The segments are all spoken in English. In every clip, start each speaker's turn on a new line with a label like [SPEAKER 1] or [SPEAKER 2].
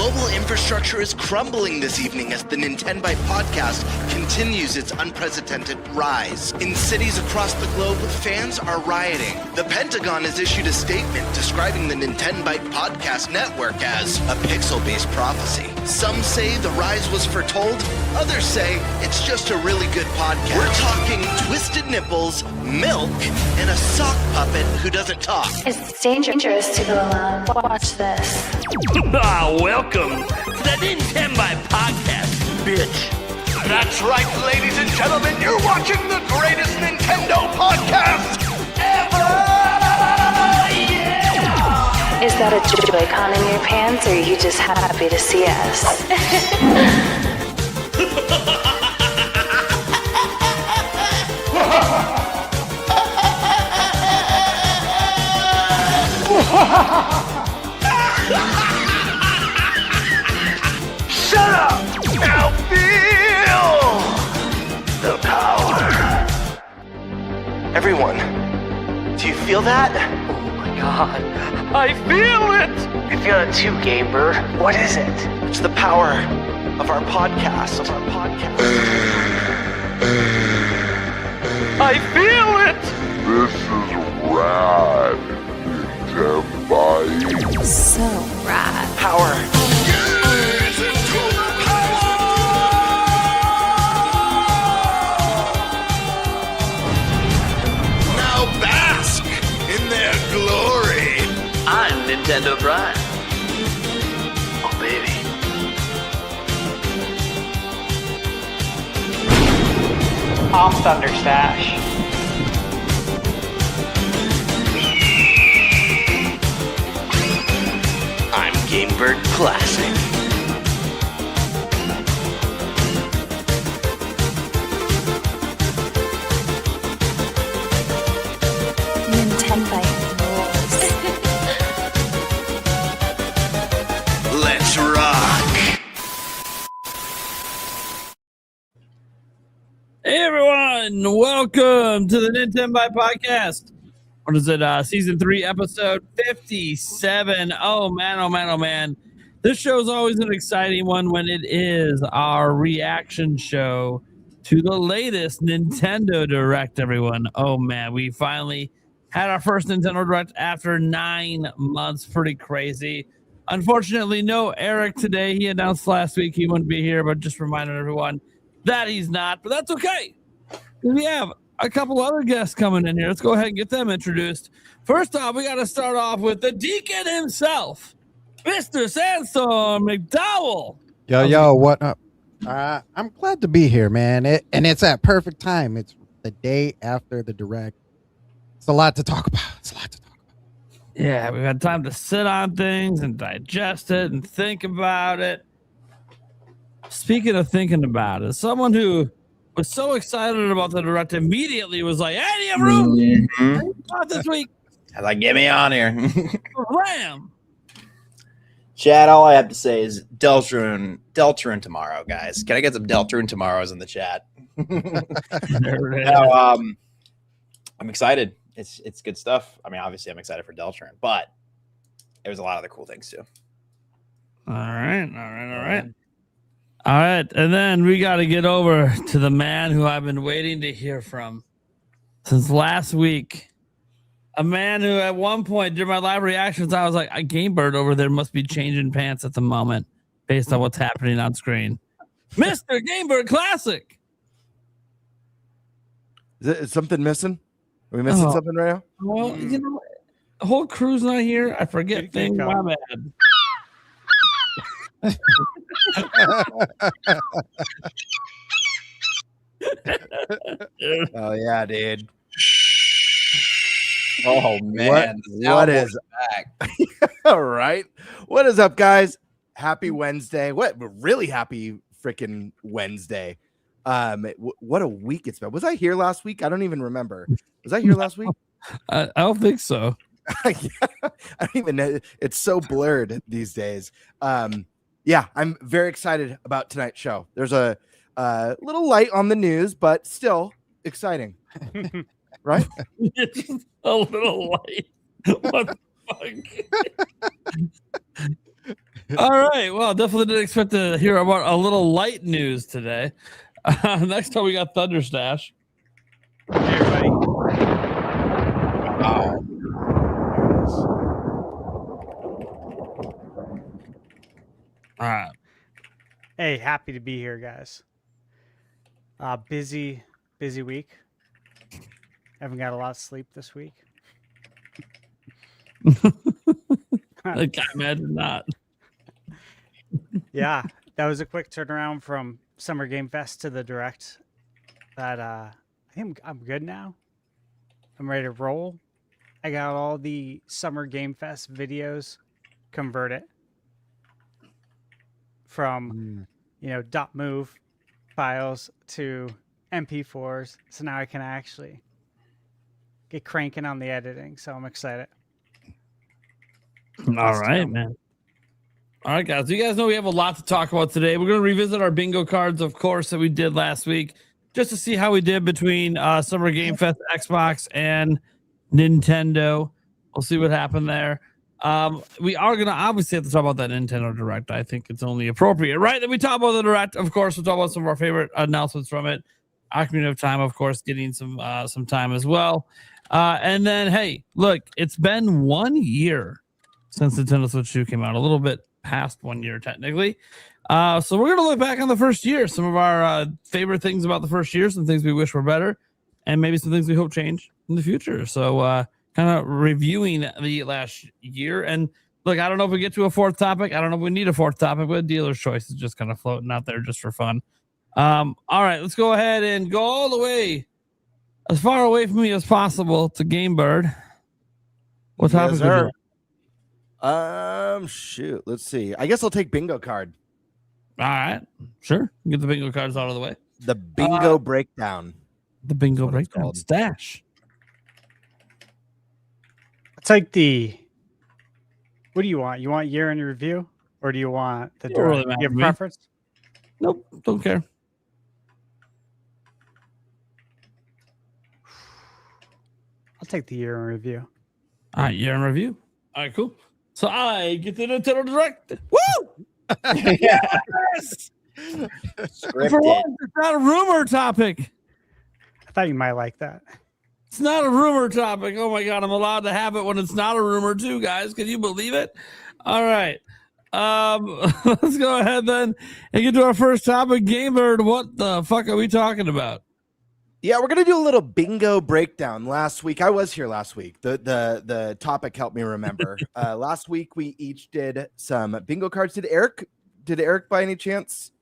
[SPEAKER 1] Mobile infrastructure is crumbling this evening as the NintenByte Podcast continues its unprecedented rise. In cities across the globe, fans are rioting. The Pentagon has issued a statement describing the NintenByte Podcast network as a pixel-based prophecy. Some say the rise was foretold, others say it's just a really good podcast. We're talking twisted nipples, milk, and a sock puppet who doesn't talk.
[SPEAKER 2] It's dangerous to go alone. Watch this.
[SPEAKER 3] Welcome to the NintenByte Podcast, bitch.
[SPEAKER 1] That's right, ladies and gentlemen, you're watching the greatest Nintendo podcast ever! Yeah!
[SPEAKER 2] Is that a Joy-Con in your pants, or are you just happy to see us?
[SPEAKER 1] Shut up! Now feel the power. Everyone, do you feel that?
[SPEAKER 3] Oh my god, I feel it!
[SPEAKER 1] You feel it too, Gamer. What is it? It's the power of our podcast.
[SPEAKER 3] I feel it!
[SPEAKER 4] This is rad, NintenByte.
[SPEAKER 2] So rad.
[SPEAKER 1] Power. Now bask in their glory.
[SPEAKER 3] I'm Nintendo Brian. Oh baby.
[SPEAKER 5] I'm Thunderstash.
[SPEAKER 1] I'm Gamebird Classic.
[SPEAKER 2] NintenByte rules.
[SPEAKER 1] Let's rock.
[SPEAKER 6] Hey everyone, welcome to the NintenByte Podcast. What is it? Season 3, episode 57. Oh man. This show is always an exciting one when it is our reaction show to the latest Nintendo Direct, everyone. Oh man, we finally had our first Nintendo Direct after 9 months. Pretty crazy. Unfortunately, no Eric today. He announced last week he wouldn't be here, but just reminded everyone that he's not, but that's okay. We have a couple other guests coming in here. Let's go ahead and get them introduced. First off, we got to start off with the Deacon himself, Mr. Sandstorm McDowell.
[SPEAKER 7] Yo, what up? I'm glad to be here, man. And it's at perfect time. It's the day after the Direct. It's a lot to talk about.
[SPEAKER 6] Yeah, we've had time to sit on things and digest it and think about it. Speaking of thinking about it, someone who was so excited about the Direct immediately was like, hey, do you have room this week?
[SPEAKER 8] I was like, get me on here.
[SPEAKER 6] Wham!
[SPEAKER 8] Chat, all I have to say is Deltarune tomorrow, guys. Can I get some Deltarune tomorrows in the chat? No, I'm excited. It's good stuff. I mean, obviously I'm excited for Deltarune, but there's a lot of other cool things too.
[SPEAKER 6] All right. All right, and then we got to get over to the man who I've been waiting to hear from since last week. A man who at one point during my live reactions, I was like, a Gamebird over there must be changing pants at the moment based on what's happening on screen. Mr. Gamebird Classic.
[SPEAKER 9] Is something missing? Are we missing something right now?
[SPEAKER 6] Well, you know, the whole crew's not here. I forget things. My bad.
[SPEAKER 9] Oh yeah, dude.
[SPEAKER 8] Oh man,
[SPEAKER 9] what is
[SPEAKER 8] back?
[SPEAKER 9] all right? What is up, guys? Happy Wednesday. What really happy freaking Wednesday. What a week it's been. Was I here last week? I don't even remember. Was I here last week?
[SPEAKER 6] I don't think so.
[SPEAKER 9] I don't even know. It's so blurred these days. Yeah, I'm very excited about tonight's show. There's a little light on the news, but still exciting. Right?
[SPEAKER 6] A little light. What the fuck? All right. Well, definitely didn't expect to hear about a little light news today. Next time we got Thunder Stash.
[SPEAKER 5] Hey, everybody.
[SPEAKER 6] All right.
[SPEAKER 5] Hey, happy to be here, guys. Busy week. Haven't got a lot of sleep this week.
[SPEAKER 6] I can't imagine that.
[SPEAKER 5] Yeah, that was a quick turnaround from Summer Game Fest to the Direct. That I think I'm good now. I'm ready to roll. I got all the Summer Game Fest videos converted from .move files to MP4s. So now I can actually get cranking on the editing. So I'm excited.
[SPEAKER 6] All right, man. All right, guys. You guys know we have a lot to talk about today. We're going to revisit our bingo cards, of course, that we did last week, just to see how we did between Summer Game Fest, Xbox, and Nintendo. We'll see what happened there. We are going to obviously have to talk about that Nintendo Direct. I think it's only appropriate, right, that we talk about the Direct. Of course, we'll talk about some of our favorite announcements from it. Ocarina of Time, of course, getting some time as well. And then, hey, look, it's been 1 year since Nintendo Switch 2 came out, a little bit past 1 year technically. So we're going to look back on the first year, some of our favorite things about the first year, some things we wish were better, and maybe some things we hope change in the future. So kind of reviewing the last year. And look, I don't know if we get to a fourth topic. I don't know if we need a fourth topic, but dealer's choice is just kind of floating out there just for fun. All right, let's go ahead and go all the way, as far away from me as possible, to Game Bird. What topic?
[SPEAKER 9] Yes, shoot. Let's see. I guess I'll take bingo card.
[SPEAKER 6] All right, sure. Get the bingo cards out of the way.
[SPEAKER 9] The bingo breakdown.
[SPEAKER 6] The bingo breakdown stash.
[SPEAKER 5] It's like what do you want? You want year in review, or do you want the
[SPEAKER 6] Don't really
[SPEAKER 5] Direct? You have
[SPEAKER 6] matter to me.
[SPEAKER 5] preference?
[SPEAKER 6] Nope, don't care.
[SPEAKER 5] I'll take the year in review.
[SPEAKER 6] All right, year in review. All right, cool. So I get the Nintendo Direct. Woo! Yes! For once, it's not a rumor topic.
[SPEAKER 5] I thought you might like that.
[SPEAKER 6] It's not a rumor topic. Oh my god, I'm allowed to have it when it's not a rumor too, guys. Can you believe it? All right. Let's go ahead then and get to our first topic. Game Bird, what the fuck are we talking about?
[SPEAKER 9] Yeah, we're gonna do a little bingo breakdown. Last week, I was here last week. The topic helped me remember. Last week we each did some bingo cards. Did Eric by any chance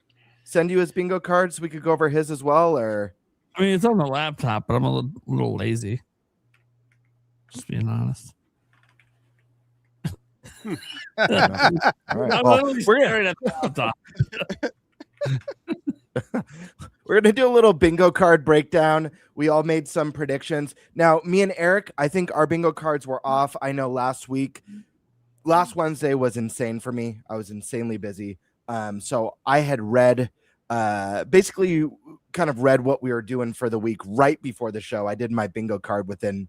[SPEAKER 9] send you his bingo cards so we could go over his as well? Or
[SPEAKER 6] I mean, it's on the laptop, but I'm a little lazy. Just being honest.
[SPEAKER 9] all right.
[SPEAKER 6] I'm
[SPEAKER 9] Well,
[SPEAKER 6] literally staring at the laptop.
[SPEAKER 9] we're gonna do a little bingo card breakdown. We all made some predictions. Now, me and Eric, I think our bingo cards were off. I know last Wednesday was insane for me. I was insanely busy. So I had read, basically kind of read what we were doing for the week right before the show. I did my bingo card within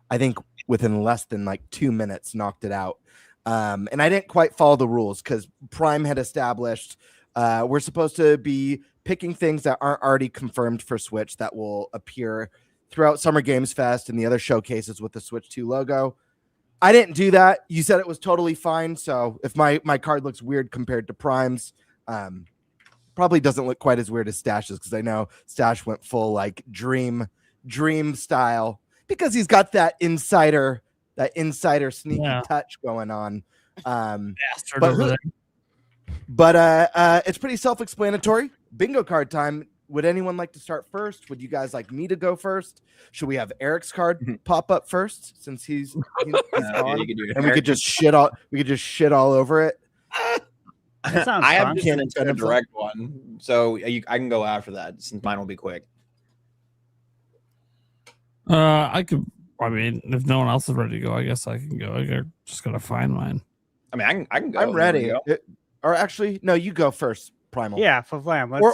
[SPEAKER 9] less than like 2 minutes, knocked it out. And I didn't quite follow the rules because Prime had established we're supposed to be picking things that aren't already confirmed for Switch that will appear throughout Summer Games Fest and the other showcases with the Switch 2 logo. I didn't do that. You said it was totally fine. So if my card looks weird compared to Prime's, probably doesn't look quite as weird as Stash's, because I know Stash went full like dream style because he's got that insider sneaky touch going on.
[SPEAKER 6] Bastard over there.
[SPEAKER 9] But it's pretty self-explanatory. Bingo card time. Would anyone like to start first? Would you guys like me to go first? Should we have Eric's card pop up first, since he's gone? And we could just shit all over it.
[SPEAKER 8] I have just a Nintendo Direct one, so I can go after that since mine will be quick.
[SPEAKER 6] I could. I mean, if no one else is ready to go, I guess I can go. I just gotta find mine.
[SPEAKER 8] I mean, I can go.
[SPEAKER 9] I'm ready. Or actually, no, you go first, Primal.
[SPEAKER 5] Yeah, Favlam.
[SPEAKER 9] Or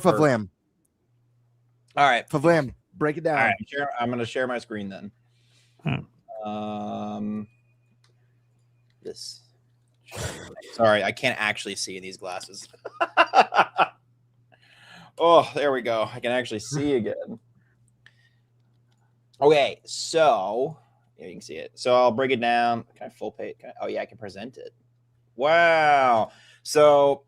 [SPEAKER 9] Favlam.
[SPEAKER 8] All right,
[SPEAKER 9] Favlam, break it down.
[SPEAKER 8] All right, I'm going to share my screen then. This Sorry, I can't actually see in these glasses. Oh, there we go. I can actually see again. Okay, so yeah, you can see it. So I'll break it down. Can I full page? Oh yeah, I can present it. Wow. So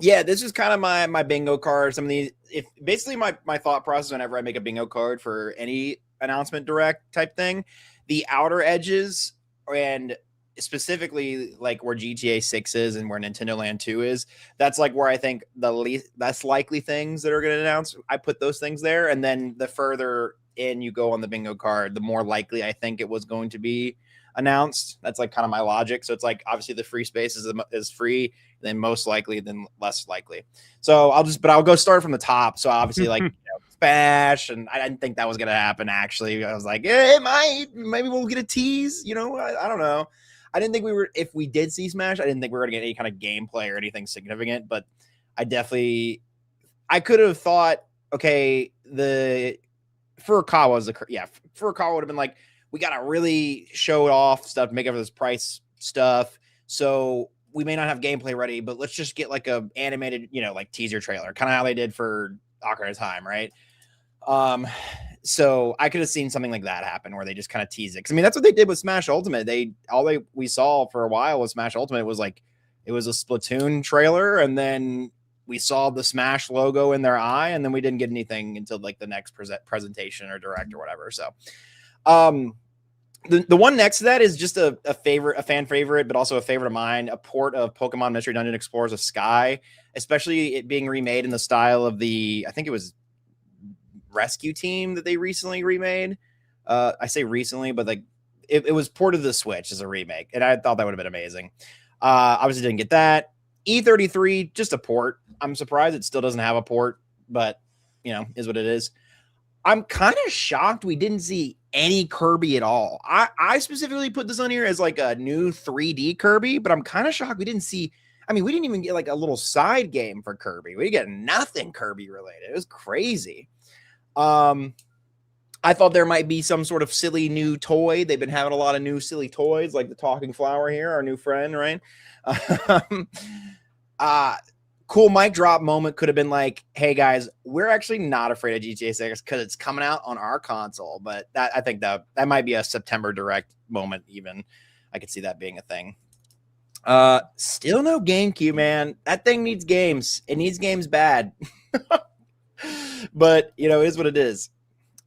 [SPEAKER 8] yeah, this is kind of my bingo card. Some of these, if basically my thought process whenever I make a bingo card for any announcement direct type thing, the outer edges and specifically like where GTA 6 is and where Nintendo Land 2 is, that's like where I think the least that's likely things that are going to announce. I put those things there, and then the further in you go on the bingo card, the more likely I think it was going to be announced. That's like kind of my logic. So it's like obviously the free space is free, then most likely, then less likely. So I'll go start from the top. So obviously like Smash, and I didn't think that was gonna happen. Actually, I was like, it might, maybe we'll get a tease. I don't know. I didn't think if we did see Smash, I didn't think we were gonna get any kind of gameplay or anything significant. But I could have thought, okay, the Furukawa would have been like, we got to really show off stuff, make up this price stuff. So we may not have gameplay ready, but let's just get like a animated, like teaser trailer, kind of how they did for Ocarina of Time, right? So I could have seen something like that happen where they just kind of tease it. 'Cause I mean, that's what they did with Smash Ultimate. We saw for a while with Smash Ultimate was like, it was a Splatoon trailer, and then we saw the Smash logo in their eye, and then we didn't get anything until like the next presentation or direct or whatever. So, the one next to that is just a fan favorite, but also a favorite of mine, a port of Pokemon Mystery Dungeon Explorers of Sky, especially it being remade in the style of I think it was Rescue Team that they recently remade. I say recently, but like it was ported to the Switch as a remake, and I thought that would have been amazing. Obviously didn't get that. E33, just a port. I'm surprised it still doesn't have a port, but is what it is. I'm kind of shocked we didn't see any Kirby at all. I specifically put this on here as like a new 3D Kirby, but I'm kind of shocked we didn't see. I mean, we didn't even get like a little side game for Kirby. We get nothing Kirby related. It was crazy. I thought there might be some sort of silly new toy. They've been having a lot of new silly toys, like the talking flower here, our new friend, right? Cool mic drop moment could have been like, hey guys, we're actually not afraid of GTA 6 because it's coming out on our console. But I think that might be a September direct moment. Even I could see that being a thing. Still no GameCube, man. That thing needs games. It needs games bad. But it is what it is.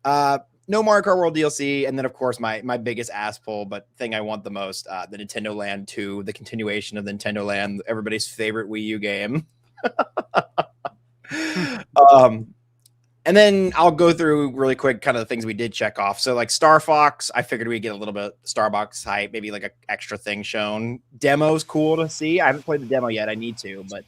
[SPEAKER 8] No Mario Kart World DLC, and then of course my biggest ass pull, but thing I want the most, the Nintendo Land 2, the continuation of Nintendo Land, everybody's favorite Wii U game. And then I'll go through really quick kind of the things we did check off. So like Star Fox, I figured we'd get a little bit Starbucks hype, maybe like an extra thing shown. Demo's cool to see. I haven't played the demo yet. I need to, but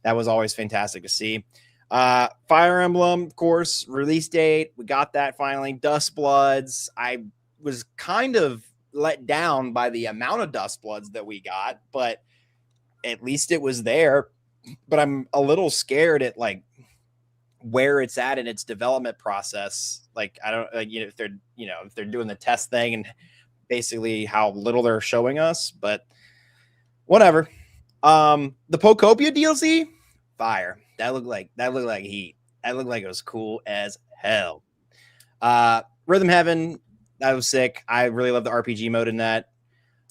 [SPEAKER 8] that was always fantastic to see. Fire Emblem, of course, release date. We got that finally. Dust Bloods. I was kind of let down by the amount of Dust Bloods that we got, but at least it was there. But I'm a little scared at like where it's at in its development process. Like I don't, if they're doing the test thing and basically how little they're showing us, but whatever. The Pokopia DLC, fire. That looked like heat. That looked like it was cool as hell. Rhythm Heaven, that was sick. I really love the RPG mode in that.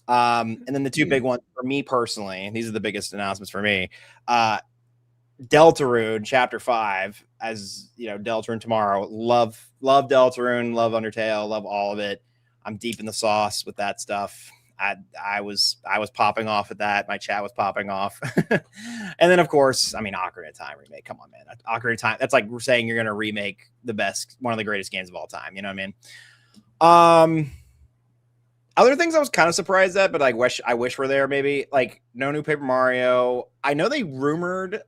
[SPEAKER 8] And then the two big ones for me personally, and these are the biggest announcements for me. Deltarune Chapter 5, as Deltarune tomorrow. Love Deltarune, love Undertale, love all of it. I'm deep in the sauce with that stuff. I was popping off at that. My chat was popping off. And then of course, I mean, Ocarina of Time remake. Come on, man. Ocarina of Time. That's like saying you're gonna remake one of the greatest games of all time. You know what I mean? Other things I was kind of surprised at, but I wish were there. Maybe like no new Paper Mario. I know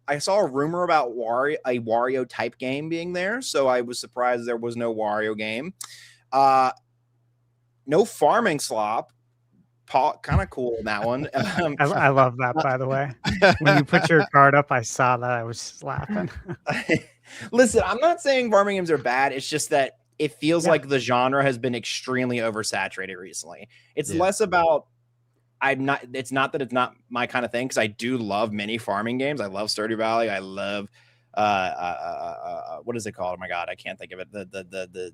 [SPEAKER 8] I saw a rumor about a Wario type game being there, so I was surprised there was no Wario game. No Farming Slop. Kind of cool in that one.
[SPEAKER 5] I love that, by the way. When you put your card up, I saw that. I was just laughing.
[SPEAKER 8] Listen, I'm not saying farming games are bad. It's just that it feels like the genre has been extremely oversaturated recently. It's less about I'm not. It's not that it's not my kind of thing because I do love mini farming games. I love Stardew Valley. I love what is it called? Oh my god, I can't think of it. The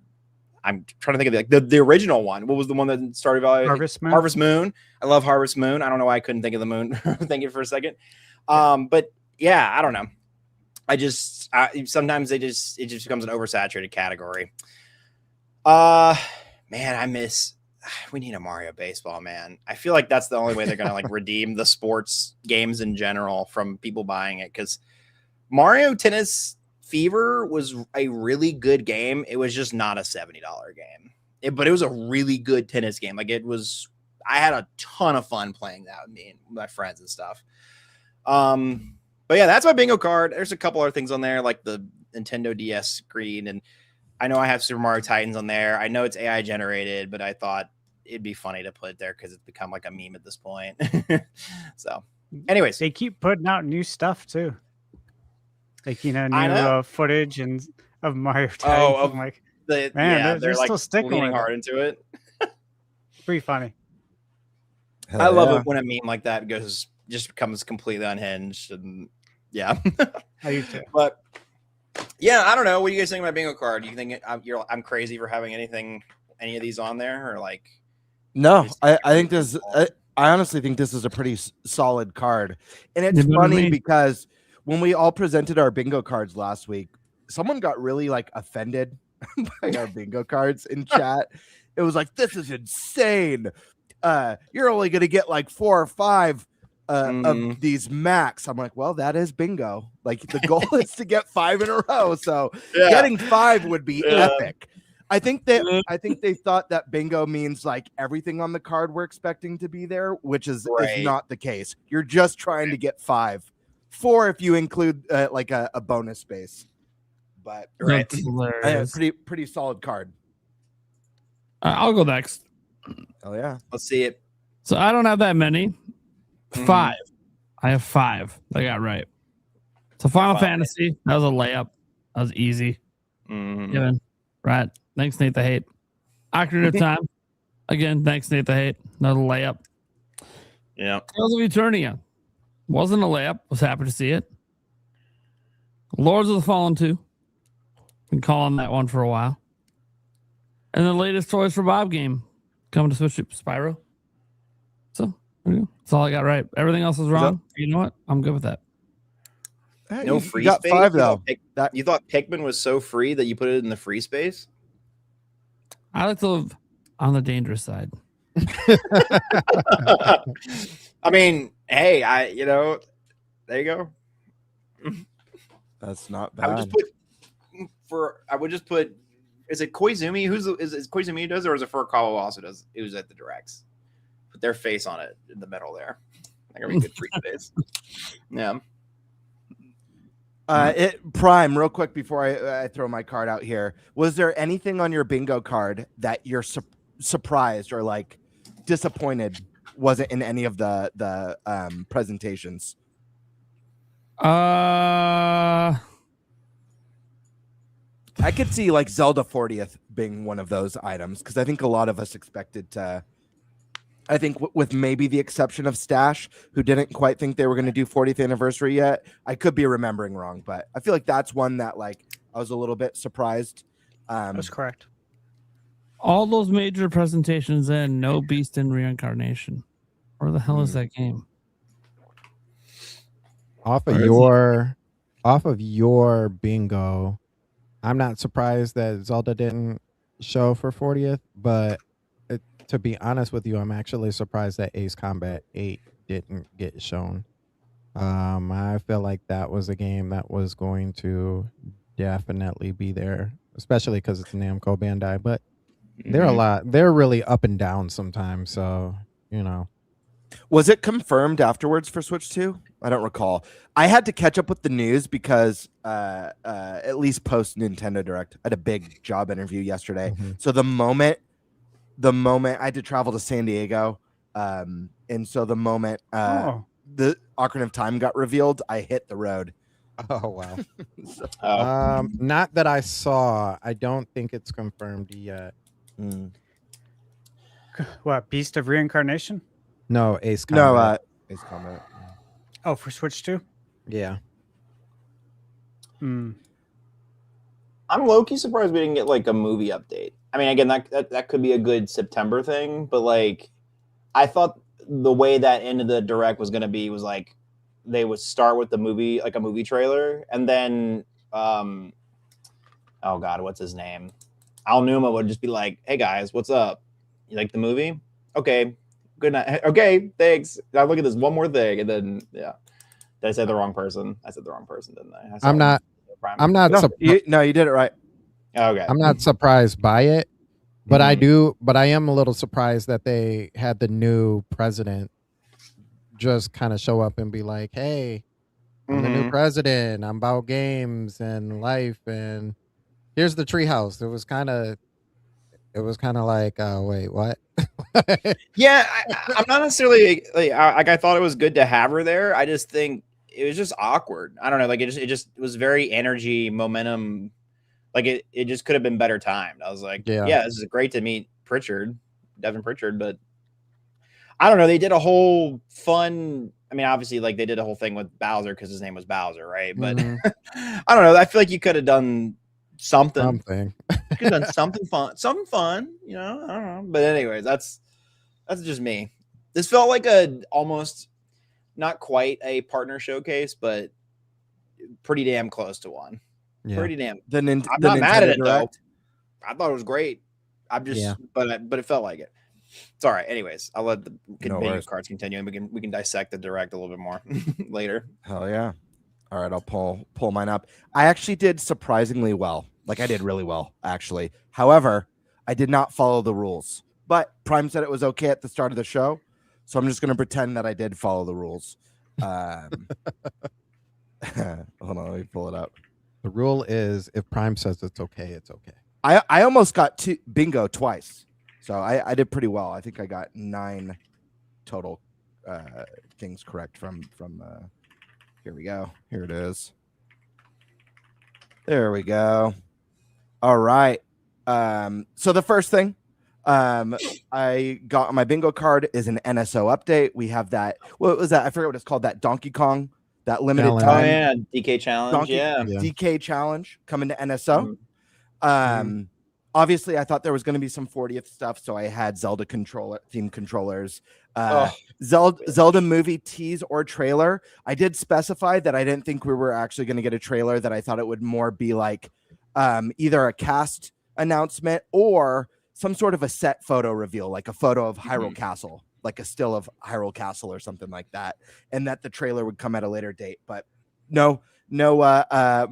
[SPEAKER 8] I'm trying to think of it, like the original one. What was the one that Stardew Valley?
[SPEAKER 5] Harvest Moon.
[SPEAKER 8] Harvest Moon. I love Harvest Moon. I don't know why I couldn't think of the moon. Thank you for a second. But yeah, I don't know. Sometimes it just becomes an oversaturated category. Man, we need a Mario baseball, man. I feel like that's the only way they're gonna like redeem the sports games in general from people buying it, because Mario Tennis Fever was a really good game. It was just not a $70 game, but it was a really good tennis game. Like I had a ton of fun playing that with me and my friends and stuff. But yeah, that's my bingo card. There's a couple other things on there, like the Nintendo DS screen, and I know I have Super Mario Titans on there. I know it's AI generated, but I thought it'd be funny to put it there because it's become like a meme at this point. So, anyways,
[SPEAKER 5] They keep putting out new stuff too. Like,
[SPEAKER 8] I
[SPEAKER 5] new
[SPEAKER 8] know.
[SPEAKER 5] Footage of Mario Titans.
[SPEAKER 8] Oh,
[SPEAKER 5] I'm like,
[SPEAKER 8] man,
[SPEAKER 5] they're
[SPEAKER 8] they're like
[SPEAKER 5] still sticking
[SPEAKER 8] leaning
[SPEAKER 5] with it.
[SPEAKER 8] hard into it.
[SPEAKER 5] Pretty funny.
[SPEAKER 8] I love it when a meme like that just becomes completely unhinged, and yeah.
[SPEAKER 5] I do too.
[SPEAKER 8] But yeah, I don't know. What do you guys think of my bingo card? Do you think I'm crazy for having any of these on there, or like?
[SPEAKER 9] No, I think this. I honestly think this is a pretty solid card, and it's
[SPEAKER 6] You know what I
[SPEAKER 9] funny
[SPEAKER 6] mean?
[SPEAKER 9] because when we all presented our bingo cards last week, someone got really like offended by our bingo cards in chat. It was like, "This is insane. You're only gonna get like 4 or 5 of these max." I'm like, well, that is bingo. Like the goal is to get 5 in a row, so getting 5 would be epic. I think they thought that bingo means like everything on the card we're expecting to be there, which is not the case. You're just trying to get 5, 4 if you include like a bonus space. But
[SPEAKER 6] That's hilarious.
[SPEAKER 9] pretty solid card.
[SPEAKER 6] I'll go next.
[SPEAKER 9] Oh yeah,
[SPEAKER 8] Let's see it.
[SPEAKER 6] So I don't have that many. 5. I have 5. I got right. So Final Fantasy, that was a layup. That was easy. Given. Right. Thanks, Nate the Hate. Ocarina of Time. Again, thanks, Nate the Hate. Another layup.
[SPEAKER 8] Yeah.
[SPEAKER 6] Tales of Eternia. Wasn't a layup. Was happy to see it. Lords of the Fallen 2. Been calling that one for a while. And the latest Toys for Bob game coming to Switch, Spyro. So there you go. That's all I got right. Everything else is wrong. You know what? I'm good with that.
[SPEAKER 9] Hey,
[SPEAKER 8] No
[SPEAKER 9] you
[SPEAKER 8] free
[SPEAKER 9] got
[SPEAKER 8] space.
[SPEAKER 9] 5 though.
[SPEAKER 8] You thought Pikmin was so free that you put it in the free space?
[SPEAKER 6] I like to live on the dangerous side.
[SPEAKER 8] I mean, hey, there you go.
[SPEAKER 9] That's not
[SPEAKER 8] I would
[SPEAKER 9] bad.
[SPEAKER 8] just put. Is it Koizumi? Is Koizumi who does, or is it Furukawa also does? Who's at the directs? Put their face on it in the middle there. I think it'd be good free space. Yeah.
[SPEAKER 9] Prime, real quick before I throw my card out here, was there anything on your bingo card that you're surprised or like disappointed wasn't in any of the presentations?
[SPEAKER 6] I
[SPEAKER 9] could see like Zelda 40th being one of those items because I think a lot of us expected to. I think with maybe the exception of Stash, who didn't quite think they were going to do 40th anniversary yet. I could be remembering wrong, but I feel like that's one that like I was a little bit surprised.
[SPEAKER 5] That's correct.
[SPEAKER 6] all those major presentations in no Beast in Reincarnation. Where the hell is that game?
[SPEAKER 7] Off
[SPEAKER 6] Where
[SPEAKER 7] of your bingo, I'm not surprised that Zelda didn't show for 40th, but to be honest with you, I'm actually surprised that Ace Combat 8 didn't get shown. I feel like that was a game that was going to definitely be there, especially because it's Namco Bandai, but they're really up and down sometimes, so
[SPEAKER 9] Was it confirmed afterwards for Switch 2? I don't recall. I had to catch up with the news because at least post Nintendo Direct, I had a big job interview yesterday. So the moment I had to travel to San Diego, and so the moment the Ocarina of Time got revealed, I hit the road.
[SPEAKER 7] Oh wow. Not that I saw. I don't think it's confirmed yet.
[SPEAKER 5] What, Beast of Reincarnation?
[SPEAKER 7] No, Ace
[SPEAKER 9] No,
[SPEAKER 7] Combat.
[SPEAKER 9] Ace Combat.
[SPEAKER 5] Oh, for Switch 2?
[SPEAKER 7] Yeah.
[SPEAKER 5] Hmm.
[SPEAKER 8] I'm low-key surprised we didn't get like a movie update. I mean, again, that could be a good September thing, but like, I thought the way that end of the direct was going to be was like they would start with the movie, like a movie trailer, and then oh god, what's his name? Al Numa would just be like, "Hey guys, what's up? You like the movie? Okay, good night. Okay, thanks. Now look at this one more thing, and then yeah, did I say the wrong person? I said the wrong person, didn't I?
[SPEAKER 7] I'm not
[SPEAKER 9] No, you did it right.
[SPEAKER 8] Okay.
[SPEAKER 7] I'm not surprised by it, but
[SPEAKER 8] Mm-hmm.
[SPEAKER 7] I am a little surprised that they had the new president just kind of show up and be like, "Hey, I'm the new
[SPEAKER 8] Mhm.
[SPEAKER 7] president. I'm about games and life, and here's the treehouse." It was kind of like, wait, what?
[SPEAKER 8] Yeah, I'm not necessarily like I thought it was good to have her there. I just think it was just awkward. I don't know, like it was very energy momentum. Like it just could have been better timed. I was like,
[SPEAKER 7] Yeah.
[SPEAKER 8] yeah, this is great to meet Devin Pritchard, but I don't know. They did a whole fun. I mean, obviously, like they did a whole thing with Bowser because his name was Bowser, right? But
[SPEAKER 7] Mhm.
[SPEAKER 8] I don't know. I feel like you could have done something.
[SPEAKER 7] Something.
[SPEAKER 8] You could have done something fun. You know, I don't know. But anyways, that's just me. This felt like a almost not quite a partner showcase, but pretty damn close to one.
[SPEAKER 7] Yeah.
[SPEAKER 8] Pretty damn.
[SPEAKER 9] I'm
[SPEAKER 8] I'm not mad at it though. I thought it was great. I'm just,
[SPEAKER 7] Yeah.
[SPEAKER 8] but it felt like it. It's all right. Anyways, I'll let the
[SPEAKER 9] worries.
[SPEAKER 8] cards continue, and we can dissect the direct a little bit more later.
[SPEAKER 9] Hell yeah. All right, I'll pull mine up. I actually did surprisingly well. Like I did really well, actually. However, I did not follow the rules. But Prime said it was okay at the start of the show, so I'm just going to pretend that I did follow the rules. Hold on, let me pull it up.
[SPEAKER 7] The rule is if Prime says it's okay, it's okay.
[SPEAKER 9] I almost got bingo twice, so I did pretty well. I think I got 9 total things correct from here we go. Here it is. There we go. All right. So the first thing I got on my bingo card is an NSO update. We have that. What was that? I forget what it's called. That Donkey Kong, that limited
[SPEAKER 7] Challenge.
[SPEAKER 9] time.
[SPEAKER 8] Oh yeah, DK challenge. Yeah.
[SPEAKER 9] DK challenge coming to NSO. Obviously, I thought there was going to be some 40th stuff, so I had Zelda theme controllers. Zelda movie tease or trailer. I did specify that I didn't think we were actually going to get a trailer, that I thought it would more be like either a cast announcement or some sort of a set photo reveal, like a photo of Hyrule Castle, like a still of Hyrule Castle or something like that, and that the trailer would come at a later date. But no Zelda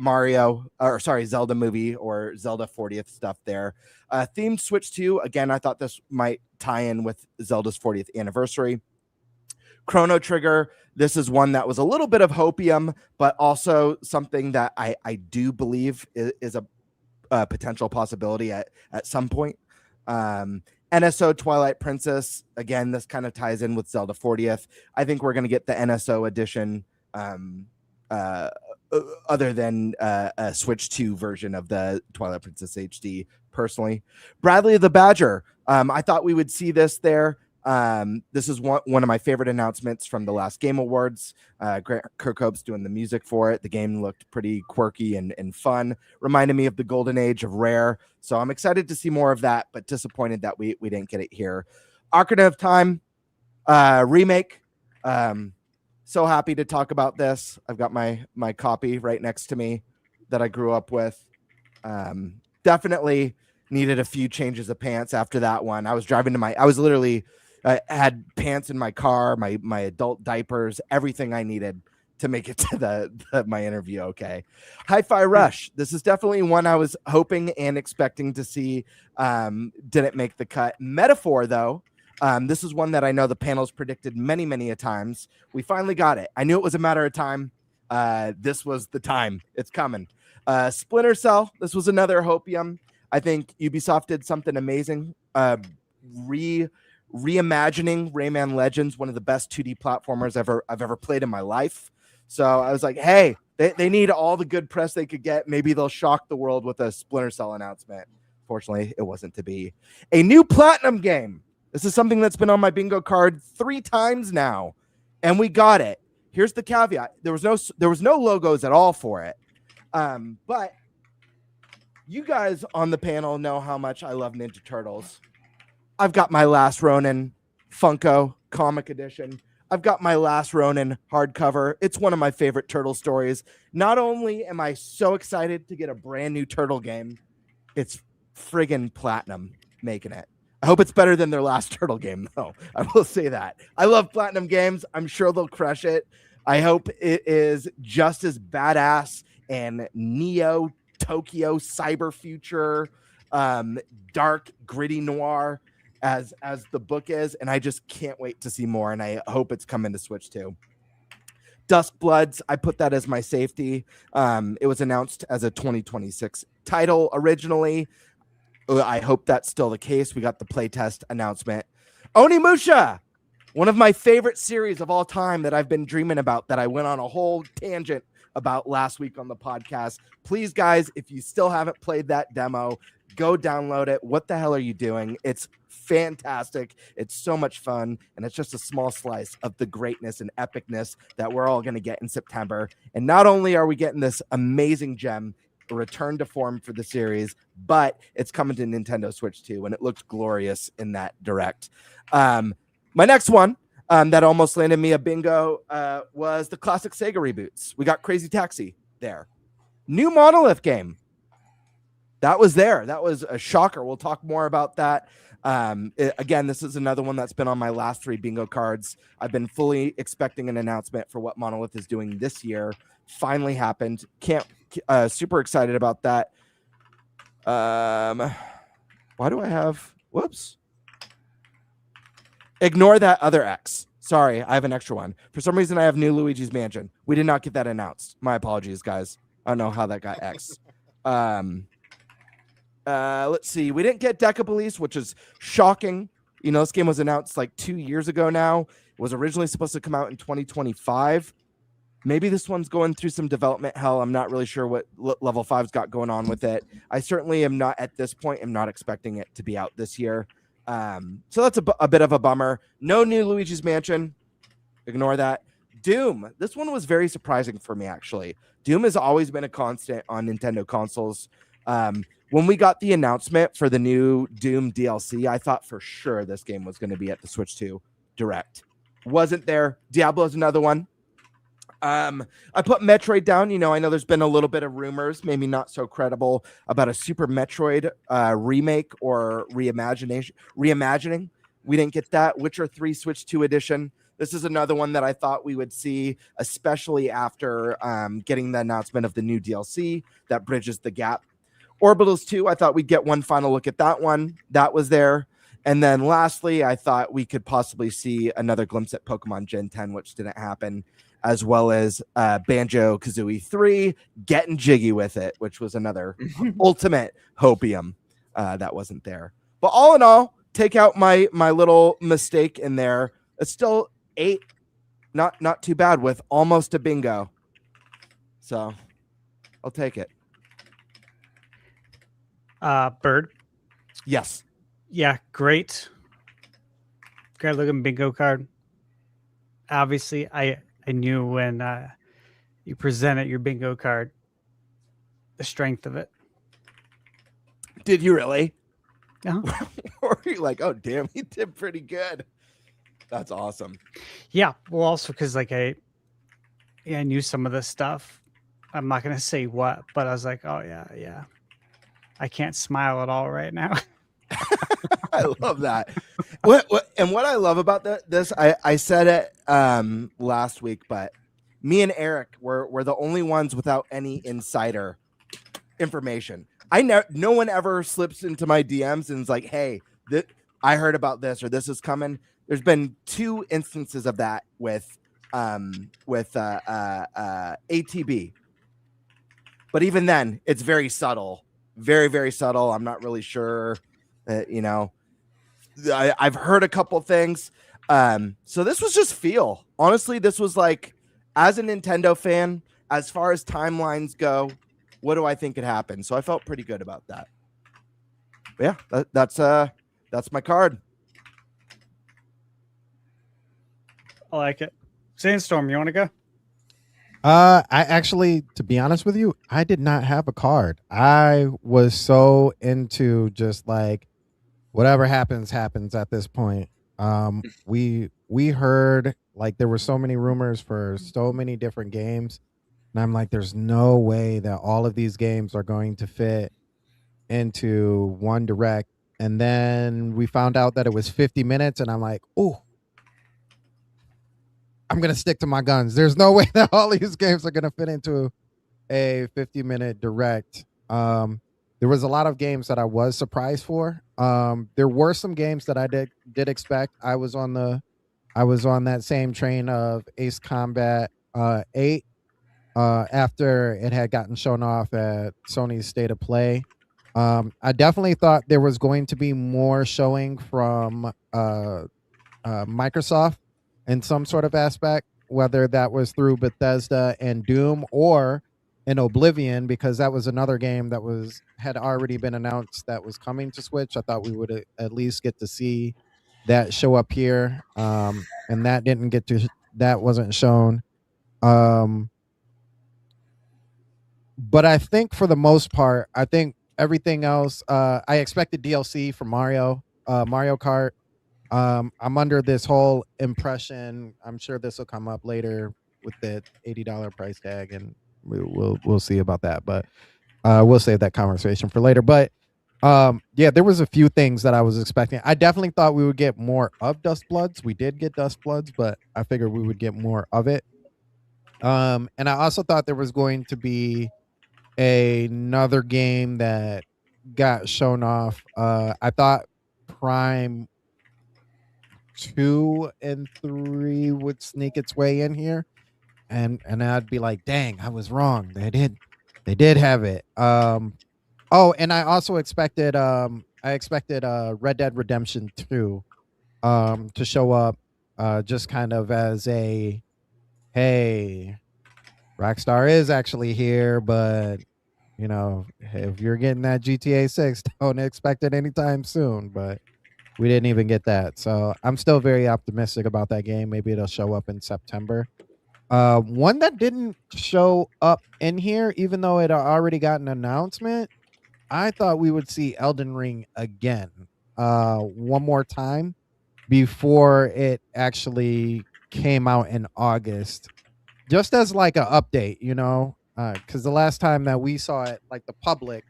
[SPEAKER 9] movie or Zelda 40th stuff there. Themed Switch 2, again, I thought this might tie in with Zelda's 40th anniversary. Chrono Trigger, this is one that was a little bit of hopium, but also something that I do believe is a potential possibility at some point. NSO Twilight Princess, again, this kind of ties in with Zelda 40th. I think we're going to get the NSO edition other than a Switch 2 version of the Twilight Princess HD, personally. Bradley the Badger, I thought we would see this there. This is one of my favorite announcements from the last Game Awards. Grant Kirkhope's doing the music for it. The game looked pretty quirky and fun. Reminded me of the golden age of Rare. So I'm excited to see more of that, but disappointed that we didn't get it here. Ocarina of Time remake. So happy to talk about this. I've got my copy right next to me that I grew up with. Definitely needed a few changes of pants after that one. I was driving to I was literally had pants in my car, my adult diapers, everything I needed to make it to my interview. Okay. Hi-Fi Rush. This is definitely one I was hoping and expecting to see. Didn't make the cut. Metaphor, though. This is one that I know the panels predicted many, many a times. We finally got it. I knew it was a matter of time. This was the time. It's coming. Splinter Cell. This was another hopium. I think Ubisoft did something amazing. Reimagining Rayman Legends, one of the best 2D platformers I've ever played in my life. So I was like, hey, they need all the good press they could get. Maybe they'll shock the world with a Splinter Cell announcement. Fortunately, it wasn't to be. A new Platinum game. This is something that's been on my bingo card 3 times now, and we got it. Here's the caveat: there was no logos at all for it. But you guys on the panel know how much I love Ninja Turtles. I've got my Last Ronin Funko comic edition. I've got my Last Ronin hardcover. It's one of my favorite Turtle stories. Not only am I so excited to get a brand new Turtle game, it's friggin' Platinum making it. I hope it's better than their last Turtle game, though. I will say that. I love Platinum games. I'm sure they'll crush it. I hope it is just as badass and Neo Tokyo cyber future, dark, gritty noir as the book is, and I just can't wait to see more, and I hope it's coming to Switch too. Dusk Bloods, I put that as my safety. It was announced as a 2026 title originally. I hope that's still the case. We got the playtest announcement. Onimusha, one of my favorite series of all time that I've been dreaming about, that I went on a whole tangent about last week on the podcast. Please, guys, if you still haven't played that demo, go download it. What the hell are you doing? It's fantastic. It's so much fun, and it's just a small slice of the greatness and epicness that we're all going to get in September. And not only are we getting this amazing gem, a return to form for the series, but it's coming to Nintendo Switch too, and it looks glorious in that direct. My next one that almost landed me a bingo was the classic Sega reboots. We got Crazy Taxi there. New Monolith game. That was there. That was a shocker. We'll talk more about that. Again, this is another one that's been on my last 3 bingo cards. I've been fully expecting an announcement for what Monolith is doing this year. Finally happened. Super excited about that. Why do I have... Whoops. Ignore that other X. Sorry, I have an extra one. For some reason, I have New Luigi's Mansion. We did not get that announced. My apologies, guys. I don't know how that got X. Let's see. We didn't get Deca Police, which is shocking. You know, this game was announced like 2 years ago now. It was originally supposed to come out in 2025. Maybe this one's going through some development hell. I'm not really sure what Level 5's got going on with it. I certainly am not, at this point, am not expecting it to be out this year. So that's a bit of a bummer. No new Luigi's Mansion. Ignore that. Doom. This one was very surprising for me, actually. Doom has always been a constant on Nintendo consoles. When we got the announcement for the new Doom DLC, I thought for sure this game was going to be at the Switch 2 Direct. Wasn't there. Diablo's another one. I put Metroid down. You know, I know there's been a little bit of rumors, maybe not so credible, about a Super Metroid remake or reimagining. We didn't get that. Witcher 3 Switch 2 edition. This is another one that I thought we would see, especially after getting the announcement of the new DLC that bridges the gap. Orbitals 2, I thought we'd get one final look at that one. That was there. And then lastly, I thought we could possibly see another glimpse at Pokemon Gen 10, which didn't happen, as well as Banjo-Kazooie 3, getting jiggy with it, which was another ultimate hopium that wasn't there. But all in all, take out my little mistake in there. It's still 8, not too bad with almost a bingo. So I'll take it.
[SPEAKER 5] Bird.
[SPEAKER 9] Yes.
[SPEAKER 5] Yeah, great. Great looking bingo card. Obviously, I knew when you presented your bingo card, the strength of it.
[SPEAKER 9] Did you really?
[SPEAKER 5] No.
[SPEAKER 9] Or are you like, oh, damn, he did pretty good. That's awesome.
[SPEAKER 5] Yeah. Well, also because like I knew some of this stuff. I'm not going to say what, but I was like, oh, yeah. I can't smile at all right now.
[SPEAKER 9] I love that. What I love about this, I said it last week, but me and Eric were the only ones without any insider information. No one ever slips into my DMs and is like, hey, I heard about this or this is coming. There's been 2 instances of that with ATB. But even then, it's very subtle. Very, very subtle. I'm not really sure. I've heard a couple things. So this was just feel. Honestly, this was like, as a Nintendo fan, as far as timelines go, what do I think could happen? So I felt pretty good about that. But yeah, that's my card.
[SPEAKER 5] I like it. Sandstorm, you want to go?
[SPEAKER 7] I actually, to be honest with you, I did not have a card. I was so into just like whatever happens at this point. We heard like there were so many rumors for so many different games, and I'm like, there's no way that all of these games are going to fit into one direct. And then we found out that it was 50 minutes, and I'm like, oh, I'm gonna stick to my guns. There's no way that all these games are gonna fit into a 50-minute direct. There was a lot of games that I was surprised for. There were some games that I did expect. I was on that same train of Ace Combat 8 after it had gotten shown off at Sony's State of Play. I definitely thought there was going to be more showing from Microsoft in some sort of aspect, whether that was through Bethesda and Doom or in Oblivion, because that was another game that had already been announced that was coming to Switch. I thought we would at least get to see that show up here, and that wasn't shown. But I think for the most part, I think everything else. I expected DLC for Mario Kart. I'm under this whole impression. I'm sure this will come up later with the $80 price tag, and we'll see about that. But we'll save that conversation for later. But yeah, there was a few things that I was expecting. I definitely thought we would get more of Dust Bloods. We did get Dust Bloods, but I figured we would get more of it. And I also thought there was going to be another game that got shown off. I thought Prime 2 and 3 would sneak its way in here, and I'd be like, dang, I was wrong. They did have it. Oh, and I also expected Red Dead Redemption 2 to show up, just kind of as a, hey, Rockstar is actually here, but you know, if you're getting that GTA 6, don't expect it anytime soon. But we didn't even get that. So I'm still very optimistic about that game. Maybe it'll show up in September. One that didn't show up in here, even though it already got an announcement, I thought we would see Elden Ring again, one more time before it actually came out in August, just as like an update, you know, because the last time that we saw it, like the public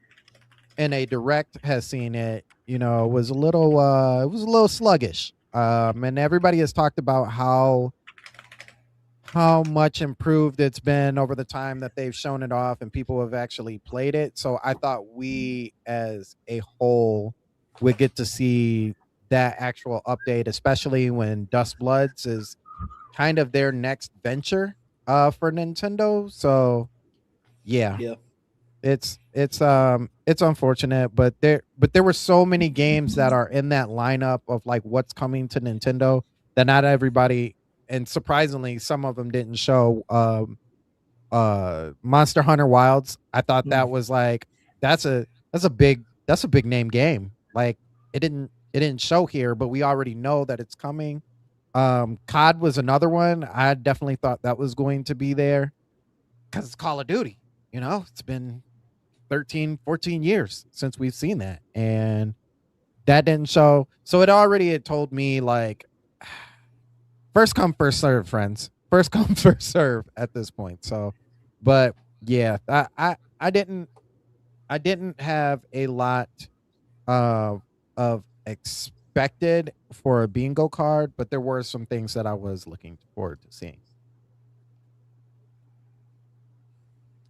[SPEAKER 7] in a direct has seen it, you know, was a little sluggish. And everybody has talked about how much improved it's been over the time that they've shown it off and people have actually played it. So I thought we as a whole would get to see that actual update, especially when Dust Bloods is kind of their next venture for Nintendo. So yeah. It's unfortunate, but there were so many games that are in that lineup of like what's coming to Nintendo that not everybody, and surprisingly some of them didn't show. Monster Hunter Wilds, I thought that was like that's a big name game. Like it didn't show here, but we already know that it's coming. COD was another one. I definitely thought that was going to be there because it's Call of Duty. You know, it's been 13, 14 years since we've seen that, and that didn't show. So it had told me like first come, first serve, friends. First come, first serve at this point. So, but yeah, I didn't have a lot of expected for a bingo card, but there were some things that I was looking forward to seeing.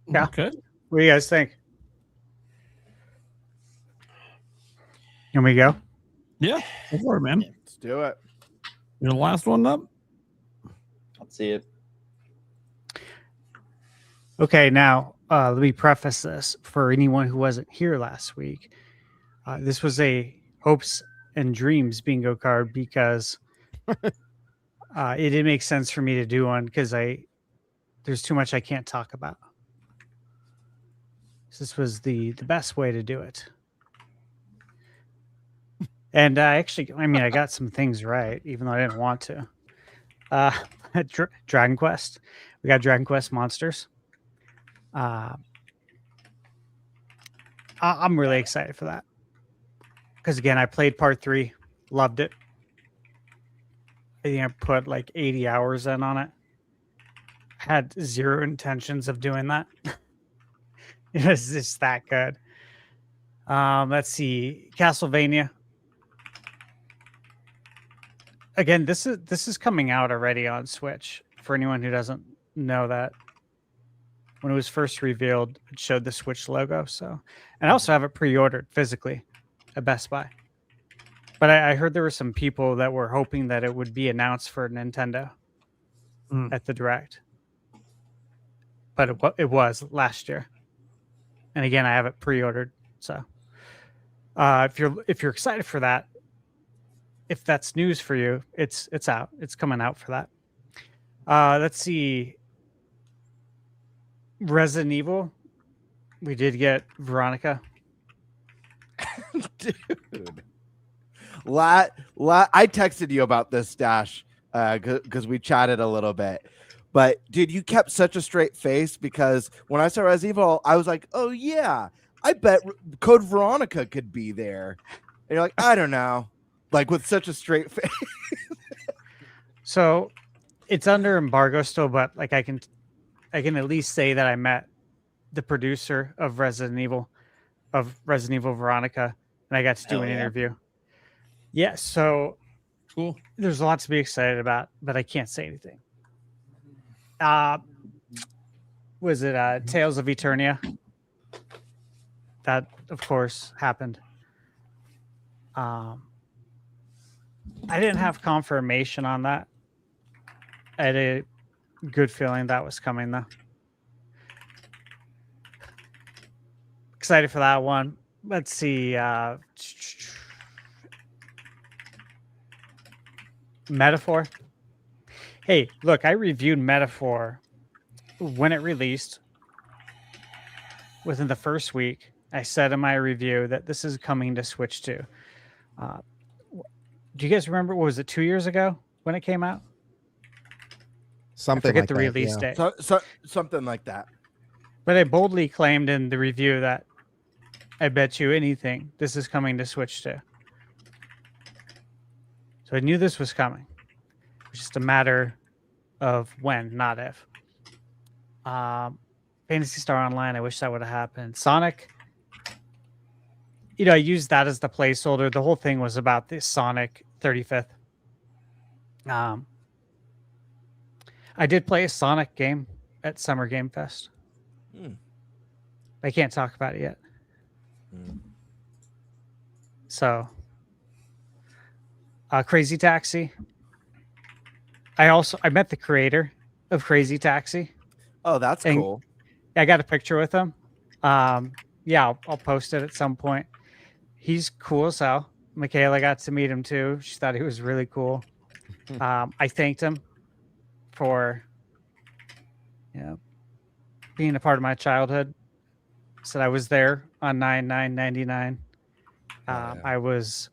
[SPEAKER 5] Yeah.
[SPEAKER 6] Okay.
[SPEAKER 5] What do you guys think? Can we go?
[SPEAKER 6] Yeah. Go for it, man.
[SPEAKER 9] Let's do it.
[SPEAKER 6] You're the last one up.
[SPEAKER 8] Let's see it.
[SPEAKER 5] Okay, now let me preface this for anyone who wasn't here last week. This was a hopes and dreams bingo card because it didn't make sense for me to do one because there's too much I can't talk about. So this was the best way to do it. And I got some things right, even though I didn't want to. Dragon Quest. We got Dragon Quest Monsters. I'm really excited for that because again, I played part 3, loved it. I think I put like 80 hours in on it. Had zero intentions of doing that. It was just that good. Let's see, Castlevania. Again, this is coming out already on Switch. For anyone who doesn't know that, when it was first revealed, it showed the Switch logo. So, and I also have it pre-ordered physically at Best Buy. But I heard there were some people that were hoping that it would be announced for Nintendo at the Direct. But it was last year. And again, I have it pre-ordered. So, if you're excited for that, if that's news for you, it's out. It's coming out for that. Let's see. Resident Evil. We did get Veronica.
[SPEAKER 9] Dude. I texted you about this, Dash, because we chatted a little bit. But dude, you kept such a straight face because when I saw Resident Evil, I was like, oh yeah, I bet Code Veronica could be there. And you're like, I don't know. Like with such a straight face.
[SPEAKER 5] So it's under embargo still, but like I can at least say that I met the producer of Resident Evil Veronica, and I got to do an interview. Yeah, so
[SPEAKER 6] Cool.
[SPEAKER 5] There's a lot to be excited about, but I can't say anything. Was it Tales of Eternia? That, of course, happened. I didn't have confirmation on that. I had a good feeling that was coming, though. Excited for that one. Let's see. Metaphor. Hey, look, I reviewed Metaphor when it released. Within the first week, I said in my review that this is coming to Switch 2. Do you guys remember, what was it, 2 years ago when it came out?
[SPEAKER 7] Something
[SPEAKER 5] I forget
[SPEAKER 7] like
[SPEAKER 5] the
[SPEAKER 7] that,
[SPEAKER 5] release
[SPEAKER 7] yeah.
[SPEAKER 5] date.
[SPEAKER 9] So something like that.
[SPEAKER 5] But I boldly claimed in the review that I bet you anything this is coming to Switch 2. So I knew this was coming. It was just a matter of when, not if. Fantasy Star Online, I wish that would have happened. Sonic, I used that as the placeholder. The whole thing was about this Sonic 35th. I did play a Sonic game at Summer Game Fest. I can't talk about it yet. So, Crazy Taxi. I met the creator of Crazy Taxi.
[SPEAKER 9] Oh, that's
[SPEAKER 5] And-
[SPEAKER 9] cool.
[SPEAKER 5] I got a picture with him. Yeah, I'll post it at some point. He's cool as hell. Michaela got to meet him too. She thought he was really cool. I thanked him for being a part of my childhood. Said I was there on 9/9/99. I was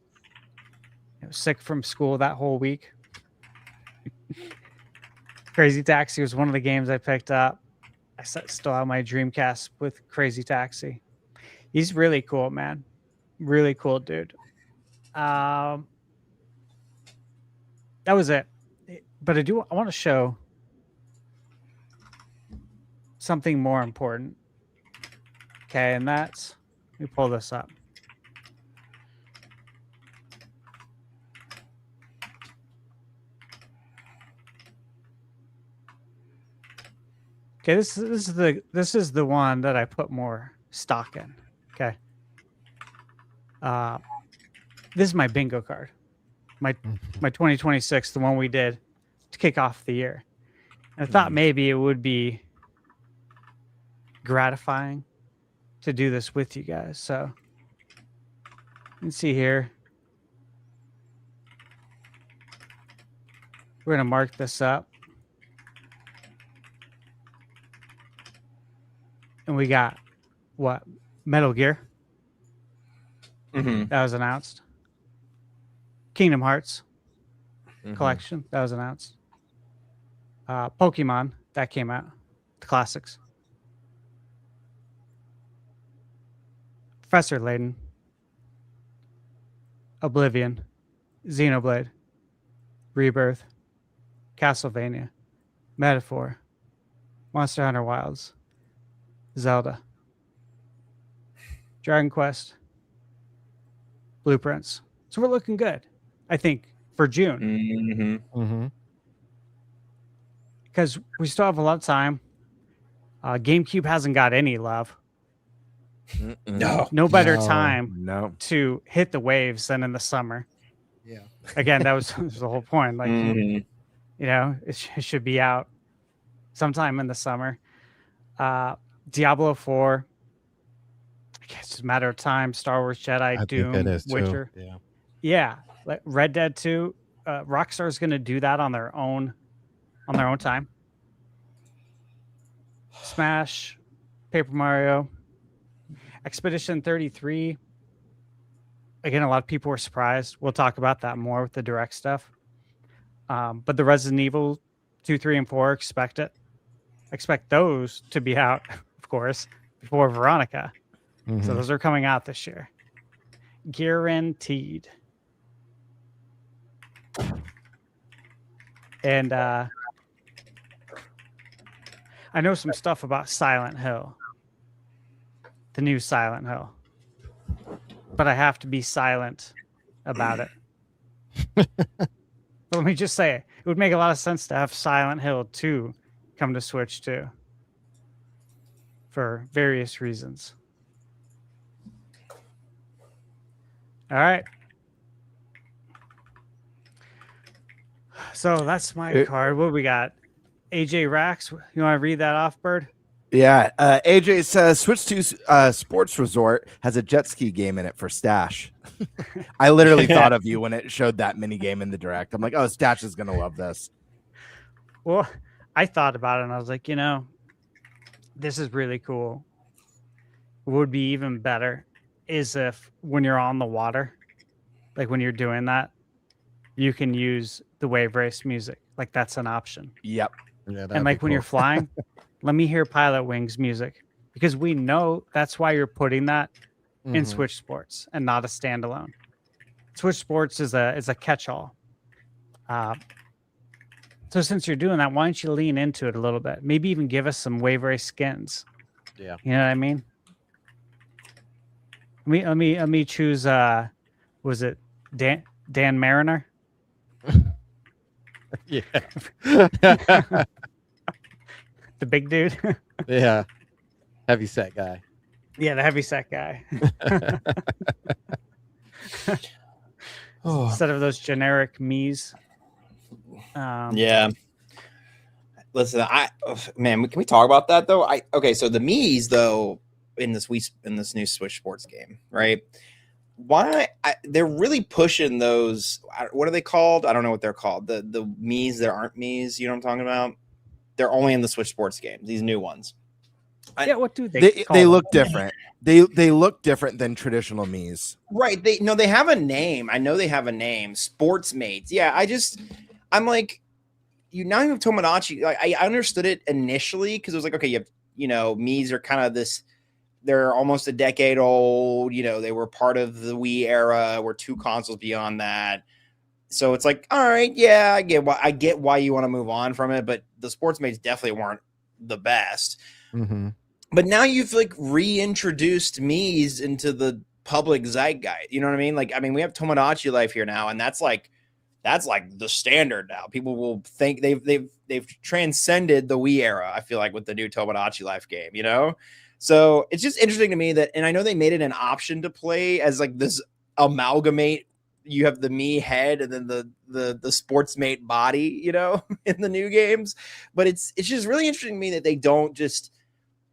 [SPEAKER 5] sick from school that whole week. Crazy Taxi was one of the games I picked up. I still have my Dreamcast with Crazy Taxi. He's really cool, man. Really cool dude. That was it. But I want to show something more important. Okay, and that's, let me pull this up. Okay, this is the one that I put more stock in. Okay. This is my bingo card. My 2026, the one we did to kick off the year. And I thought maybe it would be gratifying to do this with you guys. So you can see here. We're going to mark this up. And we got what? Metal Gear. That was announced. Kingdom Hearts collection. That was announced. Pokemon that came out, the classics. Professor Layton, Oblivion, Xenoblade, Rebirth, Castlevania, Metaphor, Monster Hunter Wilds, Zelda, Dragon Quest, Blueprints. So we're looking good, I think, for June.
[SPEAKER 8] Mm-hmm.
[SPEAKER 5] Because we still have a lot of time. GameCube hasn't got any love. No better time to hit the waves than in the summer.
[SPEAKER 7] Yeah.
[SPEAKER 5] Again, that was the whole point. Like, you know, it should be out sometime in the summer. Diablo 4. I guess it's a matter of time. Star Wars Jedi, Doom, Witcher.
[SPEAKER 7] Yeah.
[SPEAKER 5] Yeah. Like Red Dead 2. Rockstar's going to do that on their own time. Smash, Paper Mario, Expedition 33. Again, a lot of people were surprised. We'll talk about that more with the direct stuff. But the Resident Evil 2, 3, and 4, expect those to be out, of course, before Veronica. So those are coming out this year. Guaranteed. And I know some stuff about Silent Hill. The new Silent Hill. But I have to be silent about it. Let me just say, it would make a lot of sense to have Silent Hill 2 come to Switch too. For various reasons. All right. So that's my card. What we got? AJ Rax. You want to read that off, Bird?
[SPEAKER 9] Yeah. AJ says Switch 2 Sports Resort has a jet ski game in it for Stash. I literally thought of you when it showed that mini game in the direct. I'm like, oh, Stash is going to love this.
[SPEAKER 5] Well, I thought about it and I was like, you know, this is really cool. What would be even better is if when you're on the water, like when you're doing that, you can use the wave race music. Like that's an option.
[SPEAKER 9] Yep.
[SPEAKER 7] Yeah,
[SPEAKER 5] and like when you're flying, let me hear Pilot Wings music because we know that's why you're putting that in Switch Sports and not a standalone. Switch Sports is a catch-all. So since you're doing that, why don't you lean into it a little bit? Maybe even give us some wave race skins.
[SPEAKER 7] Yeah.
[SPEAKER 5] You know what I mean? Let me choose was it Dan Mariner?
[SPEAKER 7] Yeah.
[SPEAKER 5] The big dude.
[SPEAKER 7] Yeah. Heavy set guy.
[SPEAKER 5] Yeah, the heavy set guy. Instead of those generic Miis.
[SPEAKER 8] Yeah. Listen, can we talk about that though? So the Miis though in this new Switch Sports game, right? They're really pushing those. What are they called? I don't know what they're called. The Miis that aren't Miis. You know what I'm talking about? They're only in the Switch Sports game. These new ones.
[SPEAKER 5] What do they?
[SPEAKER 9] They look different. They look different than traditional Miis.
[SPEAKER 8] Right. They have a name. I know they have a name. Sports Mates. Yeah. I'm like, now you have Tomodachi. Like, I understood it initially because it was like, okay, Miis are kind of this. They're almost a decade old. They were part of the Wii era. We're 2 consoles beyond that. So it's like, all right, yeah, I get why you want to move on from it, but the Sports Mates definitely weren't the best. But now you've like reintroduced Miis into the public zeitgeist. You know what I mean? Like, we have Tomodachi Life here now, and that's like the standard now. People will think they've transcended the Wii era. I feel like with the new Tomodachi Life game, So it's just interesting to me that, and I know they made it an option to play as like this amalgamate. You have the Mii head and then the Sportsmate body, in the new games. But it's just really interesting to me that they don't just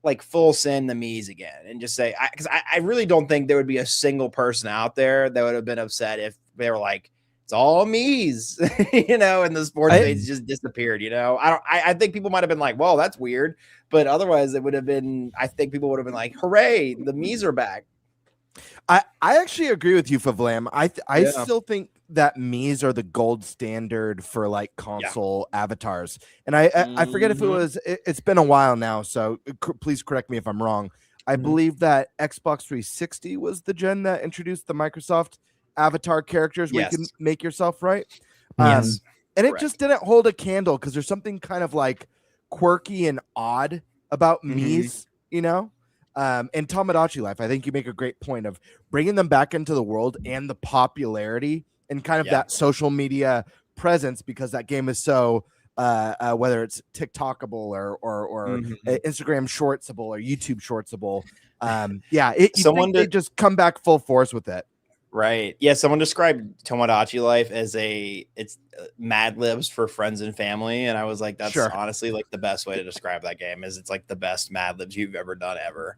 [SPEAKER 8] like full send the Miis again and just say, because I really don't think there would be a single person out there that would have been upset if they were like, it's all Miis, and the Sportsmates just disappeared, I think people might have been like, well, that's weird. But otherwise it would have been, I think people would have been like, hooray, the Miis are back.
[SPEAKER 9] I actually agree with you, Favlam. I still think that Mii's are the gold standard for like console avatars. And I forget if it's been a while now, so please correct me if I'm wrong. I believe that Xbox 360 was the gen that introduced the Microsoft avatar characters where you can make yourself right.
[SPEAKER 8] Yes.
[SPEAKER 9] And
[SPEAKER 8] Correct.
[SPEAKER 9] it just didn't hold a candle because there's something kind of like quirky and odd about Mii's, you know? And Tomodachi Life, I think you make a great point of bringing them back into the world and the popularity and kind of that social media presence, because that game is so whether it's TikTokable or Instagram shortsable or YouTube shortsable. They just come back full force with it.
[SPEAKER 8] Right. Yeah. Someone described Tomodachi Life as it's Mad Libs for friends and family. And I was like, that's honestly like the best way to describe that game is it's like the best Mad Libs you've ever done ever.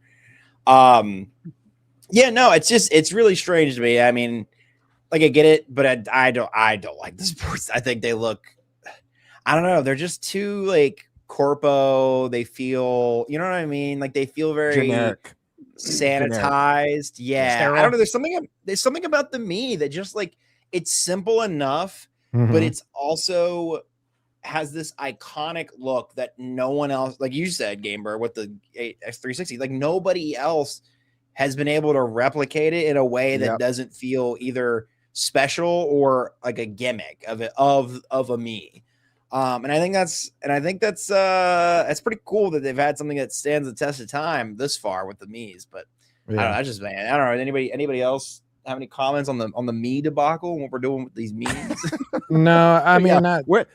[SPEAKER 8] It's really strange to me. I mean, like I get it, but I don't like the sports. I think they look, I don't know. They're just too like corpo. They feel, you know what I mean? Like they feel very
[SPEAKER 9] generic.
[SPEAKER 8] Sanitized. Yeah. I don't know. There's something about the Mii that just like it's simple enough, but it's also has this iconic look that no one else, like you said, Gamer, with the X360, like nobody else has been able to replicate it in a way that doesn't feel either special or like a gimmick of a Mii. And I think that's pretty cool that they've had something that stands the test of time this far with the Mii's. But I don't know. I don't know. Anybody else have any comments on the Mii debacle and what we're doing with these Mii's?
[SPEAKER 7] No, I mean,
[SPEAKER 9] where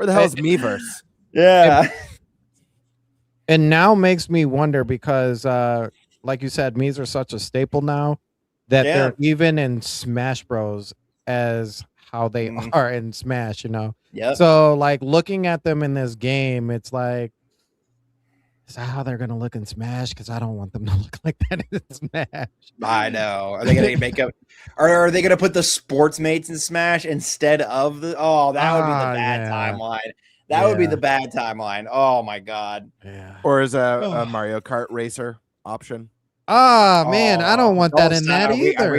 [SPEAKER 9] the hell is Miiverse?
[SPEAKER 8] Yeah.
[SPEAKER 7] It now makes me wonder because, like you said, Mii's are such a staple now that they're even in Smash Bros. As how they are in Smash, you know?
[SPEAKER 8] Yeah.
[SPEAKER 7] So, like, looking at them in this game, it's like, is that how they're going to look in Smash? Because I don't want them to look like that in Smash.
[SPEAKER 8] I know. Are they going to make up? Are they going to put the sports mates in Smash instead of the? Oh, that would be the bad timeline. That would be the bad timeline. Oh my god.
[SPEAKER 7] Yeah.
[SPEAKER 9] Or is a Mario Kart racer option?
[SPEAKER 7] Oh man, I don't want that in that either.
[SPEAKER 8] We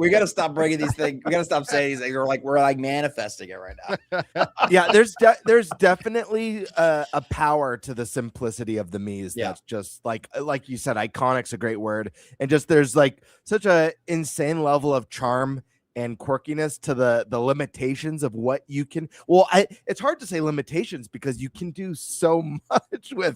[SPEAKER 8] gotta stop bringing these things. We gotta stop saying these things. We're like manifesting it right now.
[SPEAKER 9] Yeah, there's definitely a power to the simplicity of the Mii's. That's just like you said, iconic's a great word, and just there's like such a insane level of charm and quirkiness to the limitations of what you can. Well, it's hard to say limitations because you can do so much with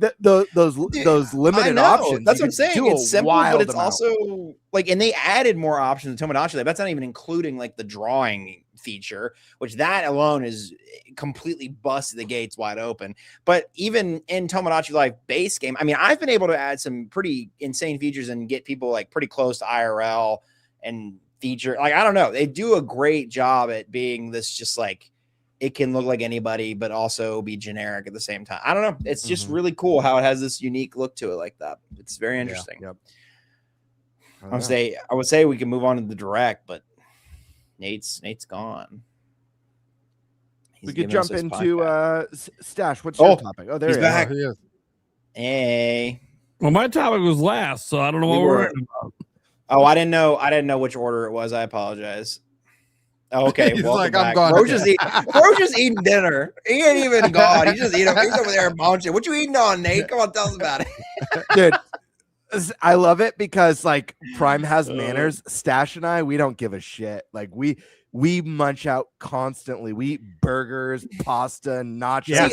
[SPEAKER 9] those limited options.
[SPEAKER 8] That's what I'm saying. It's simple, but it's also like, and they added more options in Tomodachi Life. That's not even including like the drawing feature, which that alone is completely busted the gates wide open. But even in Tomodachi Life base game, I mean, I've been able to add some pretty insane features and get people like pretty close to IRL and feature. Like, I don't know. They do a great job at being this just like, it can look like anybody, but also be generic at the same time. I don't know. It's just really cool how it has this unique look to it like that. It's very interesting.
[SPEAKER 9] Yep.
[SPEAKER 8] I would say we can move on to the direct, but Nate's gone.
[SPEAKER 9] We could jump into Stash. What's your topic? Oh, there
[SPEAKER 8] he's
[SPEAKER 9] he
[SPEAKER 8] back.
[SPEAKER 9] is.
[SPEAKER 8] Hey.
[SPEAKER 6] Well, my topic was last, so I don't know what we're about.
[SPEAKER 8] Oh, I didn't know which order it was. I apologize. Oh, okay.
[SPEAKER 7] He's
[SPEAKER 8] welcome
[SPEAKER 7] like,
[SPEAKER 8] back.
[SPEAKER 7] I'm gone.
[SPEAKER 8] Bro's just eating dinner. He ain't even gone. He's just eating. He's over there munching. What you eating on, Nate? Come on, tell us about it.
[SPEAKER 9] Dude, I love it because like Prime has manners. Stash and I, we don't give a shit. Like we munch out constantly. We eat burgers, pasta, nachos,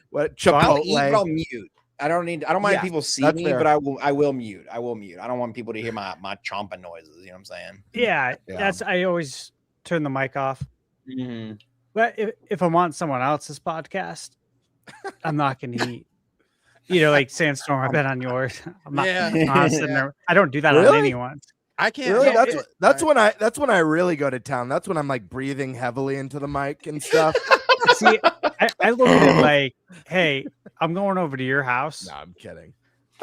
[SPEAKER 9] Chipotle.
[SPEAKER 8] I'll eat, but I'll mute. I don't mind people seeing me, but I will mute. I don't want people to hear my chomping noises. You know what I'm saying?
[SPEAKER 5] Yeah. I always turn the mic off. But if I'm on someone else's podcast, I'm not going to eat. You know, like Sandstorm, I've been on yours. I'm not sitting there. I don't do that on anyone's.
[SPEAKER 7] I can't.
[SPEAKER 9] Really? That's when I really go to town. That's when I'm like breathing heavily into the mic and stuff.
[SPEAKER 5] See, I look at it like, hey, I'm going over to your house.
[SPEAKER 9] No, I'm kidding.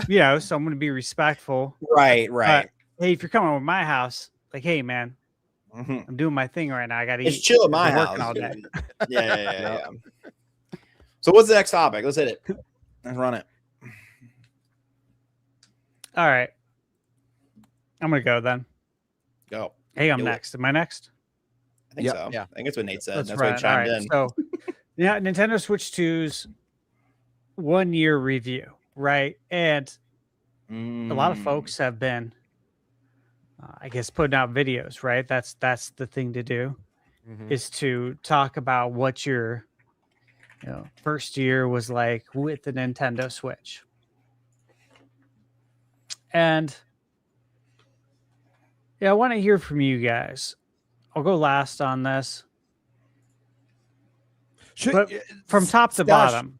[SPEAKER 5] You know, so I'm going to be respectful.
[SPEAKER 8] Right.
[SPEAKER 5] But, hey, if you're coming over to my house, like, hey, man, I'm doing my thing right now. I got to eat.
[SPEAKER 8] It's chill at my house.
[SPEAKER 5] All day.
[SPEAKER 8] Yeah. So what's the next topic? Let's hit it. Let's run it.
[SPEAKER 5] All right. I'm going to go then.
[SPEAKER 8] Go.
[SPEAKER 5] Hey, I'm next. Am I next?
[SPEAKER 8] think
[SPEAKER 9] Yep.
[SPEAKER 8] so.
[SPEAKER 7] Yeah.
[SPEAKER 8] I think that's what Nate said.
[SPEAKER 5] That's
[SPEAKER 8] That's why
[SPEAKER 5] right.
[SPEAKER 8] he chimed
[SPEAKER 5] All right.
[SPEAKER 8] in.
[SPEAKER 5] So, yeah, Nintendo Switch 2's 1 year review, right? And a lot of
[SPEAKER 8] Mm.
[SPEAKER 5] folks have been, I guess, putting out videos, right? That's the thing to do,
[SPEAKER 7] Mhm.
[SPEAKER 5] is to talk about what your first year was like with the Nintendo Switch. And yeah, I want to hear from you guys. I'll go last on this,
[SPEAKER 9] Should,
[SPEAKER 5] but from top to
[SPEAKER 9] Stash,
[SPEAKER 5] bottom.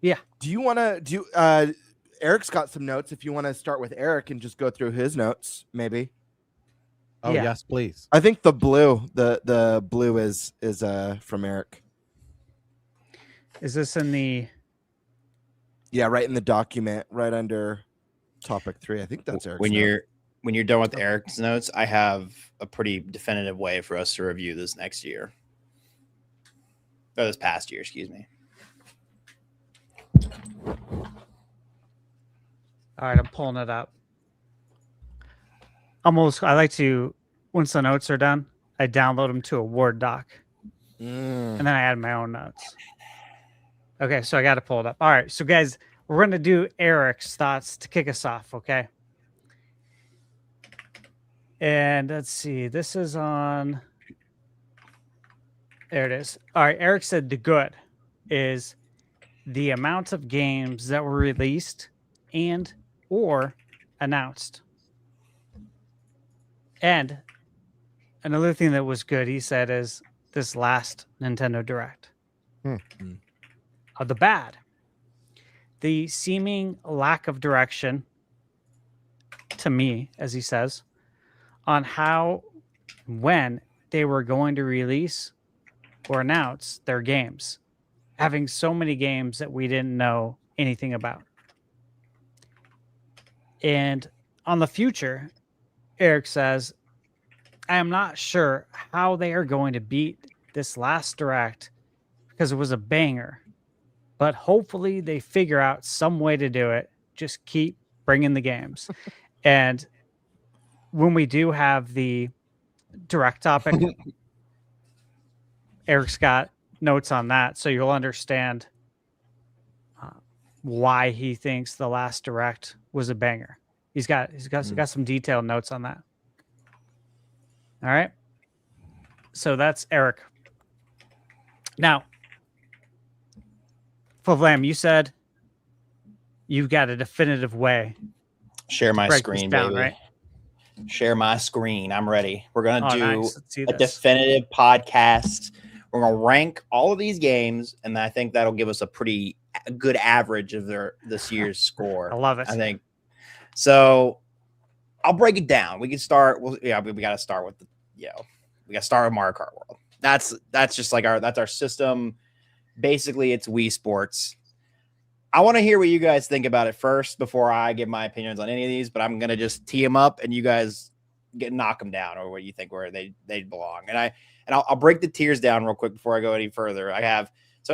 [SPEAKER 9] do you want to Eric's got some notes. If you want to start with Eric and just go through his notes, maybe.
[SPEAKER 7] Oh
[SPEAKER 5] Yeah.
[SPEAKER 7] yes, please.
[SPEAKER 9] I think the blue is from Eric.
[SPEAKER 5] Is this in the?
[SPEAKER 9] Yeah, right in the document, right under topic 3. I think that's Eric's
[SPEAKER 8] When
[SPEAKER 9] note.
[SPEAKER 8] you're done with Eric's notes, I have a pretty definitive way for us to review this next year. Or this past year, excuse me.
[SPEAKER 5] All right, I'm pulling it up. I like to, once the notes are done, I download them to a Word doc, and then I add my own notes. Okay, so I got to pull it up. All right, so guys, we're going to do Eric's thoughts to kick us off, okay? And let's see, this is on, there it is. All right, Eric said the good is the amount of games that were released and or announced. And another thing that was good, he said, is this last Nintendo Direct. The bad, the seeming lack of direction, to me, as he says, on how, when they were going to release or announce their games, having so many games that we didn't know anything about. And on the future, Eric says, I am not sure how they are going to beat this last Direct because it was a banger, but hopefully they figure out some way to do it. Just keep bringing the games. And when we do have the Direct topic, Eric's got notes on that, so you'll understand why he thinks the last Direct was a banger. He's got some detailed notes on that. All right. So that's Eric. Now, Flavlam, you said you've got a definitive way.
[SPEAKER 8] Share my
[SPEAKER 5] break this
[SPEAKER 8] screen,
[SPEAKER 5] down,
[SPEAKER 8] baby.
[SPEAKER 5] right?
[SPEAKER 8] Share my screen. I'm ready. We're gonna do
[SPEAKER 5] Nice. Let's see
[SPEAKER 8] a
[SPEAKER 5] this.
[SPEAKER 8] definitive podcast. We're gonna rank all of these games, and I think that'll give us a pretty good average of this year's score.
[SPEAKER 5] I love it.
[SPEAKER 8] I think so. I'll break it down. We can start. We got to start with we got to start with Mario Kart World. That's just like that's our system. Basically, it's Wii Sports. I want to hear what you guys think about it first before I give my opinions on any of these. But I'm gonna just tee them up, and you guys knock them down, or what you think where they belong. And I'll break the tiers down real quick before I go any further. I have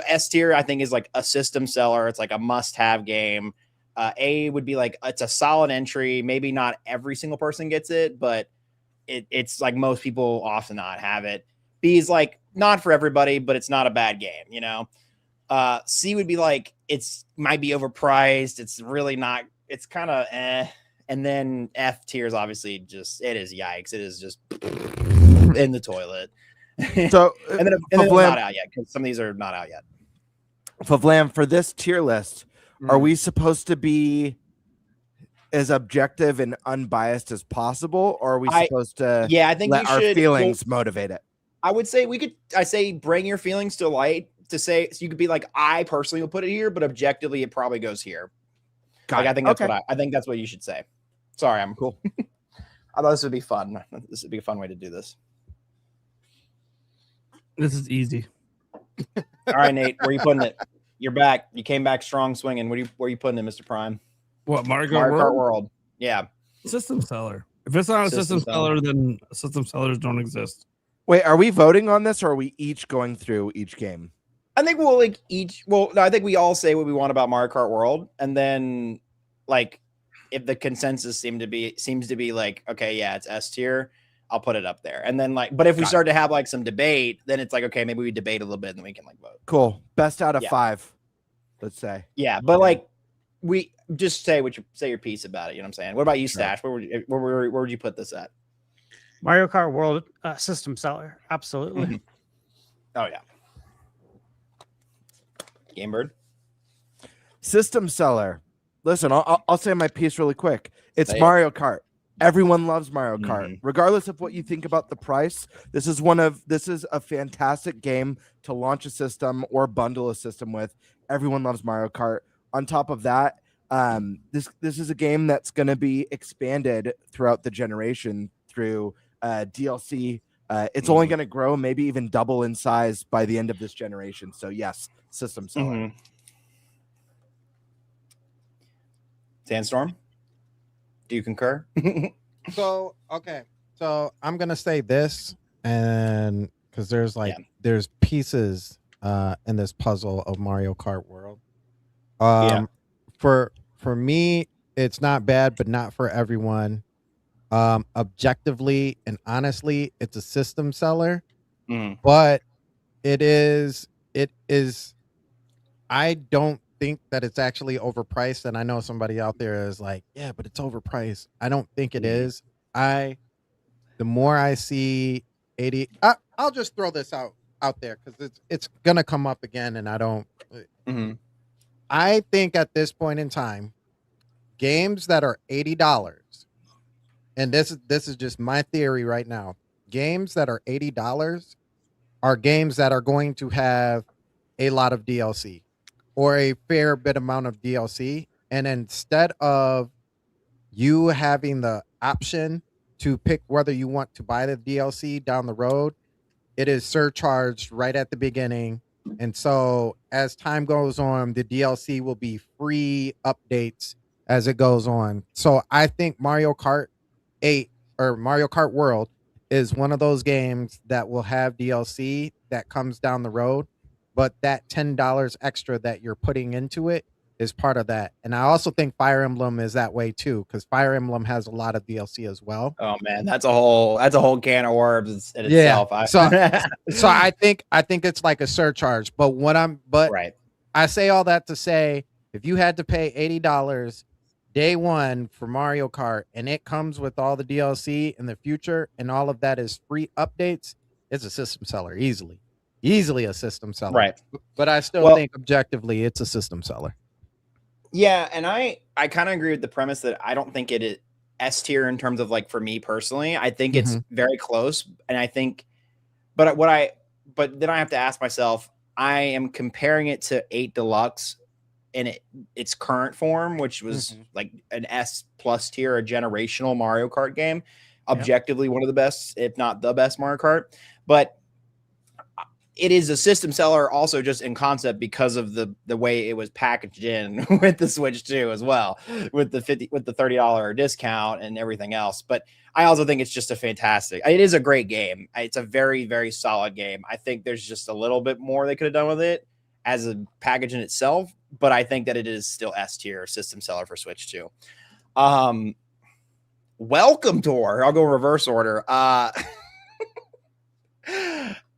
[SPEAKER 8] S tier. I think is like a system seller. It's like a must-have game. A would be like it's a solid entry. Maybe not every single person gets it, but it's like most people often not have it. B is like not for everybody, but it's not a bad game, you know. C would be like it's might be overpriced. It's really not. It's kind of And then F tier is obviously just it is yikes. It is just in the toilet.
[SPEAKER 9] So
[SPEAKER 8] and then it's not out yet because some of these are not out yet.
[SPEAKER 9] Favlam, for this tier list, are we supposed to be as objective and unbiased as possible, or are we supposed to
[SPEAKER 8] I think
[SPEAKER 9] let
[SPEAKER 8] you
[SPEAKER 9] our
[SPEAKER 8] should,
[SPEAKER 9] feelings motivate it?
[SPEAKER 8] I would say I say bring your feelings to light to say, so you could be like, I personally will put it here, but objectively it probably goes here. I think that's I think that's what you should say. Sorry, I'm cool. I thought this would be fun. This would be a fun way to do this.
[SPEAKER 6] This is easy.
[SPEAKER 8] All right, Nate, where are you putting it? You're back. You came back strong swinging. Where are you putting it, Mr. Prime?
[SPEAKER 6] What, Mario
[SPEAKER 8] Kart
[SPEAKER 6] World?
[SPEAKER 8] World. Yeah.
[SPEAKER 6] System seller. If it's not a system seller, then system sellers don't exist.
[SPEAKER 9] Wait, are we voting on this, or are we each going through each game?
[SPEAKER 8] I think we'll I think we all say what we want about Mario Kart World, and then like if the consensus seems to be like, okay, yeah, it's S tier. I'll put it up there. And then like, but if we
[SPEAKER 9] Got
[SPEAKER 8] start to have like some debate, then it's like, okay, maybe we debate a little bit and then we can like vote.
[SPEAKER 9] Cool. Best out of
[SPEAKER 8] Yeah.
[SPEAKER 9] 5, let's say.
[SPEAKER 8] Yeah, but like we just say your piece about it. You know what I'm saying? What about you, Stash? Where would you put this at?
[SPEAKER 5] Mario Kart World system seller. Absolutely.
[SPEAKER 8] Mhm. Oh yeah. Game Bird.
[SPEAKER 9] System seller. Listen, I'll say my piece really quick. It's
[SPEAKER 8] Say it.
[SPEAKER 9] Mario Kart. Everyone loves Mario Kart,
[SPEAKER 8] Mhm.
[SPEAKER 9] regardless of what you think about the price. This is a fantastic game to launch a system or bundle a system with. Everyone loves Mario Kart. On top of that, this is a game that's going to be expanded throughout the generation through DLC. It's only going to grow, maybe even double in size by the end of this generation. So yes, system seller.
[SPEAKER 8] Mhm. Sandstorm. Do you concur?
[SPEAKER 7] So okay, so I'm gonna say this, and because there's there's pieces in this puzzle of Mario Kart World.
[SPEAKER 8] Yeah.
[SPEAKER 7] For me, it's not bad, but not for everyone. Objectively and honestly, it's a system seller, but it is. I don't think that it's actually overpriced, and I know somebody out there is like, yeah, but it's overpriced. I don't think it is. The more I see 80, I'll just throw this out there because it's gonna come up again, and I don't. I think at this point in time, games that are $80, and this is just my theory right now. Games that are $80 are games that are going to have a lot of DLC. Or a fair bit amount of DLC, and instead of you having the option to pick whether you want to buy the DLC down the road, it is surcharged right at the beginning. And so as time goes on, the DLC will be free updates as it goes on. So I think Mario Kart 8 or Mario Kart World is one of those games that will have DLC that comes down the road. But that $10 extra that you're putting into it is part of that. And I also think Fire Emblem is that way too, because Fire Emblem has a lot of DLC as well.
[SPEAKER 8] Oh man, that's a whole can of worms in itself.
[SPEAKER 7] So I think it's like a surcharge. But
[SPEAKER 8] right.
[SPEAKER 7] I say all that to say, if you had to pay $80 day one for Mario Kart and it comes with all the DLC in the future and all of that is free updates, it's a system seller easily a system seller,
[SPEAKER 8] right?
[SPEAKER 7] But I still think objectively it's a system seller.
[SPEAKER 8] Yeah, and I kind of agree with the premise that I don't think it is S tier in terms of like for me personally. I think it's very close, and I think, but then I have to ask myself, I am comparing it to 8 Deluxe in its current form, which was like an S plus tier, a generational Mario Kart game, objectively one of the best, if not the best Mario Kart, but it is a system seller also just in concept because of the way it was packaged in with the Switch 2 as well, with the $30 discount and everything else. But I also think it's just it is a great game. It's a very, very solid game. I think there's just a little bit more they could have done with it as a package in itself, but I think that it is still S tier system seller for Switch 2. Welcome Tour. I'll go reverse order.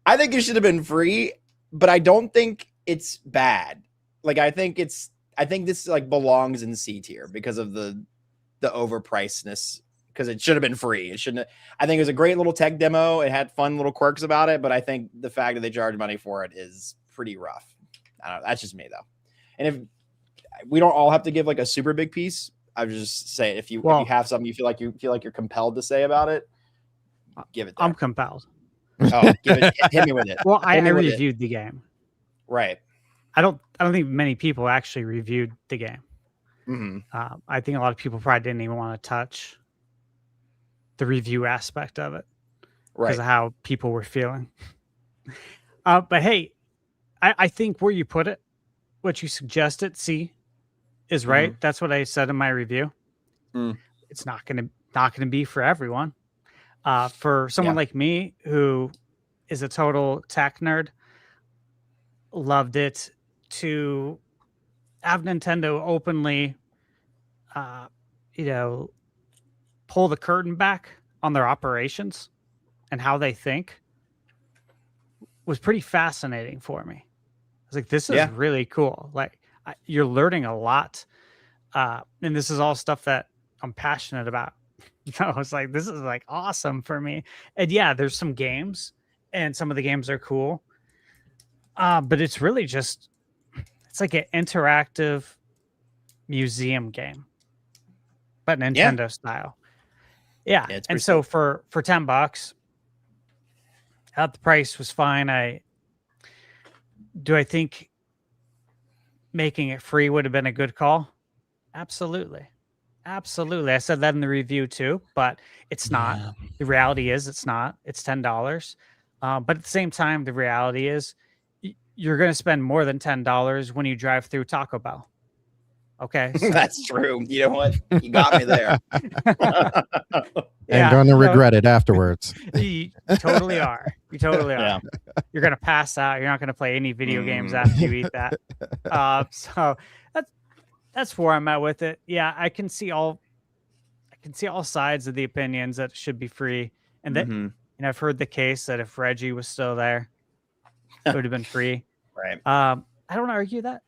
[SPEAKER 8] I think it should have been free, but I don't think it's bad. Like I think this like belongs in C tier because of the overpricedness, because it should have been free. It shouldn't. I think it was a great little tech demo. It had fun little quirks about it, but I think the fact that they charge money for it is pretty rough. I don't know. That's just me though. And if we don't all have to give like a super big piece, I would just say if you have something you feel like you're compelled to say about it, give it there.
[SPEAKER 5] I'm compelled.
[SPEAKER 8] Oh, hit me with it.
[SPEAKER 5] Well, I reviewed the game.
[SPEAKER 8] Right.
[SPEAKER 5] I don't think many people actually reviewed the game. I think a lot of people probably didn't even want to touch the review aspect of it because of how people were feeling. But hey, I think where you put it, what you suggested, C, is right. That's what I said in my review. It's not gonna be for everyone. For someone like me who is a total tech nerd, loved it to have Nintendo openly, pull the curtain back on their operations and how they think was pretty fascinating for me. I was like, this is really cool. Like you're learning a lot. And this is all stuff that I'm passionate about. It's like, this is like awesome for me. And yeah, there's some games and some of the games are cool. But it's really just, it's like an interactive museum game, but Nintendo style. Yeah. And so for $10, the price was fine. I think making it free would have been a good call? Absolutely. I said that in the review too, but it's not. The reality is it's not. It's $10. But at the same time, the reality is you're going to spend more than $10 when you drive through Taco Bell. Okay. So.
[SPEAKER 8] That's true. You know what? You got me there.
[SPEAKER 7] And going to regret it afterwards.
[SPEAKER 5] You totally are. You totally are. Yeah. You're going to pass out. You're not going to play any video games after you eat that. So that's where I'm at with it. Yeah, I can see all sides of the opinions that it should be free. And that and I've heard the case that if Reggie was still there, it would have been free.
[SPEAKER 8] Right.
[SPEAKER 5] I don't argue that.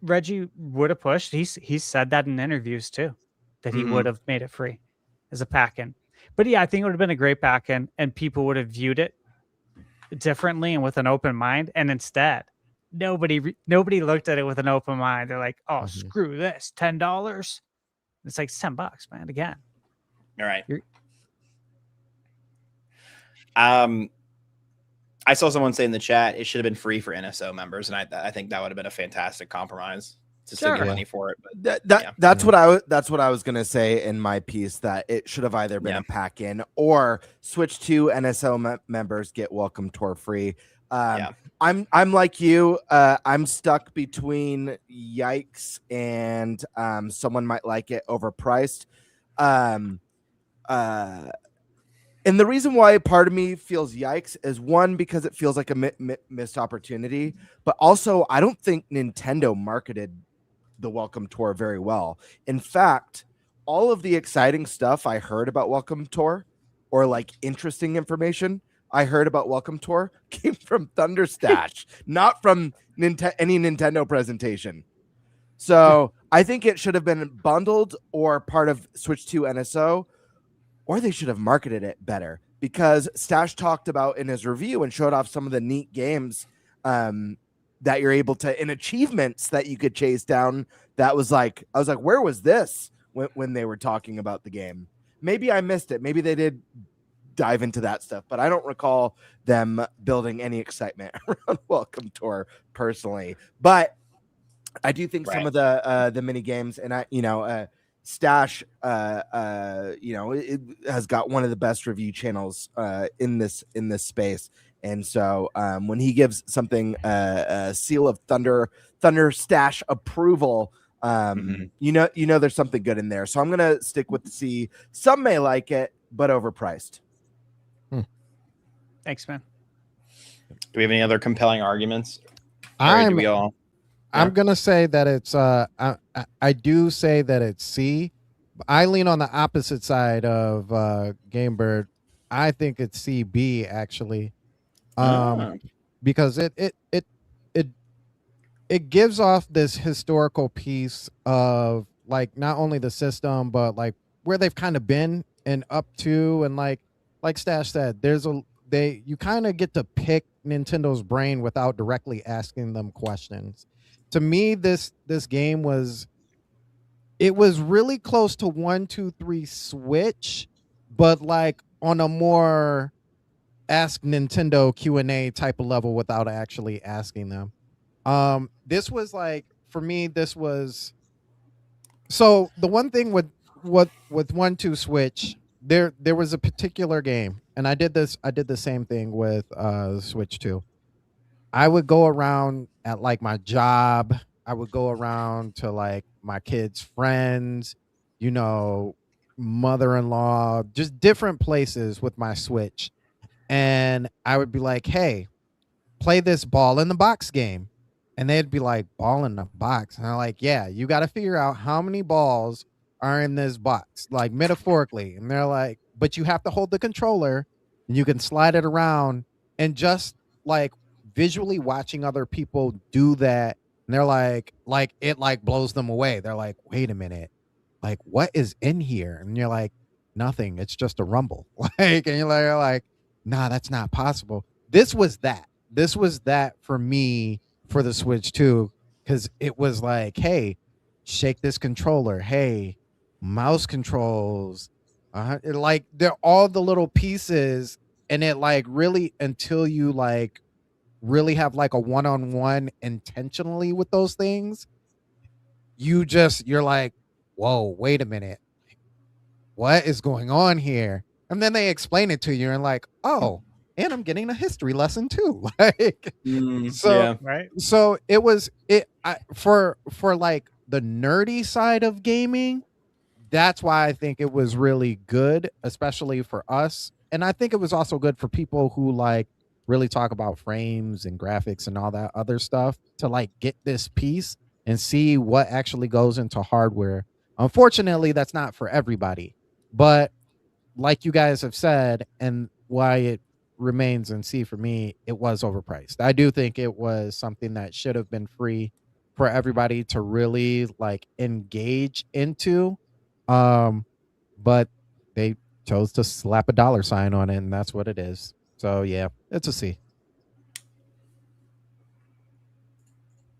[SPEAKER 5] Reggie would have pushed. He's said that in interviews too, that he would have made it free as a pack-in. But yeah, I think it would have been a great pack-in, and people would have viewed it differently and with an open mind. And instead, nobody looked at it with an open mind. They're like, "Oh, screw this, $10." It's like it's $10, man. Again,
[SPEAKER 8] all right. I saw someone say in the chat it should have been free for NSO members, and I think that would have been a fantastic compromise to still get money for it. But
[SPEAKER 9] that's what I was gonna say in my piece, that it should have either been a pack in or switch to NSO members get welcome tour free. I'm like you. I'm stuck between yikes and someone might like it overpriced. And the reason why part of me feels yikes is, one, because it feels like a missed opportunity, but also I don't think Nintendo marketed the Welcome Tour very well. In fact, all of the exciting stuff I heard about Welcome Tour, or like interesting information I heard about Welcome Tour, came from Thunder Stash, not from any Nintendo presentation. So I think it should have been bundled or part of Switch 2 NSO, or they should have marketed it better, because Stash talked about in his review and showed off some of the neat games that you're able to, in achievements that you could chase down. That was like, I was like, where was this when they were talking about the game? Maybe I missed it. Maybe they did dive into that stuff, but I don't recall them building any excitement around Welcome Tour personally. But I do think some of the mini games, and Stash, it has got one of the best review channels in this space, and so when he gives something a seal of Thunder Stash approval, there's something good in there. So I'm gonna stick with the C. Some may like it, but overpriced.
[SPEAKER 5] Thanks, man.
[SPEAKER 8] Do we have any other compelling arguments?
[SPEAKER 7] I'm gonna say that it's I do say that it's C. I lean on the opposite side of Gamebird. I think it's CB actually, because it gives off this historical piece of like not only the system but like where they've kind of been and up to, and like Stash said, you kind of get to pick Nintendo's brain without directly asking them questions. To me, this game was really close to 1, 2, 3 Switch, but like on a more ask Nintendo Q&A type of level without actually asking them. This was like, for me, this was, so the one thing with 1, 2 Switch, there was a particular game, and I did the same thing with Switch 2. I would go around at like my job. I would go around to like my kids' friends, mother-in-law, just different places with my Switch. And I would be like, hey, play this ball in the box game. And they'd be like, ball in the box. And I'm like, yeah, you got to figure out how many balls are in this box, like metaphorically. And they're like, but you have to hold the controller. and you can slide it around, and just like visually watching other people do that, and they're like it like blows them away. They're like, wait a minute, like what is in here? And you're like, nothing, it's just a rumble. Like, and you're like, nah, that's not possible. This was that for me for the Switch too, because it was like, hey, shake this controller, hey, mouse controls, like they're all the little pieces, and it like really, until you like really have like a one-on-one intentionally with those things, you're like, whoa, wait a minute, what is going on here? And then they explain it to you and like, oh, and I'm getting a history lesson too. Like,
[SPEAKER 5] Right.
[SPEAKER 7] so it was for like the nerdy side of gaming. That's why I think it was really good, especially for us. And I think it was also good for people who like really talk about frames and graphics and all that other stuff, to like get this piece and see what actually goes into hardware. Unfortunately, that's not for everybody, but like you guys have said, and why it remains in C for me, it was overpriced. I do think it was something that should have been free for everybody to really like engage into. But they chose to slap a dollar sign on it, and that's what it is. So yeah, it's a C.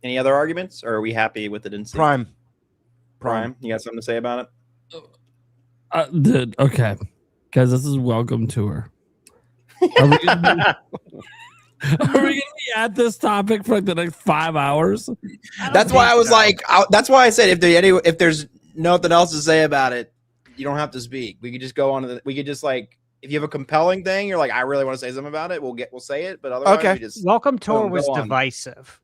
[SPEAKER 8] Any other arguments, or are we happy with it in C?
[SPEAKER 9] Prime.
[SPEAKER 8] You got something to say about it?
[SPEAKER 6] Dude, okay, guys, this is welcome tour. Are we gonna be at this topic for like the next 5 hours?
[SPEAKER 8] That's why I was like, that's why I said if there's nothing else to say about it, you don't have to speak. We could just go on to we could just like, if you have a compelling thing, you're like, I really want to say something about it, we'll say it. But otherwise,
[SPEAKER 9] Okay.
[SPEAKER 8] we just
[SPEAKER 5] Welcome Tour was
[SPEAKER 8] go on.
[SPEAKER 5] divisive,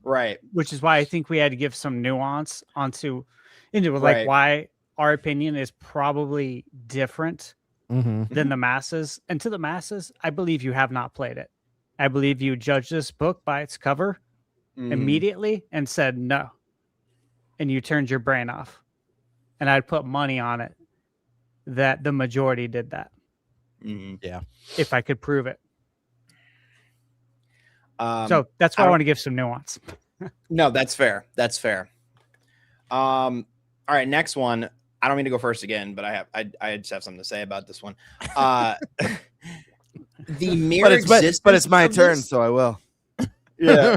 [SPEAKER 8] Right.
[SPEAKER 5] which is why I think we had to give some nuance into like
[SPEAKER 8] Right.
[SPEAKER 5] why our opinion is probably different
[SPEAKER 7] Mm-hmm.
[SPEAKER 5] than the masses. And to the masses, I believe you have not played it. I believe you judged this book by its cover
[SPEAKER 8] Mhm.
[SPEAKER 5] immediately and said no. And you turned your brain off. And I'd put money on it that the majority did that,
[SPEAKER 8] Mhm.
[SPEAKER 5] if I could prove it.
[SPEAKER 8] So
[SPEAKER 5] So that's why
[SPEAKER 8] I
[SPEAKER 5] I
[SPEAKER 8] don't-
[SPEAKER 5] want to give some nuance.
[SPEAKER 8] no, that's fair. That's fair. All right, next one. I don't mean to go first again, but I just have something to say about this one. The mere existence,
[SPEAKER 9] but it's my
[SPEAKER 8] of
[SPEAKER 9] turn,
[SPEAKER 8] this-
[SPEAKER 9] so I will.
[SPEAKER 8] Yeah,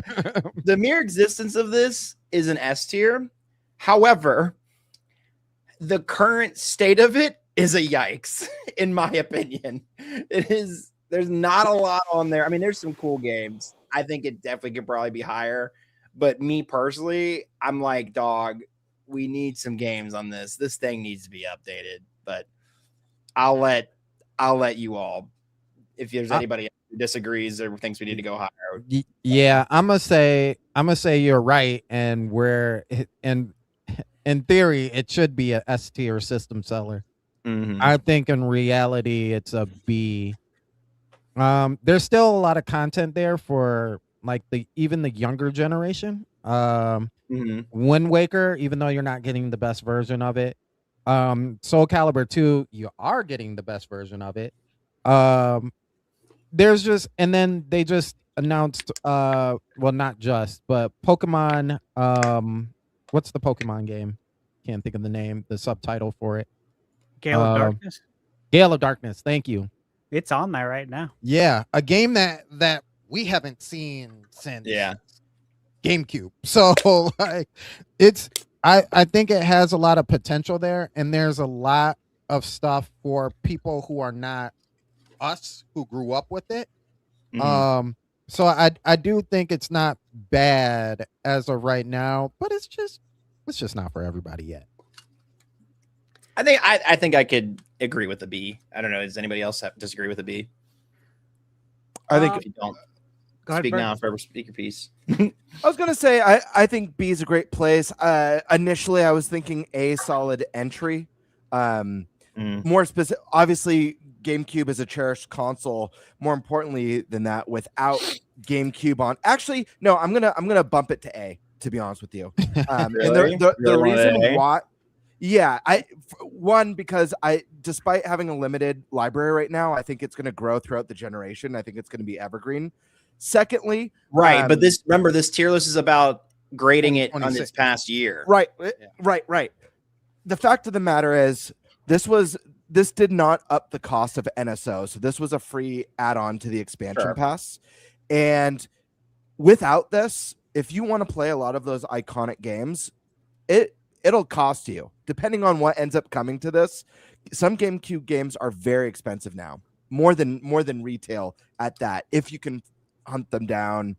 [SPEAKER 8] the mere existence of this is an S tier. However, the current state of it is a yikes, in my opinion. It is. There's not a lot on there. I mean, there's some cool games. I think it definitely could probably be higher. But me personally, I'm like, dog, we need some games on this. This thing needs to be updated. But I'll let you all, if there's anybody who disagrees or thinks we need to go higher.
[SPEAKER 7] Yeah, I'm gonna say you're right, and in theory it should be a S tier system seller.
[SPEAKER 8] Mhm.
[SPEAKER 7] I think in reality it's a B. There's still a lot of content there for like even the younger generation.
[SPEAKER 8] Mhm.
[SPEAKER 7] Wind Waker, even though you're not getting the best version of it. Soul Calibur 2, you are getting the best version of it. There's just, and then they just announced well, not just, but Pokemon, what's the Pokemon game? Can't think of the name, the subtitle for it.
[SPEAKER 5] Gale of Darkness.
[SPEAKER 7] Gale of Darkness, thank you.
[SPEAKER 5] It's on there right now.
[SPEAKER 7] Yeah, a game that we haven't seen since
[SPEAKER 8] Yeah.
[SPEAKER 7] GameCube. So like it's I think it has a lot of potential there, and there's a lot of stuff for people who are not us, who grew up with it.
[SPEAKER 8] Mhm.
[SPEAKER 7] So I do think it's not bad as of right now, but it's just not for everybody yet.
[SPEAKER 8] I think I could agree with the B. I don't know. Does anybody else disagree with the B?
[SPEAKER 9] I think
[SPEAKER 8] If you don't,
[SPEAKER 5] Go ahead,
[SPEAKER 8] speak
[SPEAKER 5] Bert.
[SPEAKER 8] now, forever speak your piece.
[SPEAKER 9] I was gonna say I think B is a great place. Initially, I was thinking A, solid entry. More specific, obviously, GameCube is a cherished console. More importantly than that, without GameCube on, actually, no, I'm gonna bump it to A. To be honest with you, and
[SPEAKER 8] Really?
[SPEAKER 9] the
[SPEAKER 8] Really want
[SPEAKER 9] reason
[SPEAKER 8] A?
[SPEAKER 9] why, Yeah, one, because despite having a limited library right now, I think it's going to grow throughout the generation. I think it's going to be evergreen. Secondly,
[SPEAKER 8] Right, but this tier list is about grading it on its past year.
[SPEAKER 9] Right. The fact of the matter is, this did not up the cost of NSO, so this was a free add-on to the expansion pass. And without this, if you want to play a lot of those iconic games, it'll cost you, depending on what ends up coming to this. Some GameCube games are very expensive now, more than retail at that, if you can hunt them down.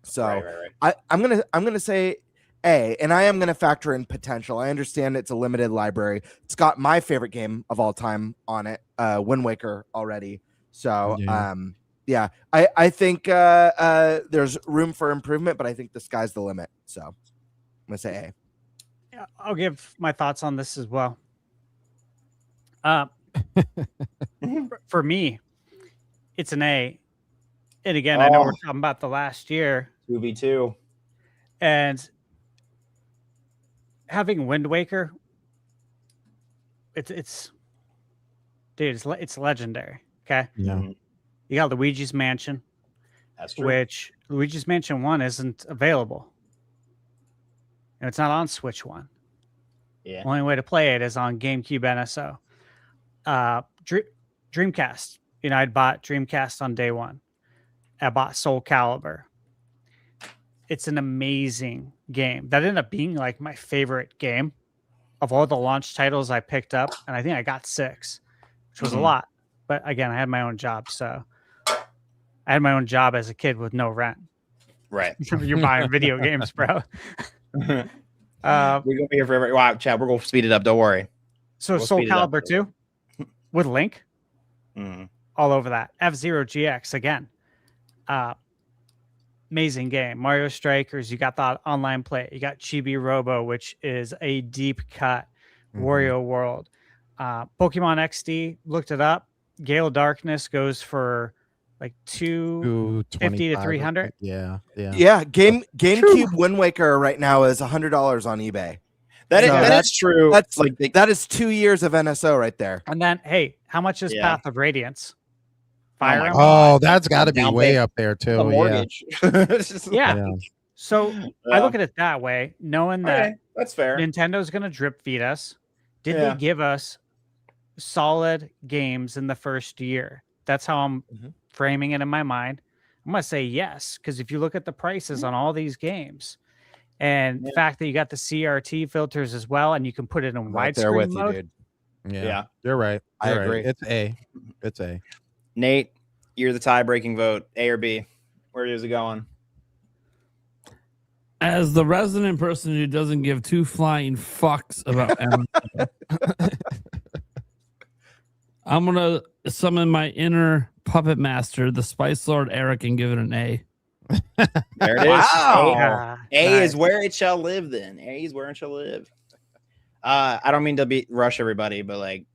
[SPEAKER 9] So I'm gonna say A, and I am gonna factor in potential. I understand it's a limited library. It's got my favorite game of all time on it, Wind Waker already. So I think there's room for improvement, but I think the sky's the limit. So I'm gonna say A.
[SPEAKER 5] Yeah, I'll give my thoughts on this as well. For me, it's an A. And again, I know we're talking about the last year.
[SPEAKER 8] 2v2.
[SPEAKER 5] And having Wind Waker, it's legendary. Okay.
[SPEAKER 7] Yeah.
[SPEAKER 5] You got Luigi's Mansion.
[SPEAKER 8] That's true.
[SPEAKER 5] Which Luigi's Mansion 1 isn't available. And it's not on Switch 1.
[SPEAKER 8] Yeah.
[SPEAKER 5] Only way to play it is on GameCube NSO. Dreamcast. I bought Dreamcast on day one. I bought Soul Calibur. It's an amazing game. That ended up being like my favorite game of all the launch titles I picked up. And I think I got 6, which was a lot. But again, I had my own job. So I had my own job as a kid with no rent.
[SPEAKER 8] Right.
[SPEAKER 5] You're buying video games, bro.
[SPEAKER 8] We're gonna be here forever. Wow, Chad, we're gonna speed it up. Don't worry.
[SPEAKER 5] So Soul Calibur 2 with Link, all over that. F-Zero GX again, amazing game. Mario Strikers, you got the online play. You got Chibi Robo, which is a deep cut. Wario World, Pokemon XD. Looked it up. Gale of Darkness goes for like $250 to $300.
[SPEAKER 7] Yeah.
[SPEAKER 9] GameCube Wind Waker right now is $100 on eBay.
[SPEAKER 8] That's true.
[SPEAKER 9] That's like that is 2 years of NSO right there.
[SPEAKER 5] And then, hey, how much is Path of Radiance?
[SPEAKER 7] Fire Emblem? Oh, that's got to be way up there too.
[SPEAKER 8] A mortgage.
[SPEAKER 5] Yeah. So I look at it that way, knowing that
[SPEAKER 8] that's fair.
[SPEAKER 5] Nintendo's going to drip feed us. Did they give us solid games in the first year? That's how I'm framing it in my mind. I'm going to say yes, because if you look at the prices on all these games and the fact that you got the CRT filters as well, and you can put it in widescreen mode.
[SPEAKER 9] You, dude.
[SPEAKER 7] Yeah, you're right.
[SPEAKER 9] I agree.
[SPEAKER 7] It's A. It's A.
[SPEAKER 8] Nate, you're the tie-breaking vote. A or B? Where is it going?
[SPEAKER 6] As the resident person who doesn't give two flying fucks about I'm gonna summon my inner puppet master, the Spice Lord Eric, and give it an A.
[SPEAKER 8] There it is.
[SPEAKER 5] Wow.
[SPEAKER 8] A is where it shall live. Then A is where it shall live. I don't mean to rush everybody, but like,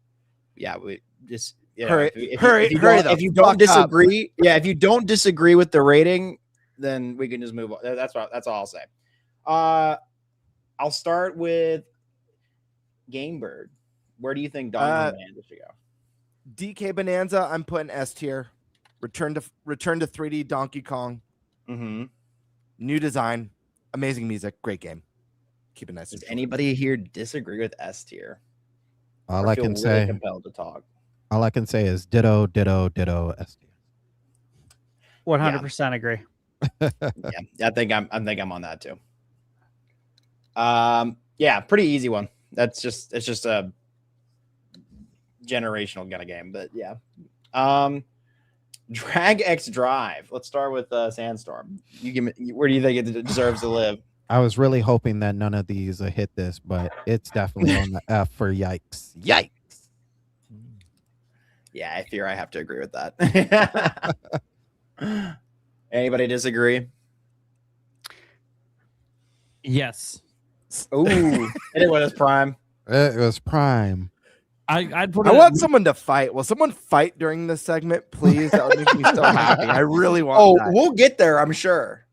[SPEAKER 8] yeah, we just
[SPEAKER 9] hurry.
[SPEAKER 8] If you don't disagree, if you don't disagree with the rating, then we can just move on. That's all I'll say. I'll start with Gamebird. Where do you think Donkey Bonanza should go?
[SPEAKER 9] DK Bonanza, I'm putting S tier. Return to 3D Donkey Kong. New design, amazing music, great game. Keep it nice.
[SPEAKER 8] Does anybody here disagree with S tier?
[SPEAKER 7] All I can say,
[SPEAKER 8] compelled to talk.
[SPEAKER 7] All I can say is ditto S tier.
[SPEAKER 5] 100% agree.
[SPEAKER 8] I think I'm on that too. Pretty easy one. It's just a generational kind of game, but Drag X Drive. Let's start with Sandstorm. You give me, where do you think it deserves to live?
[SPEAKER 7] I was really hoping that none of these hit this, but it's definitely on the F for yikes. Yikes.
[SPEAKER 8] Yeah, I fear I have to agree with that. Anybody disagree?
[SPEAKER 6] Yes.
[SPEAKER 8] Ooh, it was prime.
[SPEAKER 7] It was prime.
[SPEAKER 6] I
[SPEAKER 9] want someone to fight. Will someone fight during this segment, please? That would make me so happy. I really want. That.
[SPEAKER 8] We'll get there. I'm sure.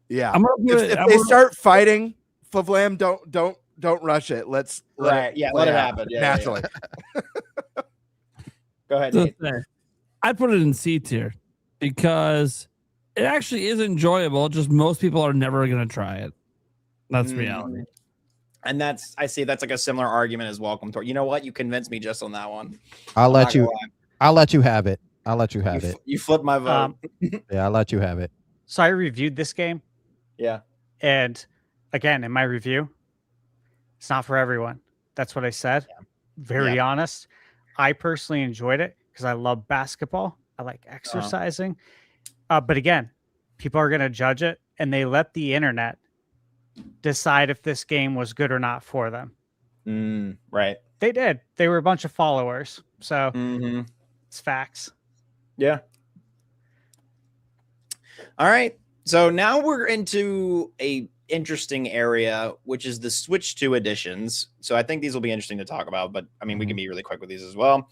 [SPEAKER 9] Yeah. If they start fighting, Favlam, don't don't rush it. Let
[SPEAKER 8] let
[SPEAKER 9] play
[SPEAKER 8] it
[SPEAKER 9] out
[SPEAKER 8] happen. Yeah,
[SPEAKER 9] naturally.
[SPEAKER 8] Go ahead,
[SPEAKER 6] So
[SPEAKER 8] Nate.
[SPEAKER 6] I put it in C tier because it actually is enjoyable. Just most people are never going to try it. That's reality.
[SPEAKER 8] And I see that's like a similar argument as Welcome Tour. You know what? You convinced me just on that one.
[SPEAKER 7] I'll
[SPEAKER 8] I'm
[SPEAKER 7] let
[SPEAKER 8] not
[SPEAKER 7] you.
[SPEAKER 8] gonna lie.
[SPEAKER 7] I'll let you have it. I'll let you have it.
[SPEAKER 8] You flipped my vote.
[SPEAKER 7] Yeah, I'll let you have it.
[SPEAKER 5] So I reviewed this game,
[SPEAKER 8] Yeah.
[SPEAKER 5] and again, in my review, it's not for everyone. That's what I said. Very honest. I personally enjoyed it because I love basketball. I like exercising. But again, people are going to judge it, and they let the internet decide if this game was good or not for them.
[SPEAKER 8] Right.
[SPEAKER 5] They did. They were a bunch of followers. So it's facts.
[SPEAKER 8] Yeah. All right. So now we're into a interesting area, which is the Switch 2 editions. So I think these will be interesting to talk about, but I mean, we can be really quick with these as well.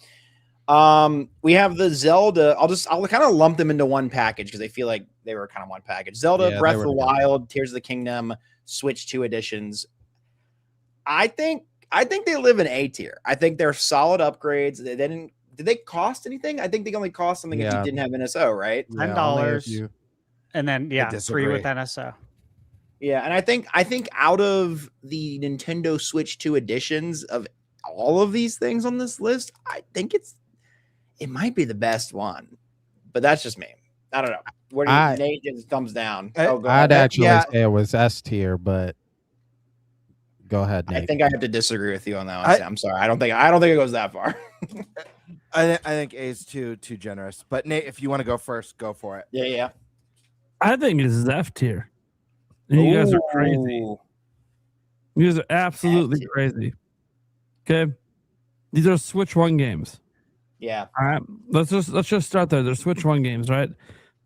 [SPEAKER 8] We have the Zelda. I'll kind of lump them into one package because I feel like they were kind of one package. Zelda, Breath of the Wild, Tears of the Kingdom, Switch 2 editions. I think they live in A tier. I think they're solid upgrades. Did they cost anything? I think they only cost something if you didn't have NSO, right?
[SPEAKER 5] $10. And then free with NSO.
[SPEAKER 8] Yeah, and I think out of the Nintendo Switch 2 editions of all of these things on this list, I think it might be the best one. But that's just me. I don't know. What do you Nate gives thumbs down?
[SPEAKER 7] I'd actually say it was S tier, but go ahead, Nate.
[SPEAKER 8] I think I have to disagree with you on that one. I'm sorry. I don't think it goes that far.
[SPEAKER 9] I think A is too generous. But Nate, if you want to go first, go for it.
[SPEAKER 8] Yeah.
[SPEAKER 6] I think it's F tier. And you guys are crazy. You guys are absolutely crazy. Okay. These are Switch 1 games.
[SPEAKER 8] Yeah.
[SPEAKER 6] All right. Let's just start there. They're Switch 1 games, right?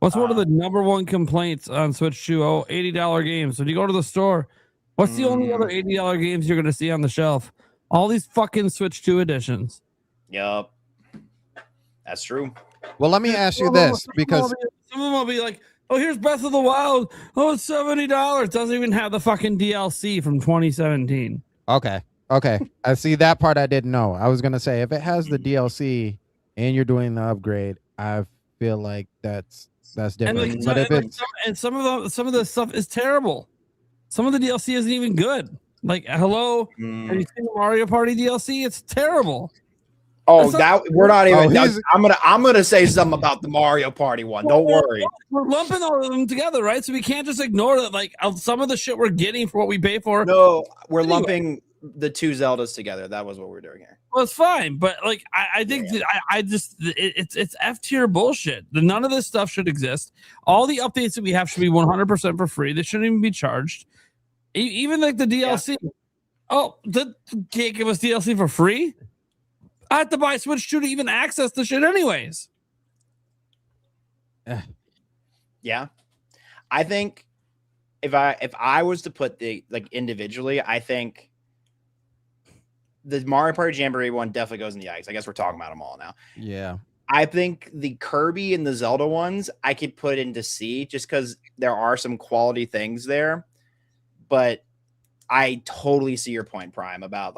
[SPEAKER 6] What's one of the number one complaints on Switch 2? Oh, $80 games. When you go to the store, what's the only other $80 games you're going to see on the shelf? All these fucking Switch 2 editions.
[SPEAKER 8] Yup. That's true.
[SPEAKER 7] Well, let me ask you this, because
[SPEAKER 6] some of them will be like, oh, here's Breath of the Wild. Oh, it's $70. Doesn't even have the fucking DLC from 2017.
[SPEAKER 7] Okay. I see that part I didn't know. I was gonna say if it has the DLC and you're doing the upgrade, I feel like that's different. But if it's
[SPEAKER 6] some of the stuff is terrible. Some of the DLC isn't even good. Like, hello, have you seen the Mario Party DLC? It's terrible.
[SPEAKER 8] Oh, we're not even. I'm gonna say something about the Mario Party one. Don't worry.
[SPEAKER 6] We're lumping all of them together, right? So we can't just ignore that. Like some of the shit we're getting for what we pay for.
[SPEAKER 8] No, we're lumping the two Zeldas together. That was what we're doing here.
[SPEAKER 6] Well, it's fine, but like I think it's F tier bullshit. None of this stuff should exist. All the updates that we have should be 100% for free. They shouldn't even be charged. Even like the DLC. Yeah. Oh, can't give us DLC for free? I have to buy Switch 2 to even access the shit anyways.
[SPEAKER 8] Yeah. I think if I was to put the individually, I think the Mario Party Jamboree one definitely goes in the Yikes. I guess we're talking about them all now.
[SPEAKER 7] Yeah.
[SPEAKER 8] I think the Kirby and the Zelda ones I could put into C just because there are some quality things there. But I totally see your point, Prime, about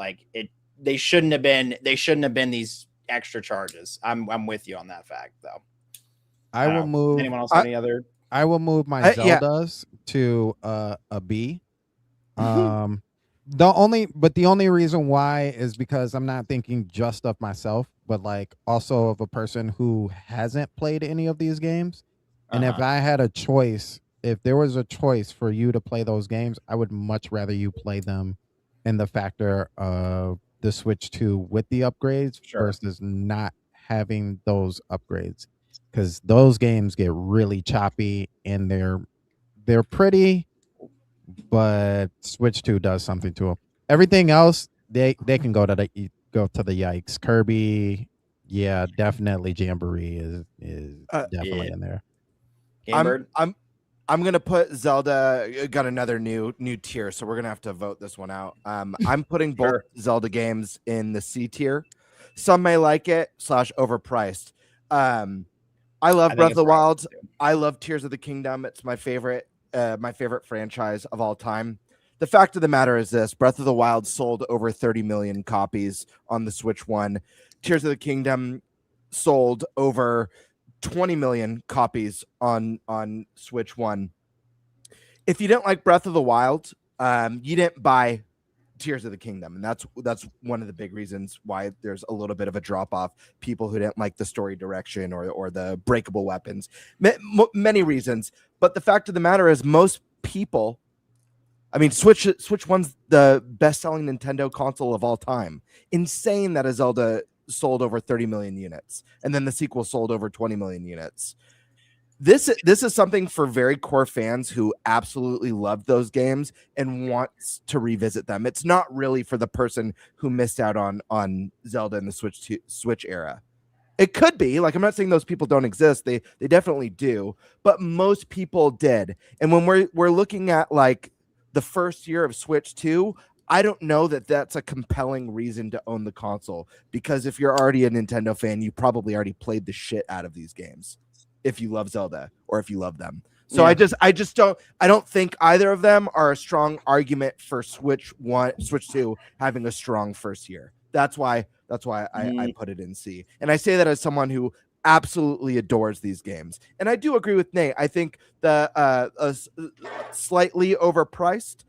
[SPEAKER 8] they shouldn't have been these extra charges. I'm with you on that fact, though.
[SPEAKER 7] I will move.
[SPEAKER 8] Anyone else have any other?
[SPEAKER 7] I will move my Zeldas to a B. The only reason why is because I'm not thinking just of myself, but also of a person who hasn't played any of these games. And if I had a choice, if there was a choice for you to play those games, I would much rather you play them in the factor of the Switch 2 with the upgrades versus not having those upgrades, because those games get really choppy and they're pretty, but Switch 2 does something to them. Everything else they can go to the Yikes. Kirby, yeah, definitely Jamboree is definitely in there.
[SPEAKER 9] I'm gonna put Zelda. Got another new tier, so we're gonna have to vote this one out. I'm putting both Zelda games in the C tier. Some may like it / overpriced. I love Breath of the Wild. I love Tears of the Kingdom. It's my favorite franchise of all time. the fact of the matter is this: Breath of the Wild sold over 30 million copies on the Switch One. Tears of the Kingdom sold over 20 million copies on Switch One. If you didn't like Breath of the Wild, you didn't buy Tears of the Kingdom, and that's one of the big reasons why there's a little bit of a drop off. People who didn't like the story direction or the breakable weapons, many reasons. But the fact of the matter is, most people, I mean, Switch One's the best selling Nintendo console of all time. Insane that a Zelda sold over 30 million units, and then the sequel sold over 20 million units. This is something for very core fans who absolutely loved those games and wants to revisit them. It's not really for the person who missed out on Zelda in the Switch era. It could be, like, I'm not saying those people don't exist. They definitely do, but most people did. And when we're looking at like the first year of Switch 2, I don't know that that's a compelling reason to own the console, because if you're already a Nintendo fan, you probably already played the shit out of these games. If you love Zelda or if you love them. So yeah. I don't think either of them are a strong argument for Switch 2 having a strong first year. That's why I put it in C. And I say that as someone who absolutely adores these games. And I do agree with Nate. I think the slightly overpriced,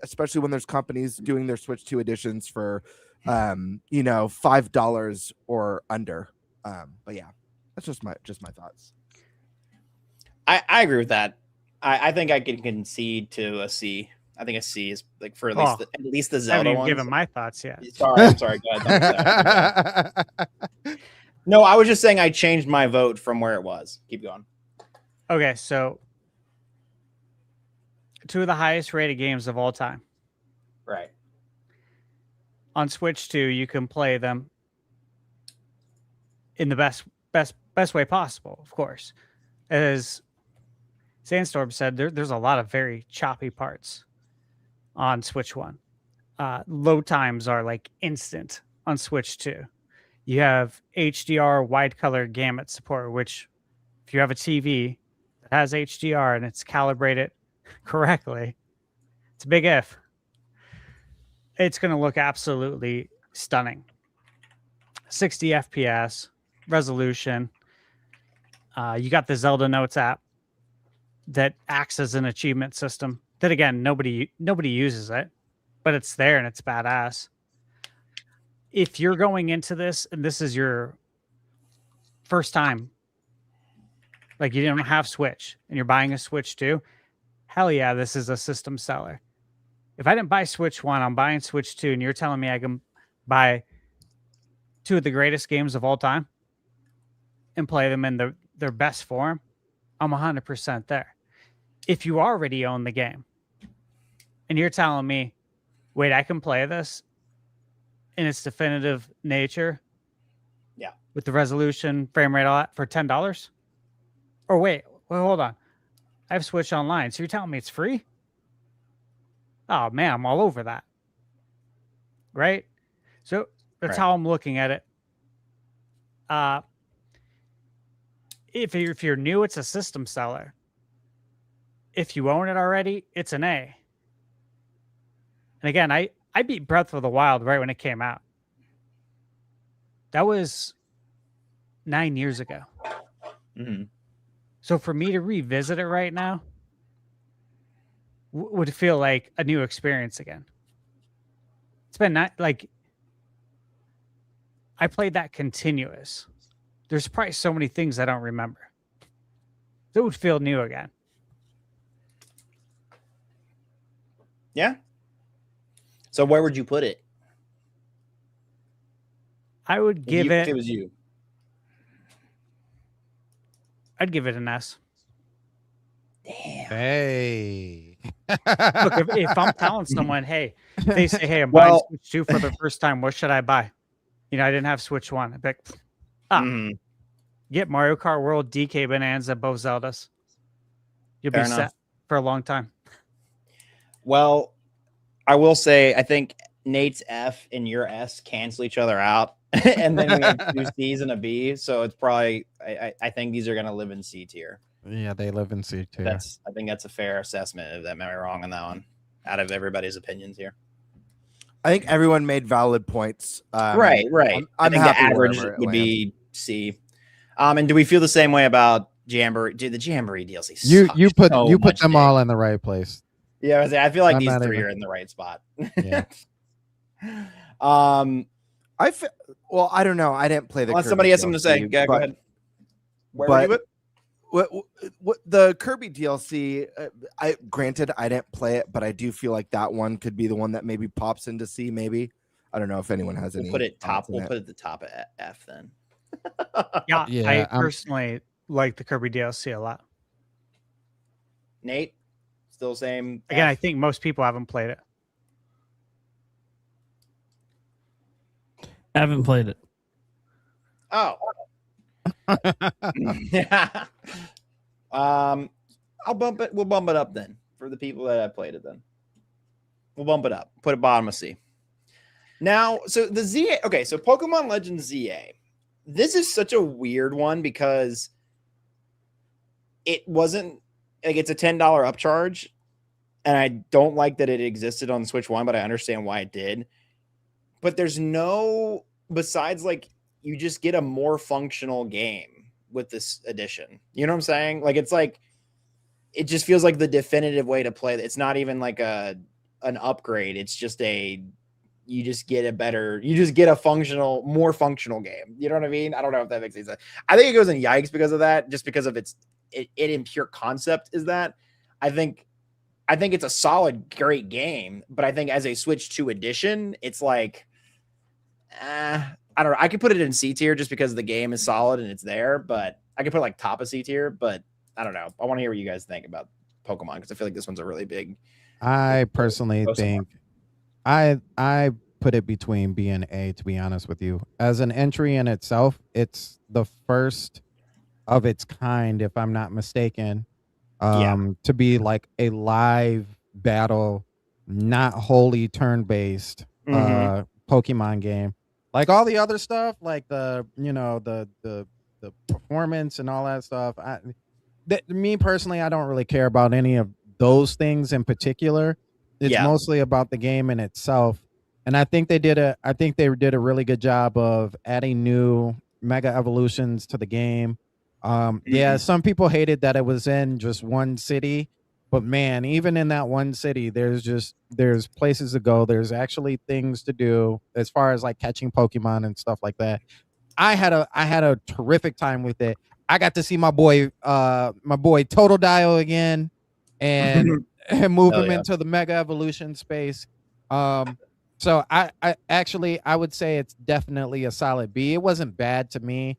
[SPEAKER 9] especially when there's companies doing their Switch 2 editions for $5 or under. But yeah. That's just my thoughts.
[SPEAKER 8] I agree with that. I think I can concede to a C. I think a C is like for at least the Zelda ones.
[SPEAKER 5] Given my thoughts yet.
[SPEAKER 8] I'm sorry. Go ahead. No, I was just saying I changed my vote from where it was. Keep going.
[SPEAKER 5] Okay, so 2 of the highest rated games of all time.
[SPEAKER 8] Right.
[SPEAKER 5] On Switch 2, you can play them in the best way possible, of course. As Sandstorm said, there's a lot of very choppy parts on Switch 1. Load times are like instant on Switch 2. You have HDR wide color gamut support, which if you have a TV that has HDR and it's calibrated correctly, it's a big if. It's going to look absolutely stunning. 60 FPS resolution. You got the Zelda Notes app that acts as an achievement system. That again, nobody uses it, but it's there and it's badass. If you're going into this and this is your first time, like you don't have Switch and you're buying a Switch 2, hell yeah, this is a system seller. If I didn't buy Switch 1, I'm buying Switch 2, and you're telling me I can buy 2 of the greatest games of all time and play them in their best form, I'm 100% there. If you already own the game and you're telling me, wait, I can play this in its definitive nature,
[SPEAKER 8] yeah,
[SPEAKER 5] with the resolution, frame rate, all that for $10, or wait, hold on, I have Switch Online, so you're telling me it's free? Oh man, I'm all over that, right? So that's how I'm looking at it. If you're new, it's a system seller. If you own it already, it's an A. And again, I beat Breath of the Wild right when it came out. That was 9 years ago.
[SPEAKER 8] Mm-hmm.
[SPEAKER 5] So for me to revisit it right now would feel like a new experience again. It's been like I played that continuous. There's probably so many things I don't remember. It would feel new again.
[SPEAKER 8] Yeah. So where would you put it?
[SPEAKER 5] I would give it.
[SPEAKER 8] If it was you,
[SPEAKER 5] I'd give it an S.
[SPEAKER 8] Damn.
[SPEAKER 7] Hey.
[SPEAKER 5] Look, if I'm telling someone, hey, they say, hey, I'm buying Switch 2 for the first time, what should I buy? You know, I didn't have Switch 1. I'd be like, get Mario Kart World, DK Bonanza, both Zeldas. You'll be set for a long time.
[SPEAKER 8] Well, I will say, I think Nate's F and your S cancel each other out. And then we have 2 C's and a B. So it's probably, I think these are going to live in C tier.
[SPEAKER 7] Yeah, they live in C tier.
[SPEAKER 8] I think that's a fair assessment. If that am I wrong on that one? Out of everybody's opinions here.
[SPEAKER 9] I think everyone made valid points.
[SPEAKER 8] Right.
[SPEAKER 9] I'm
[SPEAKER 8] I think
[SPEAKER 9] happy
[SPEAKER 8] the average
[SPEAKER 9] wherever it
[SPEAKER 8] would
[SPEAKER 9] lands.
[SPEAKER 8] be C. And do we feel the same way about Jamboree? Dude, the Jamboree DLC.
[SPEAKER 7] You
[SPEAKER 8] sucks so
[SPEAKER 7] put
[SPEAKER 8] much
[SPEAKER 7] them
[SPEAKER 8] dick.
[SPEAKER 7] all in the right place.
[SPEAKER 8] Yeah, I feel like
[SPEAKER 7] I'm
[SPEAKER 8] these
[SPEAKER 7] not
[SPEAKER 8] three
[SPEAKER 7] even-
[SPEAKER 8] are in the right spot.
[SPEAKER 7] Yeah.
[SPEAKER 9] Well, I don't know. I didn't play the.
[SPEAKER 8] Unless
[SPEAKER 9] Kirby
[SPEAKER 8] somebody has something to say,
[SPEAKER 9] DLC,
[SPEAKER 8] go
[SPEAKER 9] but
[SPEAKER 8] ahead. Where were you at?
[SPEAKER 9] what the Kirby DLC? Granted, I didn't play it, but I do feel like that one could be the one that maybe pops into C. Maybe I don't know if anyone has any.
[SPEAKER 8] We'll put it top.
[SPEAKER 9] thoughts on
[SPEAKER 8] We'll
[SPEAKER 9] it.
[SPEAKER 8] put it at the top of F then.
[SPEAKER 5] Yeah,
[SPEAKER 7] Yeah,
[SPEAKER 5] I
[SPEAKER 7] I'm-
[SPEAKER 5] personally like the Kirby DLC a lot.
[SPEAKER 8] Nate, still same.
[SPEAKER 5] Again, I
[SPEAKER 8] F?
[SPEAKER 5] think most people haven't played it.
[SPEAKER 6] I haven't played it.
[SPEAKER 8] Oh. Yeah. I'll bump it. We'll bump it up then for the people that have played it. Then we'll bump it up. Put it bottom of C. Now, so the ZA. Okay, so Pokemon Legends ZA. This is such a weird one because it wasn't like it's a $10 upcharge, and I don't like that it existed on Switch One, but I understand why it did. But there's no besides like you just get a more functional game with this edition. You know what I'm saying? Like it's like it just feels like the definitive way to play. It's not even like an upgrade. It's just you just get a more functional game. You know what I mean? I don't know if that makes any sense. I think it goes in yikes because of that, just because of it in pure concept is that I think it's a solid, great game, but I think as a Switch 2 edition, it's like, I don't know. I could put it in C tier just because the game is solid and it's there, but I could put it like top of C tier, but I don't know. I want to hear what you guys think about Pokemon because I feel like this one's a really big.
[SPEAKER 7] I personally
[SPEAKER 8] Post
[SPEAKER 7] think I put it between B and A, to be honest with you. As an entry in itself, it's the first of its kind, if I'm not mistaken, to be like a live battle, not wholly turn-based Pokemon game. Like all the other stuff, like the performance and all that stuff. Me personally, I don't really care about any of those things in particular. It's mostly about the game in itself. And I think they did a really good job of adding new mega evolutions to the game. Yeah, some people hated that it was in just one city, but man, even in that one city, there's places to go. There's actually things to do as far as like catching Pokemon and stuff like that. I had a terrific time with it. I got to see my boy Total Dio again and move him into the mega evolution space. So I would say it's definitely a solid B. It wasn't bad to me.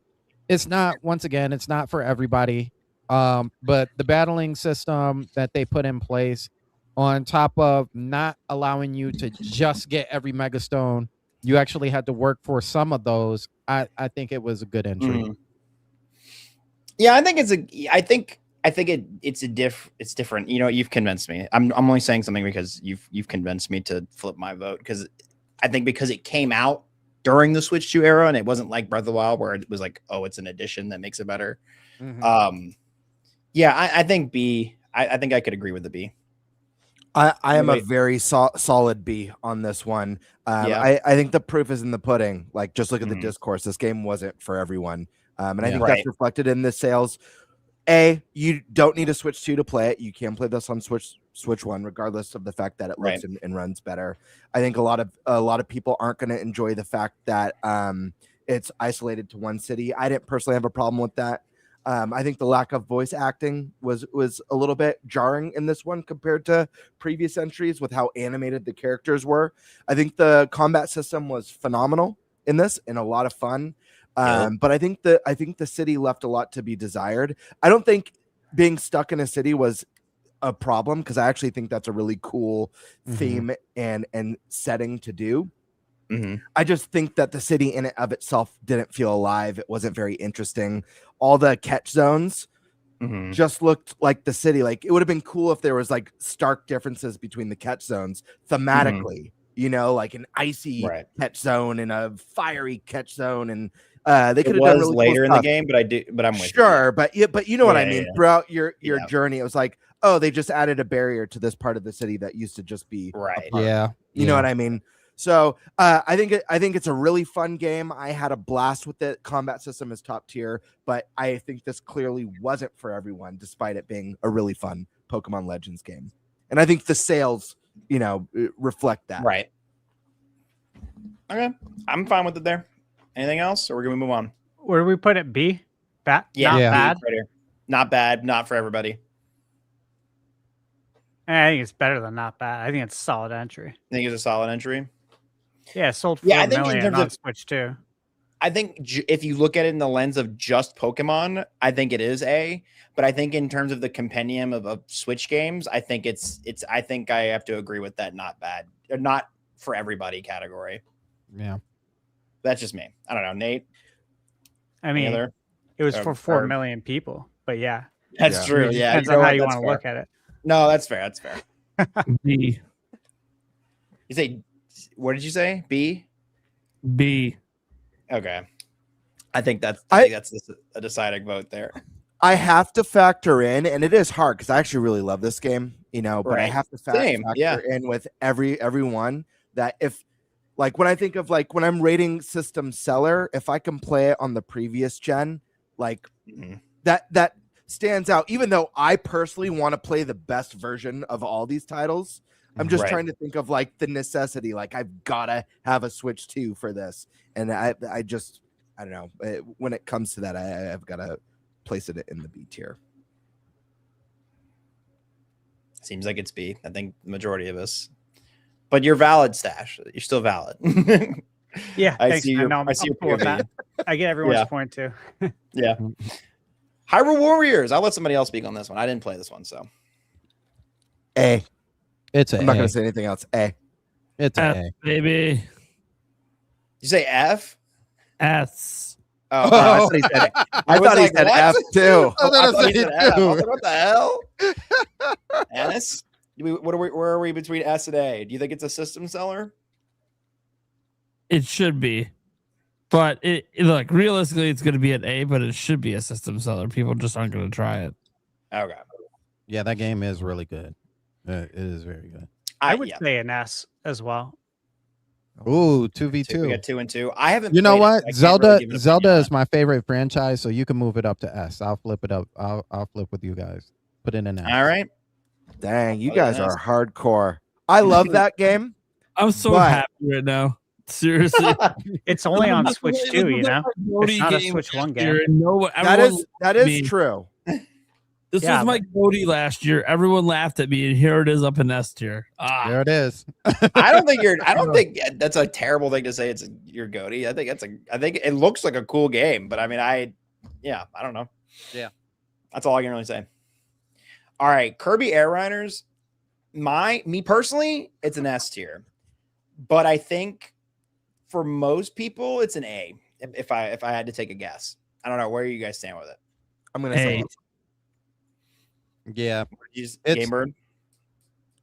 [SPEAKER 7] It's not for everybody. But the battling system that they put in place, on top of not allowing you to just get every Mega Stone, you actually had to work for some of those. I think it was a good entry.
[SPEAKER 8] Yeah, I think it's different. You know, you've convinced me. I'm only saying something because you've convinced me to flip my vote because I think because it came out during the Switch 2 era and it wasn't like Breath of the Wild where it was like, oh, it's an addition that makes it better. Yeah, I think B. I think I could agree with the B.
[SPEAKER 9] I am a very solid B on this one. I think the proof is in the pudding. Like, just look at the discourse. This game wasn't for everyone. And I think that's reflected in the sales. You don't need a Switch 2 to play it. You can play this on Switch 1, regardless of the fact that it looks and runs better. I think a lot of people aren't going to enjoy the fact that it's isolated to one city. I didn't personally have a problem with that. I think the lack of voice acting was a little bit jarring in this one compared to previous entries with how animated the characters were. I think the combat system was phenomenal in this and a lot of fun. But I think the city left a lot to be desired. I don't think being stuck in a city was a problem because I actually think that's a really cool theme and setting to do. I just think that the city in and of itself didn't feel alive. It wasn't very interesting. All the catch zones just looked like the city. Like, it would have been cool if there was like stark differences between the catch zones thematically, you know, like an icy catch zone and a fiery catch zone and They could
[SPEAKER 8] It
[SPEAKER 9] have done
[SPEAKER 8] was
[SPEAKER 9] really
[SPEAKER 8] later
[SPEAKER 9] cool
[SPEAKER 8] in the
[SPEAKER 9] stuff.
[SPEAKER 8] game, but I'm with
[SPEAKER 9] Sure,
[SPEAKER 8] you.
[SPEAKER 9] but you know what I
[SPEAKER 8] Yeah,
[SPEAKER 9] mean.
[SPEAKER 8] yeah.
[SPEAKER 9] Throughout your
[SPEAKER 8] Yeah.
[SPEAKER 9] journey, it was like, oh, they just added a barrier to this part of the city that used to just be
[SPEAKER 8] Right.
[SPEAKER 9] a park.
[SPEAKER 7] Yeah.
[SPEAKER 9] You know what I mean? So I think it's a really fun game. I had a blast with it. Combat system is top tier, but I think this clearly wasn't for everyone, despite it being a really fun Pokemon Legends game. And I think the sales, reflect that.
[SPEAKER 8] Right. Okay. I'm fine with it there. Anything else, or we're gonna move on?
[SPEAKER 5] Where do we put it? B? Not
[SPEAKER 7] Yeah.
[SPEAKER 5] bad.
[SPEAKER 8] Right here. Not bad. Not for everybody.
[SPEAKER 5] I think it's better than not bad. I think it's a solid entry.
[SPEAKER 8] I think it's a solid entry.
[SPEAKER 5] Yeah, it sold 4
[SPEAKER 8] Yeah, I think in
[SPEAKER 5] million
[SPEAKER 8] terms
[SPEAKER 5] on
[SPEAKER 8] of-
[SPEAKER 5] Switch too.
[SPEAKER 8] I think if you look at it in the lens of just Pokemon, I think it is A. But I think in terms of the compendium of Switch games, I think it's. I think I have to agree with that. Not bad. Or not for everybody category.
[SPEAKER 7] Yeah.
[SPEAKER 8] That's just me. I don't know, Nate.
[SPEAKER 5] I mean,
[SPEAKER 8] other?
[SPEAKER 5] it was for 4
[SPEAKER 8] or-
[SPEAKER 5] million people, but yeah,
[SPEAKER 8] That's
[SPEAKER 9] Yeah.
[SPEAKER 8] true.
[SPEAKER 5] it
[SPEAKER 8] Yeah,
[SPEAKER 5] depends
[SPEAKER 8] you know
[SPEAKER 5] on how
[SPEAKER 8] what?
[SPEAKER 5] you
[SPEAKER 8] That's
[SPEAKER 5] want to
[SPEAKER 8] fair.
[SPEAKER 5] look at it.
[SPEAKER 8] No, that's fair. That's fair.
[SPEAKER 6] B.
[SPEAKER 8] You say, what did you say? B.
[SPEAKER 6] B.
[SPEAKER 8] Okay. I think that's a deciding vote there.
[SPEAKER 9] I have to factor in, and it is hard because I actually really love this game, but I
[SPEAKER 8] Right.
[SPEAKER 9] have to
[SPEAKER 8] Same,
[SPEAKER 9] factor
[SPEAKER 8] yeah.
[SPEAKER 9] in with everyone that if, like, when I think of like when I'm rating system seller, if I can play it on the previous gen, like
[SPEAKER 8] Mhm.
[SPEAKER 9] that stands out. Even though I personally want to play the best version of all these titles, I'm just
[SPEAKER 8] Right.
[SPEAKER 9] trying to think of like the necessity. Like I've gotta have a Switch 2 for this, and I don't know. When it comes to that, I've got to place it in the B tier.
[SPEAKER 8] Seems like it's B. I think the majority of us. But you're valid, Stash. You're still valid.
[SPEAKER 5] Yeah,
[SPEAKER 8] I
[SPEAKER 5] thanks,
[SPEAKER 8] see
[SPEAKER 5] man.
[SPEAKER 8] your-
[SPEAKER 5] No,
[SPEAKER 8] I see your
[SPEAKER 5] I'm cool with
[SPEAKER 8] POV.
[SPEAKER 5] that. I get everyone's
[SPEAKER 8] Yeah.
[SPEAKER 5] point too.
[SPEAKER 8] Yeah. Hyrule Warriors. I'll let somebody else speak on this one. I didn't play this one, so.
[SPEAKER 9] A.
[SPEAKER 7] It's a
[SPEAKER 9] I'm not
[SPEAKER 7] A.
[SPEAKER 9] going to say anything else. A.
[SPEAKER 7] It's
[SPEAKER 6] F,
[SPEAKER 7] a A.
[SPEAKER 6] baby.
[SPEAKER 8] You say F?
[SPEAKER 6] S.
[SPEAKER 8] Oh,
[SPEAKER 9] I thought he said, I
[SPEAKER 8] was
[SPEAKER 9] thought he
[SPEAKER 8] like,
[SPEAKER 9] said
[SPEAKER 8] what?
[SPEAKER 9] F too.
[SPEAKER 7] I thought
[SPEAKER 8] I
[SPEAKER 7] I
[SPEAKER 8] he
[SPEAKER 7] said
[SPEAKER 8] said F. I
[SPEAKER 7] too.
[SPEAKER 8] was like, what the hell? Ennis? Where are we between S and A? Do you think it's a system seller?
[SPEAKER 6] It should be. But look, realistically, it's going to be an A, but it should be a system seller. People just aren't going to try it.
[SPEAKER 8] Okay.
[SPEAKER 7] Yeah, that game is really good. It is very good.
[SPEAKER 5] I would
[SPEAKER 8] yeah.
[SPEAKER 5] say an S as well.
[SPEAKER 7] Ooh,
[SPEAKER 8] We
[SPEAKER 7] 2v2.
[SPEAKER 8] got 2 and 2. I haven't.
[SPEAKER 7] You know
[SPEAKER 8] played it,
[SPEAKER 7] what?
[SPEAKER 8] so I can't
[SPEAKER 7] Zelda
[SPEAKER 8] really give an
[SPEAKER 7] Zelda
[SPEAKER 8] opinion
[SPEAKER 7] is my favorite franchise, so you can move it up to S. I'll flip it up. I'll flip with you guys. Put it in S.
[SPEAKER 8] on it. All right.
[SPEAKER 9] Dang, you
[SPEAKER 8] Oh, yeah,
[SPEAKER 9] guys
[SPEAKER 8] nice.
[SPEAKER 9] are hardcore. I love that game.
[SPEAKER 6] I'm so
[SPEAKER 9] But-
[SPEAKER 6] happy right now. Seriously.
[SPEAKER 5] It's only on Switch
[SPEAKER 6] This
[SPEAKER 5] too,
[SPEAKER 6] was
[SPEAKER 5] you
[SPEAKER 6] like
[SPEAKER 5] know.
[SPEAKER 6] my Cody
[SPEAKER 5] It's not a
[SPEAKER 6] game
[SPEAKER 5] Switch
[SPEAKER 6] last
[SPEAKER 5] 1
[SPEAKER 6] year,
[SPEAKER 5] game.
[SPEAKER 6] and
[SPEAKER 9] That is
[SPEAKER 6] me.
[SPEAKER 9] true.
[SPEAKER 6] This
[SPEAKER 5] Yeah,
[SPEAKER 6] was my Cody last year. Everyone laughed at me, and here it is up in S tier.
[SPEAKER 7] There it is.
[SPEAKER 8] I don't think that's a terrible thing to say. It's your goatee. I think it looks like a cool game, but I mean, I don't know.
[SPEAKER 7] Yeah.
[SPEAKER 8] That's all I can really say. All right, Kirby Air Riders. Me personally, it's an S tier, but I think for most people, it's an A. If I had to take a guess, I don't know where you guys stand with it.
[SPEAKER 9] I'm gonna say
[SPEAKER 6] A.
[SPEAKER 7] Yeah.
[SPEAKER 8] You just,
[SPEAKER 7] It's-
[SPEAKER 8] Game Bird,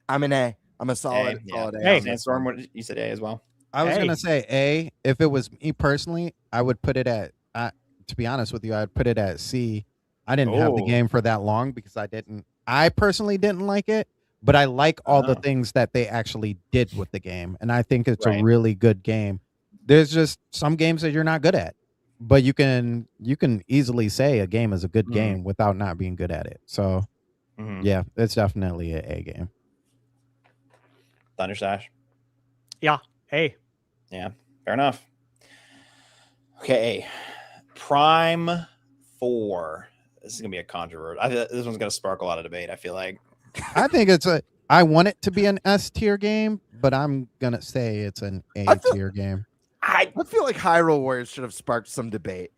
[SPEAKER 9] I'm an A. I'm a solid,
[SPEAKER 8] A,
[SPEAKER 9] solid A.
[SPEAKER 5] Hey.
[SPEAKER 9] on this
[SPEAKER 8] Sandstorm.
[SPEAKER 9] one.
[SPEAKER 8] What did you said A as well?
[SPEAKER 7] I was
[SPEAKER 5] Hey.
[SPEAKER 7] gonna say A. If it was me personally, I would put it at. To be honest with you, I'd put it at C. I didn't have the
[SPEAKER 8] Oh.
[SPEAKER 7] game for that long because I personally didn't like it, but I like all the
[SPEAKER 8] Oh.
[SPEAKER 7] things that they actually did with the game, and I think it's
[SPEAKER 8] Right.
[SPEAKER 7] a really good game. There's just some games that you're not good at, but you can easily say a game is a good
[SPEAKER 8] Mhm.
[SPEAKER 7] game without not being good at it. So
[SPEAKER 8] Mhm.
[SPEAKER 7] yeah, it's definitely an A game.
[SPEAKER 8] Thunderstash.
[SPEAKER 5] Hey,
[SPEAKER 8] Fair enough. Okay. Prime 4. This is going to be a controversy. This one's going to spark a lot of debate, I feel like.
[SPEAKER 7] I think I want it to be an S tier game, but I'm gonna say it's an A tier game.
[SPEAKER 8] I
[SPEAKER 9] I feel like Hyrule Warriors should have sparked some debate.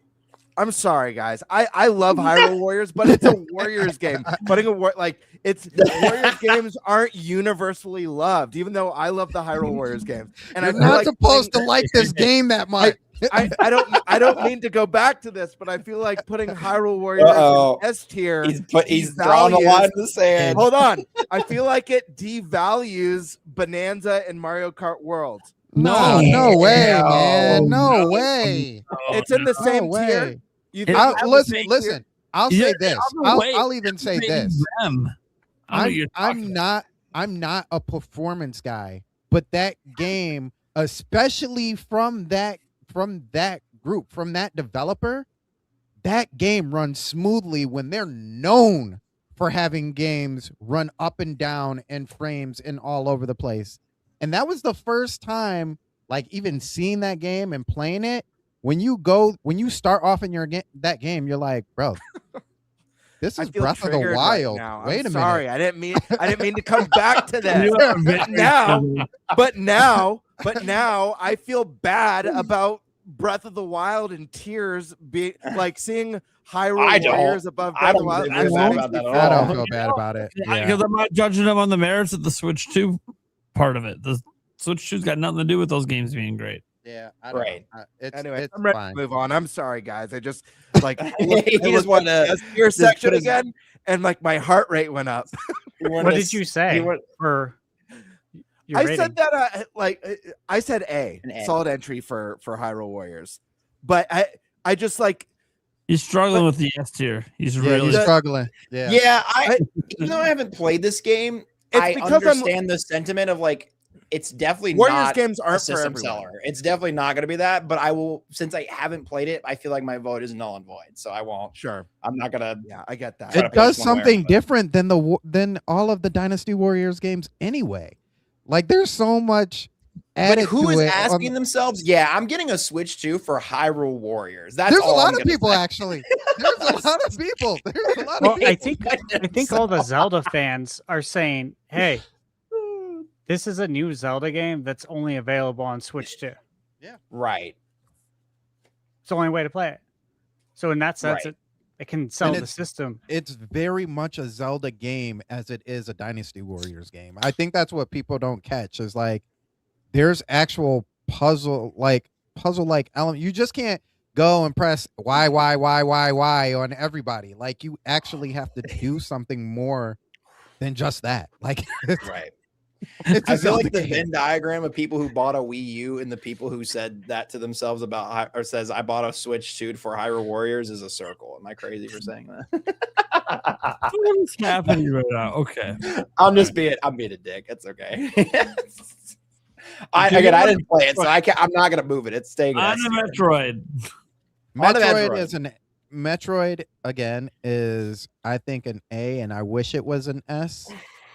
[SPEAKER 9] I'm sorry, guys. I love Hyrule Warriors, but it's a Warriors game. Warriors games aren't universally loved, even though I love the Hyrule Warriors games. And
[SPEAKER 7] You're
[SPEAKER 9] I feel
[SPEAKER 7] not
[SPEAKER 9] like
[SPEAKER 7] supposed
[SPEAKER 9] putting-
[SPEAKER 7] to like this game that much.
[SPEAKER 9] I don't mean to go back to this, but I feel like putting Hyrule Warriors
[SPEAKER 8] Uh-oh.
[SPEAKER 9] in S tier.
[SPEAKER 8] he's drawing a line in the sand.
[SPEAKER 9] Hold on. I feel like it devalues Bonanza and Mario Kart World.
[SPEAKER 7] No way,
[SPEAKER 6] No,
[SPEAKER 7] man. No
[SPEAKER 6] no,
[SPEAKER 7] way.
[SPEAKER 9] It's in the
[SPEAKER 7] No
[SPEAKER 9] same
[SPEAKER 7] way.
[SPEAKER 9] tier. You think
[SPEAKER 7] I'll,
[SPEAKER 9] it's in the
[SPEAKER 7] listen,
[SPEAKER 9] same tier?
[SPEAKER 7] listen. I'll say this. I'll even say this. I'm not a performance guy, but that game, especially from that group, from that developer, that game runs smoothly when they're known for having games run up and down and frames and all over the place. And that was the first time, like, even seeing that game and playing it. When you start off in that game, you're like, bro, this is
[SPEAKER 9] I feel
[SPEAKER 7] Breath of the
[SPEAKER 9] triggered
[SPEAKER 7] Wild.
[SPEAKER 9] Right now.
[SPEAKER 7] Wait
[SPEAKER 9] I'm
[SPEAKER 7] a
[SPEAKER 9] sorry.
[SPEAKER 7] minute.
[SPEAKER 9] I didn't mean to come back to that. But now I feel bad about Breath of the Wild and tears being like seeing Hyrule Warriors above Breath of the Wild.
[SPEAKER 8] feel bad about that at
[SPEAKER 7] I
[SPEAKER 8] all.
[SPEAKER 7] don't feel bad about it.
[SPEAKER 6] Because I'm not judging them on the merits of the Switch 2 part of it. The Switch 2's got nothing to do with those games being great.
[SPEAKER 7] Yeah,
[SPEAKER 8] Right.
[SPEAKER 9] Anyway,
[SPEAKER 7] it's
[SPEAKER 9] I'm ready
[SPEAKER 7] fine.
[SPEAKER 9] to move on. I'm sorry, guys. I just like
[SPEAKER 8] He just wanted to
[SPEAKER 9] your
[SPEAKER 8] just
[SPEAKER 9] section
[SPEAKER 8] put his-
[SPEAKER 9] again, and like my heart rate went up.
[SPEAKER 5] What did you say for your
[SPEAKER 9] I
[SPEAKER 5] rating?
[SPEAKER 9] said that I said A,
[SPEAKER 8] An A.
[SPEAKER 9] solid entry for Hyrule Warriors, but I just like
[SPEAKER 6] He's struggling with the S tier. He's
[SPEAKER 7] Yeah,
[SPEAKER 6] really
[SPEAKER 7] he's struggling. Yeah.
[SPEAKER 8] Yeah, even though I haven't played this game,
[SPEAKER 9] It's
[SPEAKER 8] I
[SPEAKER 9] because I'm-
[SPEAKER 8] understand the sentiment of like it's definitely
[SPEAKER 9] Warriors
[SPEAKER 8] not
[SPEAKER 9] games
[SPEAKER 8] a
[SPEAKER 9] aren't for
[SPEAKER 8] system
[SPEAKER 9] everyone.
[SPEAKER 8] seller. It's definitely not going to be that. But I will, since I haven't played it, I feel like my vote is null and void. So I won't.
[SPEAKER 9] Sure.
[SPEAKER 8] I'm not gonna.
[SPEAKER 9] Yeah, I get that.
[SPEAKER 8] Try to
[SPEAKER 7] It
[SPEAKER 8] pick
[SPEAKER 7] does
[SPEAKER 8] one way or
[SPEAKER 7] something
[SPEAKER 8] another.
[SPEAKER 7] different than all of the Dynasty Warriors games anyway. Like, there's so much
[SPEAKER 8] But
[SPEAKER 7] added
[SPEAKER 8] who
[SPEAKER 7] to
[SPEAKER 8] is
[SPEAKER 7] it.
[SPEAKER 8] asking themselves? Yeah, I'm getting a Switch 2 for Hyrule Warriors. That's
[SPEAKER 7] There's a
[SPEAKER 8] all
[SPEAKER 7] lot
[SPEAKER 8] I'm
[SPEAKER 7] of
[SPEAKER 8] gonna
[SPEAKER 7] people
[SPEAKER 8] say.
[SPEAKER 7] actually. There's a lot of people. There's a lot
[SPEAKER 5] Well,
[SPEAKER 7] of
[SPEAKER 5] I
[SPEAKER 7] people.
[SPEAKER 5] think all the Zelda fans are saying, "Hey, this is a new Zelda game that's only available on Switch 2.
[SPEAKER 8] Right.
[SPEAKER 5] It's the only way to play it." So in that sense,
[SPEAKER 8] Right.
[SPEAKER 5] it can sell the
[SPEAKER 7] it's-
[SPEAKER 5] system.
[SPEAKER 7] It's very much a Zelda game as it is a Dynasty Warriors game. I think that's what people don't catch is like there's actual puzzle like element. You just can't go and press Y on everybody. Like, you actually have to do something more than just that. Like,
[SPEAKER 8] Right.
[SPEAKER 7] it's a
[SPEAKER 8] I feel
[SPEAKER 7] Zelda
[SPEAKER 8] like the
[SPEAKER 7] game.
[SPEAKER 8] Venn diagram of people who bought a Wii U and the people who said that to themselves about or says I bought a Switch 2 for Hyrule Warriors is a circle. Am I crazy for saying that?
[SPEAKER 6] What is happening right now? Okay.
[SPEAKER 8] I'm being a dick. It's okay. I didn't play it, so I'm not gonna move it. It's staying.
[SPEAKER 6] On the Metroid.
[SPEAKER 8] On the
[SPEAKER 7] Metroid again is, I think, an A, and I wish it was an S,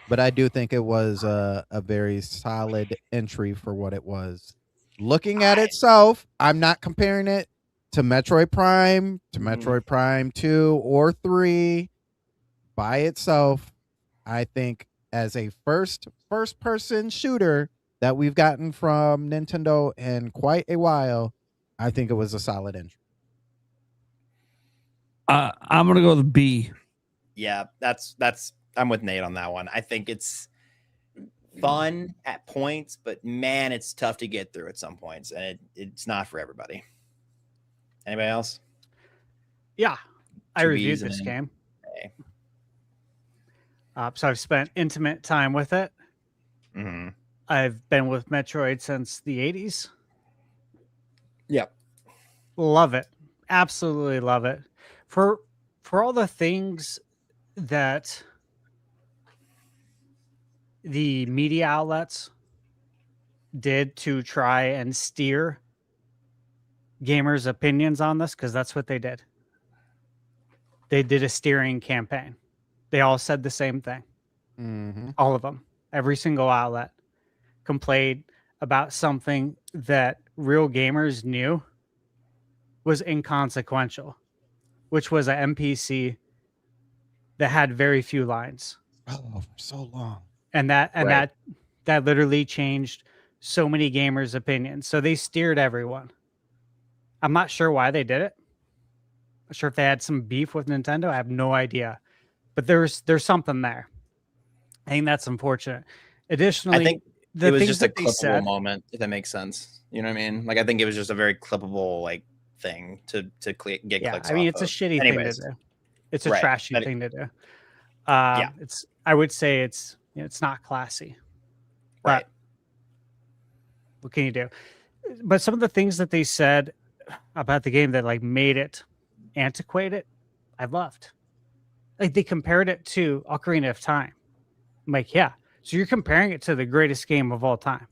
[SPEAKER 7] but I do think it was a very solid entry for what it was. Looking at itself, I'm not comparing it to Metroid Prime, to Metroid Prime 2 or 3 by itself. I think as a first person shooter that we've gotten from Nintendo in quite a while, I think it was a solid entry.
[SPEAKER 6] I'm gonna go with B.
[SPEAKER 8] Yeah, that's. I'm with Nate on that one. I think it's fun at points, but man, it's tough to get through at some points, and it's not for everybody. Anybody else?
[SPEAKER 5] Yeah, I
[SPEAKER 8] Two
[SPEAKER 5] reviewed
[SPEAKER 8] Bs and
[SPEAKER 5] this
[SPEAKER 8] an
[SPEAKER 5] game.
[SPEAKER 8] A.
[SPEAKER 5] So I've spent intimate time with it.
[SPEAKER 8] Mm-hmm.
[SPEAKER 5] I've been with Metroid since the 80s.
[SPEAKER 8] Yep.
[SPEAKER 5] Love it. Absolutely love it. For all the things that the media outlets did to try and steer gamers' opinions on this, because that's what they did. They did a steering campaign. They all said the same thing.
[SPEAKER 7] Mm-hmm.
[SPEAKER 5] All of them. Every single outlet complained about something that real gamers knew was inconsequential, which was an NPC that had very few lines.
[SPEAKER 7] Oh, for so long.
[SPEAKER 5] And that literally changed so many gamers' opinions. So they steered everyone. I'm not sure why they did it. Not sure if they had some beef with Nintendo. I have no idea. But there's something there. I think that's unfortunate. Additionally,
[SPEAKER 8] I think
[SPEAKER 5] the
[SPEAKER 8] it was
[SPEAKER 5] things
[SPEAKER 8] just a
[SPEAKER 5] that they
[SPEAKER 8] clippable
[SPEAKER 5] said,
[SPEAKER 8] moment, if that makes sense. You know what I mean? Like, I think it was just a very clippable get
[SPEAKER 5] yeah,
[SPEAKER 8] clicks.
[SPEAKER 5] I mean,
[SPEAKER 8] off
[SPEAKER 5] it's a
[SPEAKER 8] of.
[SPEAKER 5] shitty
[SPEAKER 8] Anyways.
[SPEAKER 5] thing to do. It's a
[SPEAKER 8] Right.
[SPEAKER 5] trashy
[SPEAKER 8] That-
[SPEAKER 5] thing to do.
[SPEAKER 8] Yeah.
[SPEAKER 5] I would say it's not classy.
[SPEAKER 8] Right.
[SPEAKER 5] What can you do? But some of the things that they said about the game that like made it antiquated, I loved. Like they compared it to Ocarina of Time. I'm like, yeah. So you're comparing it to the greatest game of all time.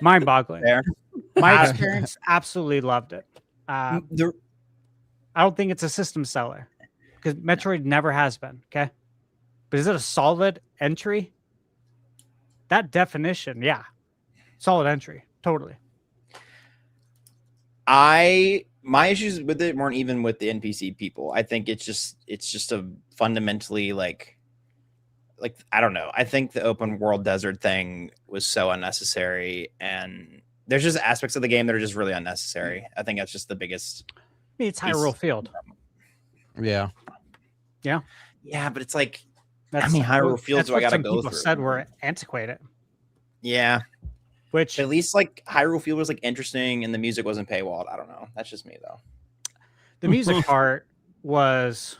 [SPEAKER 5] Mind-boggling.
[SPEAKER 8] There.
[SPEAKER 5] My experience, absolutely loved it. I
[SPEAKER 8] The-
[SPEAKER 5] don't think it's a system seller because Metroid never has been. Okay, but is it a solid entry? That definition, yeah, solid entry, totally.
[SPEAKER 8] My issues with it weren't even with the NPC people. I think it's just a fundamentally like I don't know. I think the open world desert thing was so unnecessary, and there's just aspects of the game that are just really unnecessary. I think that's just the biggest.
[SPEAKER 5] I mean, it's Hyrule Field.
[SPEAKER 7] Yeah.
[SPEAKER 8] Yeah, but it's like,
[SPEAKER 5] That's,
[SPEAKER 8] how many Hyrule Fields do I
[SPEAKER 5] what
[SPEAKER 8] gotta
[SPEAKER 5] some
[SPEAKER 8] go
[SPEAKER 5] people
[SPEAKER 8] through?
[SPEAKER 5] said were antiquated.
[SPEAKER 8] Yeah,
[SPEAKER 5] Which
[SPEAKER 8] at least like Hyrule Field was like interesting, and the music wasn't paywalled. I don't know. That's just me though.
[SPEAKER 5] the music part was,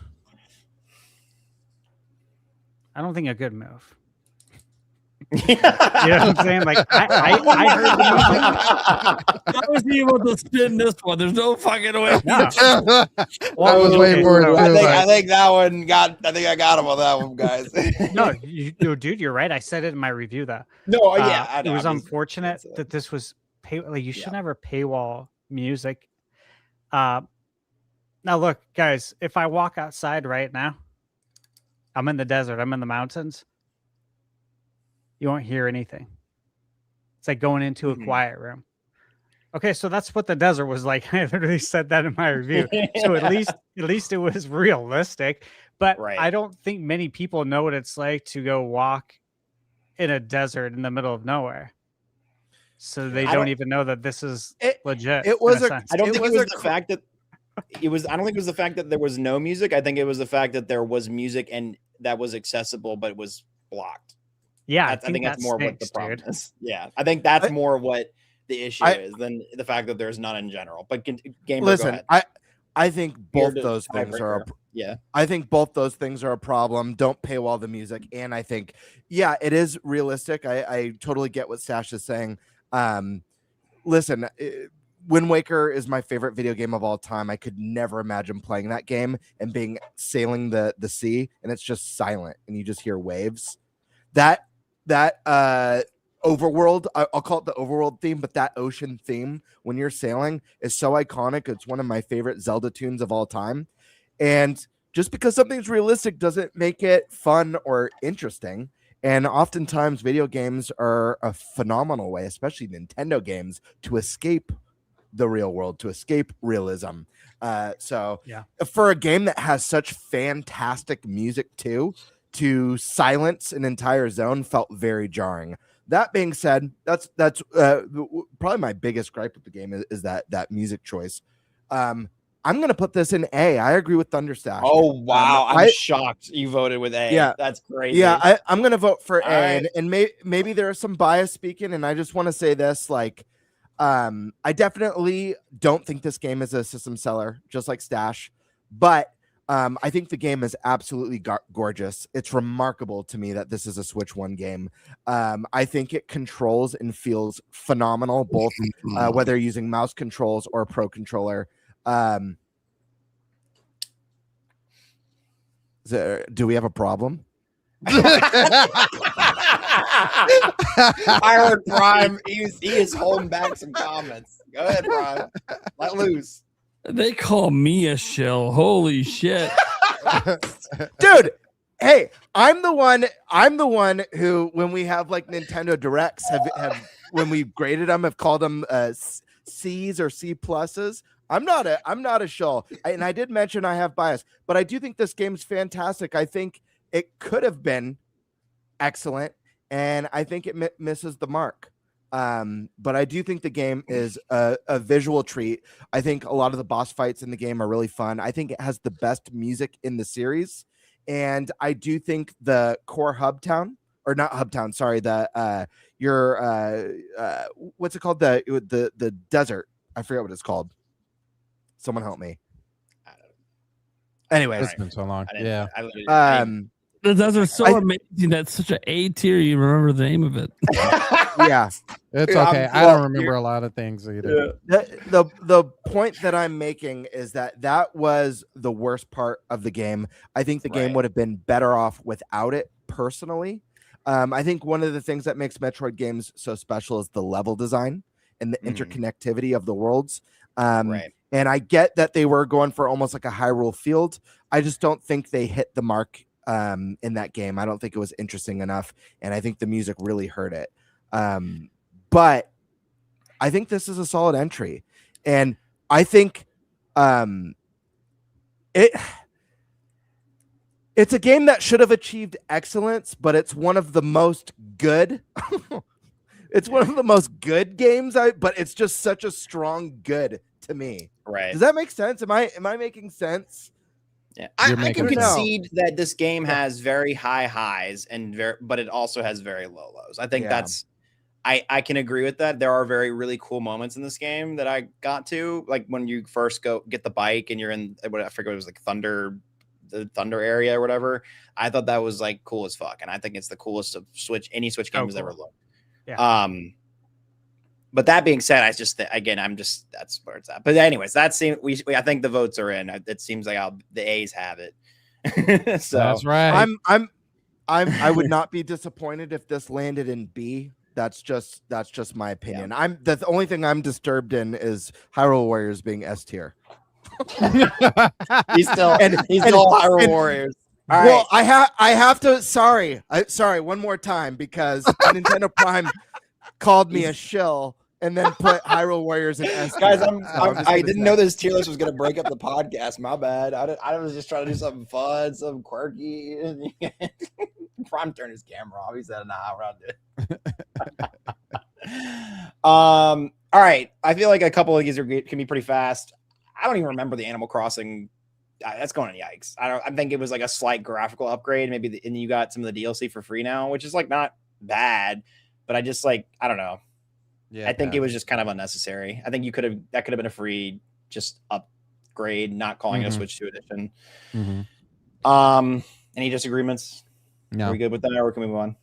[SPEAKER 5] I don't think, a good move. You know what I'm saying? Like I heard the music.
[SPEAKER 6] I was able to spin this one. There's no fucking way.
[SPEAKER 5] Yeah.
[SPEAKER 7] I was waiting for it too.
[SPEAKER 8] I think that one got. I think I got him on that one, guys.
[SPEAKER 5] No, dude, you're right. I said it in my review though.
[SPEAKER 8] No, yeah, I know,
[SPEAKER 5] it was
[SPEAKER 8] I'm just-
[SPEAKER 5] unfortunate that this was like you should never paywall music. Now look, guys, if I walk outside right now, I'm in the desert, I'm in the mountains. You won't hear anything. It's like going into a quiet room. Okay, so that's what the desert was like. I literally said that in my review. So at least it was realistic. But
[SPEAKER 8] Right.
[SPEAKER 5] I don't think many people know what it's like to go walk in a desert in the middle of nowhere. So they don't even know that this is legit.
[SPEAKER 9] It was
[SPEAKER 5] in a
[SPEAKER 9] a.
[SPEAKER 5] sense.
[SPEAKER 8] I don't think it was
[SPEAKER 9] a
[SPEAKER 8] the fact that it was. I don't think it was the fact that there was no music. I think it was the fact that there was music and that was accessible, but it was blocked.
[SPEAKER 5] Yeah,
[SPEAKER 8] I think that's
[SPEAKER 5] that
[SPEAKER 8] more what the
[SPEAKER 5] stinks,
[SPEAKER 8] problem
[SPEAKER 5] dude.
[SPEAKER 8] is. Yeah, I think that's more what the issue is than the fact that there's none in general. But Gamer, go
[SPEAKER 9] Listen,
[SPEAKER 8] ahead.
[SPEAKER 9] I think
[SPEAKER 8] You're
[SPEAKER 9] both
[SPEAKER 8] the
[SPEAKER 9] those things are.
[SPEAKER 8] tiebreaker. Yeah.
[SPEAKER 9] I think both those things are a problem. Don't paywall the music, and I think it is realistic. I totally get what Stash is saying. Listen, Wind Waker is my favorite video game of all time. I could never imagine playing that game and sailing the sea, and it's just silent, and you just hear waves. That overworld, I'll call it the overworld theme, but that ocean theme when you're sailing is so iconic. It's one of my favorite Zelda tunes of all time. And just because something's realistic doesn't make it fun or interesting. And oftentimes video games are a phenomenal way, especially Nintendo games, to escape the real world, to escape realism. So for a game that has such fantastic music too, to silence an entire zone felt very jarring. That being said, that's probably my biggest gripe with the game is that music choice. I'm gonna put this in A. I agree with Thunderstash.
[SPEAKER 8] Oh wow, I'm shocked you voted with A.
[SPEAKER 9] Yeah,
[SPEAKER 8] that's great.
[SPEAKER 9] Yeah, I'm gonna vote for A,
[SPEAKER 8] right.
[SPEAKER 9] and maybe there is some bias speaking, and I just want to say this: like, I definitely don't think this game is a system seller, just like Stash, but I think the game is absolutely gorgeous. It's remarkable to me that this is a Switch 1 game. I think it controls and feels phenomenal, both whether you're using mouse controls or a Pro controller. Do we have a problem?
[SPEAKER 8] I heard Prime. He is holding back some comments. Go ahead, Prime. Let loose.
[SPEAKER 6] They call me a shill. Holy shit.
[SPEAKER 9] Dude, hey, I'm the one who, when we have like Nintendo Directs, have when we graded them, have called them C's or C pluses. I'm not a shill, and I did mention I have bias, but I do think this game's fantastic. I think it could have been excellent, and I think it misses the mark. But I do think the game is a visual treat. I think a lot of the boss fights in the game are really fun. I think it has the best music in the series, and I do think the core Hubtown, or not Hubtown, sorry, what's it called? The desert. I forget what it's called. Someone help me. Anyways,
[SPEAKER 7] It's been so long.
[SPEAKER 8] I
[SPEAKER 6] Those are so amazing. That's such an A tier. You remember the name of it.
[SPEAKER 9] Yeah.
[SPEAKER 7] It's
[SPEAKER 8] Yeah,
[SPEAKER 7] okay. I don't remember a lot of things either.
[SPEAKER 9] The point that I'm making is that was the worst part of the game. I think the game
[SPEAKER 8] Right.
[SPEAKER 9] would have been better off without it personally. I think one of the things that makes Metroid games so special is the level design and the interconnectivity of the worlds.
[SPEAKER 8] Right.
[SPEAKER 9] And I get that they were going for almost like a Hyrule field. I just don't think they hit the mark in that game. I don't think it was interesting enough, and I think the music really hurt it. But I think this is a solid entry, and I think it's a game that should have achieved excellence, but it's one of the most good. It's one of the most good games, but it's just such a strong good to me.
[SPEAKER 8] Right.
[SPEAKER 9] Does that make sense? Am I making sense?
[SPEAKER 8] Yeah, I can
[SPEAKER 7] making sense.
[SPEAKER 8] concede that this game has very high highs but it also has very low lows. I think that's I can agree with that. There are very really cool moments in this game that I got to, like when you first go get the bike and you're in what I forget, it was like the Thunder area or whatever. I thought that was like cool as fuck, and I think it's the coolest of any Switch game has ever looked.
[SPEAKER 5] Yeah.
[SPEAKER 8] But that being said, that's where it's at. But anyways, I think the votes are in. It seems like the A's have it. So
[SPEAKER 7] That's right.
[SPEAKER 9] I would not be disappointed if this landed in B. That's just my opinion. The only thing I'm disturbed in is Hyrule Warriors being S tier.
[SPEAKER 8] he's still Hyrule Warriors. All
[SPEAKER 9] Well,
[SPEAKER 8] right.
[SPEAKER 9] I have to. Sorry, one more time because Nintendo Prime called me a shill and then put Hyrule Warriors in S tier.
[SPEAKER 8] Guys,
[SPEAKER 9] I
[SPEAKER 8] didn't know this tier list was going to break up the podcast. My bad. I was just trying to do something fun, something quirky. Prime turned his camera off. He said, "Nah, we're not doing." All right. I feel like a couple of these can be pretty fast. I don't even remember the Animal Crossing. That's going in yikes. I think it was like a slight graphical upgrade. Maybe and you got some of the DLC for free now, which is like not bad. But I just I don't know.
[SPEAKER 7] Yeah,
[SPEAKER 8] I think it was just kind of unnecessary. I think that could have been a free just upgrade, not calling it a Switch 2 edition. Any disagreements?
[SPEAKER 7] No.
[SPEAKER 8] Are we good with that, or can we move on?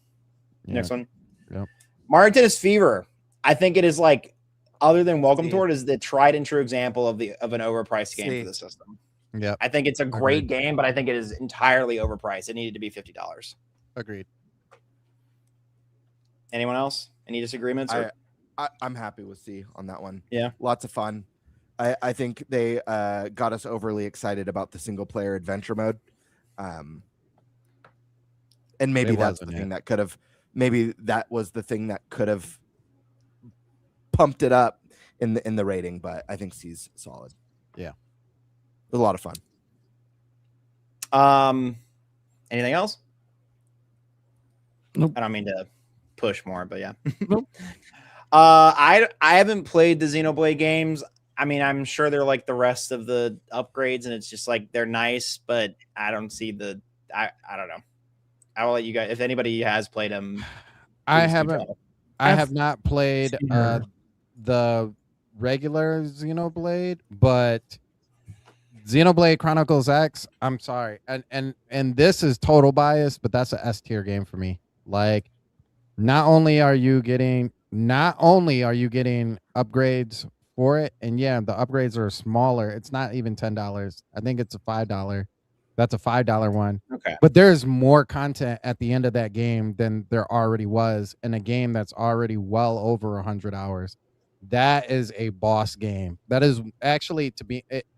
[SPEAKER 7] Yeah.
[SPEAKER 8] Next one.
[SPEAKER 7] Yep.
[SPEAKER 8] Mario Tennis Fever. I think it is like, other than Welcome to It, is the tried and true example of an overpriced game for the system.
[SPEAKER 7] Yeah.
[SPEAKER 8] I think it's a great game, but I think it is entirely overpriced. It needed to be $50.
[SPEAKER 7] Agreed.
[SPEAKER 8] Anyone else? Any disagreements?
[SPEAKER 9] I'm happy with C on that one.
[SPEAKER 8] Yeah.
[SPEAKER 9] Lots of fun. I think they got us overly excited about the single player adventure mode. And maybe that's the thing that could have, maybe that was the thing that could have pumped it up in the rating, but I think C's solid.
[SPEAKER 7] Yeah.
[SPEAKER 9] It was a lot of fun.
[SPEAKER 8] Anything else?
[SPEAKER 6] Nope.
[SPEAKER 8] I don't mean to push more, but yeah.
[SPEAKER 6] Nope.
[SPEAKER 8] I haven't played the Xenoblade games. I mean, I'm sure they're like the rest of the upgrades, and it's just like they're nice, but I don't see I don't know. I will let you guys, if anybody has played them.
[SPEAKER 7] I have not played the regular Xenoblade, but Xenoblade Chronicles X, I'm sorry. And this is total bias, but that's an S tier game for me. Like, not only are you getting upgrades for it, and yeah, the upgrades are smaller. It's not even $10. I think it's a $5. That's a $5 one.
[SPEAKER 8] Okay.
[SPEAKER 7] But there's more content at the end of that game than there already was in a game that's already well over 100 hours. That is a boss game. That is actually,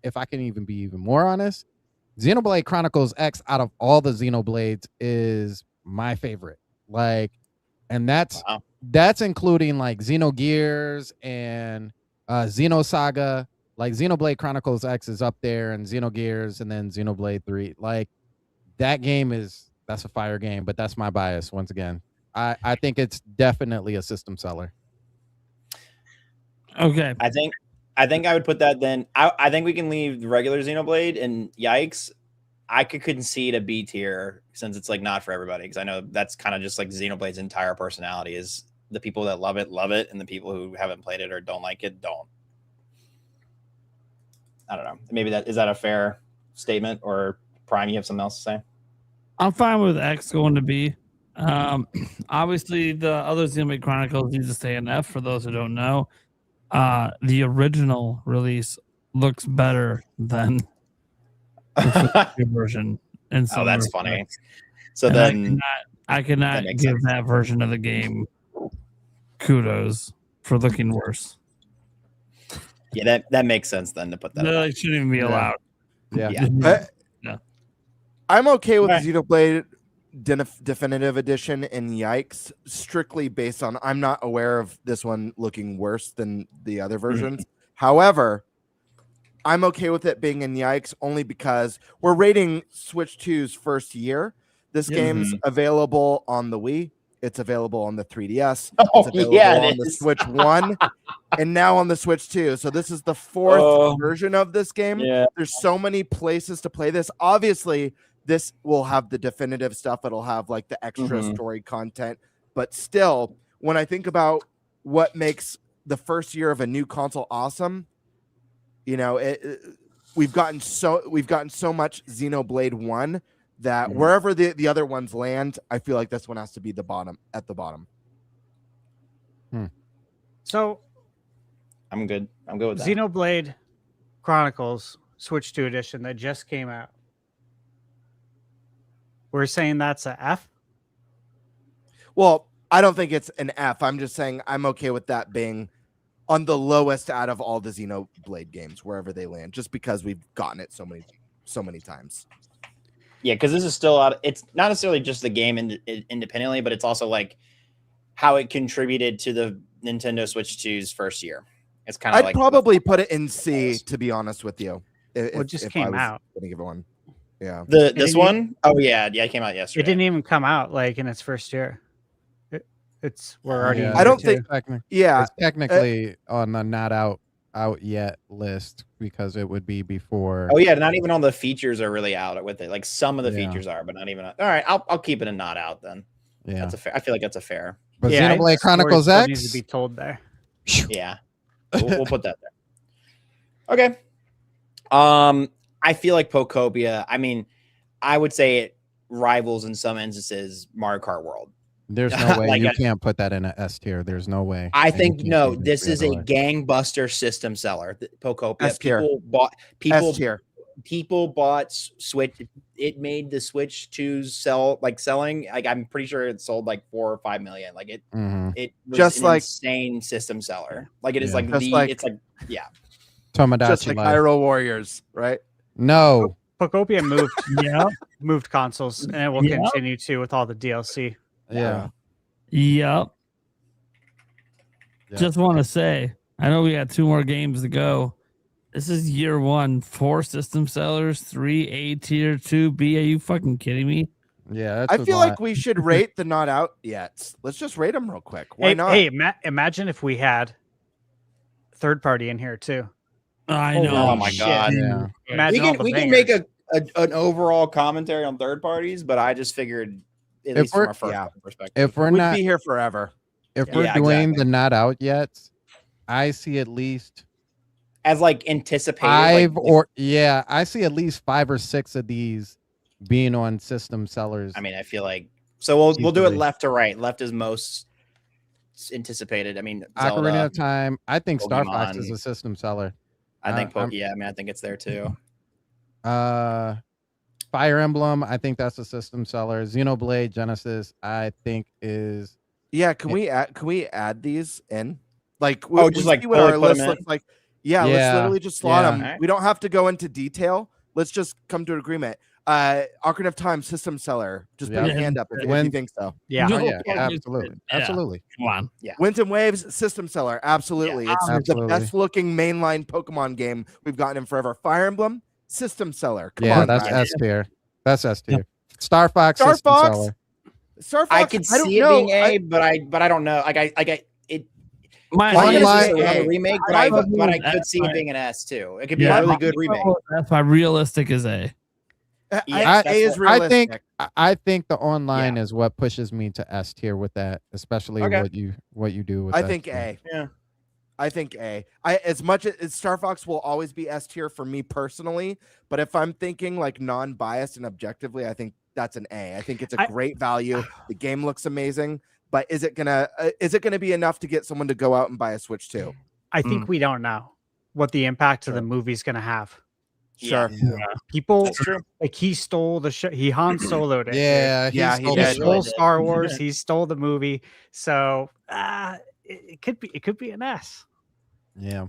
[SPEAKER 7] if I can even be even more honest, Xenoblade Chronicles X out of all the Xenoblades is my favorite. Like, and that's including like Xenogears and Xenosaga. Like Xenoblade Chronicles X is up there, and Xenogears, and then Xenoblade 3. Like, that game that's a fire game, but that's my bias once again. I think it's definitely a system seller.
[SPEAKER 6] Okay.
[SPEAKER 8] I think I would put that then. I think we can leave the regular Xenoblade, and yikes, I could concede a B tier since it's like not for everybody, because I know that's kind of just like Xenoblade's entire personality is the people that love it, and the people who haven't played it or don't like it, don't. I don't know. Maybe is that a fair statement, or Prime, you have something else to say?
[SPEAKER 6] I'm fine with X going to B. Obviously, the other Xenoblade Chronicles needs to stay in F. For those who don't know, the original release looks better than the version. In some
[SPEAKER 8] that's
[SPEAKER 6] respects.
[SPEAKER 8] funny. So
[SPEAKER 6] And
[SPEAKER 8] then,
[SPEAKER 6] I cannot
[SPEAKER 8] makes
[SPEAKER 6] give
[SPEAKER 8] sense.
[SPEAKER 6] that version of the game kudos for looking worse.
[SPEAKER 8] yeah, that makes sense then to put that.
[SPEAKER 6] That shouldn't even be
[SPEAKER 7] Yeah.
[SPEAKER 6] allowed.
[SPEAKER 7] Yeah.
[SPEAKER 9] I'm okay with
[SPEAKER 8] Right.
[SPEAKER 9] Xenoblade Definitive Edition and Yikes, strictly based on I'm not aware of this one looking worse than the other versions. However, I'm okay with it being in Yikes only because we're rating Switch 2's first year. This game's available on the Wii. It's available on the 3DS.
[SPEAKER 8] Oh,
[SPEAKER 9] It's available
[SPEAKER 8] yeah, it
[SPEAKER 9] on the
[SPEAKER 8] is.
[SPEAKER 9] Switch 1 and now on the Switch 2. So this is the fourth version of this game.
[SPEAKER 8] Yeah.
[SPEAKER 9] There's so many places to play this. Obviously, this will have the definitive stuff. It'll have like the extra story content. But still, when I think about what makes the first year of a new console awesome, you know, we've gotten so much Xenoblade 1 that wherever the other ones land, I feel like this one has to be at the bottom.
[SPEAKER 5] So
[SPEAKER 8] I'm good. I'm good with that.
[SPEAKER 5] Xenoblade Chronicles Switch 2 edition that just came out. We're saying that's a F.
[SPEAKER 9] Well, I don't think it's an F. I'm just saying I'm okay with that being on the lowest out of all the Xenoblade games, wherever they land, just because we've gotten it so many times.
[SPEAKER 8] Yeah, because this is still out. It's not necessarily just the game independently, but it's also like how it contributed to the Nintendo Switch 2's first year. It's kind of
[SPEAKER 9] I'd
[SPEAKER 8] like
[SPEAKER 9] probably put it in C, to be honest with you.
[SPEAKER 5] Well, it just came out.
[SPEAKER 9] Gonna give it one. Yeah.
[SPEAKER 8] this one. Oh yeah, it came out yesterday.
[SPEAKER 5] It didn't even come out like in its first year. We're already.
[SPEAKER 7] Yeah,
[SPEAKER 5] in
[SPEAKER 9] I don't
[SPEAKER 5] year
[SPEAKER 9] think-
[SPEAKER 5] two.
[SPEAKER 9] Yeah.
[SPEAKER 7] It's technically on the not out yet list because it would be before.
[SPEAKER 8] Oh yeah, not even all the features are really out with it. Like some of the
[SPEAKER 7] Yeah.
[SPEAKER 8] features are, but not even. All right, I'll keep it a not out then.
[SPEAKER 7] Yeah.
[SPEAKER 8] That's a fair. I feel like that's a fair.
[SPEAKER 7] But
[SPEAKER 5] Yeah,
[SPEAKER 7] Xenoblade
[SPEAKER 5] the story
[SPEAKER 7] Chronicles
[SPEAKER 5] still
[SPEAKER 7] X.
[SPEAKER 5] needs to be told there.
[SPEAKER 8] Yeah, we'll put that there. Okay. I feel like Pokopia. I mean, I would say it rivals in some instances Mario Kart World.
[SPEAKER 7] There's no way
[SPEAKER 8] Like
[SPEAKER 7] you
[SPEAKER 8] a-
[SPEAKER 7] can't put that in an S tier. There's no way.
[SPEAKER 8] I
[SPEAKER 7] And you
[SPEAKER 8] think
[SPEAKER 7] can't
[SPEAKER 8] no.
[SPEAKER 7] do it
[SPEAKER 8] This
[SPEAKER 7] the
[SPEAKER 8] is
[SPEAKER 7] other
[SPEAKER 8] a
[SPEAKER 7] way.
[SPEAKER 8] gangbuster system seller. Pokopia.
[SPEAKER 9] S tier.
[SPEAKER 8] People
[SPEAKER 9] S tier.
[SPEAKER 8] people bought Switch. It made the Switch 2 selling. Like I'm pretty sure it sold like 4 or 5 million. Like it
[SPEAKER 7] Mhm.
[SPEAKER 8] was
[SPEAKER 9] Just
[SPEAKER 8] an
[SPEAKER 9] like-
[SPEAKER 8] insane system seller. Like it is
[SPEAKER 7] Yeah.
[SPEAKER 8] like
[SPEAKER 9] Just like-
[SPEAKER 8] it's like yeah.
[SPEAKER 7] Tomodachi
[SPEAKER 9] Just like
[SPEAKER 7] Life.
[SPEAKER 9] Hyrule Warriors, right?
[SPEAKER 7] No.
[SPEAKER 5] Pokopia moved
[SPEAKER 6] Yeah.
[SPEAKER 5] moved consoles, and it will
[SPEAKER 6] Yeah.
[SPEAKER 5] continue to with all the DLC.
[SPEAKER 7] Yeah.
[SPEAKER 6] Yep.
[SPEAKER 7] Yeah.
[SPEAKER 6] Just want to say, I know we got 2 more games to go. This is year 1, 4 system sellers, 3 A tier, 2 B. Are you fucking kidding me?
[SPEAKER 7] Yeah.
[SPEAKER 9] I
[SPEAKER 7] That's
[SPEAKER 9] feel
[SPEAKER 7] a
[SPEAKER 9] like
[SPEAKER 7] lot.
[SPEAKER 9] we should rate the not out yet. Let's just rate them real quick. Why
[SPEAKER 5] Hey,
[SPEAKER 9] not?
[SPEAKER 5] hey, imagine if we had third party in here too.
[SPEAKER 6] I
[SPEAKER 5] Holy
[SPEAKER 6] know.
[SPEAKER 8] Oh my
[SPEAKER 5] shit.
[SPEAKER 8] god.
[SPEAKER 7] Yeah.
[SPEAKER 5] Imagine all the
[SPEAKER 8] We can make
[SPEAKER 5] bangers.
[SPEAKER 8] an overall commentary on third parties, but I just figured at
[SPEAKER 7] If
[SPEAKER 8] least from
[SPEAKER 7] we're-
[SPEAKER 8] a first
[SPEAKER 9] yeah.
[SPEAKER 8] perspective.
[SPEAKER 7] If we're
[SPEAKER 9] We'd
[SPEAKER 7] not
[SPEAKER 9] be here forever.
[SPEAKER 7] if
[SPEAKER 5] Yeah,
[SPEAKER 7] we're doing
[SPEAKER 8] exactly.
[SPEAKER 7] the not out yet, I see at least
[SPEAKER 8] as like anticipated,
[SPEAKER 7] five
[SPEAKER 8] like,
[SPEAKER 7] I see at least 5 or 6 of these being on system sellers.
[SPEAKER 8] I mean, I feel like so we'll do it
[SPEAKER 7] Easily.
[SPEAKER 8] left to right. Left is most anticipated. I mean, Zelda,
[SPEAKER 7] Ocarina of Time. I think Star Fox is
[SPEAKER 8] Pokemon.
[SPEAKER 7] a system seller.
[SPEAKER 8] I think
[SPEAKER 7] I'm-
[SPEAKER 8] yeah, I mean, I think it's there too.
[SPEAKER 7] Fire Emblem, I think that's a system seller. Xenoblade Genesis, I think is
[SPEAKER 9] Yeah, can we add these in? Like,
[SPEAKER 8] Just, like,
[SPEAKER 9] see what
[SPEAKER 8] fully
[SPEAKER 9] our
[SPEAKER 8] put 'em
[SPEAKER 9] list
[SPEAKER 8] in?
[SPEAKER 9] looks like. Yeah,
[SPEAKER 7] Yeah,
[SPEAKER 9] let's literally just slot
[SPEAKER 7] yeah.
[SPEAKER 9] them.
[SPEAKER 8] Alright.
[SPEAKER 9] We don't have to go into detail. Let's just come to an agreement. Ocarina of Time system seller. Just put
[SPEAKER 7] Yeah.
[SPEAKER 9] your hand up if you
[SPEAKER 7] When-
[SPEAKER 9] think so.
[SPEAKER 5] Yeah.
[SPEAKER 6] No,
[SPEAKER 7] oh yeah,
[SPEAKER 6] yeah,
[SPEAKER 7] absolutely.
[SPEAKER 6] yeah.
[SPEAKER 7] Absolutely.
[SPEAKER 6] Come on.
[SPEAKER 9] Winds and Waves system seller. Absolutely. It's
[SPEAKER 7] Absolutely.
[SPEAKER 9] the best looking mainline Pokemon game we've gotten in forever. Fire Emblem system seller. Come
[SPEAKER 7] Yeah,
[SPEAKER 9] on,
[SPEAKER 7] that's
[SPEAKER 9] guys.
[SPEAKER 7] S tier. That's S tier. Star Fox
[SPEAKER 9] Star
[SPEAKER 7] system
[SPEAKER 9] Fox?
[SPEAKER 7] seller.
[SPEAKER 9] Star Fox,
[SPEAKER 8] I could
[SPEAKER 9] don't
[SPEAKER 8] see it
[SPEAKER 9] know.
[SPEAKER 8] being A, but I don't know. Like it.
[SPEAKER 6] My
[SPEAKER 8] I think
[SPEAKER 7] Online-
[SPEAKER 8] it's just a
[SPEAKER 9] A.
[SPEAKER 8] remake, but
[SPEAKER 6] I-
[SPEAKER 8] I could see it
[SPEAKER 6] I-
[SPEAKER 8] being an S too. It could be
[SPEAKER 6] Yeah,
[SPEAKER 8] a really
[SPEAKER 6] my-
[SPEAKER 8] good remake.
[SPEAKER 6] That's why realistic is A.
[SPEAKER 8] Yeah,
[SPEAKER 9] A is
[SPEAKER 8] that's
[SPEAKER 9] realistic.
[SPEAKER 7] I think the online is what pushes me to S tier with that, especially
[SPEAKER 8] Okay.
[SPEAKER 7] what you do with
[SPEAKER 9] I
[SPEAKER 7] that
[SPEAKER 9] think
[SPEAKER 7] stuff.
[SPEAKER 9] A.
[SPEAKER 8] Yeah.
[SPEAKER 9] I think A. As much as Star Fox will always be S tier for me personally, but if I'm thinking like non-biased and objectively, I think that's an A. I think it's a
[SPEAKER 5] I-
[SPEAKER 9] great value. The game looks amazing, but is it gonna be enough to get someone to go out and buy a Switch 2?
[SPEAKER 5] I think we don't know what the impact of the movie's going to have.
[SPEAKER 9] Sure.
[SPEAKER 5] People
[SPEAKER 8] That's true.
[SPEAKER 5] like he stole the show. He Han Soloed it. dude.
[SPEAKER 7] Yeah,
[SPEAKER 9] Yeah, he
[SPEAKER 7] stole
[SPEAKER 5] He
[SPEAKER 7] the
[SPEAKER 9] did.
[SPEAKER 7] show.
[SPEAKER 5] stole
[SPEAKER 8] Really did.
[SPEAKER 5] Star Wars. He stole the movie. So it could be an S.
[SPEAKER 7] Yeah.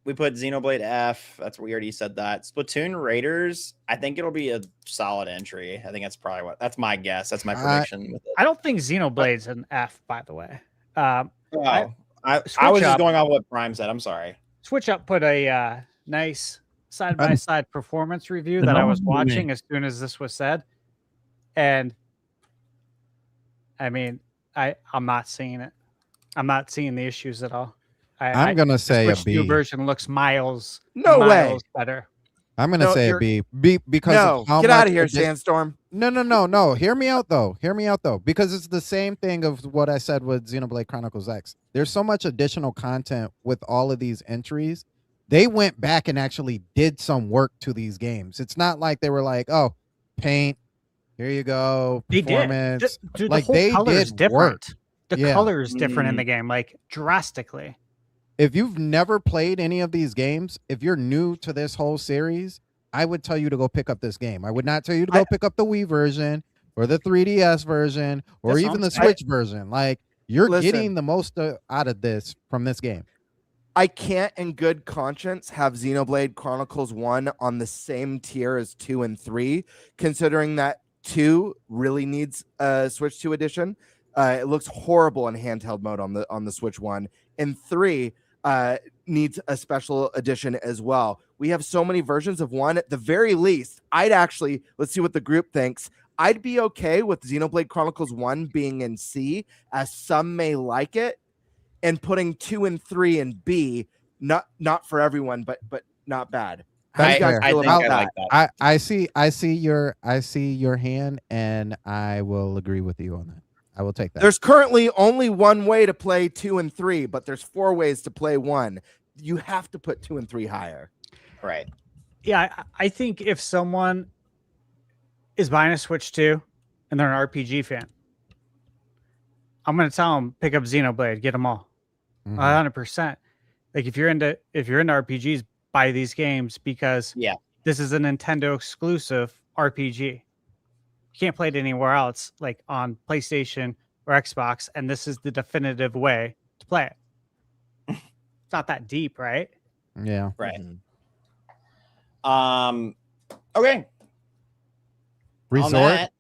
[SPEAKER 8] We put Xenoblade F. That's we already said that. Splatoon Raiders. I think it'll be a solid entry. I think that's my guess. That's my prediction with it.
[SPEAKER 5] I don't think Xenoblade's an F, by the way.
[SPEAKER 8] I was
[SPEAKER 5] Switch
[SPEAKER 8] just
[SPEAKER 5] Up.
[SPEAKER 8] going off what Prime said. I'm sorry.
[SPEAKER 5] Switch Up put a nice side by side performance review
[SPEAKER 6] The
[SPEAKER 5] that I was
[SPEAKER 6] number one
[SPEAKER 5] watching as soon as this was said, and I mean, I'm not seeing it. I'm not seeing the issues at all.
[SPEAKER 7] I'm gonna say a
[SPEAKER 5] Switch 2
[SPEAKER 7] B.
[SPEAKER 5] version looks miles better.
[SPEAKER 7] I'm gonna
[SPEAKER 9] No,
[SPEAKER 7] say a
[SPEAKER 9] you're-
[SPEAKER 7] B because
[SPEAKER 9] No,
[SPEAKER 7] of how
[SPEAKER 9] get out
[SPEAKER 7] much
[SPEAKER 9] of here,
[SPEAKER 7] it just-
[SPEAKER 9] Sandstorm.
[SPEAKER 7] No. Hear me out though, because it's the same thing of what I said with Xenoblade Chronicles X. There's so much additional content with all of these entries. They went back and actually did some work to these games. It's not like they were like, oh, paint, here you go,
[SPEAKER 5] They did.
[SPEAKER 7] performance.
[SPEAKER 5] Dude,
[SPEAKER 7] Like,
[SPEAKER 5] the whole
[SPEAKER 7] they
[SPEAKER 5] color is
[SPEAKER 7] did
[SPEAKER 5] different.
[SPEAKER 7] work.
[SPEAKER 5] The
[SPEAKER 7] Yeah.
[SPEAKER 5] color is different in the game, like drastically.
[SPEAKER 7] If you've never played any of these games, if you're new to this whole series, I would tell you to go pick up this game. I would not tell you to go pick up the Wii version or the 3DS version or
[SPEAKER 5] That's
[SPEAKER 7] even the
[SPEAKER 5] what I'm saying.
[SPEAKER 7] Switch version. Like, you're
[SPEAKER 9] Listen.
[SPEAKER 7] getting the most out of this from this game.
[SPEAKER 9] I can't in good conscience have Xenoblade Chronicles 1 on the same tier as 2 and 3, considering that 2 really needs a Switch 2 edition. It looks horrible in handheld mode on the Switch 1, and 3 needs a special edition as well. We have so many versions of 1. At the very least, let's see what the group thinks. I'd be okay with Xenoblade Chronicles 1 being in C, as some may like it, and putting 2 and 3 in B. Not for everyone, but not bad. How do you guys
[SPEAKER 8] I
[SPEAKER 9] feel
[SPEAKER 8] think
[SPEAKER 9] about
[SPEAKER 8] I
[SPEAKER 9] that?
[SPEAKER 8] like that.
[SPEAKER 7] I see your hand, and I will agree with you on that. I will take that.
[SPEAKER 9] There's currently only one way to play 2 and 3, but there's 4 ways to play 1. You have to put 2 and 3 higher.
[SPEAKER 8] Right.
[SPEAKER 5] Yeah, I think if someone is buying a Switch 2 and they're an RPG fan, I'm going to tell them pick up Xenoblade, get them all, 100%. Like if you're into RPGs, buy these games because this is a Nintendo exclusive RPG. You can't play it anywhere else, like on PlayStation or Xbox, and this is the definitive way to play it. It's not that deep, right?
[SPEAKER 7] Yeah.
[SPEAKER 8] Right. Okay.
[SPEAKER 7] Resort
[SPEAKER 8] On that,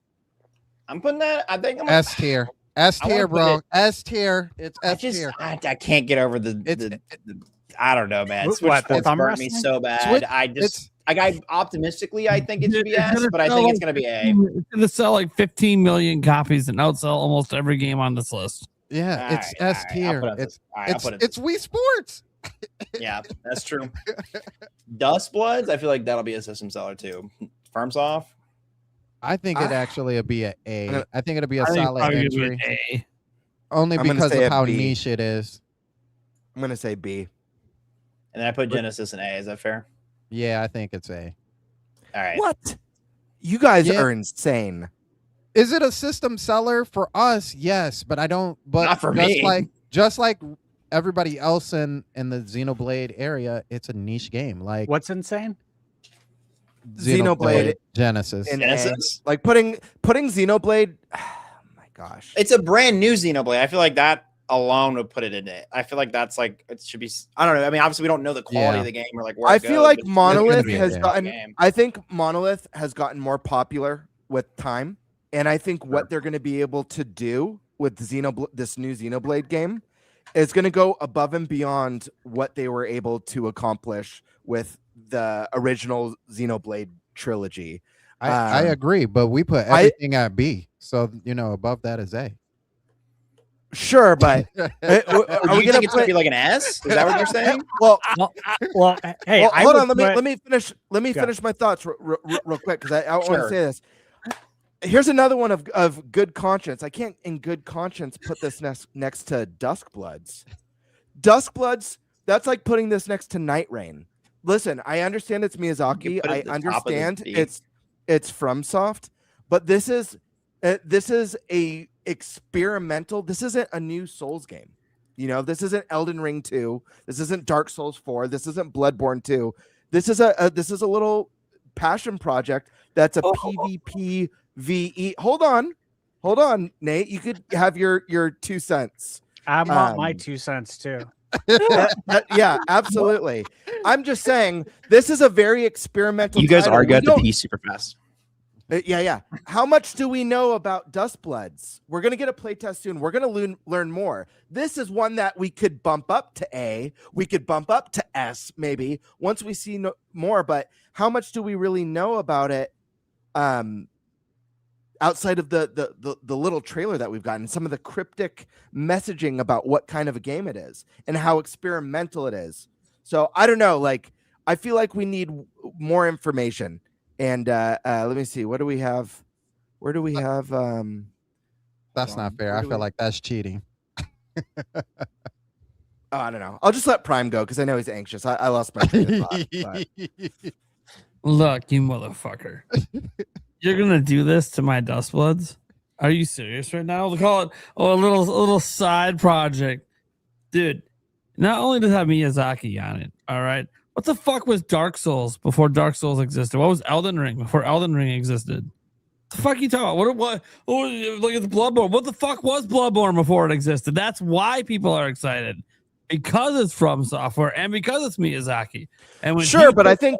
[SPEAKER 8] I'm putting that. I think I'm
[SPEAKER 7] S tier. S
[SPEAKER 8] I wanna
[SPEAKER 7] tier,
[SPEAKER 8] put
[SPEAKER 7] bro.
[SPEAKER 8] it-
[SPEAKER 7] S tier. It's
[SPEAKER 8] I
[SPEAKER 7] S
[SPEAKER 8] just
[SPEAKER 7] tier.
[SPEAKER 8] I can't get over the I don't know, man.
[SPEAKER 5] What,
[SPEAKER 8] Switch
[SPEAKER 5] the
[SPEAKER 8] Sports
[SPEAKER 5] thumb
[SPEAKER 8] burnt me
[SPEAKER 5] wrestling?
[SPEAKER 8] so bad.
[SPEAKER 7] Switch-
[SPEAKER 8] I just optimistically I think it should be S, but I think it's gonna be A.
[SPEAKER 6] It's gonna sell like 15 million copies and outsell almost every game on this list.
[SPEAKER 7] Yeah, it's
[SPEAKER 8] All right,
[SPEAKER 7] S
[SPEAKER 8] all right, I'll
[SPEAKER 7] tier.
[SPEAKER 8] put it-
[SPEAKER 7] It's
[SPEAKER 8] all right, I'll
[SPEAKER 7] it's
[SPEAKER 8] put it-
[SPEAKER 7] it's Wii Sports.
[SPEAKER 8] Yeah, that's true. Dust Bloods, I feel like that'll be a system seller too. Firms off.
[SPEAKER 7] I think it actually would be a A.
[SPEAKER 9] gonna-
[SPEAKER 7] I think it'll be a
[SPEAKER 6] I think
[SPEAKER 7] solid
[SPEAKER 6] probably gonna be
[SPEAKER 7] entry,
[SPEAKER 6] an A.
[SPEAKER 7] only
[SPEAKER 9] I'm gonna
[SPEAKER 7] because
[SPEAKER 9] say
[SPEAKER 7] of
[SPEAKER 9] a
[SPEAKER 7] how
[SPEAKER 9] B.
[SPEAKER 7] niche it is.
[SPEAKER 9] I'm gonna say B.
[SPEAKER 8] And then I put Genesis in A. Is that fair?
[SPEAKER 7] Yeah, I think it's A.
[SPEAKER 8] All right.
[SPEAKER 9] What? You guys
[SPEAKER 7] Yeah.
[SPEAKER 9] are insane.
[SPEAKER 7] Is it a system seller for us? Yes, but I don't. But
[SPEAKER 8] Not for
[SPEAKER 7] just
[SPEAKER 8] me.
[SPEAKER 7] just like everybody else in the Xenoblade area, it's a niche game. Like
[SPEAKER 5] What's insane?
[SPEAKER 9] Xenoblade
[SPEAKER 7] Genesis.
[SPEAKER 9] in
[SPEAKER 8] Genesis?
[SPEAKER 9] A. Like putting Xenoblade. Oh my gosh.
[SPEAKER 8] It's a brand new Xenoblade. I feel like that alone would put it in it. I feel like that's like it should be. I don't know. I mean, obviously we don't know the quality
[SPEAKER 7] Yeah.
[SPEAKER 8] of the game or like where
[SPEAKER 9] I
[SPEAKER 8] it
[SPEAKER 9] feel
[SPEAKER 8] goes,
[SPEAKER 9] like
[SPEAKER 8] but it's
[SPEAKER 9] Monolith
[SPEAKER 7] be a
[SPEAKER 9] has
[SPEAKER 7] game.
[SPEAKER 9] gotten.
[SPEAKER 8] Game.
[SPEAKER 9] I think Monolith has gotten more popular with time, and I think what they're going to be able to do with this new Xenoblade game is going to go above and beyond what they were able to accomplish with the original Xenoblade trilogy.
[SPEAKER 7] I agree, but we put everything at B, so above that is A.
[SPEAKER 9] Sure, but
[SPEAKER 8] Do
[SPEAKER 9] are
[SPEAKER 8] you
[SPEAKER 9] we
[SPEAKER 8] think
[SPEAKER 9] going
[SPEAKER 8] it's gonna be like an S? Is that what you're saying?
[SPEAKER 9] Well,
[SPEAKER 5] Well, hey,
[SPEAKER 9] well,
[SPEAKER 5] I
[SPEAKER 9] hold
[SPEAKER 5] would
[SPEAKER 9] on. Let
[SPEAKER 5] put-
[SPEAKER 9] me finish. Let me
[SPEAKER 5] Go.
[SPEAKER 9] finish my thoughts real quick because I want to
[SPEAKER 8] Sure.
[SPEAKER 9] say this. Here's another one of good conscience. I can't, in good conscience, put this next to Dusk Bloods. Dusk Bloods. That's like putting this next to Night Rain. Listen, I understand it's Miyazaki.
[SPEAKER 8] put it
[SPEAKER 9] I
[SPEAKER 8] at the top of the
[SPEAKER 9] understand
[SPEAKER 8] B.
[SPEAKER 9] it's FromSoft, but this is a experimental. This isn't a new Souls game. You know, this isn't Elden Ring 2. This isn't Dark Souls 4. This isn't Bloodborne 2. This is a little passion project that's a PvP VE. Hold on, Nate. You could have your 2 cents.
[SPEAKER 5] I want my 2 cents too.
[SPEAKER 9] Yeah, absolutely. I'm just saying this is a very experimental.
[SPEAKER 10] You guys
[SPEAKER 9] title.
[SPEAKER 10] argue at the piece super fast.
[SPEAKER 9] Yeah. How much do we know about Dustbloods? We're gonna get a playtest soon. We're gonna learn more. This is one that we could bump up to A. We could bump up to S maybe once we see more. But how much do we really know about it? Outside of the little trailer that we've gotten, some of the cryptic messaging about what kind of a game it is and how experimental it is. So I don't know. Like, I feel like we need more information. And let me see. What do we have? Where do we have?
[SPEAKER 7] That's not fair. I feel like that's cheating.
[SPEAKER 9] Oh, I don't know. I'll just let Prime go because I know he's anxious. I lost my train of thought. But...
[SPEAKER 6] Look, you motherfucker. You're gonna do this to my Dustbloods? Are you serious right now? We'll call it a little side project. Dude, not only does it have Miyazaki on it, all right. What the fuck was Dark Souls before Dark Souls existed? What was Elden Ring before Elden Ring existed? The fuck you talking about? What look at the Bloodborne. What the fuck was Bloodborne before it existed? That's why people are excited. Because it's from software and because it's Miyazaki. And when
[SPEAKER 9] sure, but I think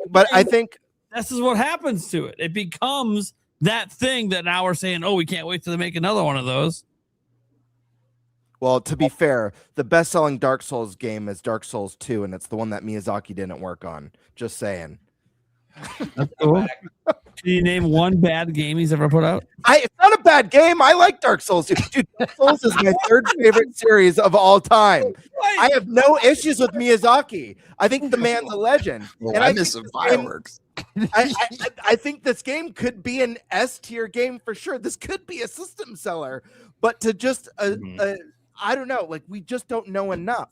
[SPEAKER 6] this is what happens to it. It becomes that thing that now we're saying, oh, we can't wait till they make another one of those.
[SPEAKER 9] Well, to be fair, the best-selling Dark Souls game is Dark Souls 2, and it's the one that Miyazaki didn't work on. Just saying.
[SPEAKER 6] That's cool. Can you name one bad game he's ever put out?
[SPEAKER 9] It's not a bad game. I like Dark Souls. Dude, Dark Souls is my third favorite series of all time. I have no issues with Miyazaki. I think the man's a legend.
[SPEAKER 10] Well,
[SPEAKER 9] and
[SPEAKER 10] I miss some fireworks.
[SPEAKER 9] I think this game could be an S tier game for sure. This could be a system seller, but to just I don't know, like we just don't know enough.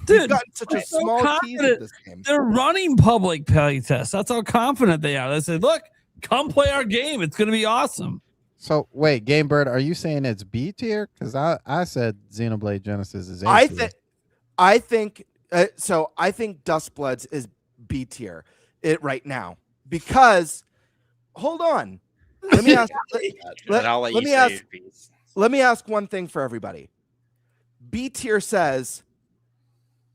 [SPEAKER 6] Dude,
[SPEAKER 9] we've gotten such a small tease of this game.
[SPEAKER 6] They're running public play tests. That's how confident they are. They said, "Look, come play our game. It's going to be awesome."
[SPEAKER 7] So wait, Game Bird, are you saying it's B tier? Because I said Xenoblade Genesis is A tier.
[SPEAKER 9] I think Dustbloods is B tier right now because hold on. Let me ask. Let me ask one thing for everybody. B tier says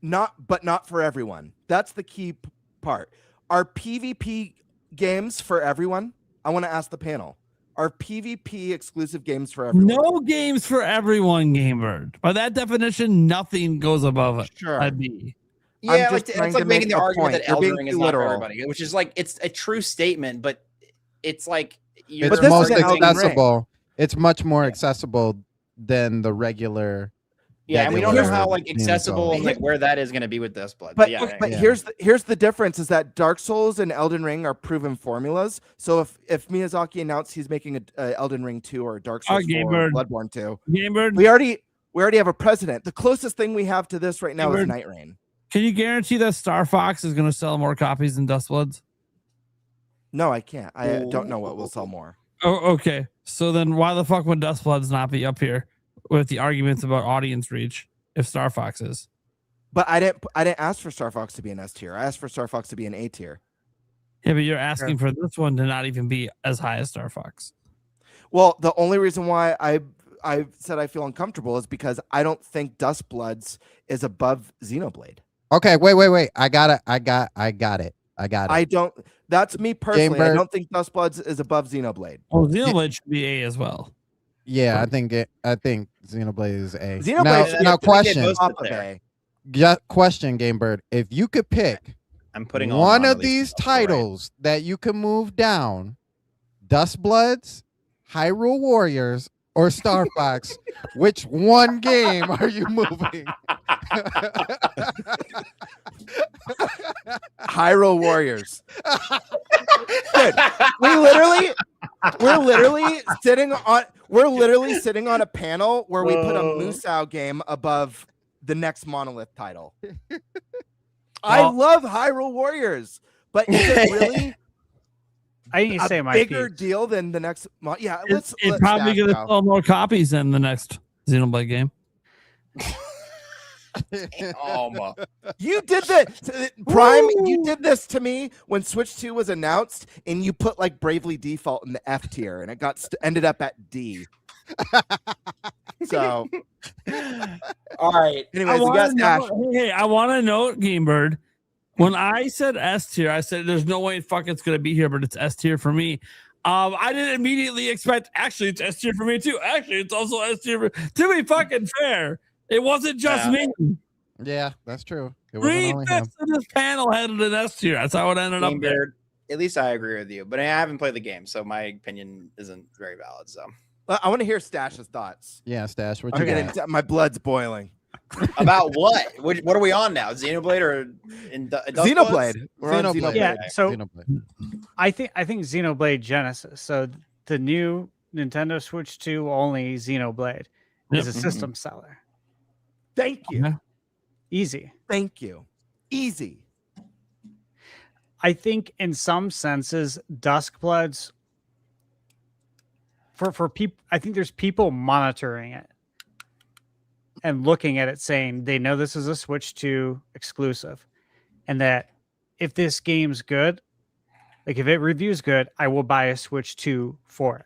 [SPEAKER 9] not for everyone. That's the key part. Are PvP games for everyone? I want to ask the panel. Are PvP exclusive games for everyone?
[SPEAKER 6] No games for everyone, Gamebird. By that definition, nothing goes above it.
[SPEAKER 9] Sure.
[SPEAKER 6] I'd be.
[SPEAKER 8] Yeah, it's like making the argument that Elden Ring is not for
[SPEAKER 9] literal.
[SPEAKER 8] everybody, which is like it's a true statement, but it's like
[SPEAKER 7] It's most accessible. It's much more accessible than the regular.
[SPEAKER 8] Yeah, and we don't know how like accessible and like where that is going to be with Dustblood.
[SPEAKER 9] But
[SPEAKER 8] yeah.
[SPEAKER 9] here's the difference: is that Dark Souls and Elden Ring are proven formulas. So if Miyazaki announced he's making a Elden Ring 2 or Dark Souls 4 or Bloodborne 2,
[SPEAKER 6] Gamebird,
[SPEAKER 9] we already have a precedent. The closest thing we have to this right now is Night Rain.
[SPEAKER 6] Can you guarantee that Star Fox is going to sell more copies than Dustbloods?
[SPEAKER 9] No, I can't. I don't know what will sell more.
[SPEAKER 6] Oh, okay. So then why the fuck would Dustbloods not be up here with the arguments about audience reach if Star Fox is?
[SPEAKER 9] But I didn't ask for Star Fox to be an S tier. I asked for Star Fox to be an A tier.
[SPEAKER 6] Yeah, but you're asking for this one to not even be as high as Star Fox.
[SPEAKER 9] Well, the only reason why I said I feel uncomfortable is because I don't think Dustbloods is above Xenoblade.
[SPEAKER 7] Okay, wait. I got it.
[SPEAKER 9] I don't. That's me personally.
[SPEAKER 7] Gamebird.
[SPEAKER 9] I don't think Dustbloods is above Xenoblade.
[SPEAKER 6] Well, Xenoblade should be A as well.
[SPEAKER 7] Yeah, I think Xenoblade is A.
[SPEAKER 9] Xenoblade
[SPEAKER 7] now question.
[SPEAKER 9] Question,
[SPEAKER 7] Gamebird. If you could pick
[SPEAKER 8] I'm putting
[SPEAKER 7] one of these titles that you can move down, Dustbloods, Hyrule Warriors, or Star Fox, which one game are you moving?
[SPEAKER 9] Hyrule Warriors. Dude, we're literally sitting on a panel where we put a Musou game above the next Monolith title. I love Hyrule Warriors, but is it really
[SPEAKER 5] I need to say
[SPEAKER 9] A
[SPEAKER 5] my
[SPEAKER 9] bigger
[SPEAKER 5] piece.
[SPEAKER 9] deal than the next month. Yeah,
[SPEAKER 6] It's
[SPEAKER 9] let's
[SPEAKER 6] probably
[SPEAKER 9] Dash
[SPEAKER 6] going to
[SPEAKER 9] go.
[SPEAKER 6] sell more copies than the next Xenoblade game.
[SPEAKER 9] You did that, Prime. You did this to me when Switch 2 was announced, and you put like Bravely Default in the F tier, and it ended up at D. So,
[SPEAKER 8] All right.
[SPEAKER 9] anyways, we got Dash.
[SPEAKER 6] Hey, I want to note, Gamebird. When I said S tier, I said there's no way fucking it's going to be here, but it's S tier for me. I didn't immediately expect. Actually, it's S tier for me too. Actually, it's also S tier. To be fucking fair, it wasn't just me.
[SPEAKER 7] Yeah, that's true. It wasn't only him.
[SPEAKER 6] 3/5 of this panel had it in S tier. That's how it ended up there.
[SPEAKER 8] Gamebird, at least I agree with you, but I haven't played the game, so my opinion isn't very valid. So
[SPEAKER 9] I want to hear Stash's thoughts.
[SPEAKER 7] Yeah, Stash. What
[SPEAKER 9] I'm
[SPEAKER 7] you
[SPEAKER 9] getting
[SPEAKER 7] got?
[SPEAKER 9] my blood's boiling.
[SPEAKER 8] about what? What are we on now? Xenoblade or
[SPEAKER 9] Xenoblade. We're on
[SPEAKER 7] Xenoblade.
[SPEAKER 9] Xenoblade.
[SPEAKER 5] Yeah, so
[SPEAKER 7] Xenoblade.
[SPEAKER 5] I think Xenoblade Genesis. So the new Nintendo Switch 2 only Xenoblade is a system seller.
[SPEAKER 9] Thank you.
[SPEAKER 6] Yeah.
[SPEAKER 5] Easy.
[SPEAKER 9] Thank you. Easy.
[SPEAKER 5] I think in some senses, Duskbloods for people. I think there's people monitoring it and looking at it, saying they know this is a Switch 2 exclusive, and that if this game's good, like if it reviews good, I will buy a Switch 2 for it.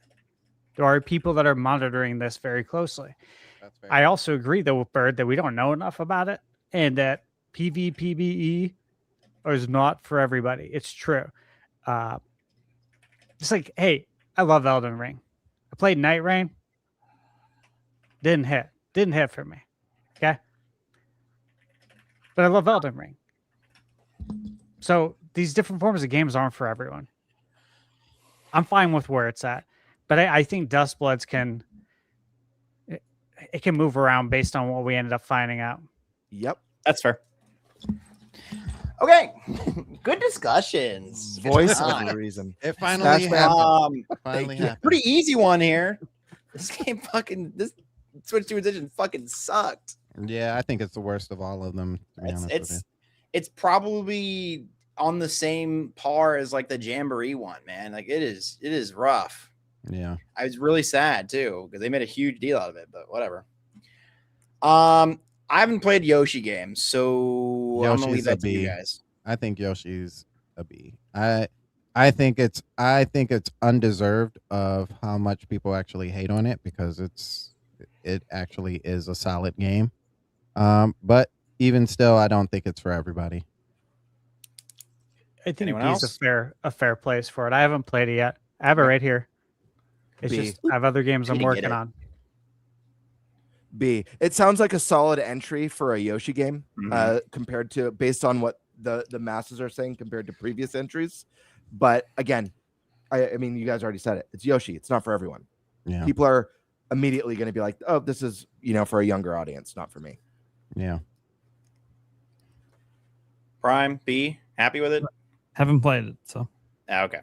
[SPEAKER 5] There are people that are monitoring this very closely.
[SPEAKER 7] That's fair.
[SPEAKER 5] I also agree, though, with Bird, that we don't know enough about it, and that PvPvE is not for everybody. It's true. It's like, hey, I love Elden Ring. I played Night Rain. Didn't hit for me. Okay. But I love Elden Ring. So these different forms of games aren't for everyone. I'm fine with where it's at. But I think Duskbloods can move around based on what we ended up finding out.
[SPEAKER 9] Yep.
[SPEAKER 8] That's fair. Okay, good discussions. Good
[SPEAKER 9] Voice
[SPEAKER 8] time.
[SPEAKER 9] of the reason.
[SPEAKER 7] It finally happened. Finally happened.
[SPEAKER 8] Pretty easy one here. This game this Switch 2 edition fucking sucked.
[SPEAKER 7] Yeah, I think it's the worst of all of them. To be honest with you.
[SPEAKER 8] It's probably on the same par as like the Jamboree one, man. Like it is rough.
[SPEAKER 7] Yeah.
[SPEAKER 8] I was really sad too because they made a huge deal out of it, but whatever. I haven't played Yoshi games, so I'm gonna leave that to you guys.
[SPEAKER 7] I think Yoshi's a B. I think it's undeserved of how much people actually hate on it because it actually is a solid game. But even still, I don't think it's for everybody.
[SPEAKER 5] I think
[SPEAKER 8] Anyone
[SPEAKER 5] B's
[SPEAKER 8] else?
[SPEAKER 5] a fair place for it. I haven't played it yet. I have it right here. It's
[SPEAKER 9] B.
[SPEAKER 5] just I have other games I'm
[SPEAKER 8] Didn't get
[SPEAKER 5] working
[SPEAKER 8] it.
[SPEAKER 5] on.
[SPEAKER 9] B. It sounds like a solid entry for a Yoshi game, compared to based on what the masses are saying compared to previous entries. But again, I mean, you guys already said it. It's Yoshi. It's not for everyone.
[SPEAKER 7] Yeah.
[SPEAKER 9] People are immediately going to be like, "Oh, this is for a younger audience, not for me."
[SPEAKER 7] Yeah.
[SPEAKER 8] Prime B, happy with it?
[SPEAKER 6] Haven't played it, so.
[SPEAKER 8] Okay.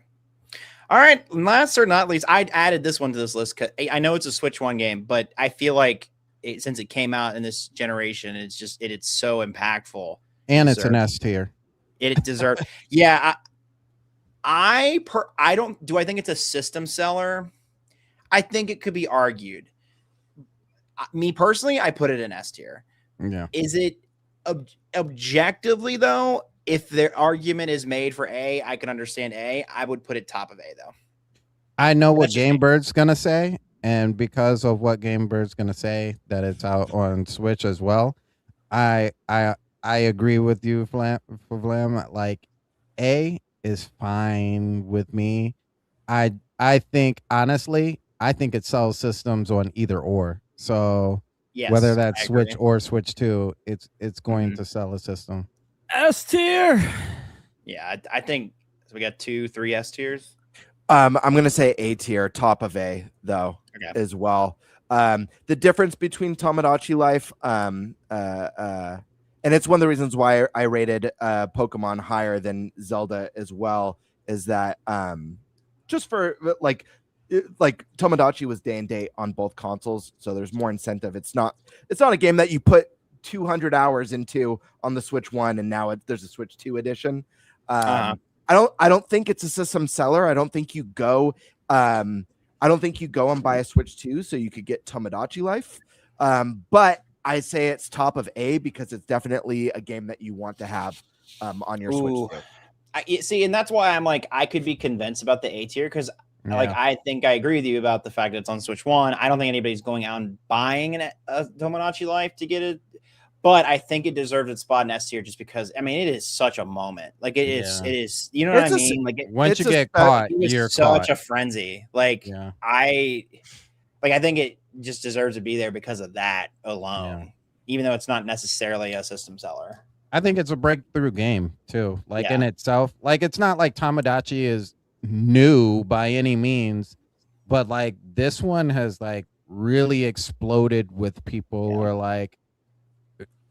[SPEAKER 8] All right. Last or not least, I added this one to this list because I know it's a Switch 1 game, but I feel like since it came out in this generation, it's so impactful.
[SPEAKER 7] And it's an S tier.
[SPEAKER 8] It deserves. Yeah. I don't. Do I think it's a system seller? I think it could be argued. Me personally, I put it in S tier.
[SPEAKER 7] Yeah.
[SPEAKER 8] Is it objectively though? If their argument is made for A, I can understand A. I would put it top of A though.
[SPEAKER 7] I know what
[SPEAKER 8] That's just me.
[SPEAKER 7] GameBird's gonna say, and because of what GameBird's gonna say, that it's out on Switch as well. I agree with you, Vlam. Like A is fine with me. I think honestly, I think it sells systems on either or. So
[SPEAKER 8] Yes,
[SPEAKER 7] whether that's
[SPEAKER 8] I
[SPEAKER 7] Switch
[SPEAKER 8] agree.
[SPEAKER 7] or Switch 2, it's going to sell a system.
[SPEAKER 6] S tier.
[SPEAKER 8] Yeah, I think so. We got 2, 3 S tiers.
[SPEAKER 9] I'm going to say A tier, top of A though,
[SPEAKER 8] Okay.
[SPEAKER 9] as well. The difference between Tomodachi Life, and it's one of the reasons why I rated Pokemon higher than Zelda as well, is that just for like Tomodachi was day and date on both consoles, so there's more incentive. It's not a game that you put 200 hours into on the Switch 1 and now there's a Switch 2 edition. I I don't think it's a system seller. I don't think you go and buy a Switch 2 so you could get Tomodachi Life. But I say it's top of A because it's definitely a game that you want to have on your Switch 2.
[SPEAKER 8] See, and that's why I'm like, I could be convinced about the A tier because like I think I agree with you about the fact that it's on Switch 1. I don't think anybody's going out and buying a Tomodachi Life to get it. But I think it deserves its spot in S tier just because it is such a moment. Like it is. You know what I mean? Like
[SPEAKER 7] once you get caught, you're
[SPEAKER 8] such
[SPEAKER 7] caught.
[SPEAKER 8] a frenzy. Like I think it just deserves to be there because of that alone, even though it's not necessarily a system seller.
[SPEAKER 7] I think it's a breakthrough game too. Like in itself, like it's not like Tomodachi is new by any means, but like this one has like really exploded with people who are like,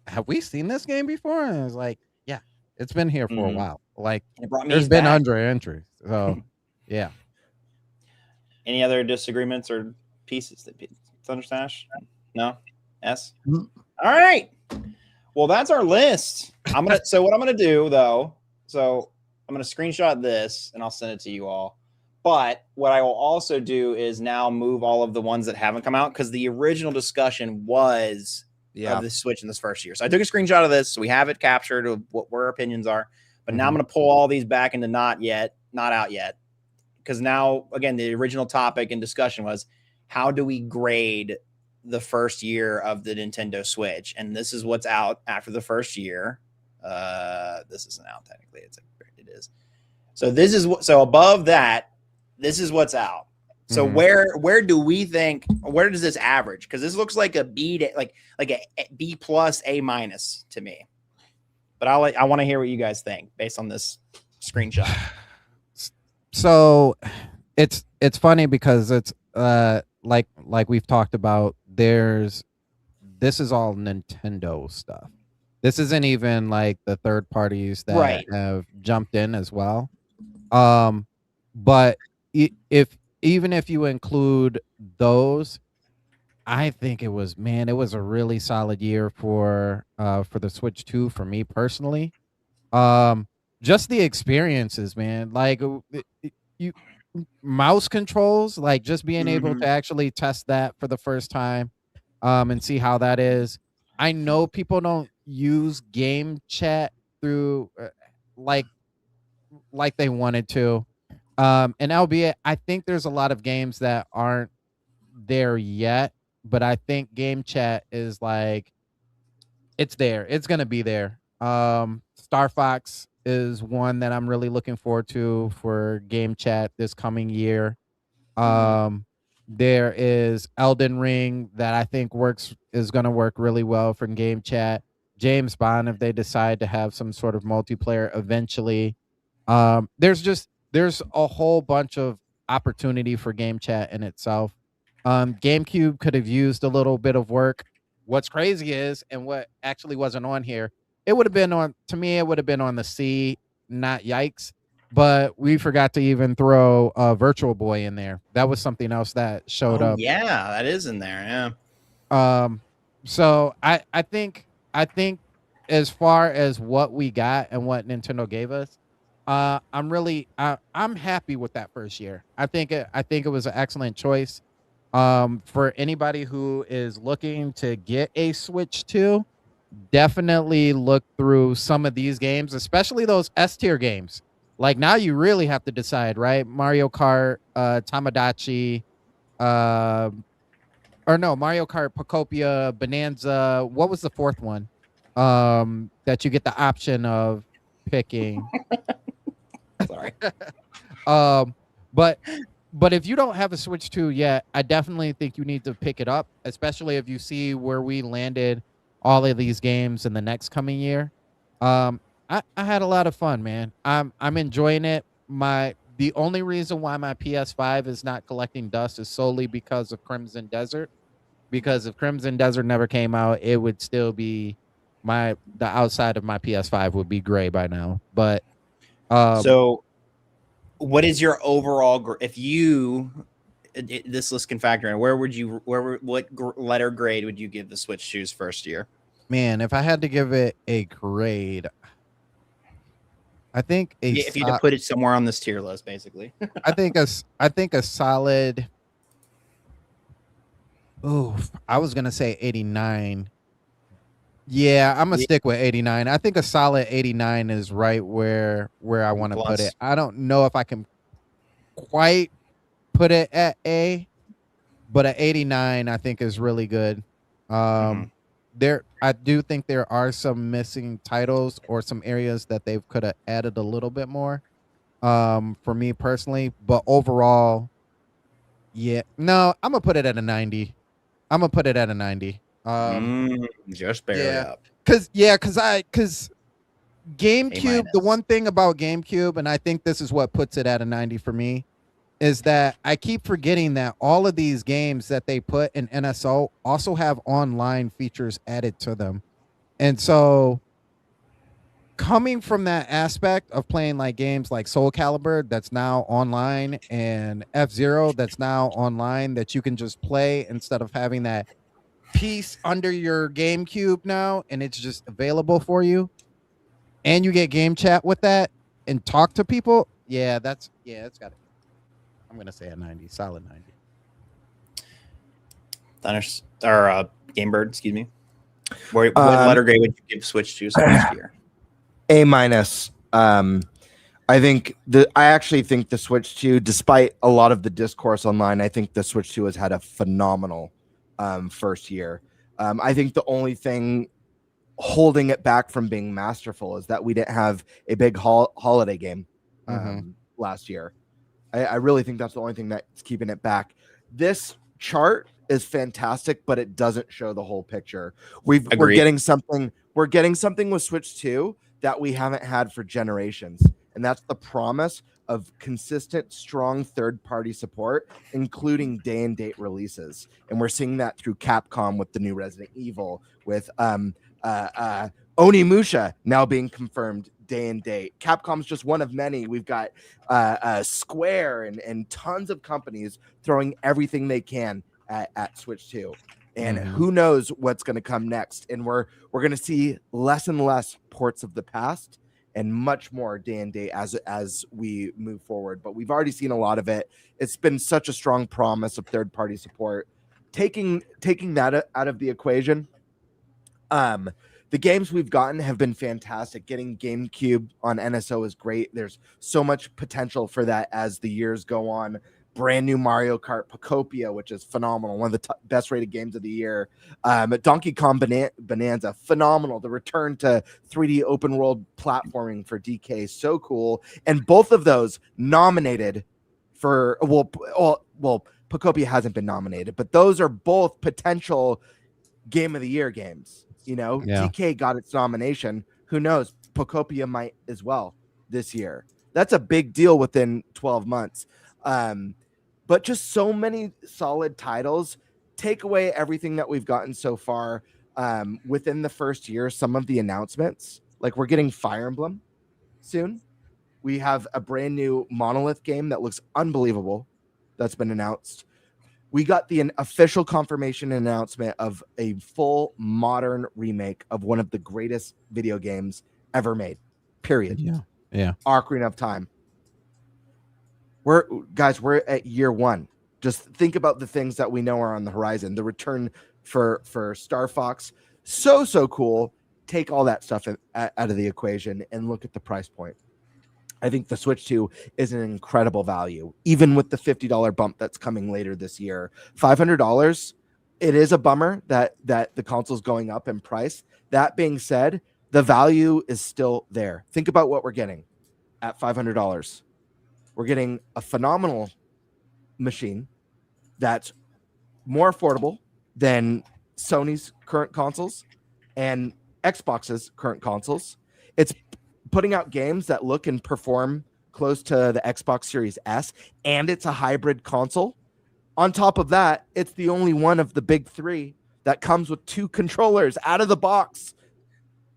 [SPEAKER 7] have we seen this game before? And it's like, yeah, it's been here for a while. Like there's been under entries. So yeah.
[SPEAKER 8] Any other disagreements or pieces that Thunder Stash? No? S? All right. Well, that's our list. So what I'm gonna do though, I'm gonna screenshot this and I'll send it to you all. But what I will also do is now move all of the ones that haven't come out because the original discussion was of the Switch in this first year. So I took a screenshot of this, so we have it captured of where our opinions are. But now I'm going to pull all these back into not out yet. Because now, again, the original topic and discussion was how do we grade the first year of the Nintendo Switch? And this is what's out after the first year. This isn't out technically. It is. So this is so above that. This is what's out. So where do we think? Where does this average? Because this looks like a B, like a B plus A minus to me. But I want to hear what you guys think based on this screenshot.
[SPEAKER 7] So it's funny because it's like we've talked about. This is all Nintendo stuff. This isn't even like the third parties that have jumped in as well. But even if you include those, I think it was a really solid year for the Switch 2 for me personally. Just the experiences, man. Like you mouse controls, like just being able to actually test that for the first time and see how that is. I know people don't use game chat through like they wanted to. And albeit, I think there's a lot of games that aren't there yet, but I think game chat is like, it's there. It's going to be there. Star Fox is one that I'm really looking forward to for game chat this coming year. There is Elden Ring that I think is going to work really well for game chat. James Bond, if they decide to have some sort of multiplayer eventually. There's a whole bunch of opportunity for game chat in itself. GameCube could have used a little bit of work. What's crazy is, and what actually wasn't on here, it would have been on the C, not yikes. But we forgot to even throw Virtual Boy in there. That was something else that showed up.
[SPEAKER 8] Yeah, that is in there. Yeah.
[SPEAKER 7] So I think as far as what we got and what Nintendo gave us, I'm happy with that first year. I think it was an excellent choice. For anybody who is looking to get a Switch 2, definitely look through some of these games, especially those S tier games. Like now you really have to decide, right? Mario Kart, Tomodachi, Mario Kart, Pocopia, Bonanza. What was the fourth one? That you get the option of picking.
[SPEAKER 8] Sorry.
[SPEAKER 7] But if you don't have a Switch 2 yet, I definitely think you need to pick it up, especially if you see where we landed all of these games in the next coming year. I had a lot of fun, man. I'm enjoying it. The only reason why my PS5 is not collecting dust is solely because of Crimson Desert. Because if Crimson Desert never came out, it would still be the outside of my PS5 would be gray by now. But
[SPEAKER 8] so what is your overall if you this list can factor in what letter grade would you give the Switch 2's first year?
[SPEAKER 7] Man, if I had to give it a grade, I think
[SPEAKER 8] If you had to put it somewhere on this tier list, basically.
[SPEAKER 7] I think a solid. Oh, I was gonna say 89. Yeah, I'm gonna stick with 89. I think a solid 89 is right where I want to put it.
[SPEAKER 8] Plus.
[SPEAKER 7] I don't know if I can quite put it at A, but at 89 I think is really good. I do think there are some missing titles or some areas that they could have added a little bit more. For me personally, but overall, yeah. No, I'm gonna put it at a 90. I'm gonna put it at a 90.
[SPEAKER 8] Just barely up.
[SPEAKER 7] Cause GameCube, the
[SPEAKER 8] A-.
[SPEAKER 7] one thing about GameCube, and I think this is what puts it at a 90 for me, is that I keep forgetting that all of these games that they put in NSO also have online features added to them. And so coming from that aspect of playing like games like Soul Calibur that's now online and F-Zero that's now online that you can just play instead of having that piece under your GameCube now and it's just available for you and you get game chat with that and talk to people. It's got it. I'm gonna say a 90, solid 90.
[SPEAKER 8] Gamebird, excuse me. What letter grade would you give Switch 2 next year?
[SPEAKER 9] A-. I actually think the Switch 2, despite a lot of the discourse online, I think the Switch 2 has had a phenomenal first year. I think the only thing holding it back from being masterful is that we didn't have a big holiday game last year. I really think that's the only thing that's keeping it back. This chart is fantastic, but it doesn't show the whole picture. We're getting something with Switch 2 that we haven't had for generations, and that's the promise of consistent, strong third-party support, including day-and-date releases. And we're seeing that through Capcom with the new Resident Evil, with Onimusha now being confirmed day and date. Capcom's just one of many. We've got Square and tons of companies throwing everything they can at Switch 2. And who knows what's going to come next. And we're going to see less and less ports of the past and much more day and date as we move forward. But we've already seen a lot of it. It's been such a strong promise of third-party support. Taking that out of the equation, the games we've gotten have been fantastic. Getting GameCube on NSO is great. There's so much potential for that as the years go on. Brand new Mario Kart Pocopia, which is phenomenal. One of the best rated games of the year. Donkey Kong Bonanza, phenomenal. The return to 3D open world platforming for DK, so cool. And both of those nominated for, Pocopia hasn't been nominated, but those are both potential Game of the Year games. DK got its nomination. Who knows? Pocopia might as well this year. That's a big deal within 12 months. But just so many solid titles. Take away everything that we've gotten so far within the first year. Some of the announcements, like we're getting Fire Emblem soon. We have a brand new Monolith game that looks unbelievable that's been announced. We got the official confirmation announcement of a full modern remake of one of the greatest video games ever made. Period.
[SPEAKER 7] Yeah.
[SPEAKER 9] Ocarina of Time. We're at year one. Just think about the things that we know are on the horizon. The return for Star Fox. So cool. Take all that stuff out of the equation and look at the price point. I think the Switch 2 is an incredible value, even with the $50 bump that's coming later this year. $500, it is a bummer that the console's going up in price. That being said, the value is still there. Think about what we're getting at $500. We're getting a phenomenal machine that's more affordable than Sony's current consoles and Xbox's current consoles. It's putting out games that look and perform close to the Xbox Series S, and it's a hybrid console. On top of that, it's the only one of the big three that comes with 2 controllers out of the box.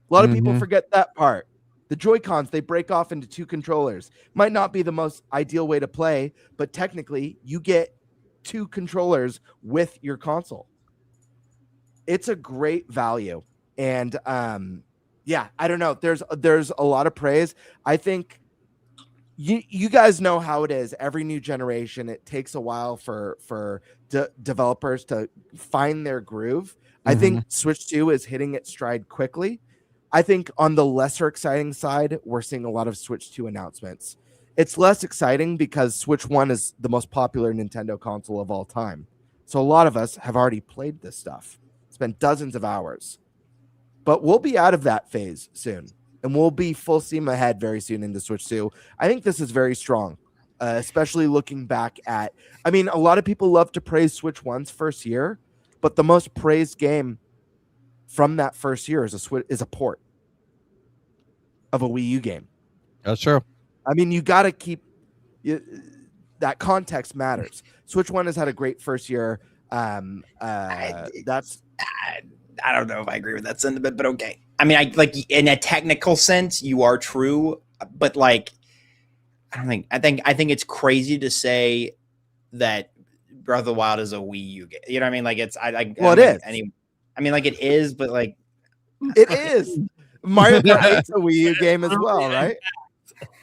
[SPEAKER 9] A lot of people forget that part. The Joy-Cons, they break off into 2 controllers. Might not be the most ideal way to play, but technically you get 2 controllers with your console. It's a great value. And yeah, I don't know. There's a lot of praise. I think you guys know how it is. Every new generation, it takes a while for developers to find their groove. I think Switch 2 is hitting its stride quickly. I think on the lesser exciting side, we're seeing a lot of Switch 2 announcements. It's less exciting because Switch 1 is the most popular Nintendo console of all time. So a lot of us have already played this stuff, spent dozens of hours. But we'll be out of that phase soon, and we'll be full steam ahead very soon into Switch 2. I think this is very strong, especially looking back at, I mean, a lot of people love to praise Switch 1's first year, but the most praised game from that first year is a port of a Wii U game.
[SPEAKER 7] That's true.
[SPEAKER 9] I mean, you got to keep that context matters. Switch 1 has had a great first year. That's
[SPEAKER 8] I don't know if I agree with that sentiment, but okay. I mean, I like in a technical sense, you are true, but like, I think it's crazy to say that Breath of the Wild is a Wii U game. You know what I mean? Like it's, it is. I mean, like it is, but like
[SPEAKER 9] it is. Mario Kart 8's a Wii U game as well, right?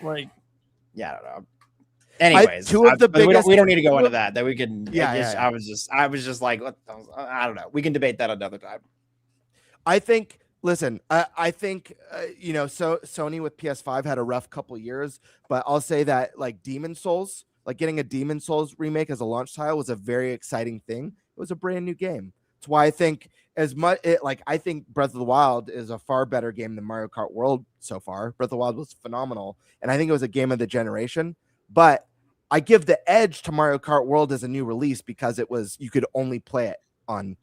[SPEAKER 6] Like,
[SPEAKER 8] yeah, I don't know. Anyways, we don't need to go into that. That we can. Yeah. I was just like, I don't know. We can debate that another time.
[SPEAKER 9] I think. Listen, I think so Sony with PS5 had a rough couple years, but I'll say that like Demon Souls, like getting a Demon Souls remake as a launch title was a very exciting thing. It was a brand new game. That's why I think I think Breath of the Wild is a far better game than Mario Kart World so far. Breath of the Wild was phenomenal, and I think it was a game of the generation. But I give the edge to Mario Kart World as a new release because you could only play it on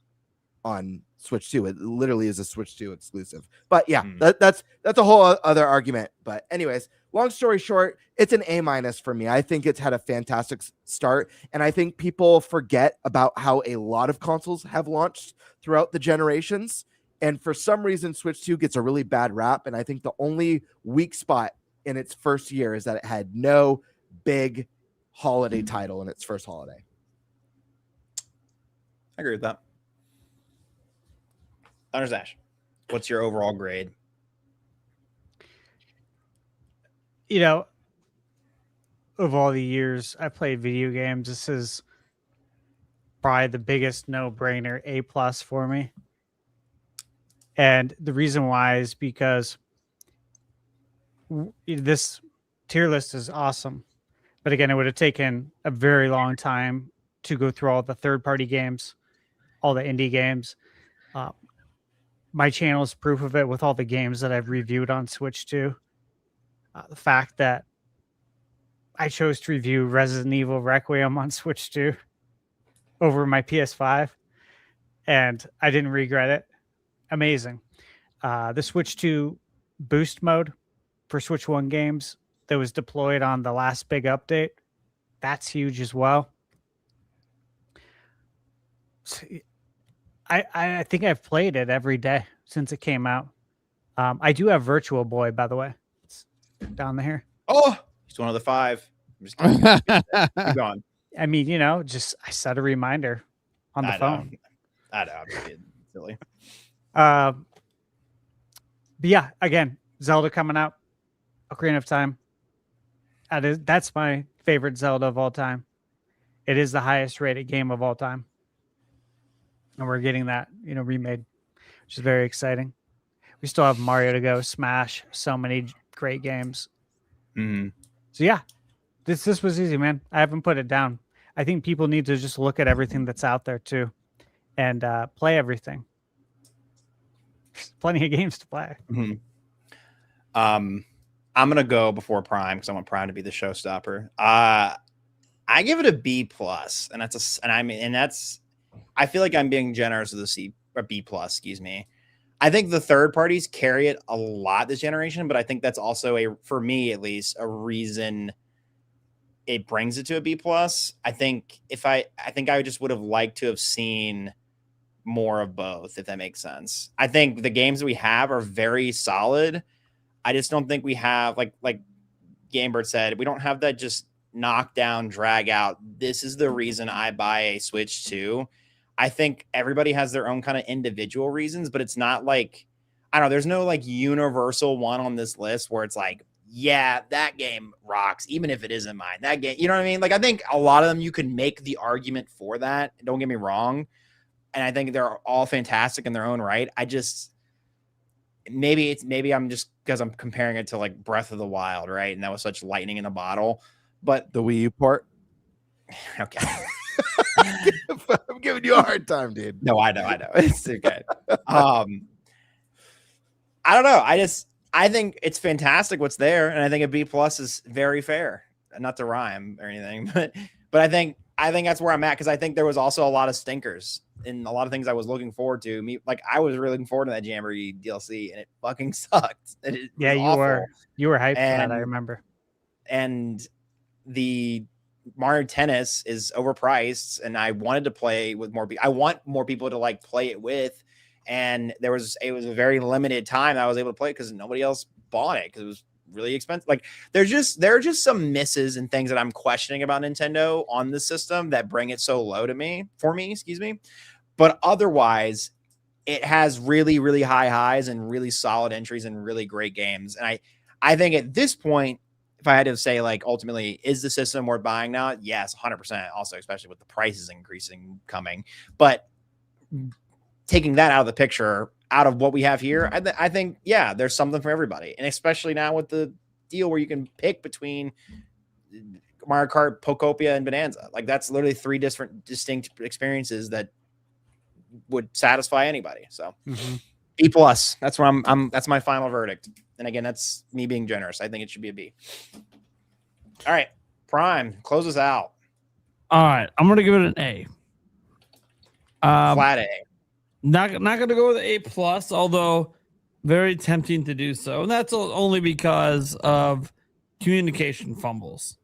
[SPEAKER 9] Switch 2. It literally is a Switch 2 exclusive. But yeah, that's a whole other argument. But anyways, long story short, it's an A- for me. I think it's had a fantastic start, and I think people forget about how a lot of consoles have launched throughout the generations, and for some reason Switch 2 gets a really bad rap, and I think the only weak spot in its first year is that it had no big holiday title in its first holiday.
[SPEAKER 8] I agree with that. Thunder's Ash, what's your overall grade?
[SPEAKER 5] Of all the years I played video games, this is probably the biggest no-brainer A+ for me. And the reason why is because this tier list is awesome. But again, it would have taken a very long time to go through all the third-party games, all the indie games. My channel is proof of it with all the games that I've reviewed on Switch 2. The fact that I chose to review Resident Evil Requiem on Switch 2 over my PS5, and I didn't regret it. Amazing. The Switch 2 boost mode for Switch 1 games that was deployed on the last big update, that's huge as well. I think I've played it every day since it came out. I do have Virtual Boy, by the way. It's down there.
[SPEAKER 8] Oh, he's one of the 5. I'm just kidding. Keep going.
[SPEAKER 5] I mean, I set a reminder on the phone.
[SPEAKER 8] I know. I'm being silly.
[SPEAKER 5] But yeah, again, Zelda coming out. Ocarina of Time. That's my favorite Zelda of all time. It is the highest rated game of all time. And we're getting that, remade, which is very exciting. We still have Mario to go, Smash, so many great games.
[SPEAKER 8] Mm-hmm.
[SPEAKER 5] So yeah, this was easy, man. I haven't put it down. I think people need to just look at everything that's out there too, and play everything. There's plenty of games to play.
[SPEAKER 8] Mm-hmm. I'm gonna go before Prime because I want Prime to be the showstopper. I give it a B+, and that's. I feel like I'm being generous with a B+, excuse me. I think the third parties carry it a lot this generation, but I think that's also for me at least, a reason it brings it to a B+. I think I just would have liked to have seen more of both, if that makes sense. I think the games we have are very solid. I just don't think we have, like Gamebird said, we don't have that just knock down, drag out. This is the reason I buy a Switch 2. I think everybody has their own kind of individual reasons, but it's not like I don't know. There's no like universal one on this list where it's like, yeah, that game rocks, even if it isn't mine. That game, you know what I mean? Like, I think a lot of them you can make the argument for that. Don't get me wrong. And I think they're all fantastic in their own right. I just maybe I'm just because I'm comparing it to like Breath of the Wild, right? And that was such lightning in a bottle. But
[SPEAKER 9] The Wii U port.
[SPEAKER 8] okay.
[SPEAKER 9] I'm giving you a hard time, dude.
[SPEAKER 8] No, I know. It's okay. I don't know. I think it's fantastic what's there, and I think a B+ is very fair. Not to rhyme or anything, but I think that's where I'm at, because I think there was also a lot of stinkers and a lot of things I was looking forward to. I was really looking forward to that Jamboree DLC, and it fucking sucked. It
[SPEAKER 5] Yeah,
[SPEAKER 8] was
[SPEAKER 5] you
[SPEAKER 8] awful.
[SPEAKER 5] were hyped for that. I remember.
[SPEAKER 8] And the Mario Tennis is overpriced, and I wanted to play with more people. I want more people to like play it with. And it was a very limited time that I was able to play because nobody else bought it because it was really expensive. Like there are just some misses and things that I'm questioning about Nintendo on the system that bring it so low for me, excuse me. But otherwise, it has really, really high highs and really solid entries and really great games. And I think at this point, if I had to say, like, ultimately, is the system worth buying now? Yes, 100%. Also, especially with the prices increasing coming. But taking that out of the picture, out of what we have here, I think, yeah, there's something for everybody. And especially now with the deal where you can pick between Mario Kart, Pokopia, and Bonanza. Like, that's literally 3 different distinct experiences that would satisfy anybody. So B+. That's where that's my final verdict. And again, that's me being generous. I think it should be a B. All right. Prime, close us out.
[SPEAKER 6] All right. I'm going to give it an A.
[SPEAKER 8] Flat A.
[SPEAKER 6] Not going to go with A+, although very tempting to do so. And that's only because of communication fumbles.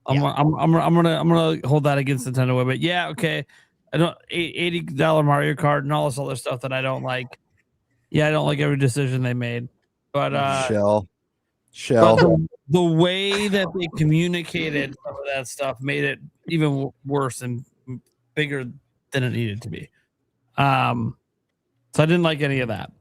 [SPEAKER 6] I'm gonna hold that against Nintendo a bit. Yeah, okay. I don't $80 Mario Kart and all this other stuff that I don't like. Yeah, I don't like every decision they made. But
[SPEAKER 9] Shell.
[SPEAKER 6] But the way that they communicated some of that stuff made it even worse and bigger than it needed to be. So I didn't like any of that.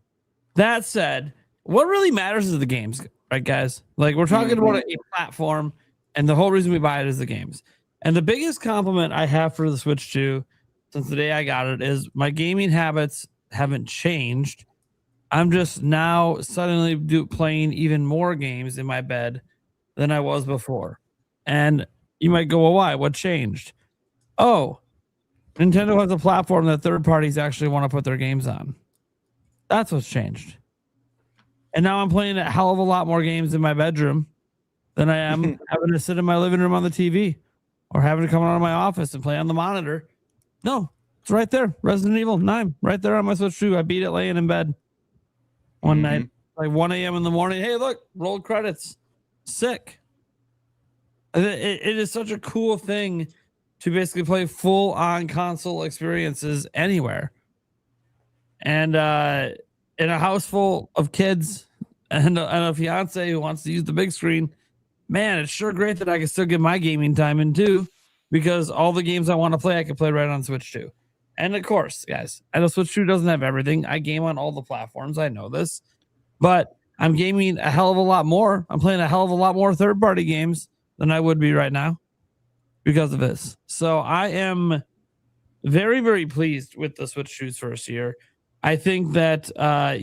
[SPEAKER 6] That said, what really matters is the games, right, guys? Like, we're talking about a platform, and the whole reason we buy it is the games. And the biggest compliment I have for the Switch 2 since the day I got it is my gaming habits haven't changed. I'm just now suddenly playing even more games in my bed than I was before. And you might go, well, why? What changed? Oh, Nintendo has a platform that third parties actually want to put their games on. That's what's changed. And now I'm playing a hell of a lot more games in my bedroom than I am having to sit in my living room on the TV or having to come out of my office and play on the monitor. No, it's right there. Resident Evil 9, right there on my Switch 2. I beat it laying in bed one night, like 1 a.m. in the morning. Hey, look, roll credits. Sick. It is such a cool thing to basically play full-on console experiences anywhere. And in a house full of kids and a fiance who wants to use the big screen, man, it's sure great that I can still get my gaming time in too, because all the games I want to play, I can play right on Switch 2. And of course, guys, I know Switch 2 doesn't have everything. I game on all the platforms. I know this. But I'm gaming a hell of a lot more. I'm playing a hell of a lot more third-party games than I would be right now because of this. So I am very, very pleased with the Switch 2's first year. I think that, I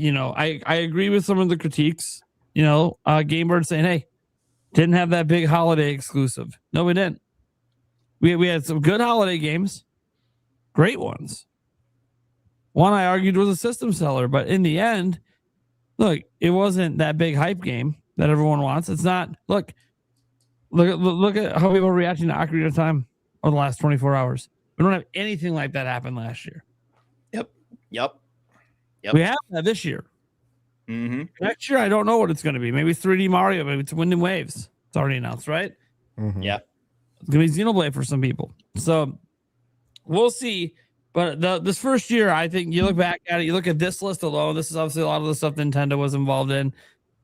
[SPEAKER 6] agree with some of the critiques. GameBird saying, hey, didn't have that big holiday exclusive. No, we didn't. We had some good holiday games. Great ones. One I argued was a system seller, but in the end, look, it wasn't that big hype game that everyone wants. It's not. Look at how people are reacting to Ocarina of Time over the last 24 hours. We don't have anything like that happen last year.
[SPEAKER 8] Yep.
[SPEAKER 6] We have that this year. Next year, I don't know what it's going to be. Maybe 3D Mario. Maybe it's Wind and Waves. It's already announced, right?
[SPEAKER 8] Yeah.
[SPEAKER 6] It's going to be Xenoblade for some people. So we'll see. But this first year, I think you look back at it, you look at this list alone. This is obviously a lot of the stuff Nintendo was involved in.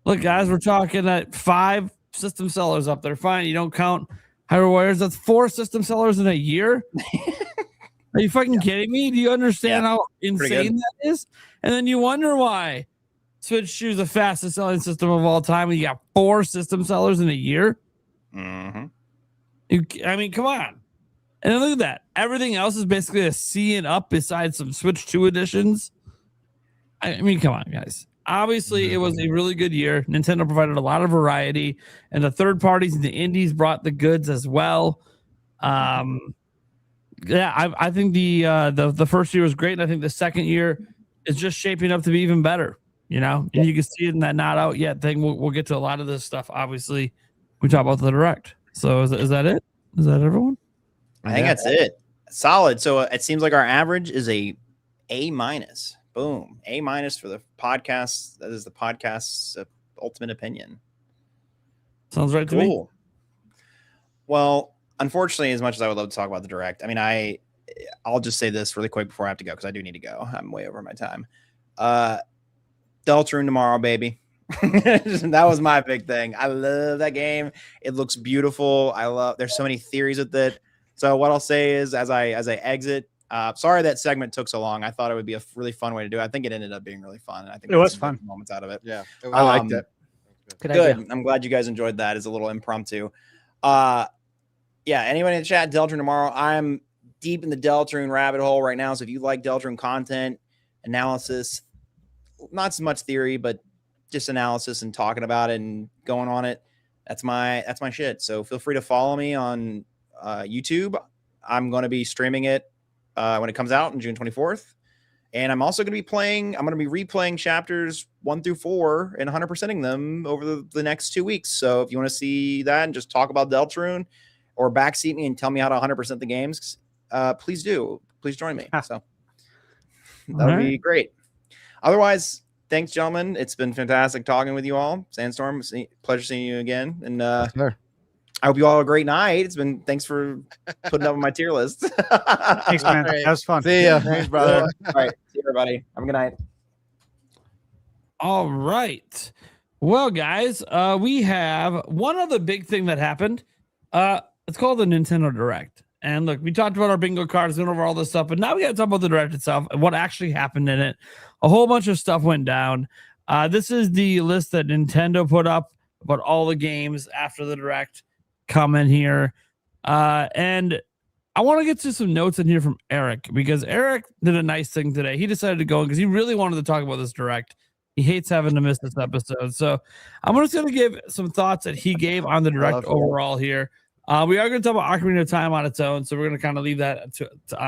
[SPEAKER 6] Look, guys, we're talking at 5 system sellers up there. Fine, you don't count Hyrule Warriors. That's 4 system sellers in a year. Are you fucking kidding me? Do you understand how insane that is? And then you wonder why Switch 2 is the fastest selling system of all time. And you got 4 system sellers in a year.
[SPEAKER 8] Mm-hmm.
[SPEAKER 6] I mean, come on. And then look at that. Everything else is basically a C and up besides some Switch 2 editions. I mean, come on, guys. Obviously, it was a really good year. Nintendo provided a lot of variety, and the third parties and the indies brought the goods as well. I think the first year was great, and I think the second year is just shaping up to be even better. You know, and you can see it in that not out yet thing. We'll get to a lot of this stuff. Obviously, we talk about the direct. So is that it? Is that everyone?
[SPEAKER 8] I think that's it. Solid. So it seems like our average is A-. Boom. A- for the podcast. That is the podcast's ultimate opinion.
[SPEAKER 6] Sounds right to me.
[SPEAKER 8] Cool. Well, unfortunately, as much as I would love to talk about the direct, I mean, I'll just say this really quick before I have to go, because I do need to go. I'm way over my time. Deltarune tomorrow, baby. That was my big thing. I love that game. It looks beautiful. There's so many theories with it. So what I'll say is, as I exit, sorry that segment took so long. I thought it would be a really fun way to do it. I think it ended up being really fun. And I think
[SPEAKER 5] it was fun.
[SPEAKER 8] Moments out of it.
[SPEAKER 9] Yeah, I liked it.
[SPEAKER 8] Good. I'm glad you guys enjoyed that. It's a little impromptu. Yeah. Anybody in the chat, Deltarune tomorrow. I'm deep in the Deltarune rabbit hole right now. So if you like Deltarune content, analysis, not so much theory, but just analysis and talking about it and going on it, that's my shit. So feel free to follow me on YouTube. I'm going to be streaming it when it comes out on June 24th. And I'm also going to be replaying chapters 1 through 4 and 100%ing them over the next 2 weeks. So if you want to see that and just talk about Deltarune or backseat me and tell me how to 100% the games, please do. Please join me. So that would be great. Otherwise, thanks, gentlemen. It's been fantastic talking with you all. Sandstorm, pleasure seeing you again. And
[SPEAKER 7] Sure.
[SPEAKER 8] I hope you all have a great night. Thanks for putting up on my tier list.
[SPEAKER 5] Thanks, man. That was fun.
[SPEAKER 7] See ya. Thanks, brother.
[SPEAKER 8] All right. See you, everybody. Have a good night.
[SPEAKER 6] All right. Well, guys, we have one other big thing that happened. It's called the Nintendo Direct. And look, we talked about our bingo cards, went over all this stuff, but now we got to talk about the Direct itself and what actually happened in it. A whole bunch of stuff went down. This is the list that Nintendo put up about all the games after the Direct come in here. And I want to get to some notes in here from Eric, because Eric did a nice thing today. He decided to go because he really wanted to talk about this Direct. He hates having to miss this episode. So I'm just going to give some thoughts that he gave on the Direct overall here. We are going to talk about Ocarina of Time on its own, so we're going to kind of leave that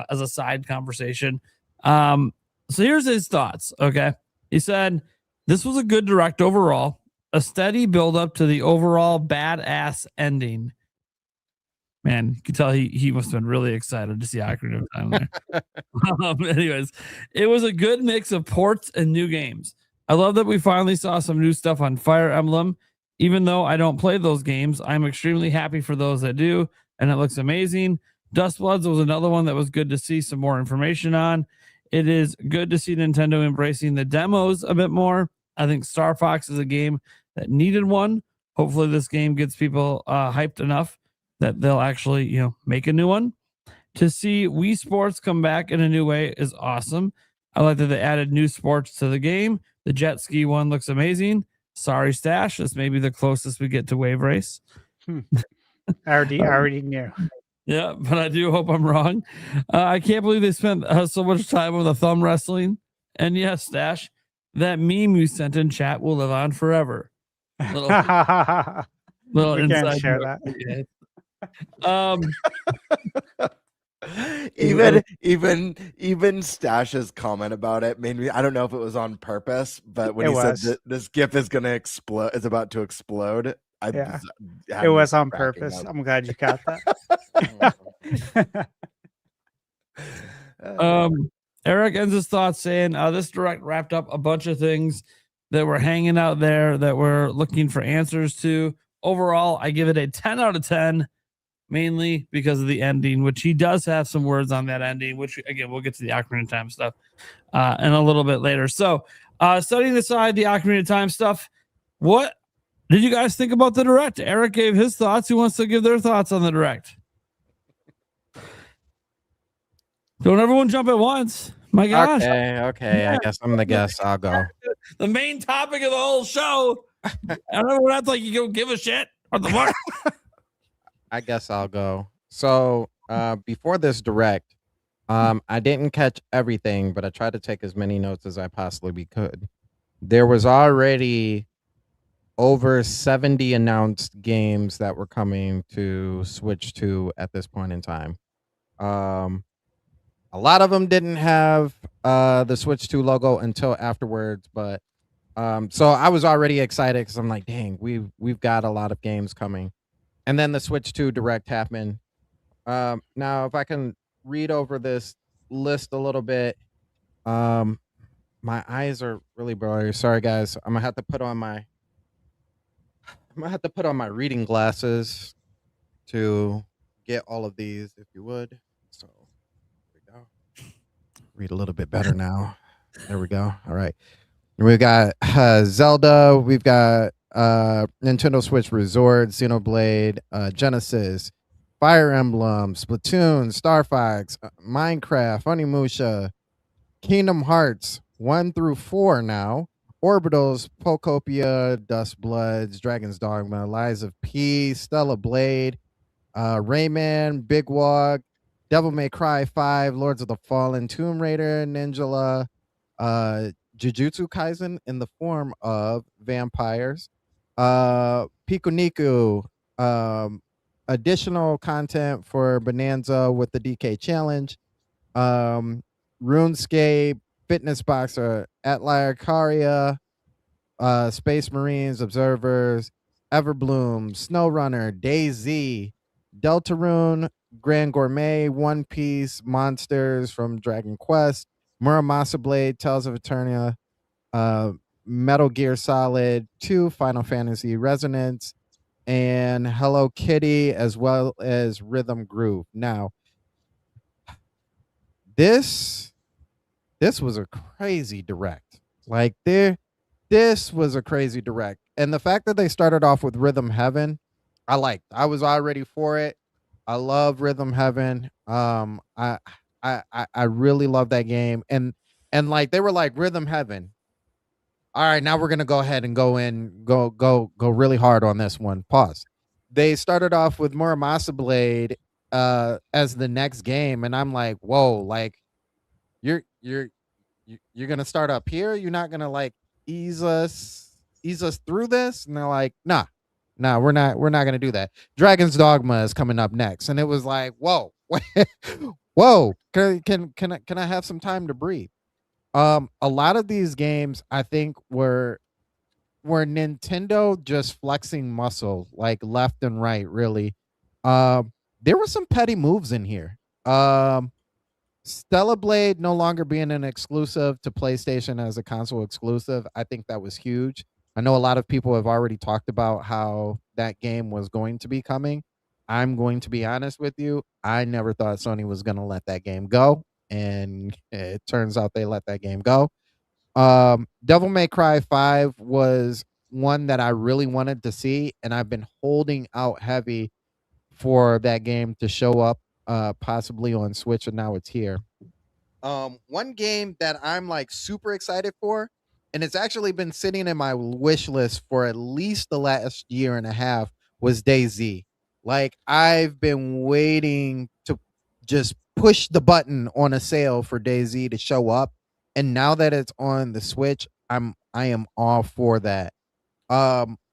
[SPEAKER 6] as a side conversation. So here's his thoughts, okay? He said, this was a good Direct overall, a steady build-up to the overall badass ending. Man, you can tell he must have been really excited to see Ocarina of Time there. Anyways, it was a good mix of ports and new games. I love that we finally saw some new stuff on Fire Emblem. Even though I don't play those games, I'm extremely happy for those that do, and it looks amazing. Dustbloods was another one that was good to see some more information on. It is good to see Nintendo embracing the demos a bit more. I think Star Fox is a game that needed one. Hopefully this game gets people hyped enough that they'll actually, make a new one. To see Wii Sports come back in a new way is awesome. I like that they added new sports to the game. The jet ski one looks amazing. Sorry, Stash. This may be the closest we get to Wave Race.
[SPEAKER 5] I already knew.
[SPEAKER 6] Yeah, but I do hope I'm wrong. I can't believe they spent so much time on the thumb wrestling. And yes, Stash, that meme you sent in chat will live on forever. Little
[SPEAKER 5] We
[SPEAKER 6] inside
[SPEAKER 5] can't share
[SPEAKER 6] joke.
[SPEAKER 5] that.
[SPEAKER 9] Even Stash's comment about it made me, I don't know if it was on purpose, but when
[SPEAKER 5] It
[SPEAKER 9] he
[SPEAKER 5] was.
[SPEAKER 9] said that this GIF is gonna explode, is about to explode,
[SPEAKER 5] Yeah.
[SPEAKER 9] had
[SPEAKER 5] It
[SPEAKER 9] me
[SPEAKER 5] was on
[SPEAKER 9] cracking
[SPEAKER 5] purpose.
[SPEAKER 9] up.
[SPEAKER 5] I'm glad you got that.
[SPEAKER 6] Eric ends his thoughts saying, this Direct wrapped up a bunch of things that were hanging out there that we're looking for answers to. Overall, I give it a 10 out of 10, mainly because of the ending, which he does have some words on that ending, which, again, we'll get to the Ocarina of Time stuff in a little bit later. So, setting aside the Ocarina of Time stuff, what did you guys think about the Direct? Eric gave his thoughts. Who wants to give their thoughts on the Direct? Don't everyone jump at once. My gosh.
[SPEAKER 7] Okay. I guess I'm the guest. I'll go.
[SPEAKER 6] The main topic of the whole show. Everyone acts like you don't give a shit. What the fuck?
[SPEAKER 7] I guess I'll go. So before this direct, I didn't catch everything, but I tried to take as many notes as I possibly could. There was already over 70 announced games that were coming to Switch 2 at this point in time. A lot of them didn't have the Switch 2 logo until afterwards, but so I was already excited because I'm like, dang, we've got a lot of games coming. And then the Switch 2 Direct happened. Now, if I can read over this list a little bit, my eyes are really blurry. Sorry, guys. I'm gonna have to put on my reading glasses to get all of these, if you would. So there we go. Read a little bit better now. There we go. All right. We've got Zelda. We've got Nintendo Switch Resort, Xenoblade, Genesis, Fire Emblem, Splatoon, Star Fox, Minecraft, Onimusha, Kingdom Hearts 1 through 4 now, Orbitals, Pokopia, Dust Bloods, Dragon's Dogma, Lies of P, Stella Blade, Rayman, Big Wog, Devil May Cry 5, Lords of the Fallen, Tomb Raider, Ninjala, Jujutsu Kaisen in the form of vampires, Pikuniku, additional content for Bonanza with the DK Challenge, RuneScape, Fitness Boxer, Atelier Caria, Space Marines, Observers, Everbloom, SnowRunner, DayZ, Deltarune, Grand Gourmet, One Piece, Monsters from Dragon Quest, Muramasa Blade, Tales of Eternia, Metal Gear Solid 2, Final Fantasy Resonance, and Hello Kitty, as well as Rhythm Groove. Now, this was a crazy direct. Like this was a crazy direct. And the fact that they started off with Rhythm Heaven, I liked. I was already for it. I love Rhythm Heaven. I really love that game. And like they were like Rhythm Heaven. All right, now we're gonna go ahead and go really hard on this one. Pause. They started off with Muramasa Blade as the next game, and I'm like, whoa, like you're gonna start up here? You're not gonna like ease us through this? And they're like, nah, we're not gonna do that. Dragon's Dogma is coming up next, and it was like, whoa, whoa, can I have some time to breathe? A lot of these games I think were Nintendo just flexing muscle like left and right, really. There were some petty moves in here. Stella Blade no longer being an exclusive to PlayStation as a console exclusive, I think that was huge. I know a lot of people have already talked about how that game was going to be coming. I'm going to be honest with you. I never thought Sony was going to let that game go, and it turns out they let that game go. Devil May Cry 5 was one that I really wanted to see, and I've been holding out heavy for that game to show up possibly on Switch, and now it's here. One game that I'm like super excited for, and it's actually been sitting in my wish list for at least the last year and a half, was DayZ. Like I've been waiting to just push the button on a sale for DayZ to show up, and now that it's on the Switch, I am all for that.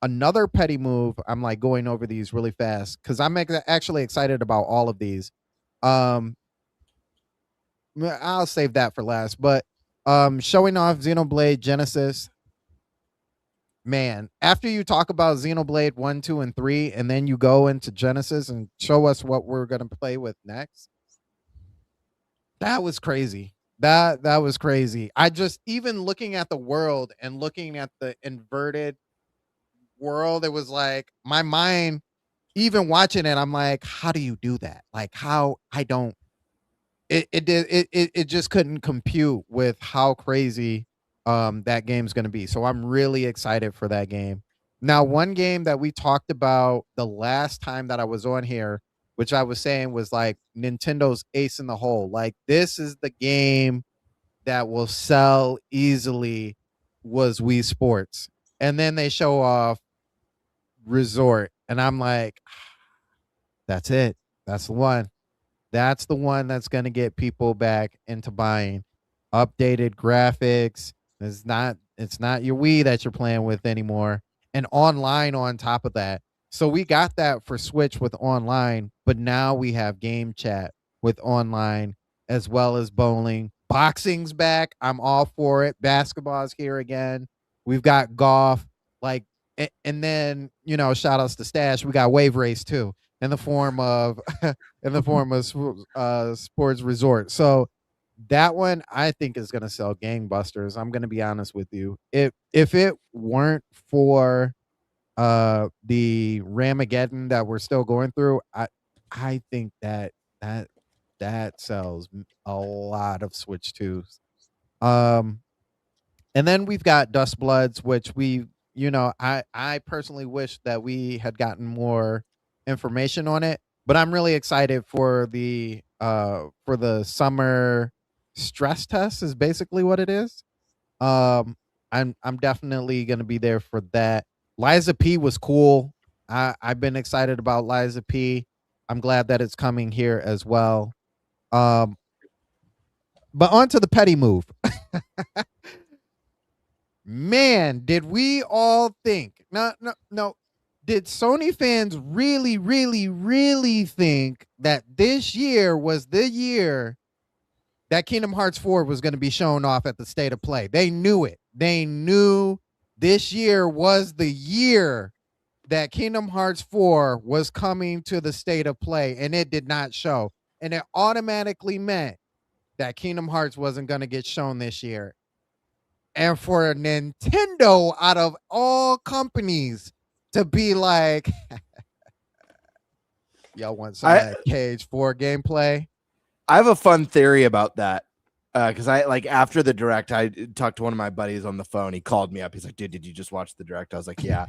[SPEAKER 7] Another petty move, I'm like going over these really fast because I'm actually excited about all of these. I'll save that for last, but showing off Xenoblade Genesis. Man, after you talk about Xenoblade 1, 2, and 3, and then you go into Genesis and show us what we're gonna play with next. That was crazy. That was crazy. I just, even looking at the world and looking at the inverted world, it was like my mind, even watching it, I'm like, how do you do that? Like how I don't it just couldn't compute with how crazy that game's going to be. So I'm really excited for that game. Now, one game that we talked about the last time that I was on here which I was saying was like Nintendo's ace in the hole. Like this is the game that will sell easily was Wii Sports. And then they show off Resort. And I'm like, that's it. That's the one. That's the one that's going to get people back into buying. Updated graphics. It's not your Wii that you're playing with anymore. And online on top of that. So we got that for Switch with online, but now we have game chat with online as well as bowling. Boxing's back. I'm all for it. Basketball's here again. We've got golf. Like, and then, you know, shout outs to Stash. We got Wave Race too in the form of Sports Resort. So that one I think is going to sell gangbusters. I'm going to be honest with you. If it weren't for the Ramageddon that we're still going through, I think that sells a lot of Switch 2s. And then we've got Dust Bloods, which I personally wish that we had gotten more information on it, but I'm really excited for the summer stress test is basically what it is. I'm definitely going to be there for that. Liza P was cool. I've been excited about Liza P. I'm glad that it's coming here as well. But on to the petty move. Man, did we all think? No. Did Sony fans really, really, really think that this year was the year that Kingdom Hearts 4 was going to be shown off at the State of Play? They knew it. They knew this year was the year that Kingdom Hearts 4 was coming to the State of Play, and it did not show. And it automatically meant that Kingdom Hearts wasn't going to get shown this year. And for Nintendo, out of all companies, to be like, y'all want some of that Cage 4 gameplay?
[SPEAKER 9] I have a fun theory about that. Because I like after the direct, I talked to one of my buddies on the phone. He called me up. He's like, dude, did you just watch the direct? I was like, yeah.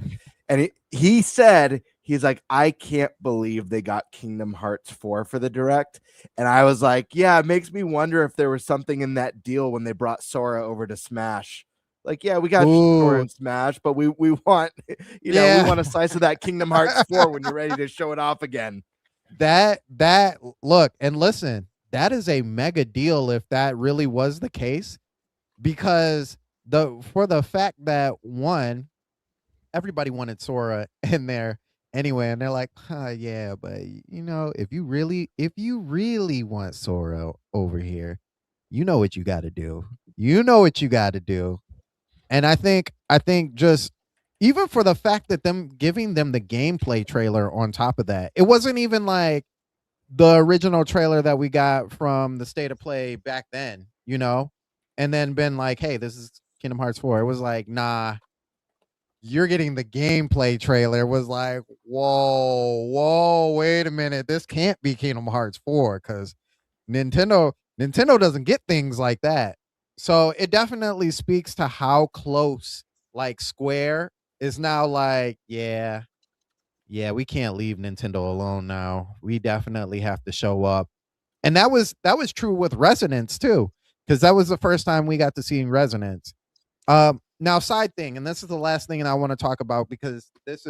[SPEAKER 9] And he said, he's like, I can't believe they got Kingdom Hearts 4 for the direct. And I was like, yeah, it makes me wonder if there was something in that deal when they brought Sora over to Smash. Like, yeah, we got Sora in Smash, but we want, we want a slice of that Kingdom Hearts 4 when you're ready to show it off again.
[SPEAKER 7] That look and listen. That is a mega deal if that really was the case, because for the fact that one, everybody wanted Sora in there anyway, and they're like, yeah, but if you really want Sora over here, you know what you got to do. And I think just even for the fact that them giving them the gameplay trailer on top of that, it wasn't even like the original trailer that we got from the State of Play back then, and then been like, hey, this is Kingdom Hearts 4. It was like, nah, you're getting the gameplay trailer. It was like, whoa, wait a minute. This can't be Kingdom Hearts 4 because Nintendo doesn't get things like that. So it definitely speaks to how close like Square is now like, yeah, we can't leave Nintendo alone now. We definitely have to show up. And that was true with Resonance too, because that was the first time we got to see Resonance. Now, side thing, and this is the last thing I want to talk about, because this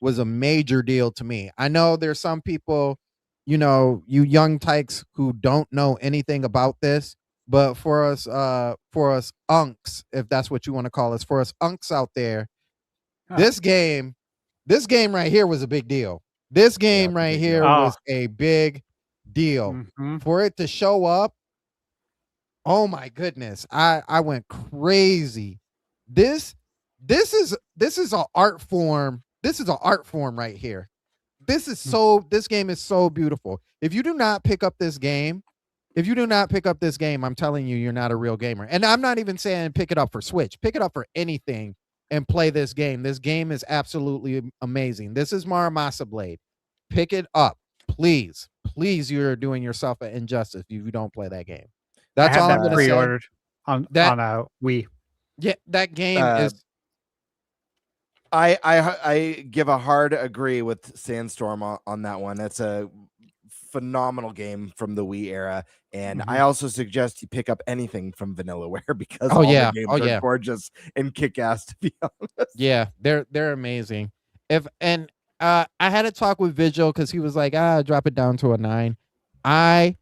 [SPEAKER 7] was a major deal to me. I know there's some people, you young tykes who don't know anything about this, but for us unks, if that's what you want to call us, for us unks out there, this game right here was a big deal. This game right here was a big deal. Mm-hmm. For it to show up, oh my goodness, I went crazy. This is an art form. This is an art form right here. This game is so beautiful. If you do not pick up this game, I'm telling you, you're not a real gamer. And I'm not even saying pick it up for Switch. Pick it up for anything and play this game. This game is absolutely amazing. This is Muramasa Blade. Pick it up, please. Please, you're doing yourself an injustice if you don't play that game. That's all I'm going to say.
[SPEAKER 5] Pre-ordered on Wii.
[SPEAKER 7] Yeah, that game is.
[SPEAKER 9] I give a hard agree with Sandstorm on that one. That's a phenomenal game from the Wii era, and I also suggest you pick up anything from Vanillaware because all the games are gorgeous and kick ass. To be honest,
[SPEAKER 7] Yeah, they're amazing. I had a talk with Vigil because he was like, drop it down to a 9. I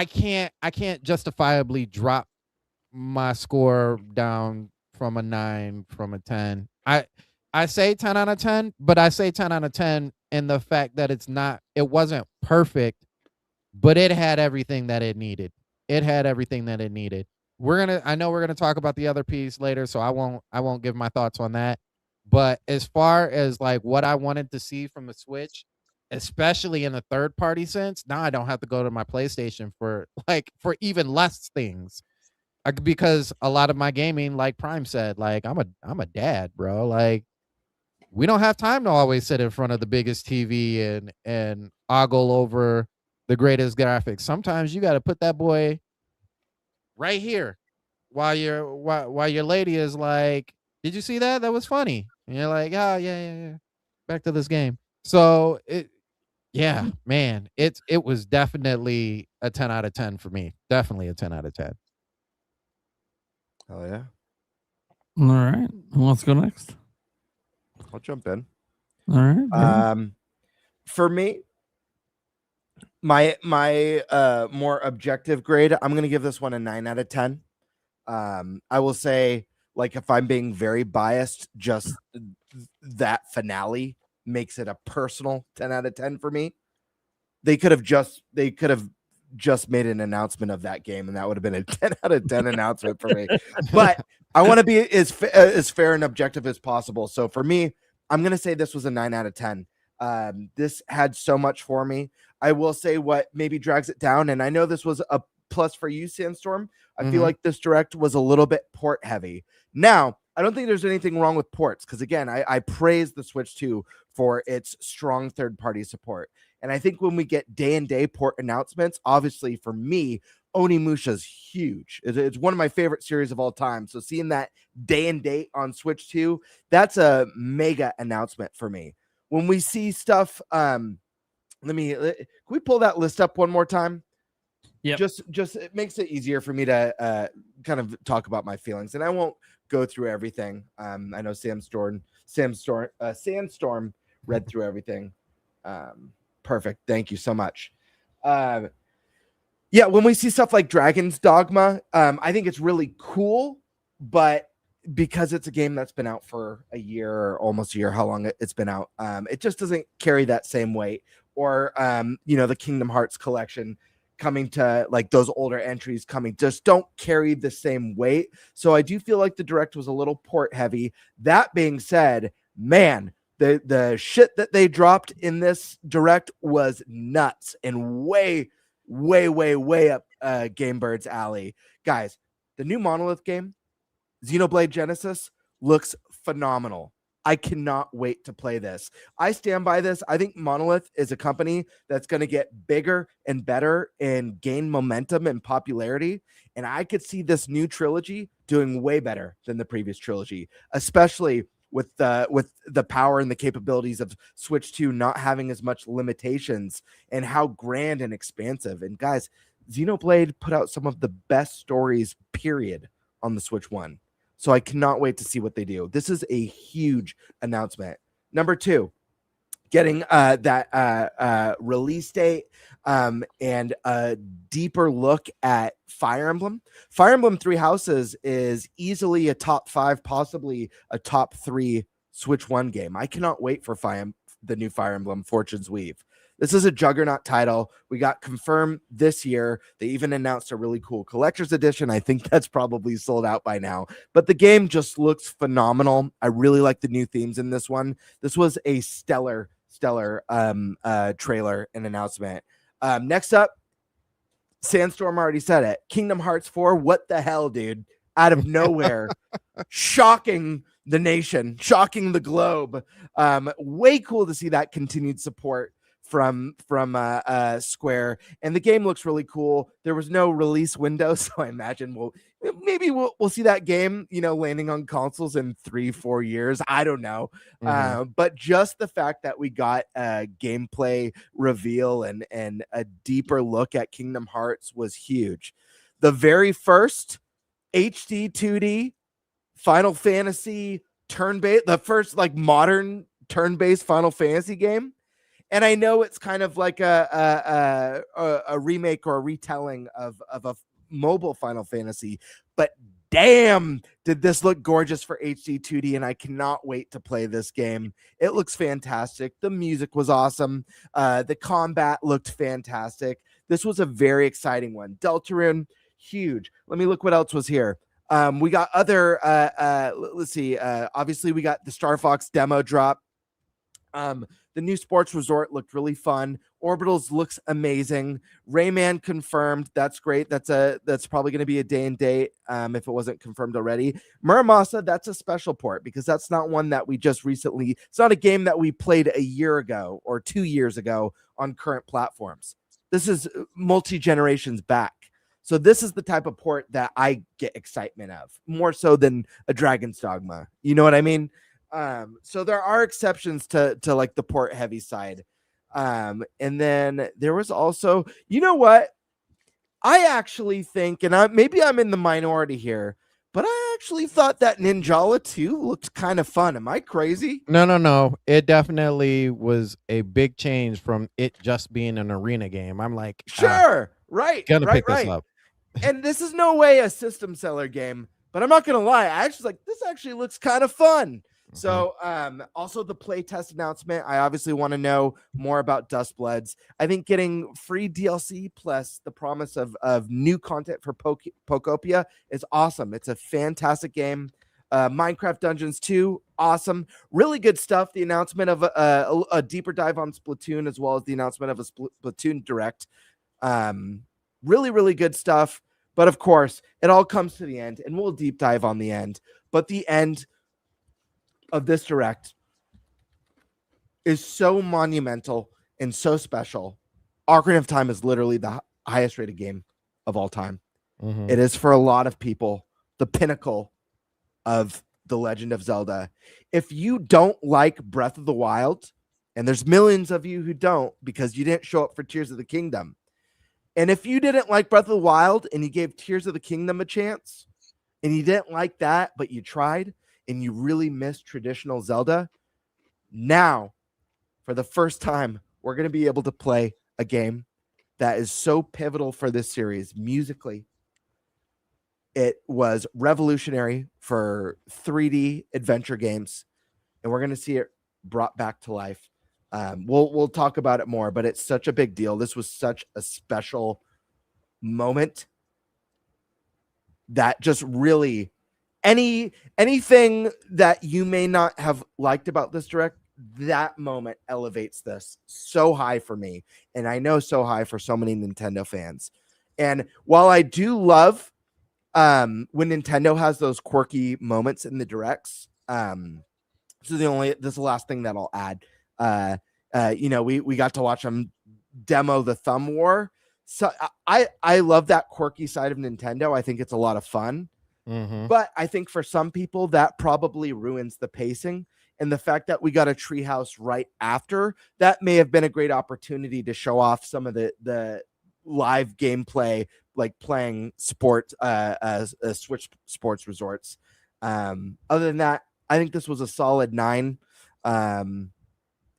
[SPEAKER 7] can't justifiably drop my score down from a 9 from a 10. I say 10 out of 10, but I say 10 out of 10 in the fact that it wasn't perfect, but it had everything that it needed. It had everything that it needed. I know we're gonna talk about the other piece later, so I won't give my thoughts on that. But as far as like what I wanted to see from the Switch, especially in the third party sense, now I don't have to go to my PlayStation for even less things. Because a lot of my gaming, like Prime said, like I'm a dad, bro. Like we don't have time to always sit in front of the biggest TV and ogle over the greatest graphics. Sometimes you got to put that boy right here while your lady is like, "Did you see that? That was funny." And you're like, "Oh, yeah. Back to this game." So man, it was definitely a 10 out of 10 for me. Definitely a 10 out of 10.
[SPEAKER 9] Hell yeah.
[SPEAKER 6] All right. Who wants to go next?
[SPEAKER 9] I'll jump in.
[SPEAKER 6] All right.
[SPEAKER 9] For me, my more objective grade, I'm gonna give this one a 9 out of 10. I will say, like, if I'm being very biased, just that finale makes it a personal 10 out of 10 for me. They could have just made an announcement of that game, and that would have been a 10 out of 10 announcement for me. But I want to be as fair and objective as possible. So for me, I'm going to say this was a 9 out of 10. This had so much for me. I will say what maybe drags it down, and I know this was a plus for you, Sandstorm. I feel like this direct was a little bit port heavy. Now, I don't think there's anything wrong with ports because, again, I praise the Switch 2 for its strong third-party support. And I think when we get day-and-day port announcements, obviously for me, Onimusha's huge. It's one of my favorite series of all time. So seeing that day-and-date on Switch 2, that's a mega announcement for me. When we see stuff, can we pull that list up one more time?
[SPEAKER 6] Yeah.
[SPEAKER 9] Just it makes it easier for me to kind of talk about my feelings, and I won't go through everything. I know Sandstorm read through everything. Perfect. Thank you so much. When we see stuff like Dragon's Dogma, I think it's really cool, but because it's a game that's been out for a year or almost a year, how long it's been out, it just doesn't carry that same weight. Or, the Kingdom Hearts collection coming to, like, those older entries coming just don't carry the same weight. So I do feel like the direct was a little port heavy. That being said, man, the shit that they dropped in this direct was nuts and way up Game Bird's alley. Guys, the new Monolith game, Xenoblade Genesis, looks phenomenal. I cannot wait to play this. I stand by this. I think Monolith is a company that's going to get bigger and better and gain momentum and popularity. And I could see this new trilogy doing way better than the previous trilogy, especially with the power and the capabilities of Switch 2 not having as much limitations and how grand and expansive. And guys, Xenoblade put out some of the best stories, period, on the Switch 1. So I cannot wait to see what they do. This is a huge announcement. Number 2, getting that release date and a deeper look at Fire Emblem. Fire Emblem 3 Houses is easily a top 5, possibly a top 3 Switch 1 game. I cannot wait for the new Fire Emblem Fortune's Weave. This is a juggernaut title. We got confirmed this year. They even announced a really cool collector's edition. I think that's probably sold out by now. But the game just looks phenomenal. I really like the new themes in this one. This was a stellar trailer and announcement. Next up, Sandstorm already said it. Kingdom Hearts 4. What the hell, dude? Out of nowhere. Shocking the nation. Shocking the globe. Way cool to see that continued support from Square, and the game looks really cool. There was no release window, so I imagine we'll maybe we'll see that game, landing on consoles in 3-4 years. I don't know. But just the fact that we got a gameplay reveal and a deeper look at Kingdom Hearts was huge. The very first HD 2D Final Fantasy turn-based, the first like modern turn-based Final Fantasy game. And I know it's kind of like a remake or a retelling of a mobile Final Fantasy, but damn, did this look gorgeous for HD 2D, and I cannot wait to play this game. It looks fantastic. The music was awesome. The combat looked fantastic. This was a very exciting one. Deltarune, huge. Let me look what else was here. We got other, let's see. Obviously, we got the Star Fox demo drop. The new sports resort looked really fun. Orbitals looks amazing. Rayman confirmed. That's great. That's probably going to be a day and date if it wasn't confirmed already. Muramasa, that's a special port because that's not one that we just recently. It's not a game that we played a year ago or 2 years ago on current platforms. This is multi-generations back. So this is the type of port that I get excitement of, more so than a Dragon's Dogma. You know what I mean? So there are exceptions to like the port heavy side. And then there was also, you know what? I actually think, and maybe I'm in the minority here, but I actually thought that Ninjala 2 looked kind of fun. Am I crazy?
[SPEAKER 7] No. It definitely was a big change from it just being an arena game. I'm like,
[SPEAKER 9] sure, right.
[SPEAKER 7] Gonna
[SPEAKER 9] right,
[SPEAKER 7] pick
[SPEAKER 9] right.
[SPEAKER 7] this up.
[SPEAKER 9] And this is no way a system seller game, but I'm not gonna lie. I actually like this. Actually looks kind of fun. So, also the playtest announcement. I obviously want to know more about Dustbloods. I think getting free DLC plus the promise of new content for Pokopia is awesome. It's a fantastic game. Minecraft Dungeons 2, awesome. Really good stuff. The announcement of a deeper dive on Splatoon, as well as the announcement of a Splatoon Direct. Really, really good stuff. But of course, it all comes to the end, and we'll deep dive on the end. But the end of this Direct is so monumental and so special. Ocarina of Time is literally the highest rated game of all time. It is, for a lot of people, the pinnacle of the Legend of Zelda. If you don't like Breath of the Wild, and there's millions of you who don't because you didn't show up for Tears of the Kingdom, and if you didn't like Breath of the Wild and you gave Tears of the Kingdom a chance, and you didn't like that, but you tried, and you really miss traditional Zelda, now, for the first time, we're going to be able to play a game that is so pivotal for this series musically. It was revolutionary for 3D adventure games, and we're going to see it brought back to life. We'll talk about it more, but it's such a big deal. This was such a special moment that just really... anything that you may not have liked about this Direct, that moment elevates this so high for me, and I know so high for so many Nintendo fans. And while I do love when Nintendo has those quirky moments in the Directs, this is the last thing that I'll add. We got to watch them demo the Thumb War. So I love that quirky side of Nintendo. I think it's a lot of fun. But I think for some people that probably ruins the pacing, and the fact that we got a treehouse right after that may have been a great opportunity to show off some of the live gameplay, like playing sport Switch sports resorts. Other than that, I think this was a solid 9.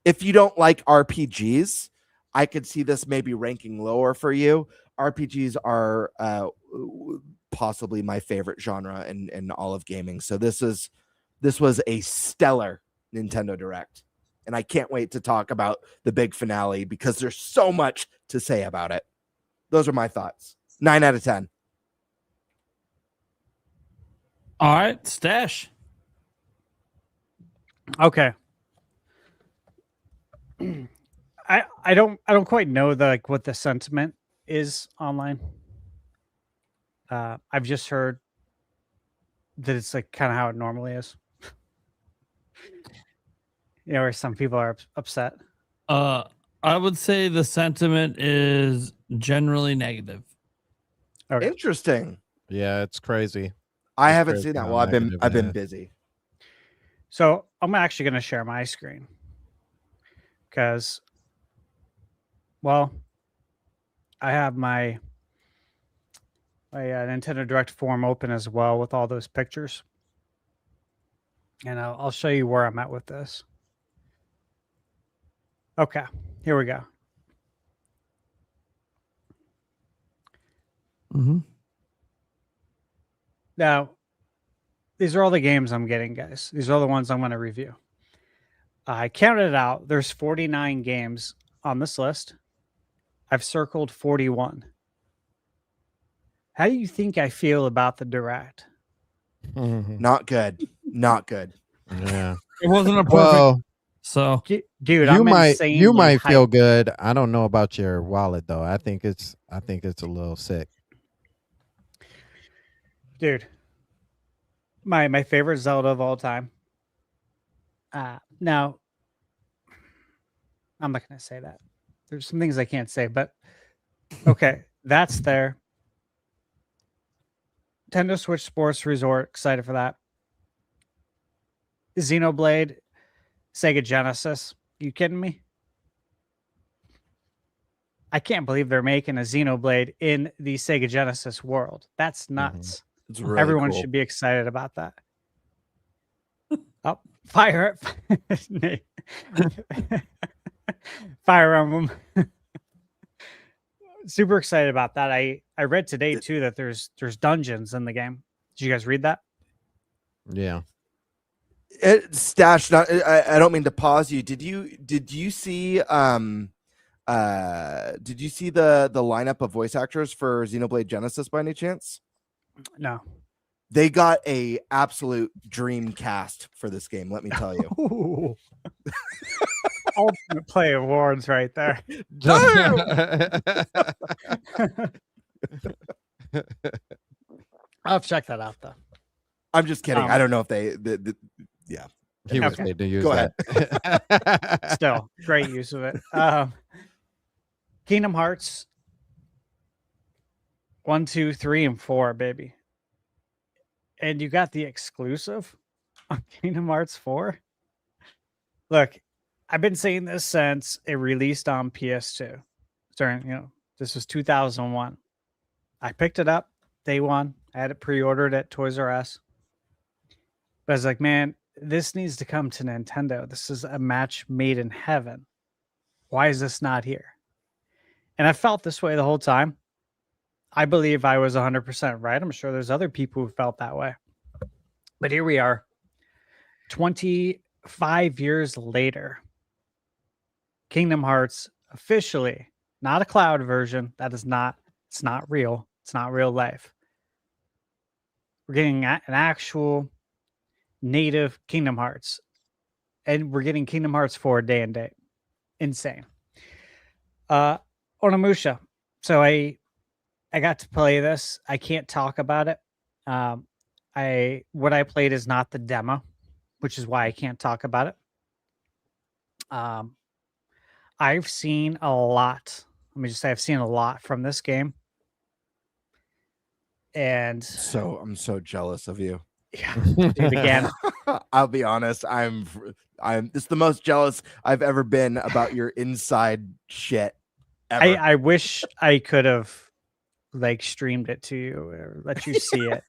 [SPEAKER 9] If you don't like RPGs, I could see this maybe ranking lower for you. RPGs are possibly my favorite genre in all of gaming. So this was a stellar Nintendo Direct, and I can't wait to talk about the big finale because there's so much to say about it. Those are my thoughts. 9 out of 10.
[SPEAKER 6] All right, Stash.
[SPEAKER 5] Okay. I don't quite know what the sentiment is online. I've just heard that it's like kind of how it normally is. Where some people are upset.
[SPEAKER 6] I would say the sentiment is generally negative.
[SPEAKER 5] Okay.
[SPEAKER 9] Interesting.
[SPEAKER 7] Yeah, it's crazy.
[SPEAKER 9] I
[SPEAKER 7] It's
[SPEAKER 9] haven't
[SPEAKER 7] crazy
[SPEAKER 9] seen that.
[SPEAKER 7] how
[SPEAKER 9] Well, I've been
[SPEAKER 7] negative it is.
[SPEAKER 9] busy.
[SPEAKER 5] So I'm actually going to share my screen because, well, I have my Nintendo Direct form open as well with all those pictures, and I'll show you where I'm at with this. Okay, here we go.
[SPEAKER 6] Mm-hmm.
[SPEAKER 5] Now, these are all the games I'm getting, guys. These are all the ones I'm going to review. I counted it out. There's 49 games on this list. I've circled 41. How do you think I feel about the Direct?
[SPEAKER 9] Not good. Not good.
[SPEAKER 7] Yeah.
[SPEAKER 6] It wasn't a perfect.
[SPEAKER 7] Well,
[SPEAKER 6] So,
[SPEAKER 5] Dude,
[SPEAKER 7] you
[SPEAKER 5] I'm
[SPEAKER 7] might
[SPEAKER 5] insanely
[SPEAKER 7] feel
[SPEAKER 5] hyped.
[SPEAKER 7] good. I don't know about your wallet though. I think it's a little sick.
[SPEAKER 5] Dude, my favorite Zelda of all time. Now, I'm not going to say that. There's some things I can't say, but okay, that's there. Nintendo Switch Sports Resort, excited for that. Xenoblade, Sega Genesis. You kidding me? I can't believe they're making a Xenoblade in the Sega Genesis world. That's nuts.
[SPEAKER 9] It's really
[SPEAKER 5] Everyone
[SPEAKER 9] cool.
[SPEAKER 5] should be excited about that. Oh, Fire Fire Emblem. Super excited about that. I read today too that there's dungeons in the game. Did you guys read that?
[SPEAKER 7] Yeah.
[SPEAKER 9] Stash. I don't mean to pause you. Did you see did you see the lineup of voice actors for Xenoblade Genesis by any chance?
[SPEAKER 5] No.
[SPEAKER 9] They got a absolute dream cast for this game, let me tell you.
[SPEAKER 5] Ooh. Ultimate Play Awards right there. I'll have to check that out though.
[SPEAKER 9] I'm just kidding. I don't know if they yeah.
[SPEAKER 7] He was
[SPEAKER 5] Okay.
[SPEAKER 7] paid to use
[SPEAKER 9] Go
[SPEAKER 7] that.
[SPEAKER 5] Still, great use of it. Kingdom Hearts 1, 2, 3, and 4, baby. And you got the exclusive on Kingdom Hearts 4. Look, I've been saying this since it released on PS2. This was 2001. I picked it up day one. I had it pre-ordered at Toys R Us. But I was like, man, this needs to come to Nintendo. This is a match made in heaven. Why is this not here? And I felt this way the whole time. I believe I was 100% right. I'm sure there's other people who felt that way. But here we are, 25 years later. Kingdom Hearts officially, not a cloud version. It's not real. It's not real life. We're getting an actual native Kingdom Hearts. And we're getting Kingdom Hearts 4 day and date. Insane. Onimusha. So I got to play this. I can't talk about it. What I played is not the demo, which is why I can't talk about it. I've seen a lot. Let me just say I've seen a lot from this game. And
[SPEAKER 9] I'm so jealous of you.
[SPEAKER 5] Yeah, dude, again.
[SPEAKER 9] I'll be honest. I'm it's the most jealous I've ever been about your inside shit ever.
[SPEAKER 5] I wish I could have streamed it to you or let you see it,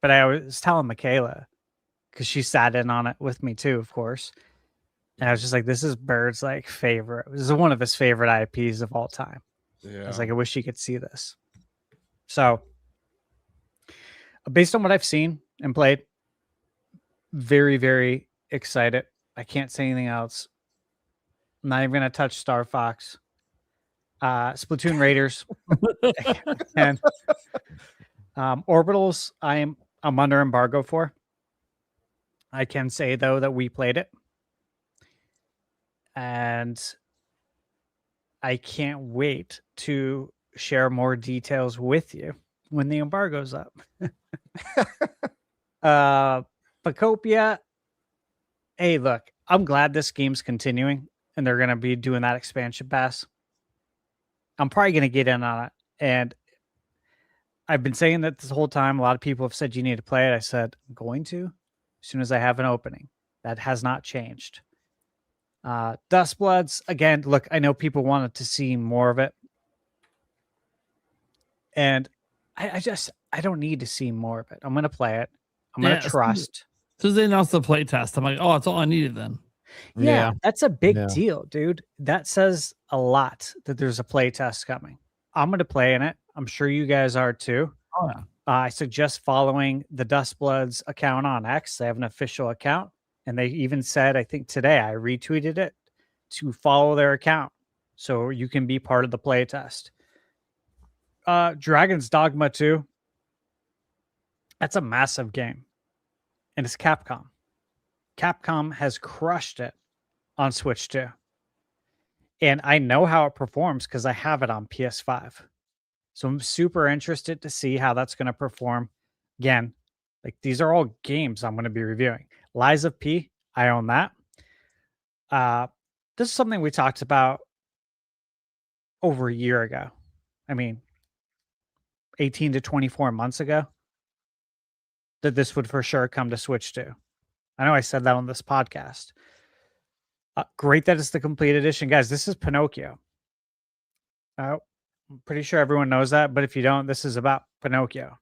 [SPEAKER 5] But I was telling Michaela because she sat in on it with me too, of course. And I was just like, this is Bird's favorite. This is one of his favorite IPs of all time. Yeah. I was like, I wish he could see this. So based on what I've seen and played, very, very excited. I can't say anything else. I'm not even going to touch Star Fox. Splatoon Raiders. And Orbitals, I'm under embargo for. I can say, though, that we played it. And I can't wait to share more details with you when the embargo's up. Pacopia. Hey, look, I'm glad this game's continuing and they're going to be doing that expansion pass. I'm probably going to get in on it. And I've been saying that this whole time. A lot of people have said you need to play it. I said I'm going to as soon as I have an opening. That has not changed. Dustbloods, again, look, I know people wanted to see more of it. And I don't need to see more of it. I'm going to play it. I'm going to trust.
[SPEAKER 6] So they announced the play test. I'm like, oh, that's all I needed then.
[SPEAKER 5] Yeah, that's a big
[SPEAKER 7] Yeah.
[SPEAKER 5] deal, dude. That says a lot that there's a play test coming. I'm going to play in it. I'm sure you guys are too.
[SPEAKER 6] Oh, yeah.
[SPEAKER 5] I suggest following the Dustbloods account on X. They have an official account. And they even said, I think today I retweeted it to follow their account so you can be part of the play test. Dragon's Dogma 2. That's a massive game. And it's Capcom. Capcom has crushed it on Switch 2. And I know how it performs because I have it on PS5. So I'm super interested to see how that's going to perform. Again, like these are all games I'm going to be reviewing. Lies of P, I own that. This is something we talked about over a year ago. I mean, 18 to 24 months ago, that this would for sure come to Switch 2. I know I said that on this podcast. Great that it's the complete edition. Guys, this is Pinocchio. I'm pretty sure everyone knows that, but if you don't, this is about Pinocchio.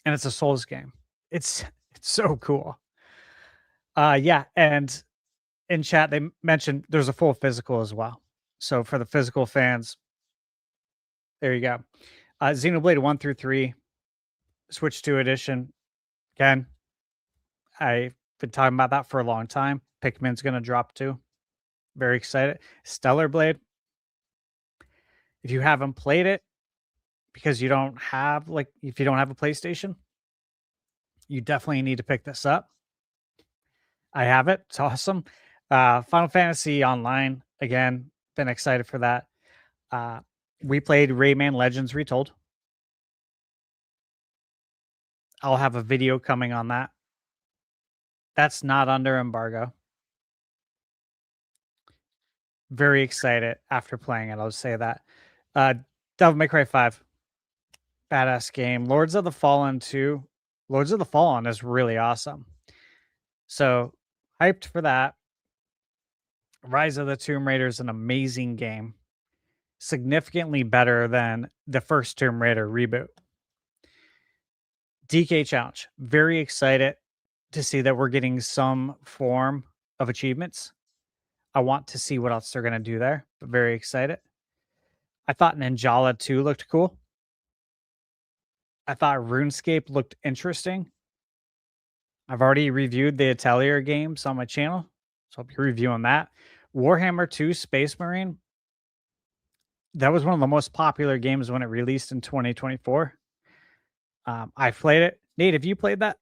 [SPEAKER 5] And it's a Souls game. It's so cool. Yeah, and in chat, they mentioned there's a full physical as well. So for the physical fans, there you go. Xenoblade 1 through 3, Switch 2 edition. Again, I've been talking about that for a long time. Pikmin's going to drop too. Very excited. Stellar Blade. If you haven't played it, because you don't have, if you don't have a PlayStation, you definitely need to pick this up. I have it. It's awesome. Final Fantasy Online. Again, been excited for that. We played Rayman Legends Retold. I'll have a video coming on that. That's not under embargo. Very excited after playing it. I'll just say that. Devil May Cry 5. Badass game. Lords of the Fallen 2. Lords of the Fallen is really awesome. So, hyped for that. Rise of the Tomb Raider is an amazing game. Significantly better than the first Tomb Raider reboot. DK Challenge. Very excited to see that we're getting some form of achievements. I want to see what else they're going to do there, but very excited. I thought Ninjala 2 looked cool. I thought RuneScape looked interesting. I've already reviewed the Atelier games on my channel, so I'll be reviewing that. Warhammer 2 Space Marine. That was one of the most popular games when it released in 2024. I played it. Nate, have you played that?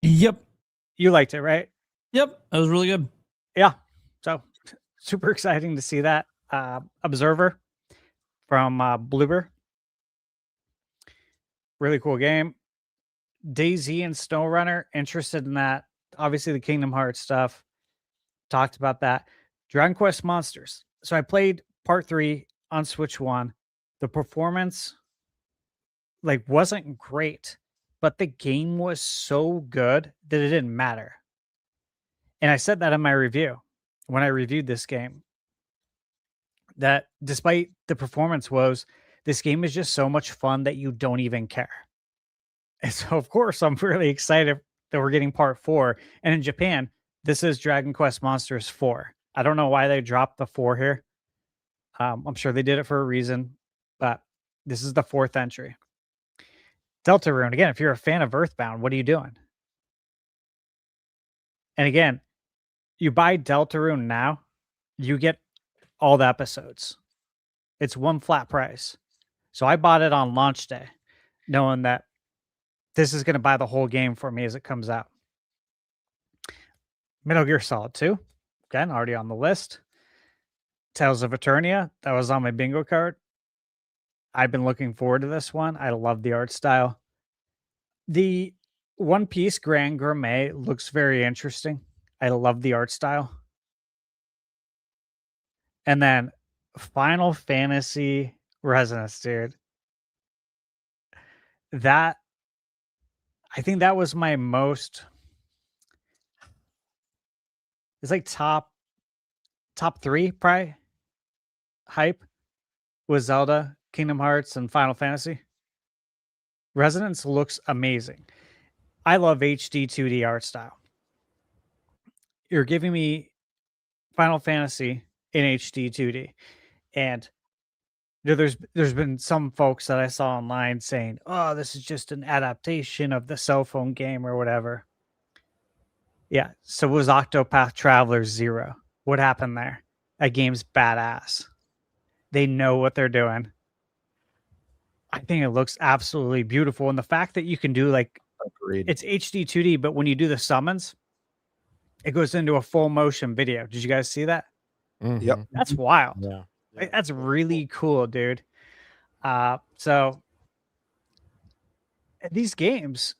[SPEAKER 6] Yep.
[SPEAKER 5] You liked it, right?
[SPEAKER 6] Yep. That was really good.
[SPEAKER 5] Yeah. So super exciting to see that. Observer from Bloober. Really cool game. DayZ and SnowRunner, interested in that. Obviously the Kingdom Hearts stuff. Talked about that. Dragon Quest Monsters. So I played part 3 on Switch 1. The performance wasn't great, but the game was so good that it didn't matter. And I said that in my review when I reviewed this game, that despite the performance woes, this game is just so much fun that you don't even care. And so, of course, I'm really excited that we're getting part 4. And in Japan, this is Dragon Quest Monsters 4. I don't know why they dropped the 4 here. I'm sure they did it for a reason, but this is the 4th entry. Deltarune. Again, if you're a fan of Earthbound, what are you doing? And again, you buy Deltarune now, you get all the episodes. It's one flat price. So I bought it on launch day, knowing that this is going to buy the whole game for me as it comes out. Metal Gear Solid 2. Again, already on the list. Tales of Eternia. That was on my bingo card. I've been looking forward to this one. I love the art style. The One Piece Grand Gourmet looks very interesting. I love the art style. And then Final Fantasy Resonance, dude. that I think that was my most. It's like top 3 probably hype was Zelda, Kingdom Hearts, and Final Fantasy. Resonance looks amazing. I love HD 2D art style. You're giving me Final Fantasy in HD 2D, and there's been some folks that I saw online saying, "Oh, this is just an adaptation of the cell phone game or whatever." Yeah, so was Octopath Traveler 0. What happened there? That game's badass. They know what they're doing. I think it looks absolutely beautiful. And the fact that you can do like
[SPEAKER 9] Agreed.
[SPEAKER 5] it's HD 2D, but when you do the summons, it goes into a full motion video. Did you guys see that?
[SPEAKER 7] Mhm.
[SPEAKER 5] That's wild.
[SPEAKER 7] Yeah.
[SPEAKER 5] Like, that's really cool, dude. So these games,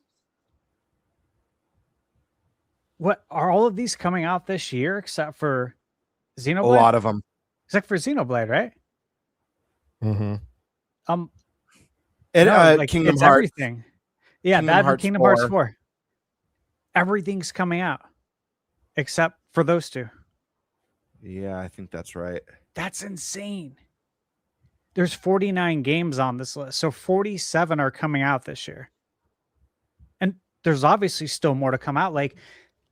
[SPEAKER 5] what are all of these coming out this year except for Xenoblade?
[SPEAKER 9] A lot of them.
[SPEAKER 5] Except for Xenoblade, right?
[SPEAKER 7] Mm-hmm.
[SPEAKER 5] Um,
[SPEAKER 9] And
[SPEAKER 5] no, like,
[SPEAKER 9] Kingdom
[SPEAKER 5] it's
[SPEAKER 9] Hearts.
[SPEAKER 5] everything. Yeah,
[SPEAKER 9] Kingdom
[SPEAKER 5] that and
[SPEAKER 9] Hearts
[SPEAKER 5] Kingdom Hearts
[SPEAKER 9] 4.
[SPEAKER 5] 4. Everything's coming out except for those two.
[SPEAKER 9] Yeah, I think that's right.
[SPEAKER 5] That's insane. There's 49 games on this list, so 47 are coming out this year. And there's obviously still more to come out. Like,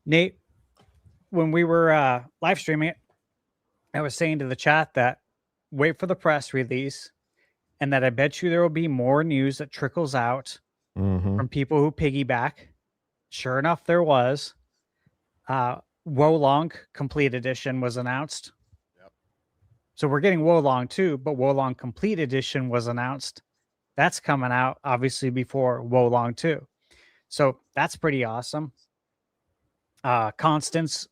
[SPEAKER 5] Nate, when we were live streaming it, I was saying to the chat that wait for the press release, and that I bet you there will be more news that trickles out
[SPEAKER 7] Mm-hmm.
[SPEAKER 5] from people who piggyback. Sure enough, there was. Wolong Complete Edition was announced. So we're getting Wolong 2, but Wolong Complete Edition was announced. That's coming out, obviously, before Wolong 2. So that's pretty awesome. Constance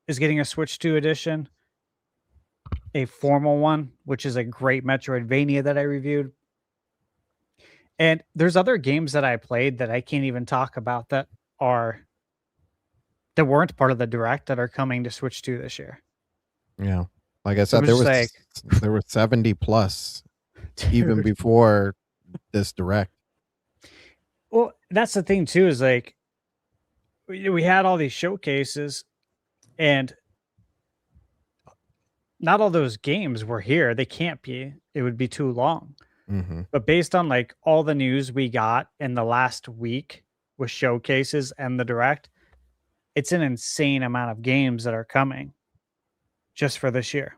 [SPEAKER 5] is getting a Switch 2 edition. A formal one, which is a great Metroidvania that I reviewed. And there's other games that I played that I can't even talk about that weren't part of the Direct that are coming to Switch 2 this year.
[SPEAKER 7] Yeah. Like I
[SPEAKER 5] So
[SPEAKER 7] said,
[SPEAKER 5] it was
[SPEAKER 7] there were 70 plus even before this Direct.
[SPEAKER 5] Well, that's the thing too, is like we had all these showcases and not all those games were here. They can't be. It would be too long.
[SPEAKER 7] Mm-hmm.
[SPEAKER 5] But based on like all the news we got in the last week with showcases and the Direct, it's an insane amount of games that are coming just for this year.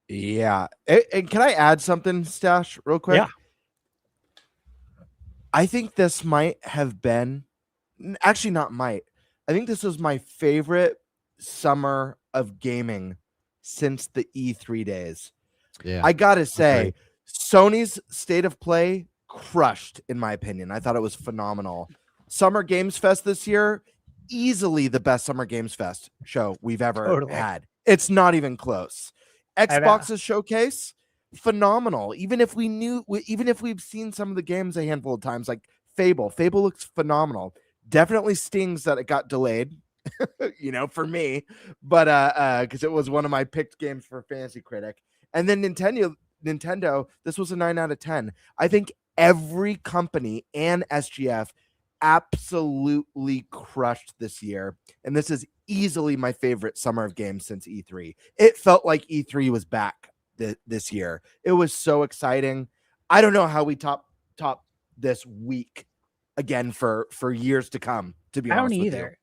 [SPEAKER 9] Yeah. And can I add something, Stash, real quick?
[SPEAKER 5] Yeah.
[SPEAKER 9] I think this might have been, actually not might. I think this was my favorite summer of gaming since the E3 days.
[SPEAKER 7] Yeah.
[SPEAKER 9] I gotta say,
[SPEAKER 7] Agreed.
[SPEAKER 9] Sony's State of Play crushed, in my opinion. I thought it was phenomenal. Summer Games Fest this year, easily the best Summer Games Fest show we've ever had. It's not even close. Xbox's showcase, phenomenal. Even if we've seen some of the games a handful of times, like Fable looks phenomenal. Definitely stings that it got delayed, for me, but because it was one of my picked games for Fantasy Critic. And then Nintendo, this was a 9 out of 10. I think every company and SGF absolutely crushed this year, and this is easily my favorite summer of games since E3. It felt like E3 was back this year. It was so exciting. I don't know how we top this week again for years to come, to be honest. I don't either.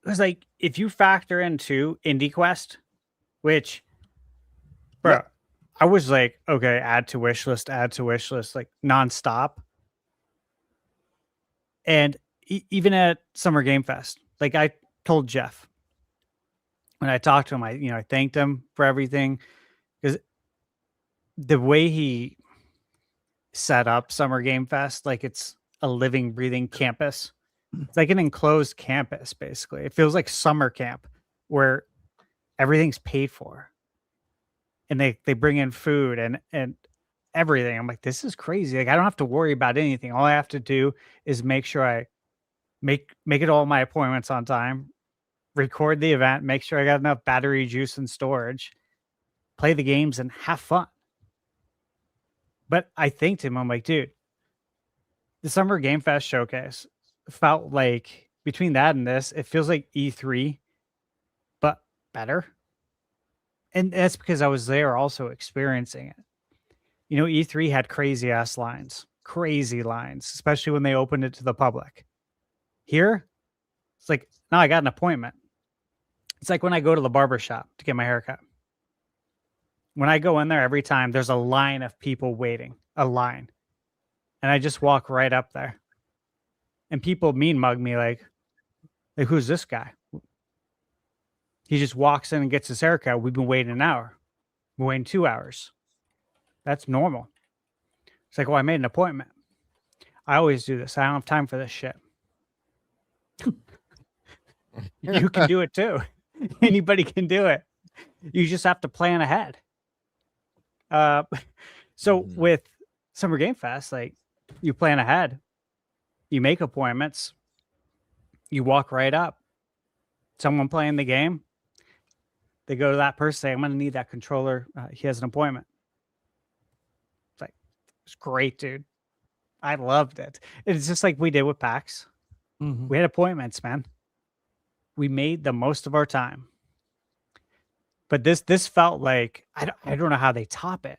[SPEAKER 5] It was like, if you factor into Indie Quest, which, bro, yeah. I was like, okay, add to wish list, like nonstop. And even at Summer Game Fest, like I told Jeff when I talked to him, I thanked him for everything, because the way he set up Summer Game Fest, like it's a living, breathing campus. It's like an enclosed campus, basically. It feels like summer camp where everything's paid for. And they bring in food and everything. I'm like, this is crazy. Like, I don't have to worry about anything. All I have to do is make sure I make it all my appointments on time, record the event, make sure I got enough battery juice and storage, play the games, and have fun. But I thanked him. I'm like, dude, The Summer Game Fest showcase felt like, between that and this, it feels like E3, but better. And that's because I was there also experiencing it. You know, E3 had crazy lines, especially when they opened it to the public. Here, it's like, no, I got an appointment. It's like when I go to the barber shop to get my haircut. When I go in there, every time there's a line of people waiting, a line. And I just walk right up there. And people mean mug me like, who's this guy? He just walks in and gets his haircut. We've been waiting an hour. We're waiting 2 hours. That's normal. It's like, well, I made an appointment. I always do this. I don't have time for this shit. You can do it too. Anybody can do it. You just have to plan ahead. So with Summer Game Fest, like, you plan ahead, you make appointments, you walk right up. Someone playing the game, they go to that person, say, I'm going to need that controller. He has an appointment. It's like, it's great, dude. I loved it. It's just like we did with PAX. We had appointments, man. We made the most of our time. But this felt like, I don't know how they top it.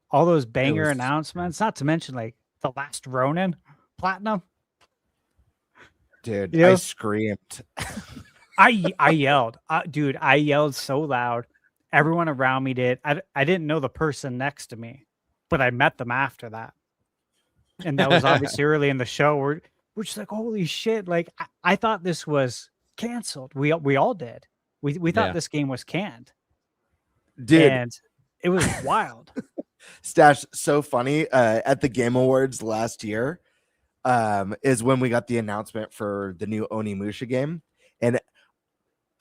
[SPEAKER 5] All those banger announcements, not to mention like the last Ronin Platinum.
[SPEAKER 9] Dude,
[SPEAKER 5] You know?
[SPEAKER 9] I screamed.
[SPEAKER 5] I yelled. Dude, I yelled so loud. Everyone around me did. I didn't know the person next to me, but I met them after that. And that was obviously early in the show. We're just like, holy shit. Like, I thought this was canceled. We all did. We thought this game was canned.
[SPEAKER 9] Dude.
[SPEAKER 5] And it was wild.
[SPEAKER 9] Stash, so funny. At the Game Awards last year, is when we got the announcement for the new Onimusha game. And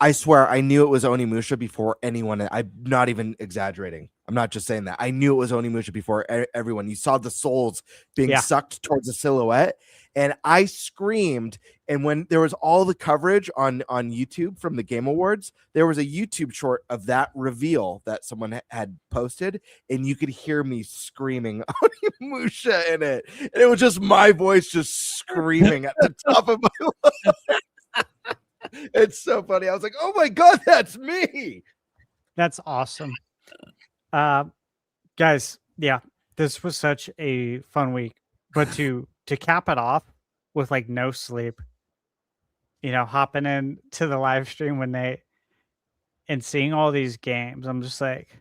[SPEAKER 9] I swear I knew it was Onimusha before anyone. I'm not even exaggerating. I'm not just saying that. I knew it was Onimusha before everyone. You saw the souls being sucked towards the silhouette, and I screamed. And when there was all the coverage on YouTube from the Game Awards, there was a YouTube short of that reveal that someone had posted, and you could hear me screaming Onimusha in it. And it was just my voice just screaming at the top of my lungs. It's so funny. I was like, oh my God, that's me.
[SPEAKER 5] That's awesome. Guys, yeah, this was such a fun week. But to cap it off with like no sleep, you know, hopping in to the live stream and seeing all these games, I'm just like,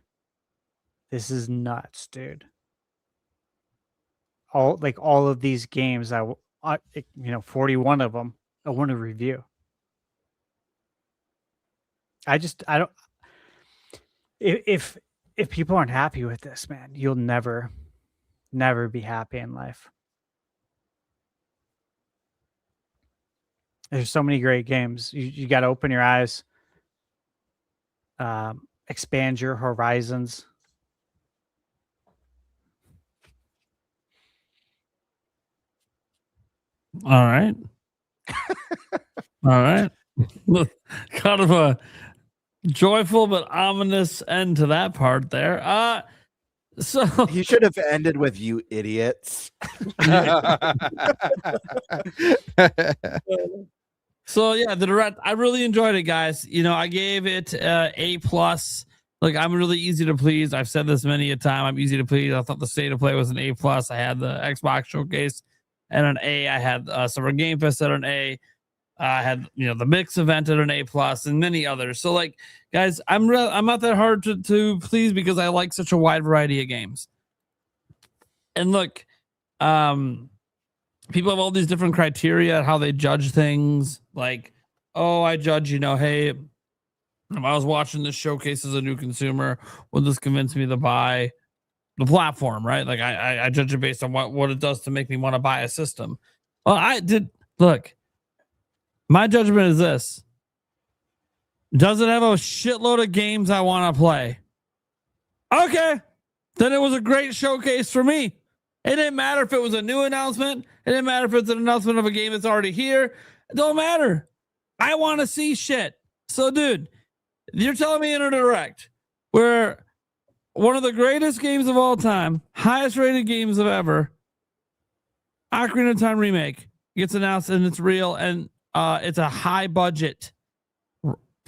[SPEAKER 5] this is nuts, dude. All of these games, 41 of them I want to review. I don't. If people aren't happy with this, man, you'll never be happy in life. There's so many great games. You got to open your eyes, expand your horizons.
[SPEAKER 6] All right. All right. Kind of a joyful but ominous end to that part there. So
[SPEAKER 9] he should have ended with "you idiots."
[SPEAKER 6] So yeah, the direct, I really enjoyed it, guys. You know, I gave it A+. Like, I'm really easy to please. I've said this many a time. I'm easy to please. I thought the state of play was an A+. I had the Xbox showcase at an A. I had Summer Game Fest at an A. I had, the mix event at an A+, and many others. So, like, guys, I'm not that hard to please because I like such a wide variety of games. And look, people have all these different criteria how they judge things. Like, oh, I judge, hey, if I was watching this showcase as a new consumer, will this convince me to buy the platform, right? Like, I judge it based on what it does to make me want to buy a system. Well, look. My judgment is this. Does it have a shitload of games I want to play? Okay. Then it was a great showcase for me. It didn't matter if it was a new announcement. It didn't matter if it's an announcement of a game that's already here. It don't matter. I want to see shit. So, dude, you're telling me in a direct where one of the greatest games of all time, highest rated games of ever, Ocarina of Time remake gets announced and it's real, and it's a high budget,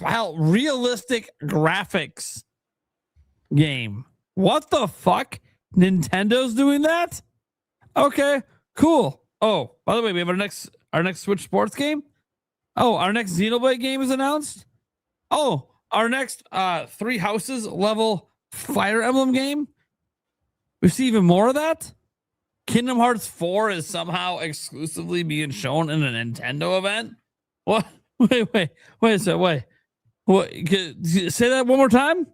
[SPEAKER 6] realistic graphics game. What the fuck? Nintendo's doing that? Okay, cool. Oh, by the way, we have our next Switch Sports game. Oh, our next Xenoblade game is announced. Oh, our next Three Houses level Fire Emblem game. We see even more of that. Kingdom Hearts 4 is somehow exclusively being shown in a Nintendo event. What? Wait a second. Wait. What? Say that one more time.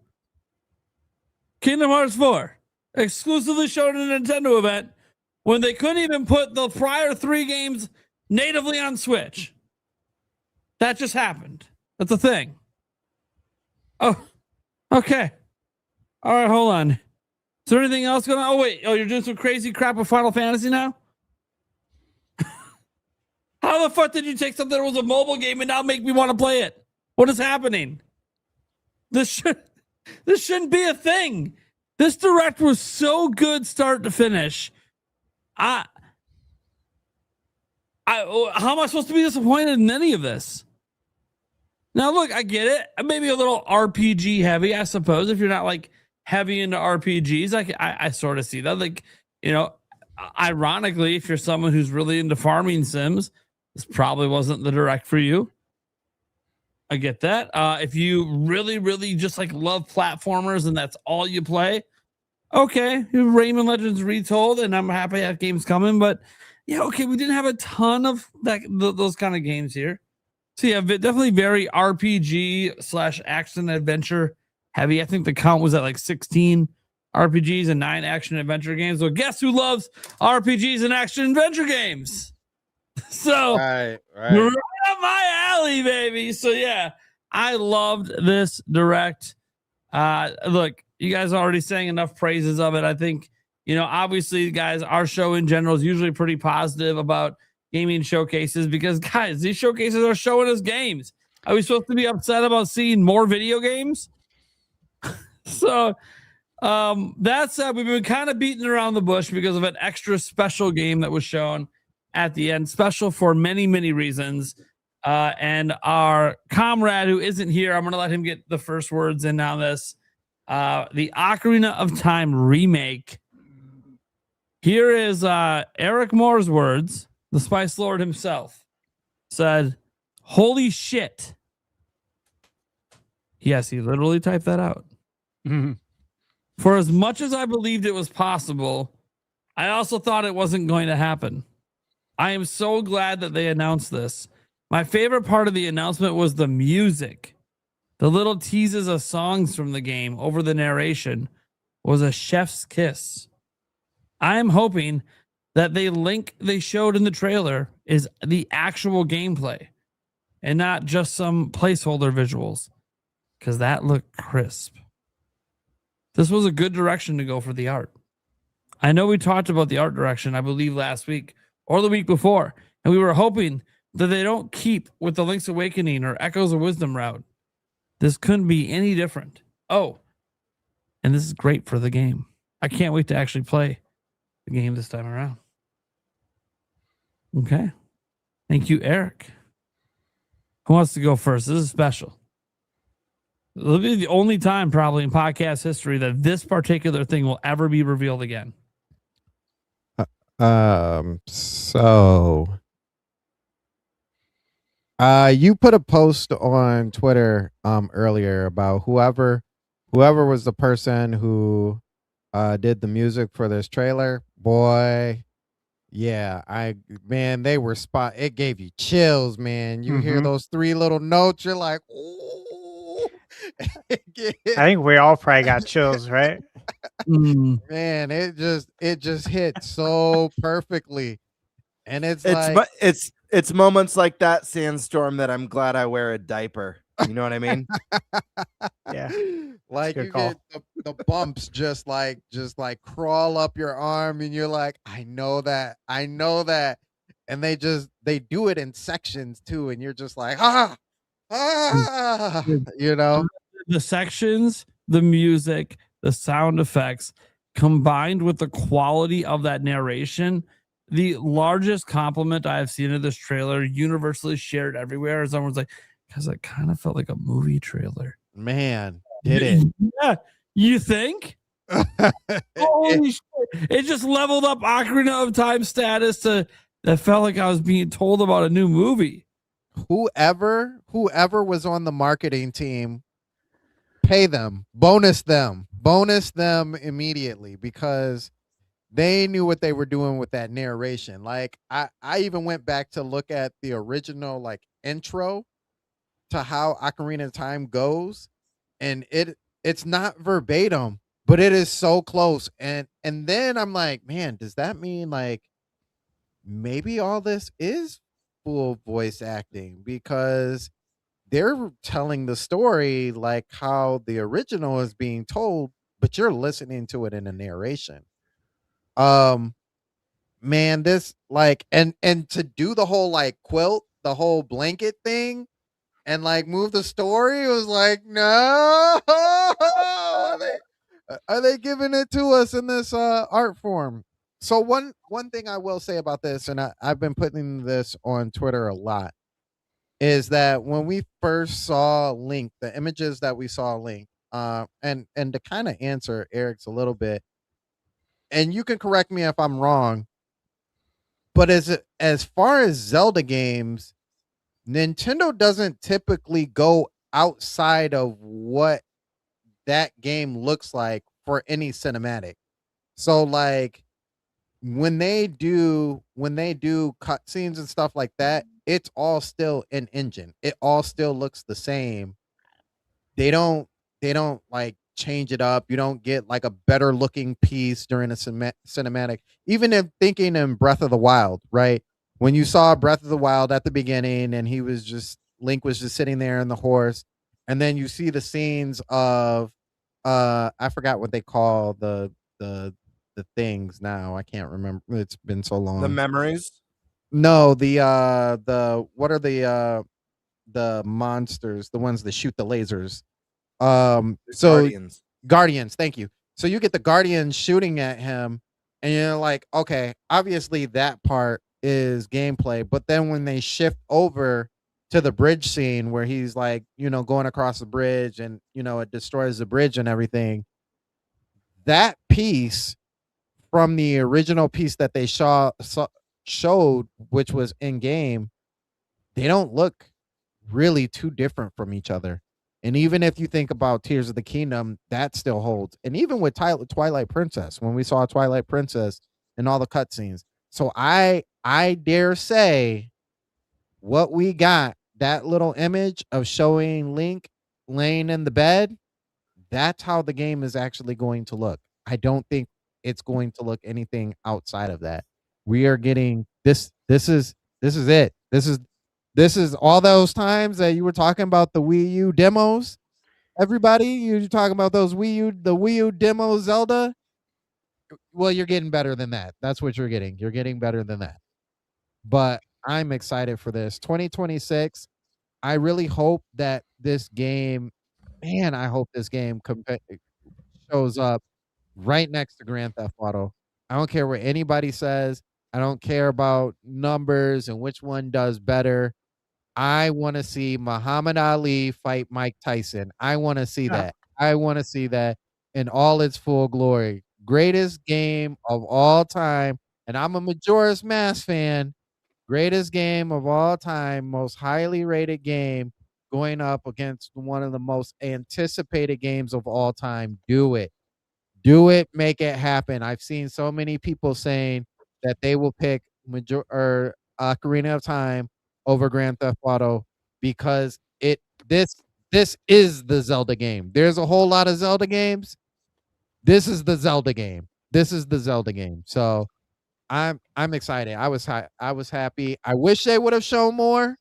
[SPEAKER 6] Kingdom Hearts 4 exclusively shown in a Nintendo event when they couldn't even put the prior 3 games natively on Switch. That just happened. That's a thing. Oh, okay. All right, hold on. Is there anything else going on? Oh, wait. Oh, you're doing some crazy crap with Final Fantasy now? How the fuck did you take something that was a mobile game and now make me want to play it? What is happening? This shouldn't be a thing. This direct was so good start to finish. How am I supposed to be disappointed in any of this? Now, look, I get it. Maybe a little RPG heavy, I suppose, if you're not like heavy into RPGs. I sort of see that. Like, you know, ironically, if you're someone who's really into farming sims, this probably wasn't the direct for you. I get that. If you really, really just like love platformers and that's all you play, okay, Rayman Legends Retold, and I'm happy that game's coming. But yeah, okay, we didn't have a ton of those kind of games here. So yeah, definitely very RPG / action adventure heavy. I think the count was at like 16 RPGs and 9 action adventure games. So guess who loves RPGs and action adventure games? So right up my alley, baby. So yeah, I loved this direct. Look, you guys are already saying enough praises of it. I think, you know, obviously, guys, our show in general is usually pretty positive about gaming showcases because, guys, these showcases are showing us games. Are we supposed to be upset about seeing more video games? So that said, we've been kind of beating around the bush because of an extra special game that was shown at the end. Special for many, many reasons. And our comrade who isn't here, I'm going to let him get the first words in on this. The Ocarina of Time remake. Here is Eric Moore's words. The Spice Lord himself said, "Holy shit." Yes, he literally typed that out. Mm-hmm. For as much as I believed it was possible, I also thought it wasn't going to happen. I am so glad that they announced this. My favorite part of the announcement was the music. The little teases of songs from the game over the narration was a chef's kiss. I am hoping that the link they showed in the trailer is the actual gameplay and not just some placeholder visuals, because that looked crisp. This was a good direction to go for the art. I know we talked about the art direction, I believe, last week or the week before, and we were hoping that they don't keep with the Link's Awakening or Echoes of Wisdom route. This couldn't be any different. Oh, and this is great for the game. I can't wait to actually play the game this time around. Okay. Thank you, Eric. Who wants to go first? This is special. It'll be the only time probably in podcast history that this particular thing will ever be revealed again.
[SPEAKER 7] You put a post on Twitter earlier about whoever was the person who did the music for this trailer. Boy, yeah, they were it gave you chills, man. You hear those 3 little notes, you're like, oh.
[SPEAKER 5] I think we all probably got chills, right?
[SPEAKER 7] Man, it just hit so perfectly. And
[SPEAKER 9] it's moments like that, Sandstorm, that I'm glad I wear a diaper. You know what I mean?
[SPEAKER 5] Yeah.
[SPEAKER 7] Like you get the bumps just like crawl up your arm and you're like, I know that. And they do it in sections too. And you're just like, you know,
[SPEAKER 6] the sections, the music, the sound effects combined with the quality of that narration the largest compliment I have seen of this trailer, universally shared everywhere, is someone's like, because it kind of felt like a movie trailer.
[SPEAKER 7] Man, did it?
[SPEAKER 6] Yeah, you think? Holy shit! It just leveled up Ocarina of Time status to that felt like I was being told about a new movie.
[SPEAKER 7] Whoever was on the marketing team, pay them, bonus them immediately, because they knew what they were doing with that narration. Like I even went back to look at the original like intro to how Ocarina of Time goes, and it's not verbatim, but it is so close. And then I'm like, man, does that mean like maybe all this is full voice acting, because they're telling the story like how the original is being told, but you're listening to it in a narration. Um Man, this like and to do the whole like quilt, the whole blanket thing, and like move the story, it was like, no, are they giving it to us in this art form? So one thing I will say about this, and I've been putting this on Twitter a lot, is that when we first saw Link, the images that we saw Link, and to kind of answer Eric's a little bit, and you can correct me if I'm wrong, but as far as Zelda games, Nintendo doesn't typically go outside of what that game looks like for any cinematic. So like when they do cutscenes and stuff like that, it's all still in engine. It all still looks the same. They don't like change it up. You don't get like a better looking piece during a cinematic. Even in thinking in Breath of the Wild, right? When you saw Breath of the Wild at the beginning and Link was just sitting there on the horse, and then you see the scenes of I forgot what they call the things now. I can't remember. It's been so long.
[SPEAKER 9] The memories?
[SPEAKER 7] No, the what are the monsters, the ones that shoot the lasers? So Guardians, thank you. So you get the Guardians shooting at him, and you're like, okay, obviously that part is gameplay. But then when they shift over to the bridge scene where he's like, going across the bridge, and it destroys the bridge and everything, that piece from the original piece that they showed, which was in game, they don't look really too different from each other. And even if you think about Tears of the Kingdom, that still holds. And even with Twilight Princess, when we saw Twilight Princess and all the cutscenes. So I dare say what we got, that little image of showing Link laying in the bed, that's how the game is actually going to look. I don't think it's going to look anything outside of that. We are getting this is it. This is all those times that you were talking about the Wii U demos. Everybody, you're talking about the Wii U demo Zelda. Well, you're getting better than that. That's what you're getting. You're getting better than that. But I'm excited for this 2026. I really hope that this game, man, I hope this game shows up right next to Grand Theft Auto. I don't care what anybody says. I don't care about numbers and which one does better. I want to see Muhammad Ali fight Mike Tyson. I want to see that. I want to see that in all its full glory. Greatest game of all time. And I'm a Majora's Mask fan. Greatest game of all time. Most highly rated game going up against one of the most anticipated games of all time. Do it. Do it. Make it happen. I've seen so many people saying that they will pick Ocarina of Time over Grand Theft Auto because this is the Zelda game. There's a whole lot of Zelda games. This is the Zelda game. This is the Zelda game. So I'm excited. I was happy. I wish they would have shown more,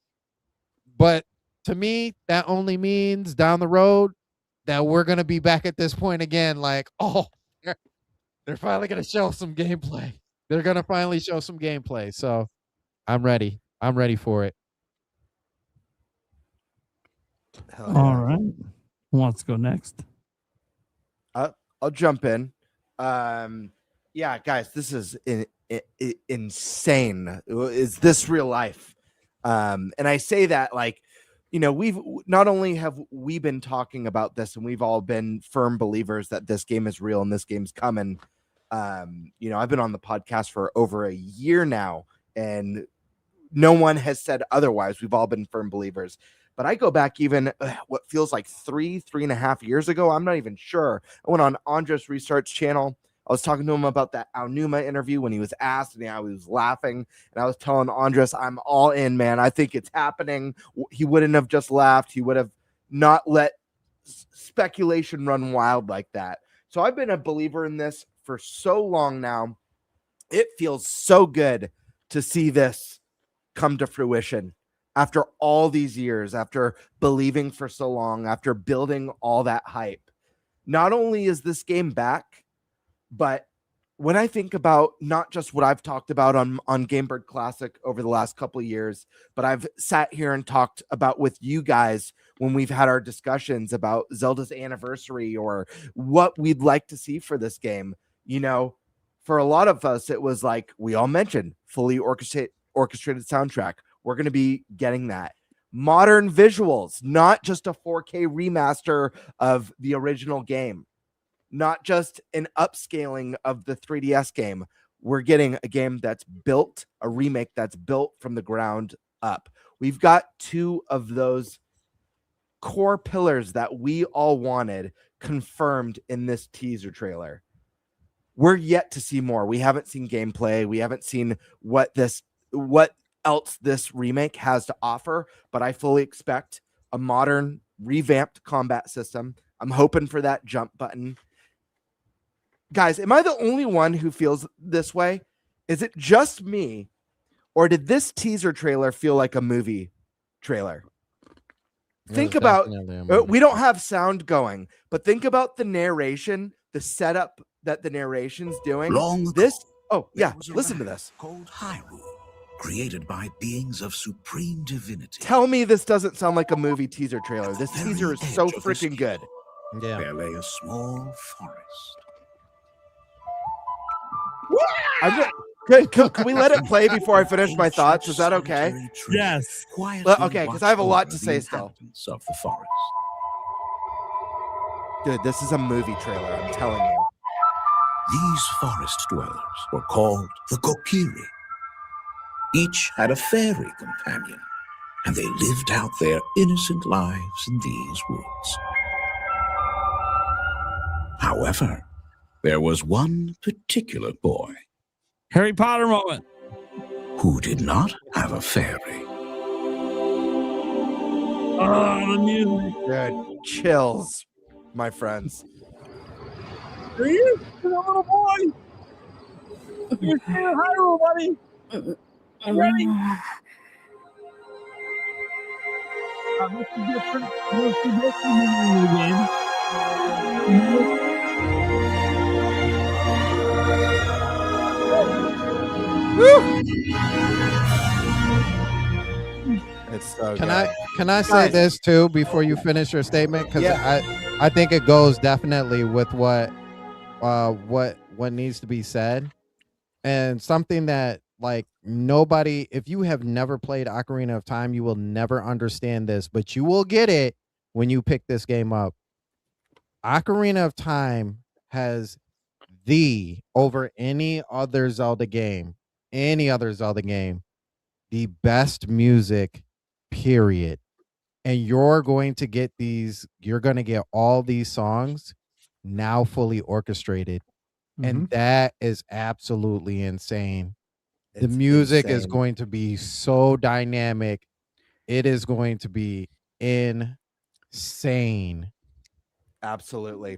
[SPEAKER 7] but to me, that only means down the road that we're gonna be back at this point again. Like, oh, they're finally gonna show some gameplay. They're gonna finally show some gameplay. So I'm ready. I'm ready for it.
[SPEAKER 6] All right. Who wants to go next?
[SPEAKER 9] I'll jump in. Yeah, guys, this is insane. Is this real life? And I say that like, we've not only have we been talking about this, and we've all been firm believers that this game is real and this game's coming. I've been on the podcast for over a year now, and no one has said otherwise. We've all been firm believers. But I go back even what feels like 3.5 years ago. I'm not even sure. I went on Andres Restart's channel. I was talking to him about that Aonuma interview when he was asked, and he was laughing. And I was telling Andres, I'm all in, man. I think it's happening. He wouldn't have just laughed. He would have not let speculation run wild like that. So I've been a believer in this for so long now. It feels so good to see this come to fruition after all these years, after believing for so long, after building all that hype. Not only is this game back, but when I think about not just what I've talked about on Game Bird Classic over the last couple of years, but I've sat here and talked about with you guys when we've had our discussions about Zelda's anniversary or what we'd like to see for this game. For a lot of us, it was like we all mentioned fully orchestrated soundtrack. We're going to be getting that. Modern visuals, not just a 4K remaster of the original game, not just an upscaling of the 3DS game. We're getting a game that's built, a remake that's built from the ground up. We've got two of those core pillars that we all wanted confirmed in this teaser trailer. We're yet to see more. We haven't seen gameplay. We haven't seen what else this remake has to offer, but I fully expect a modern, revamped combat system. I'm hoping for that jump button. Guys, am I the only one who feels this way? Is it just me, or did this teaser trailer feel like a movie trailer? Think about, we don't have sound going, but think about the narration, the setup that the narration's doing. Listen to this.
[SPEAKER 11] Called Hyrule, created by beings of supreme divinity.
[SPEAKER 9] Tell me this doesn't sound like a movie teaser trailer. This teaser is so freaking good.
[SPEAKER 7] Yeah.
[SPEAKER 11] There lay a small forest.
[SPEAKER 9] Can we let it play before I finish my thoughts? Is that okay?
[SPEAKER 6] Yes.
[SPEAKER 9] Okay, because I have a lot to say still.
[SPEAKER 11] Of the forest.
[SPEAKER 9] Dude, this is a movie trailer, I'm telling you.
[SPEAKER 11] These forest dwellers were called the Kokiri. Each had a fairy companion, and they lived out their innocent lives in these woods. However, there was one particular boy.
[SPEAKER 6] Harry Potter moment.
[SPEAKER 11] Who did not have a fairy.
[SPEAKER 6] Oh, the music.
[SPEAKER 9] Dude, chills, my friends.
[SPEAKER 6] Are you a little boy? You're saying Hyrule, buddy. I'm ready. This is different. This is different in the game.
[SPEAKER 9] It's so
[SPEAKER 7] Can
[SPEAKER 9] good.
[SPEAKER 7] I say this too before you finish your statement? Because I think it goes definitely with what needs to be said, and something that like nobody, if you have never played Ocarina of Time, you will never understand this, but you will get it when you pick this game up. Ocarina of Time has over any other Zelda game, the best music, period. And you're going to get all these songs now fully orchestrated. And that is absolutely insane. The music is going to be so dynamic. It is going to be insane.
[SPEAKER 9] Absolutely.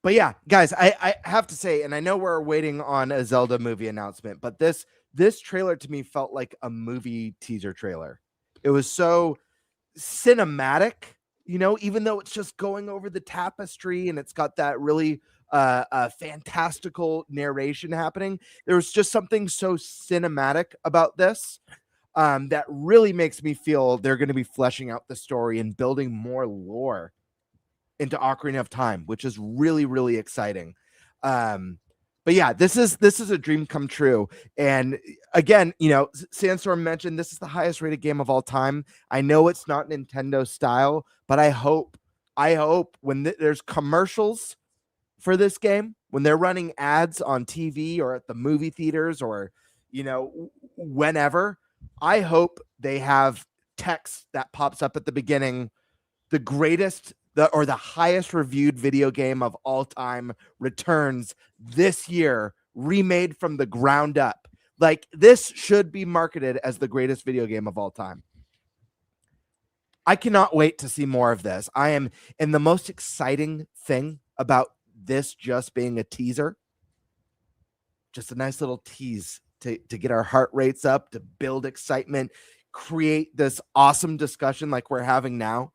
[SPEAKER 9] But yeah, guys, I have to say, and I know we're waiting on a Zelda movie announcement, but this trailer to me felt like a movie teaser trailer. It was so cinematic, even though it's just going over the tapestry and it's got that really fantastical narration happening. There was just something so cinematic about this that really makes me feel they're going to be fleshing out the story and building more lore into Ocarina of Time, which is really, really exciting. But yeah, this is a dream come true. And again, Sandstorm mentioned this is the highest rated game of all time. I know it's not Nintendo style, but I hope when there's commercials for this game, when they're running ads on TV or at the movie theaters or whenever, I hope they have text that pops up at the beginning. The greatest or the highest reviewed video game of all time returns this year, remade from the ground up. Like, this should be marketed as the greatest video game of all time. I cannot wait to see more of this. And the most exciting thing about this just being a teaser, just a nice little tease to get our heart rates up, to build excitement, create this awesome discussion like we're having now,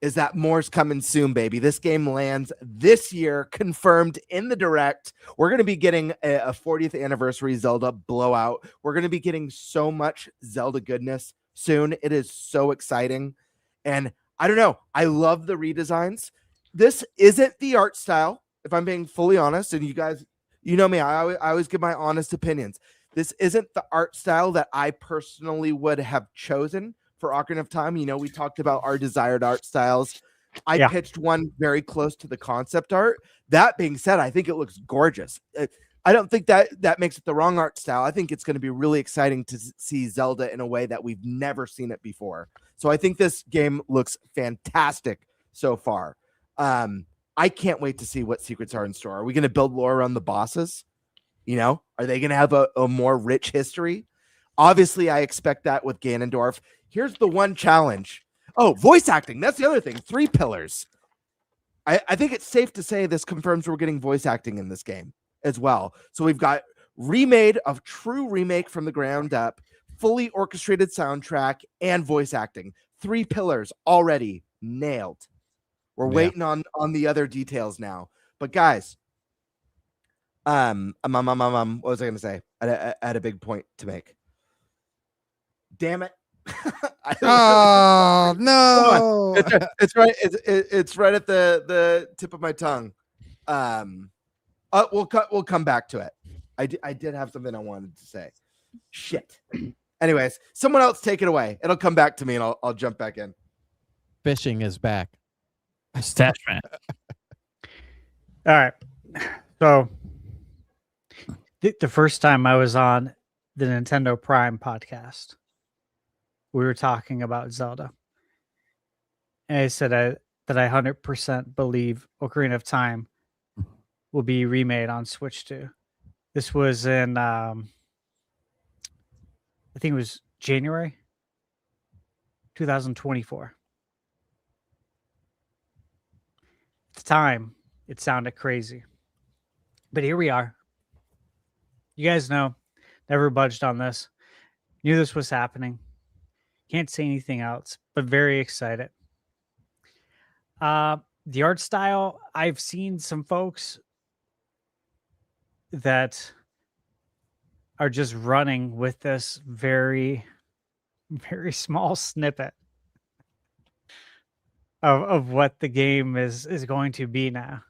[SPEAKER 9] is that more's coming soon, baby. This game lands this year, confirmed in the direct. We're going to be getting a 40th anniversary Zelda blowout. We're going to be getting so much Zelda goodness soon. It is so exciting. And I don't know, I love the redesigns. This isn't the art style, if I'm being fully honest. And you guys, you know me, I always give my honest opinions. This isn't the art style that I personally would have chosen for Ocarina of Time. We talked about our desired art styles. I pitched one very close to the concept art. That being said, I think it looks gorgeous. I don't think that makes it the wrong art style. I think it's going to be really exciting to see Zelda in a way that we've never seen it before. So I think this game looks fantastic so far. I can't wait to see what secrets are in store. Are we going to build lore around the bosses? Are they going to have a more rich history? Obviously, I expect that with Ganondorf. Here's the one challenge. Oh, voice acting. That's the other thing. 3 pillars. I think it's safe to say this confirms we're getting voice acting in this game as well. So we've got a true remake from the ground up, fully orchestrated soundtrack, and voice acting. 3 pillars already nailed. We're waiting on the other details now. But guys, what was I going to say? I had a big point to make. Damn it.
[SPEAKER 7] Oh no.
[SPEAKER 9] It's right. It's right at the tip of my tongue. We'll come back to it. I did have something I wanted to say. Shit. Anyways, someone else take it away. It'll come back to me and I'll jump back in.
[SPEAKER 7] Fishing is back.
[SPEAKER 6] Stash man.
[SPEAKER 5] All right. So the first time I was on the Nintendo Prime podcast, we were talking about Zelda. And I said that I 100% believe Ocarina of Time will be remade on Switch 2. This was in, I think it was January 2024. At the time, it sounded crazy. But here we are. You guys know, never budged on this. Knew this was happening. Can't say anything else, but very excited. The art style, I've seen some folks that are just running with this very, very small snippet of what the game is going to be now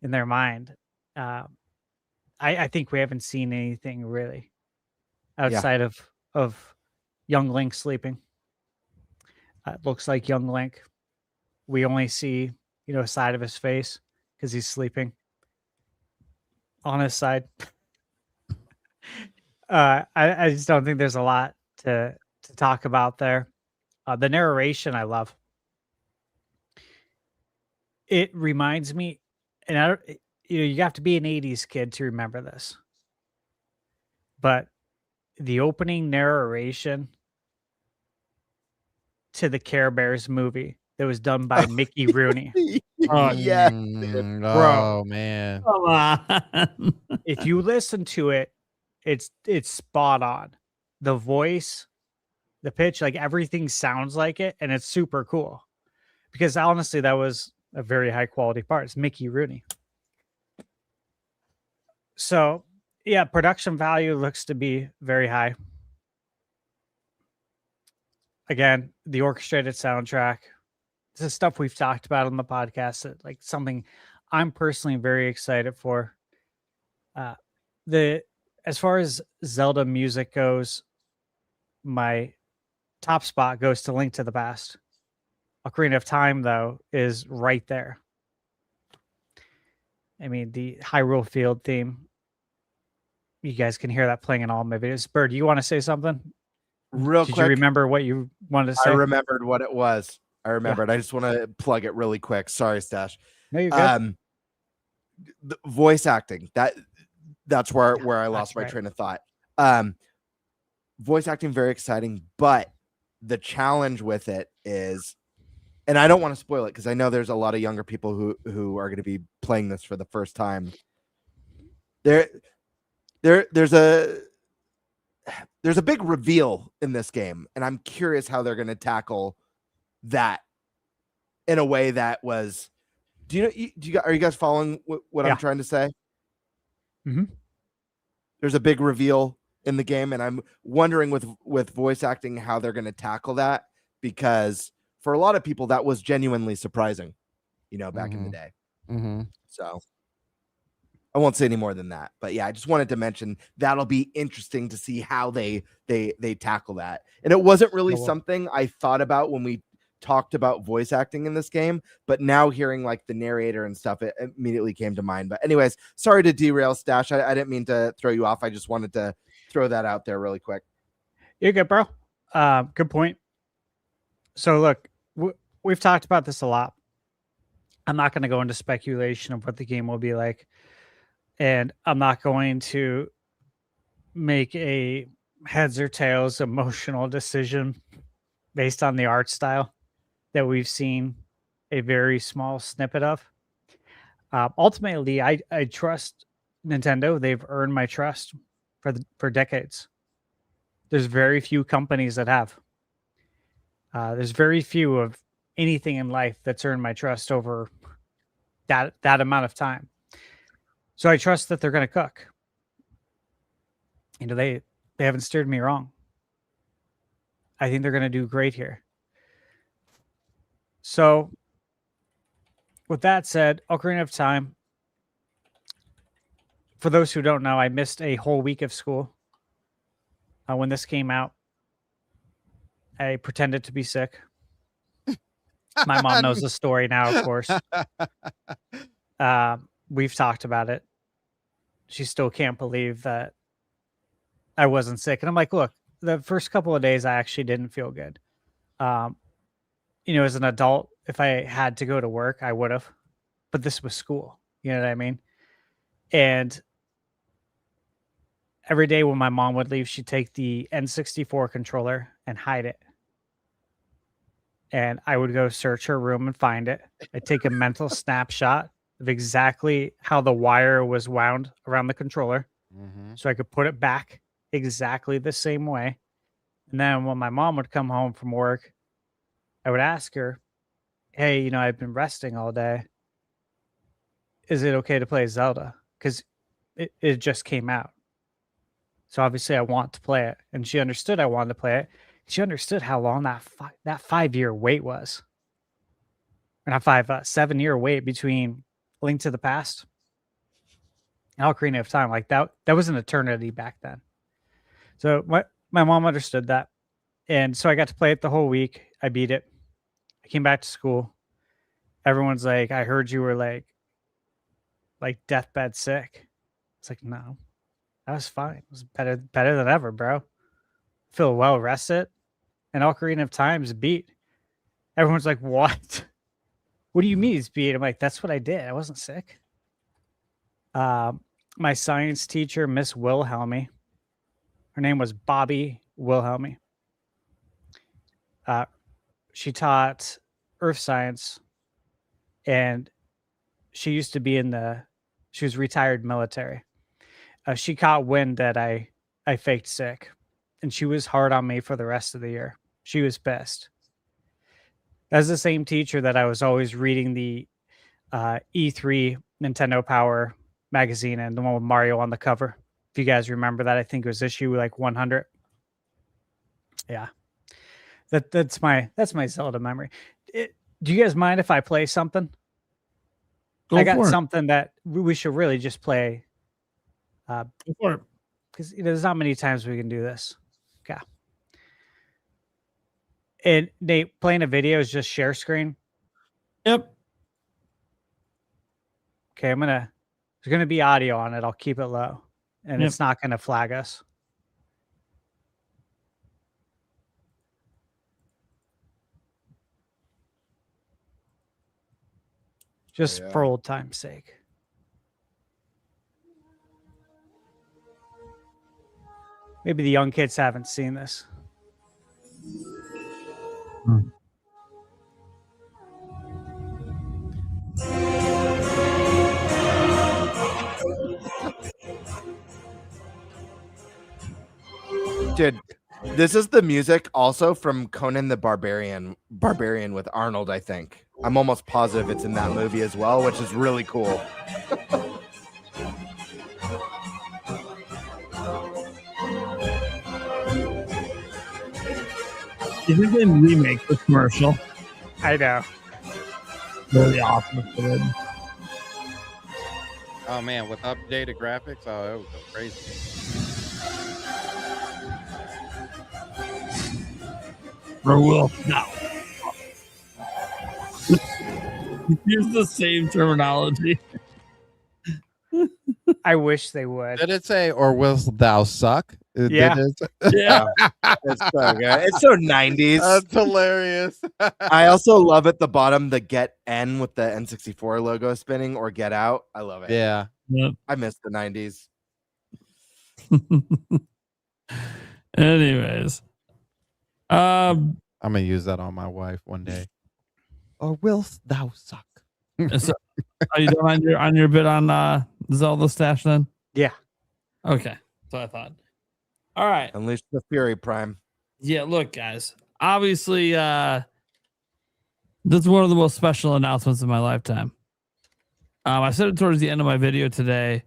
[SPEAKER 5] in their mind. I think we haven't seen anything really outside of young Link sleeping. It looks like young Link. We only see, a side of his face because he's sleeping on his side. I just don't think there's a lot to talk about there. The narration I love. It reminds me, and you have to be an 80s kid to remember this, but the opening narration to the Care Bears movie that was done by Mickey Rooney.
[SPEAKER 9] Yeah.
[SPEAKER 7] Oh man.
[SPEAKER 6] Come on.
[SPEAKER 5] If you listen to it, it's spot on. The voice, the pitch, like everything sounds like it, and it's super cool. Because honestly, that was a very high quality part. It's Mickey Rooney. So yeah, production value looks to be very high. Again, the orchestrated soundtrack. This is stuff we've talked about on the podcast. Like something I'm personally very excited for. The as far as Zelda music goes, my top spot goes to Link to the Past. Ocarina of Time, though, is right there. I mean, the Hyrule Field theme. You guys can hear that playing in all my videos. Bird, you want to say something?
[SPEAKER 9] Real
[SPEAKER 5] Did
[SPEAKER 9] quick.
[SPEAKER 5] you remember what you wanted to say?
[SPEAKER 9] I remembered what it was. I remembered. I just want to plug it really quick. Sorry, Stash.
[SPEAKER 5] No, you're good.
[SPEAKER 9] The voice acting. That's where I lost my
[SPEAKER 5] right.
[SPEAKER 9] train of thought. Voice acting, very exciting, but the challenge with it is, and I don't want to spoil it because I know there's a lot of younger people who are going to be playing this for the first time. There's a big reveal in this game, and I'm curious how they're going to tackle that in a way that was. Are you guys following what I'm trying to say?
[SPEAKER 5] Mm-hmm.
[SPEAKER 9] There's a big reveal in the game, and I'm wondering with voice acting how they're going to tackle that, because for a lot of people that was genuinely surprising, back in the day.
[SPEAKER 7] Mm-hmm.
[SPEAKER 9] So I won't say any more than that, but yeah, I just wanted to mention that'll be interesting to see how they tackle that. And it wasn't really something I thought about when we talked about voice acting in this game, but now hearing like the narrator and stuff, it immediately came to mind. But anyways, sorry to derail, Stash. I didn't mean to throw you off. I just wanted to throw that out there really quick.
[SPEAKER 5] You're good, bro. Good point. So look, we've talked about this a lot. I'm not going to go into speculation of what the game will be like, and I'm not going to make a heads or tails emotional decision based on the art style that we've seen a very small snippet of. Ultimately, I trust Nintendo. They've earned my trust for decades. There's very few companies that have. There's very few of anything in life that's earned my trust over that amount of time. So I trust that they're going to cook. They haven't steered me wrong. I think they're going to do great here. So, with that said, Ocarina of Time. For those who don't know, I missed a whole week of school when this came out. I pretended to be sick. My mom knows the story now, of course. We've talked about it. She still can't believe that I wasn't sick. And I'm like, look, the first couple of days, I actually didn't feel good. As an adult, if I had to go to work, I would have. But this was school. You know what I mean? And every day when my mom would leave, she'd take the N64 controller and hide it. And I would go search her room and find it. I'd take a mental snapshot of exactly how the wire was wound around the controller, so I could put it back exactly the same way. And then when my mom would come home from work, I would ask her, hey, I've been resting all day. Is it okay to play Zelda? Because it just came out. So obviously I want to play it. And she understood I wanted to play it. She understood how long that 5-year wait was. Or not 7-year wait between Link to the Past and Ocarina of Time. Like that was an eternity back then. So my mom understood that. And so I got to play it the whole week. I beat it. I came back to school. Everyone's like, I heard you were like deathbed sick. It's like, no, that was fine. It was better than ever, bro. Feel well rested. And Ocarina of Time's beat. Everyone's like, what? What do you mean it's beat? I'm like, that's what I did. I wasn't sick. My science teacher, Miss Wilhelmy, her name was Bobby Wilhelmy. She taught earth science, and she used to be she was retired military. She caught wind that I faked sick, and she was hard on me for the rest of the year. She was pissed. That's the same teacher that I was always reading the E3 Nintendo Power magazine, and the one with Mario on the cover. If you guys remember that, I think it was issue like 100. Yeah. That's my Zelda memory. Do you guys mind if I play something? I got something that we should really just play
[SPEAKER 6] Or
[SPEAKER 5] because there's not many times we can do this. Okay. And Nate, playing a video is just share screen.
[SPEAKER 6] yep.
[SPEAKER 5] Okay, there's gonna be audio on it. I'll keep it low, and
[SPEAKER 6] Yep.
[SPEAKER 5] it's not gonna flag us. Just
[SPEAKER 9] yeah.
[SPEAKER 5] for old time's sake. Maybe the young kids haven't seen this.
[SPEAKER 9] Dude, this is the music also from Conan the Barbarian with Arnold, I think. I'm almost positive it's in that movie as well, which is really cool.
[SPEAKER 6] You think they remake this commercial?
[SPEAKER 5] I know.
[SPEAKER 6] Really awesome.
[SPEAKER 12] Oh man, with updated graphics, it would go crazy.
[SPEAKER 6] Or will no. Use the same terminology.
[SPEAKER 5] I wish they would.
[SPEAKER 7] Did it say, or willst thou suck?
[SPEAKER 5] Yeah.
[SPEAKER 6] Yeah.
[SPEAKER 9] It's so good. It's so 90s.
[SPEAKER 7] That's hilarious.
[SPEAKER 9] I also love at the bottom the Get N with the N64 logo spinning or Get Out. I love it.
[SPEAKER 7] Yeah.
[SPEAKER 6] Yep.
[SPEAKER 9] I miss the 90s.
[SPEAKER 6] Anyways.
[SPEAKER 7] I'm gonna use that on my wife one day. Or willst thou suck?
[SPEAKER 6] So, are you done on your bit on Zelda Stash then?
[SPEAKER 5] Yeah.
[SPEAKER 6] Okay. So I thought. All right.
[SPEAKER 9] Unleash the Fury Prime.
[SPEAKER 6] Yeah, look, guys. Obviously, this is one of the most special announcements of my lifetime. I said it towards the end of my video today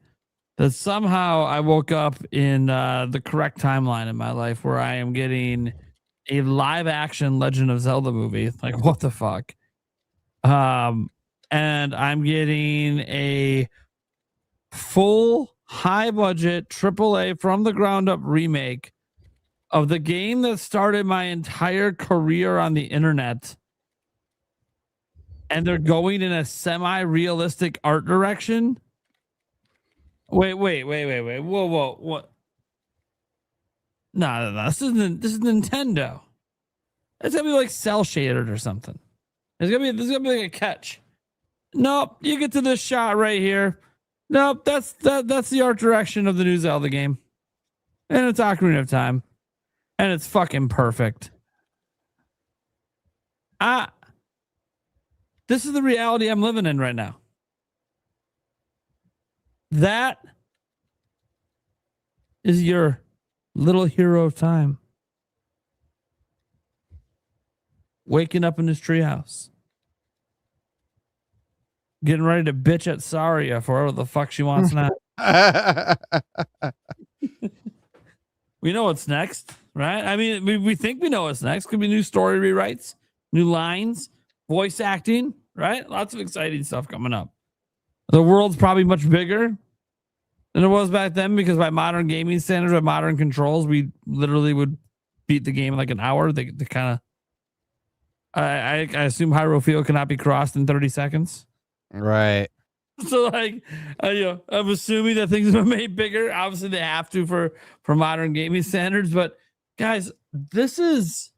[SPEAKER 6] that somehow I woke up in the correct timeline in my life where I am getting a live action Legend of Zelda movie. Like, what the fuck? And I'm getting a full high budget AAA from the ground up remake of the game that started my entire career on the internet. And they're going in a semi-realistic art direction. Wait. Whoa. What? No. This is Nintendo. It's gonna be like cell shaded or something. There's gonna be like a catch. Nope, you get to this shot right here. Nope, that's the art direction of the new Zelda game. And it's Ocarina of Time. And it's fucking perfect. This is the reality I'm living in right now. That is your little hero of time. Waking up in his treehouse. Getting ready to bitch at Saria for whatever the fuck she wants now. We know what's next, right? I mean, we think we know what's next. Could be new story rewrites, new lines, voice acting, right? Lots of exciting stuff coming up. The world's probably much bigger than it was back then because by modern gaming standards, by modern controls, we literally would beat the game in like an hour. They kind of, I assume Hyrule Field cannot be crossed in 30 seconds.
[SPEAKER 7] Right.
[SPEAKER 6] So like, I'm assuming that things are made bigger. Obviously, they have to for modern gaming standards. But guys, this is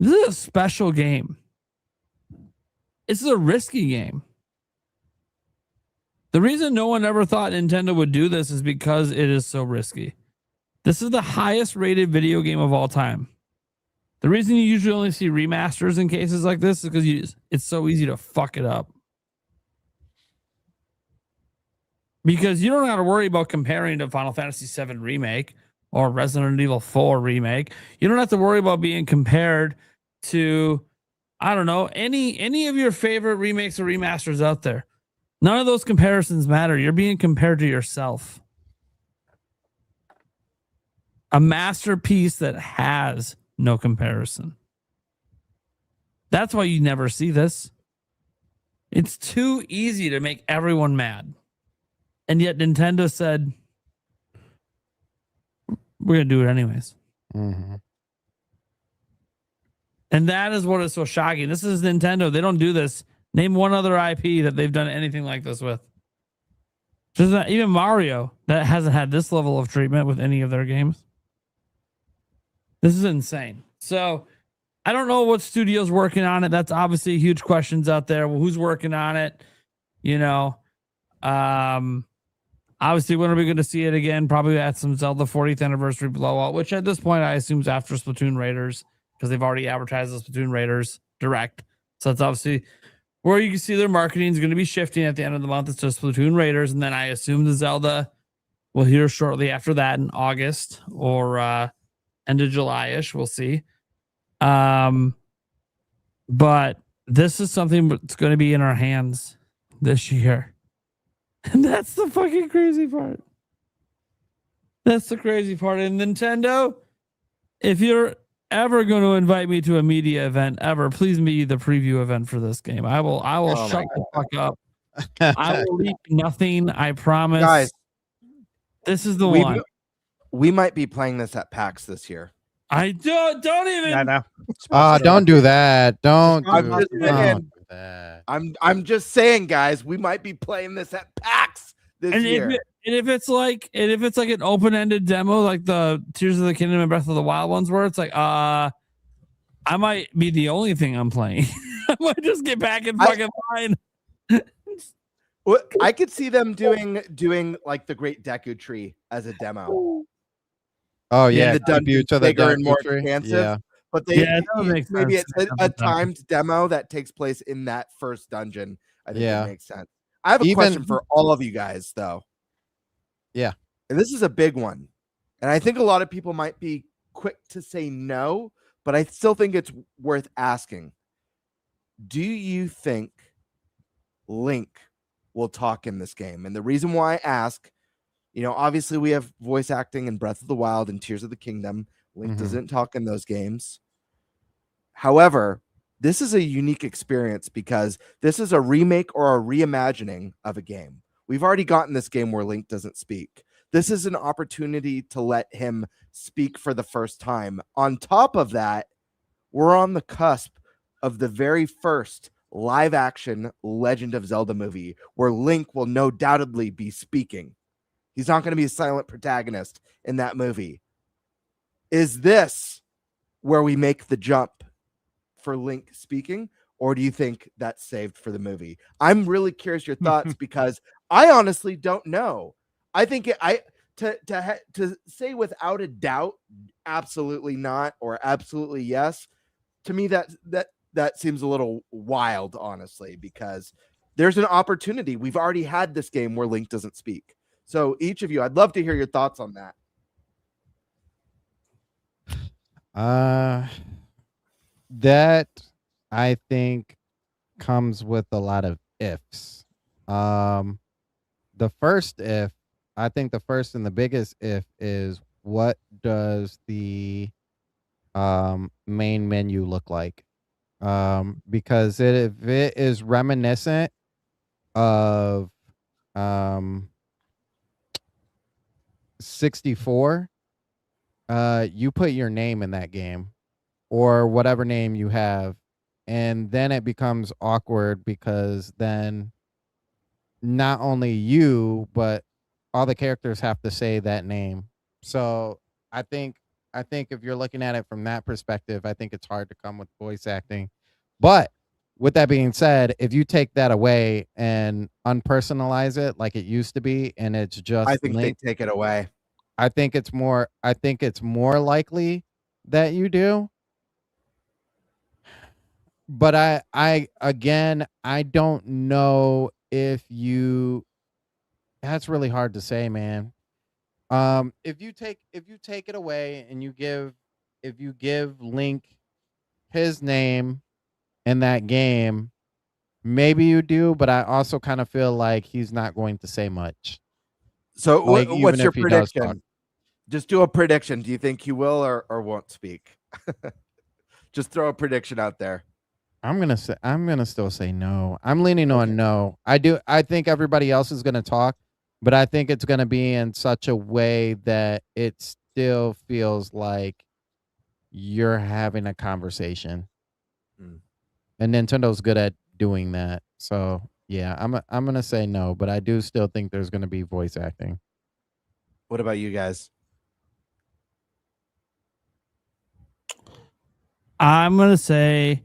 [SPEAKER 6] a special game. This is a risky game. The reason no one ever thought Nintendo would do this is because it is so risky. This is the highest rated video game of all time. The reason you usually only see remasters in cases like this is because it's so easy to fuck it up. Because you don't have to worry about comparing to Final Fantasy VII Remake or Resident Evil 4 Remake. You don't have to worry about being compared to, I don't know, any of your favorite remakes or remasters out there. None of those comparisons matter. You're being compared to yourself. A masterpiece that has no comparison. That's why you never see this. It's too easy to make everyone mad. And yet Nintendo said, we're going to do it anyways.
[SPEAKER 7] Mm-hmm.
[SPEAKER 6] And that is what is so shocking. This is Nintendo. They don't do this. Name one other IP that they've done anything like this with. There's not even Mario that hasn't had this level of treatment with any of their games. This is insane. So I don't know what studio's working on it. That's obviously huge questions out there. Well, who's working on it? You know, obviously, when are we going to see it again? Probably at some Zelda 40th anniversary blowout, which at this point I assume is after Splatoon Raiders, because they've already advertised the Splatoon Raiders Direct. So that's obviously where you can see their marketing is going to be shifting at the end of the month. It's just Splatoon Raiders. And then I assume the Zelda will hear shortly after that in August or end of July-ish. We'll see. But this is something that's going to be in our hands this year. And that's the fucking crazy part. That's the crazy part. And Nintendo, if you're ever going to invite me to a media event ever, please be the preview event for this game. I will shut the fuck up. I will leak nothing. I promise.
[SPEAKER 9] Guys,
[SPEAKER 6] this is the one.
[SPEAKER 9] We might be playing this at PAX this year.
[SPEAKER 6] I don't even.
[SPEAKER 5] I know.
[SPEAKER 7] Don't do that. Don't
[SPEAKER 9] I'm
[SPEAKER 7] do
[SPEAKER 9] just saying.
[SPEAKER 7] that.
[SPEAKER 9] I'm just saying, guys, we might be playing this at PAX this year.
[SPEAKER 6] If it's like an open-ended demo, like the Tears of the Kingdom and Breath of the Wild ones, where it's like, I might be the only thing I'm playing. I might just get back in fucking line.
[SPEAKER 9] Well, I could see them doing like the Great Deku Tree as a demo.
[SPEAKER 7] Oh yeah,
[SPEAKER 9] the dungeons bigger and more expansive.
[SPEAKER 7] Yeah.
[SPEAKER 9] But maybe it's a timed demo that takes place in that first dungeon. I think that makes sense. I have a question for all of you guys, though.
[SPEAKER 7] Yeah.
[SPEAKER 9] And this is a big one. And I think a lot of people might be quick to say no, but I still think it's worth asking. Do you think Link will talk in this game? And the reason why I ask, obviously we have voice acting in Breath of the Wild and Tears of the Kingdom. Link doesn't talk in those games. However, this is a unique experience because this is a remake or a reimagining of a game. We've already gotten this game where Link doesn't speak. This is an opportunity to let him speak for the first time. On top of that, we're on the cusp of the very first live action Legend of Zelda movie where Link will no doubtedly be speaking. He's not going to be a silent protagonist in that movie. Is this where we make the jump for Link speaking, or do you think that's saved for the movie? I'm really curious your thoughts because I honestly don't know. I think to say without a doubt, absolutely not, or absolutely yes, to me that seems a little wild, honestly, because there's an opportunity. We've already had this game where Link doesn't speak. So each of you, I'd love to hear your thoughts on that.
[SPEAKER 7] That I think comes with a lot of ifs. The first if, I think the first and the biggest if is, what does the main menu look like? Because if it is reminiscent of 64, you put your name in that game or whatever name you have, and then it becomes awkward because then not only you but all the characters have to say that name. So I think if you're looking at it from that perspective, I think it's hard to come with voice acting. But with that being said, if you take that away and unpersonalize it like it used to be, and it's just
[SPEAKER 9] I think they take it away.
[SPEAKER 7] I think it's more likely that you do. But I don't know if you, that's really hard to say, man. If you take it away and if you give Link his name in that game, maybe you do, but I also kind of feel like he's not going to say much.
[SPEAKER 9] So
[SPEAKER 7] Like,
[SPEAKER 9] what's your
[SPEAKER 7] even if he does talk.
[SPEAKER 9] prediction? Just do a prediction. Do you think he will or won't speak? Just throw a prediction out there.
[SPEAKER 7] I'm gonna still say no. I'm leaning on no. I think everybody else is gonna talk, but I think it's going to be in such a way that it still feels like you're having a conversation.
[SPEAKER 9] Mm.
[SPEAKER 7] And Nintendo's good at doing that. So, yeah, I'm going to say no, but I do still think there's going to be voice acting.
[SPEAKER 9] What about you guys?
[SPEAKER 6] I'm going to say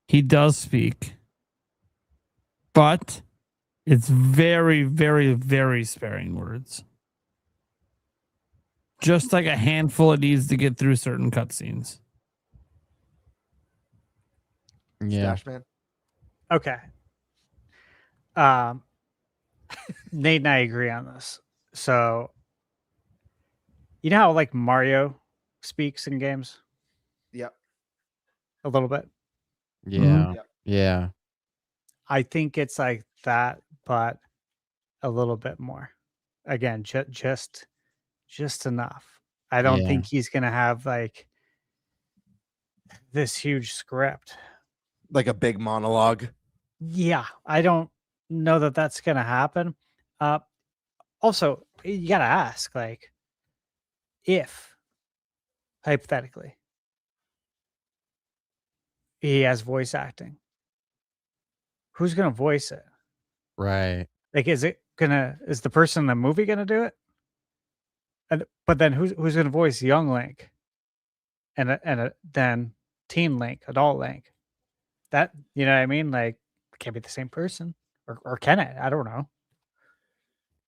[SPEAKER 6] he does speak, but it's very, very, very sparing words. Just like a handful it needs to get through certain cutscenes.
[SPEAKER 7] Yeah.
[SPEAKER 9] Stash Man?
[SPEAKER 5] Okay. Nate and I agree on this. So, you know how like Mario speaks in games
[SPEAKER 9] Yep.
[SPEAKER 5] a little bit?
[SPEAKER 7] Yeah.
[SPEAKER 9] Yep.
[SPEAKER 7] Yeah.
[SPEAKER 5] I think it's like that, but a little bit more. Again, just enough. I don't
[SPEAKER 7] Yeah.
[SPEAKER 5] think he's gonna have like this huge script.
[SPEAKER 9] Like a big monologue.
[SPEAKER 5] Yeah, I don't know that that's gonna happen. Also, you gotta ask, like, if hypothetically he has voice acting, who's gonna voice it?
[SPEAKER 7] Right.
[SPEAKER 5] Like, is the person in the movie gonna do it? But then who's gonna voice young Link and then teen Link, adult Link? That, you know what I mean? Like, it can't be the same person, or can it? I don't know.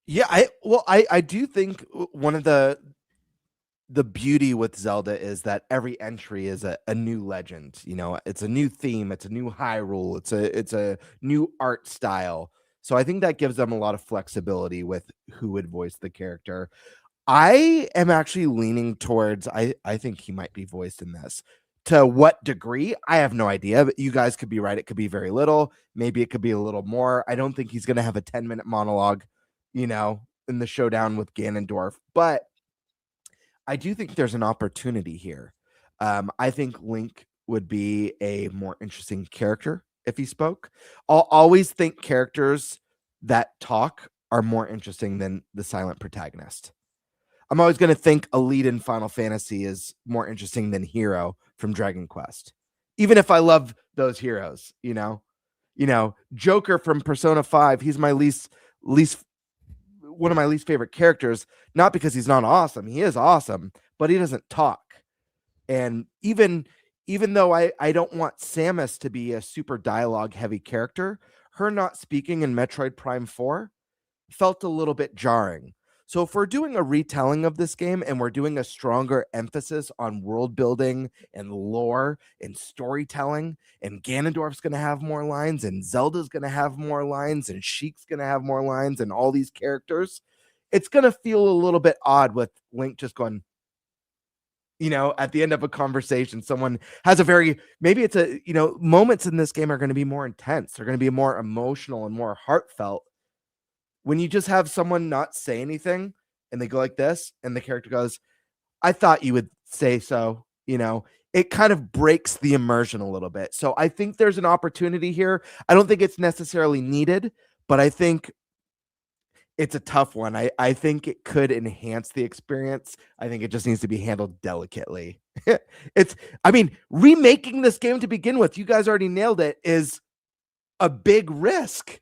[SPEAKER 9] Yeah, I do think one of the beauty with Zelda is that every entry is a new legend. You know, it's a new theme, it's a new Hyrule, it's a new art style. So I think that gives them a lot of flexibility with who would voice the character. I am actually leaning towards I think he might be voiced in this. To what degree? I have no idea, but you guys could be right. It could be very little. Maybe it could be a little more. I don't think he's going to have a 10-minute monologue, you know, in the showdown with Ganondorf, but I do think there's an opportunity here. I think Link would be a more interesting character if he spoke. I'll always think characters that talk are more interesting than the silent protagonist. I'm always going to think a lead in Final Fantasy is more interesting than Hero from Dragon Quest. Even if I love those heroes, you know, Joker from Persona 5, he's my least one of my least favorite characters, not because he's not awesome. He is awesome, but he doesn't talk. And even though I don't want Samus to be a super dialogue heavy character, her not speaking in Metroid Prime 4 felt a little bit jarring. So if we're doing a retelling of this game and we're doing a stronger emphasis on world building and lore and storytelling, and Ganondorf's going to have more lines and Zelda's going to have more lines and Sheik's going to have more lines and all these characters, it's going to feel a little bit odd with Link just going, you know, at the end of a conversation, someone has maybe it's moments in this game are going to be more intense. They're going to be more emotional and more heartfelt. When you just have someone not say anything and they go like this and the character goes, I thought you would say so, you know, it kind of breaks the immersion a little bit. So I think there's an opportunity here. I don't think it's necessarily needed, but I think it's a tough one. I think it could enhance the experience. I think it just needs to be handled delicately. Remaking this game to begin with, you guys already nailed it, is a big risk.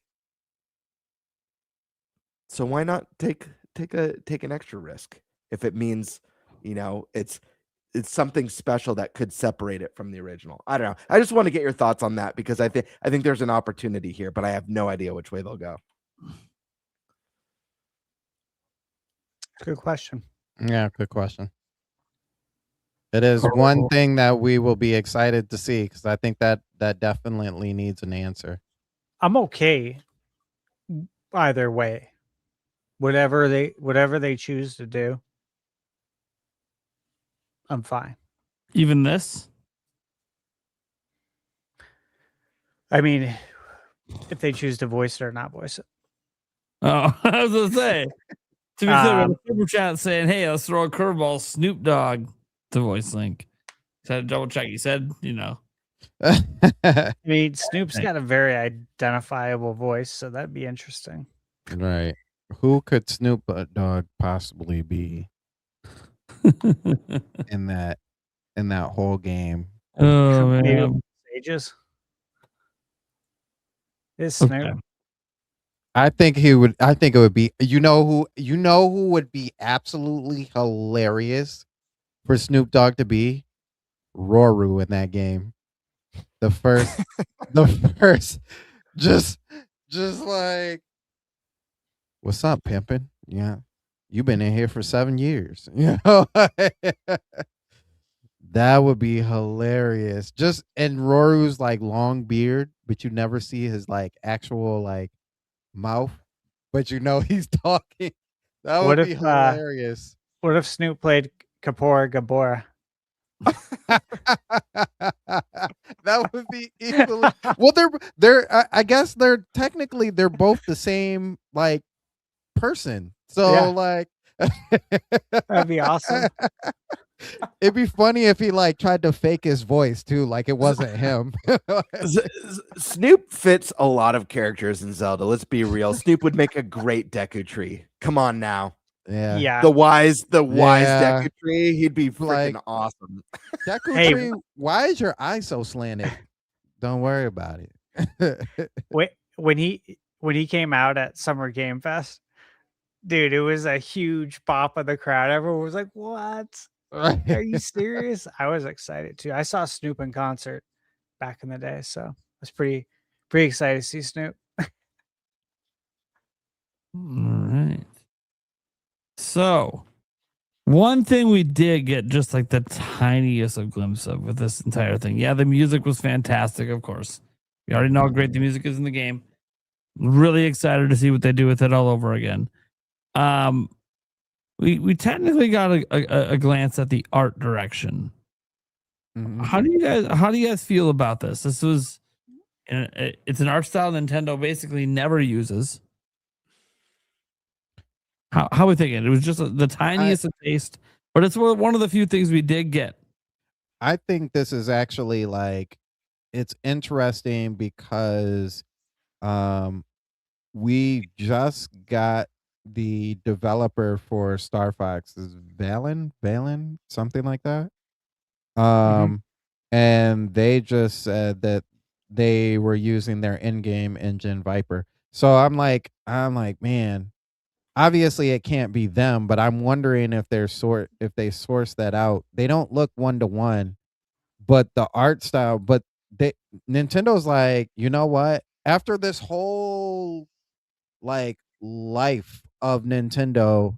[SPEAKER 9] So why not take an extra risk if it means, you know, it's something special that could separate it from the original. I don't know. I just want to get your thoughts on that because I think there's an opportunity here, but I have no idea which way they'll go.
[SPEAKER 5] Good question.
[SPEAKER 7] Yeah, good question. It is one thing that we will be excited to see because I think that definitely needs an answer.
[SPEAKER 5] I'm okay either way. Whatever they choose to do, I'm fine.
[SPEAKER 6] Even this?
[SPEAKER 5] I mean, if they choose to voice it or not voice it.
[SPEAKER 6] Oh, I was gonna say. To be clear, the super chat saying, "Hey, let's throw a curveball, Snoop Dogg to voice Link." So I had to double check. He said, you know.
[SPEAKER 5] I mean, Snoop's got a very identifiable voice, so that'd be interesting.
[SPEAKER 7] Right. Who could Snoop Dogg possibly be in that whole game?
[SPEAKER 6] Oh
[SPEAKER 5] Maybe
[SPEAKER 6] man.
[SPEAKER 5] Sages. Is
[SPEAKER 6] Okay.
[SPEAKER 5] Snoop.
[SPEAKER 7] I think he would. I think it would be. You know who? You know who would be absolutely hilarious for Snoop Dogg to be? Roru in that game. The first, the first, just like, what's up, pimpin'? Yeah, you've been in here for 7 years. You know, that would be hilarious. Just and Roru's like long beard, but you never see his like actual like mouth, but you know he's talking. That would
[SPEAKER 5] What
[SPEAKER 7] be
[SPEAKER 5] if
[SPEAKER 7] hilarious.
[SPEAKER 5] what if Snoop played Kapora Gabora?
[SPEAKER 7] That would be equally well. I guess they're technically they're both the same like person. So
[SPEAKER 5] Yeah.
[SPEAKER 7] like,
[SPEAKER 5] That'd be awesome.
[SPEAKER 7] it'd be funny if he like tried to fake his voice too, like it wasn't him.
[SPEAKER 9] Snoop fits a lot of characters in Zelda. Let's be real. Snoop would make a great Deku Tree. Come on now.
[SPEAKER 7] Yeah.
[SPEAKER 5] Yeah.
[SPEAKER 9] The wise
[SPEAKER 7] Yeah.
[SPEAKER 9] Deku Tree. He'd be freaking
[SPEAKER 7] Like-
[SPEAKER 9] awesome.
[SPEAKER 7] Deku
[SPEAKER 5] Hey.
[SPEAKER 7] Tree, why is your eye so slanted? Don't worry about it.
[SPEAKER 5] when he came out at Summer Game Fest, dude, it was a huge pop of the crowd. Everyone was like, "What? Are you serious?" I was excited too. I saw Snoop in concert back in the day, so I was pretty excited to see Snoop.
[SPEAKER 6] All right. So, one thing we did get just like the tiniest of glimpse of with this entire thing. Yeah, the music was fantastic, of course. We already know how great the music is in the game. Really excited to see what they do with it all over again. We technically got a glance at the art direction.
[SPEAKER 7] Mhm.
[SPEAKER 6] How do you guys feel about this? This was it's an art style Nintendo basically never uses. How are we thinking? It was just the tiniest of taste, but it's one of the few things we did get.
[SPEAKER 7] I think this is actually like it's interesting because we just got the developer for Star Fox is Valen, something like that. And they just said that they were using their in-game engine Viper. So I'm like, man, obviously it can't be them, but I'm wondering if they source that out. They don't look one to one, but the art style, but Nintendo's like, you know what? After this whole like life of Nintendo,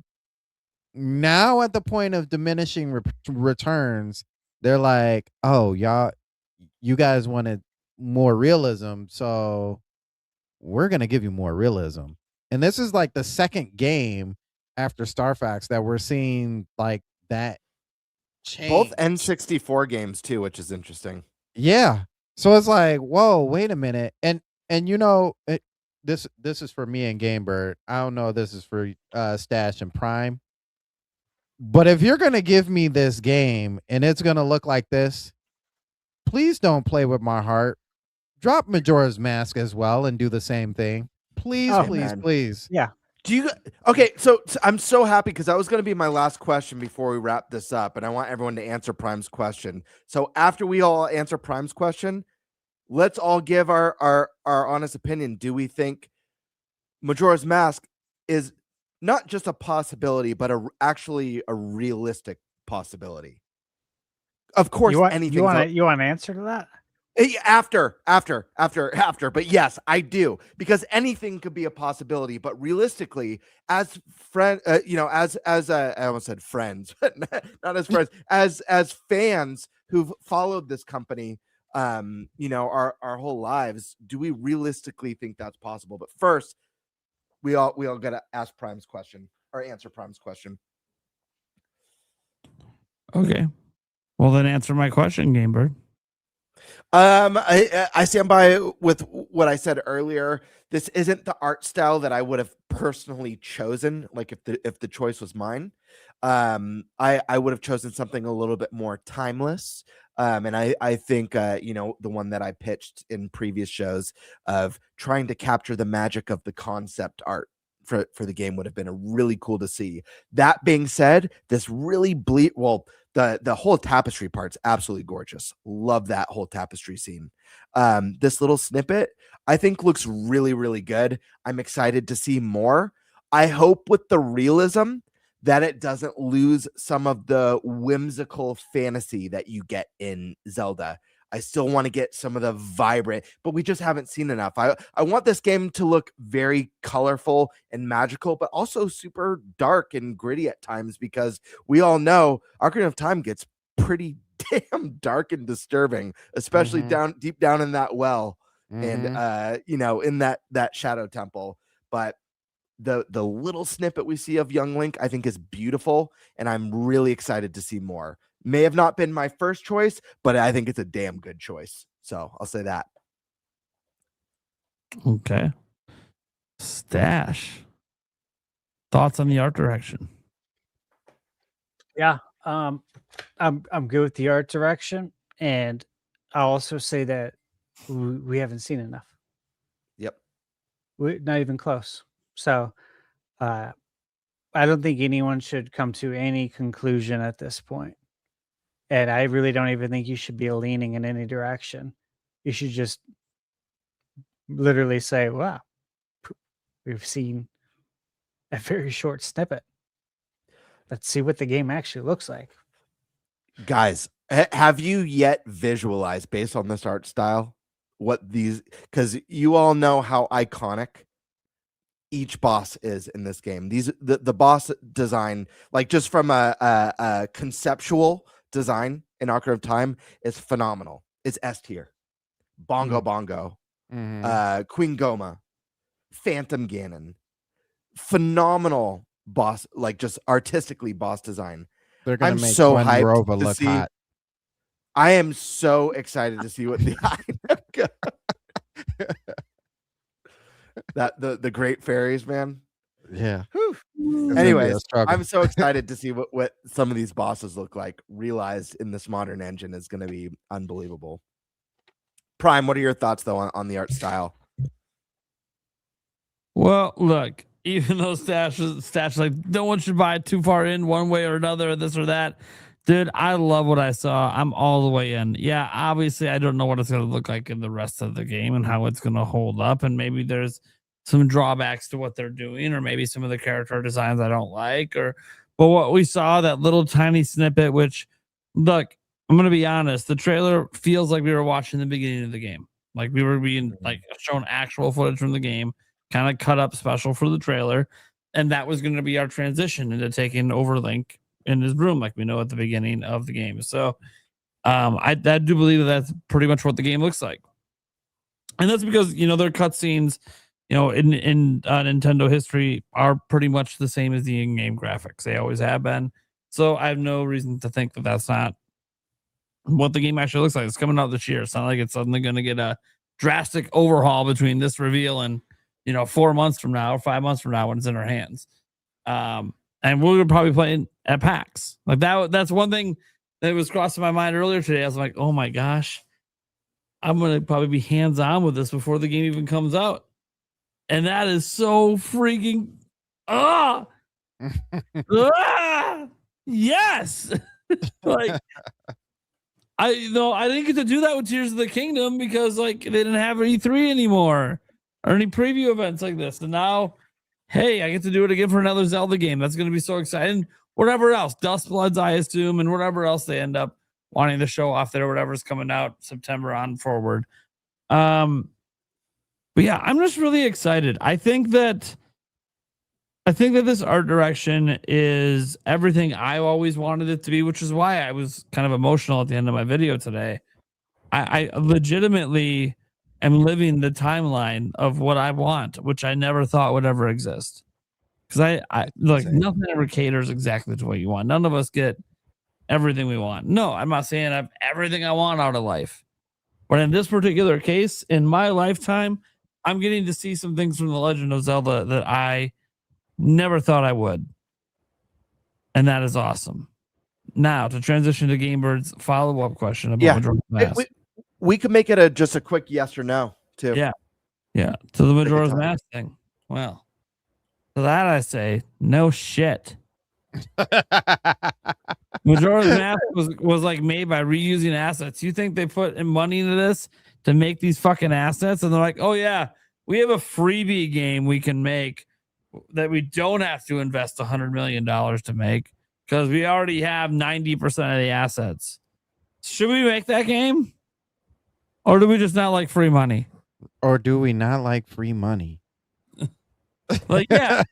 [SPEAKER 7] now at the point of diminishing returns, they're like, oh, you guys wanted more realism, so we're gonna give you more realism. And this is like the second game after Star Fox that we're seeing like that change.
[SPEAKER 9] Both N64 games too, which is interesting.
[SPEAKER 7] Yeah. So it's like, whoa, wait a minute. And you know, this is for me and Gamebird. I don't know. This is for Stash and Prime. But if you're gonna give me this game and it's gonna look like this, please don't play with my heart. Drop Majora's Mask as well and do the same thing. Please,
[SPEAKER 5] Oh,
[SPEAKER 7] please,
[SPEAKER 9] man.
[SPEAKER 7] please.
[SPEAKER 5] Yeah.
[SPEAKER 9] Do you okay? So I'm so happy because that was going to be my last question before we wrap this up, and I want everyone to answer Prime's question. So after we all answer Prime's question, let's all give our honest opinion. Do we think Majora's Mask is not just a possibility, but actually a realistic possibility? Of course,
[SPEAKER 5] You want
[SPEAKER 9] anything.
[SPEAKER 5] you want an answer to that?
[SPEAKER 9] After. But yes, I do, because anything could be a possibility. But realistically, as friend, as I almost said friends, not as friends, as fans who've followed this company, our whole lives, do we realistically think that's possible? But first, we all gotta ask Prime's question or answer Prime's question.
[SPEAKER 6] Okay. Well, then answer my question, Gamebird.
[SPEAKER 9] I stand by with what I said earlier. This isn't the art style that I would have personally chosen. Like if the choice was mine, I would have chosen something a little bit more timeless. And I think the one that I pitched in previous shows of trying to capture the magic of the concept art for the game would have been really cool to see. That being said, this really the whole tapestry part's absolutely gorgeous. Love that whole tapestry scene. This little snippet I think looks really, really good. I'm excited to see more. I hope with the realism that it doesn't lose some of the whimsical fantasy that you get in Zelda. I still want to get some of the vibrant, but we just haven't seen enough. I want this game to look very colorful and magical, but also super dark and gritty at times, because we all know Ocarina of Time gets pretty damn dark and disturbing, especially deep down in that well and in that shadow temple. But the little snippet we see of young Link, I think, is beautiful, and I'm really excited to see more. May have not been my first choice, but I think it's a damn good choice. So I'll say that.
[SPEAKER 6] Okay. Stash. Thoughts on the art direction?
[SPEAKER 5] Yeah, I'm good with the art direction, and I'll also say that we haven't seen enough.
[SPEAKER 9] Yep.
[SPEAKER 5] We're not even close. So I don't think anyone should come to any conclusion at this point. And I really don't even think you should be leaning in any direction. You should just literally say, wow, we've seen a very short snippet. Let's see what the game actually looks like.
[SPEAKER 9] Guys, have you yet visualized, based on this art style, what these, because you all know how iconic each boss is in this game. The boss design, like just from a conceptual design in Ocarina of Time, is phenomenal. It's S tier. Bongo Bongo, Queen Goma, Phantom Ganon, phenomenal boss, like just artistically boss design.
[SPEAKER 7] They're gonna
[SPEAKER 9] I'm
[SPEAKER 7] make
[SPEAKER 9] so
[SPEAKER 7] Gwen
[SPEAKER 9] hyped
[SPEAKER 7] Rova
[SPEAKER 9] to
[SPEAKER 7] look
[SPEAKER 9] see.
[SPEAKER 7] hot.
[SPEAKER 9] I am so excited to see what the the great fairies, man.
[SPEAKER 7] Yeah.
[SPEAKER 9] Anyways, I'm so excited to see what some of these bosses look like realized in this modern engine. Is going to be unbelievable. Prime, what are your thoughts though on the art style?
[SPEAKER 6] Well, look, even though Stash like no one should buy it too far in one way or another, this or that. Dude, I love what I saw. I'm all the way in. Yeah, obviously, I don't know what it's going to look like in the rest of the game and how it's going to hold up. And maybe there's some drawbacks to what they're doing, or maybe some of the character designs I don't like. But what we saw, that little tiny snippet, which, look, I'm going to be honest, the trailer feels like we were watching the beginning of the game. Like we were being like shown actual footage from the game, kind of cut up special for the trailer. And that was going to be our transition into taking over Link in his room, like we know at the beginning of the game. So I do believe that's pretty much what the game looks like. And that's because, their cutscenes, in Nintendo history are pretty much the same as the in-game graphics. They always have been. So I have no reason to think that that's not what the game actually looks like. It's coming out this year. It's not like it's suddenly going to get a drastic overhaul between this reveal and, 4 months from now or 5 months from now when it's in our hands. And we're probably playing at PAX. Like that's one thing that was crossing my mind earlier today. I was like, oh my gosh, I'm going to probably be hands-on with this before the game even comes out. And that is so freaking, yes. Like, I didn't get to do that with Tears of the Kingdom because like they didn't have E3 anymore or any preview events like this. And now, hey, I get to do it again for another Zelda game. That's going to be so exciting. Whatever else, Dustbloods, I assume, and whatever else they end up wanting to show off there, whatever's coming out September on forward. But yeah, I'm just really excited. I think that this art direction is everything I always wanted it to be, which is why I was kind of emotional at the end of my video today. I legitimately am living the timeline of what I want, which I never thought would ever exist. Because I like nothing ever caters exactly to what you want. None of us get everything we want. No, I'm not saying I have everything I want out of life. But in this particular case, in my lifetime, I'm getting to see some things from The Legend of Zelda that I never thought I would. And that is awesome. Now, to transition to Gamebird's follow-up question about Majora's Mask.
[SPEAKER 9] We could make it just a quick yes or no, too.
[SPEAKER 6] Yeah. To the Majora's Mask thing. Well, To that I say, no shit. Majora's Mask was like made by reusing assets. You think they put in money into this to make these fucking assets? And they're like, oh yeah, we have a freebie game we can make that we don't have to invest $100 million to make because we already have 90% of the assets. Should we make that game? Or do we just not like free money?
[SPEAKER 7] Or do we not like free money?
[SPEAKER 6] Like, yeah,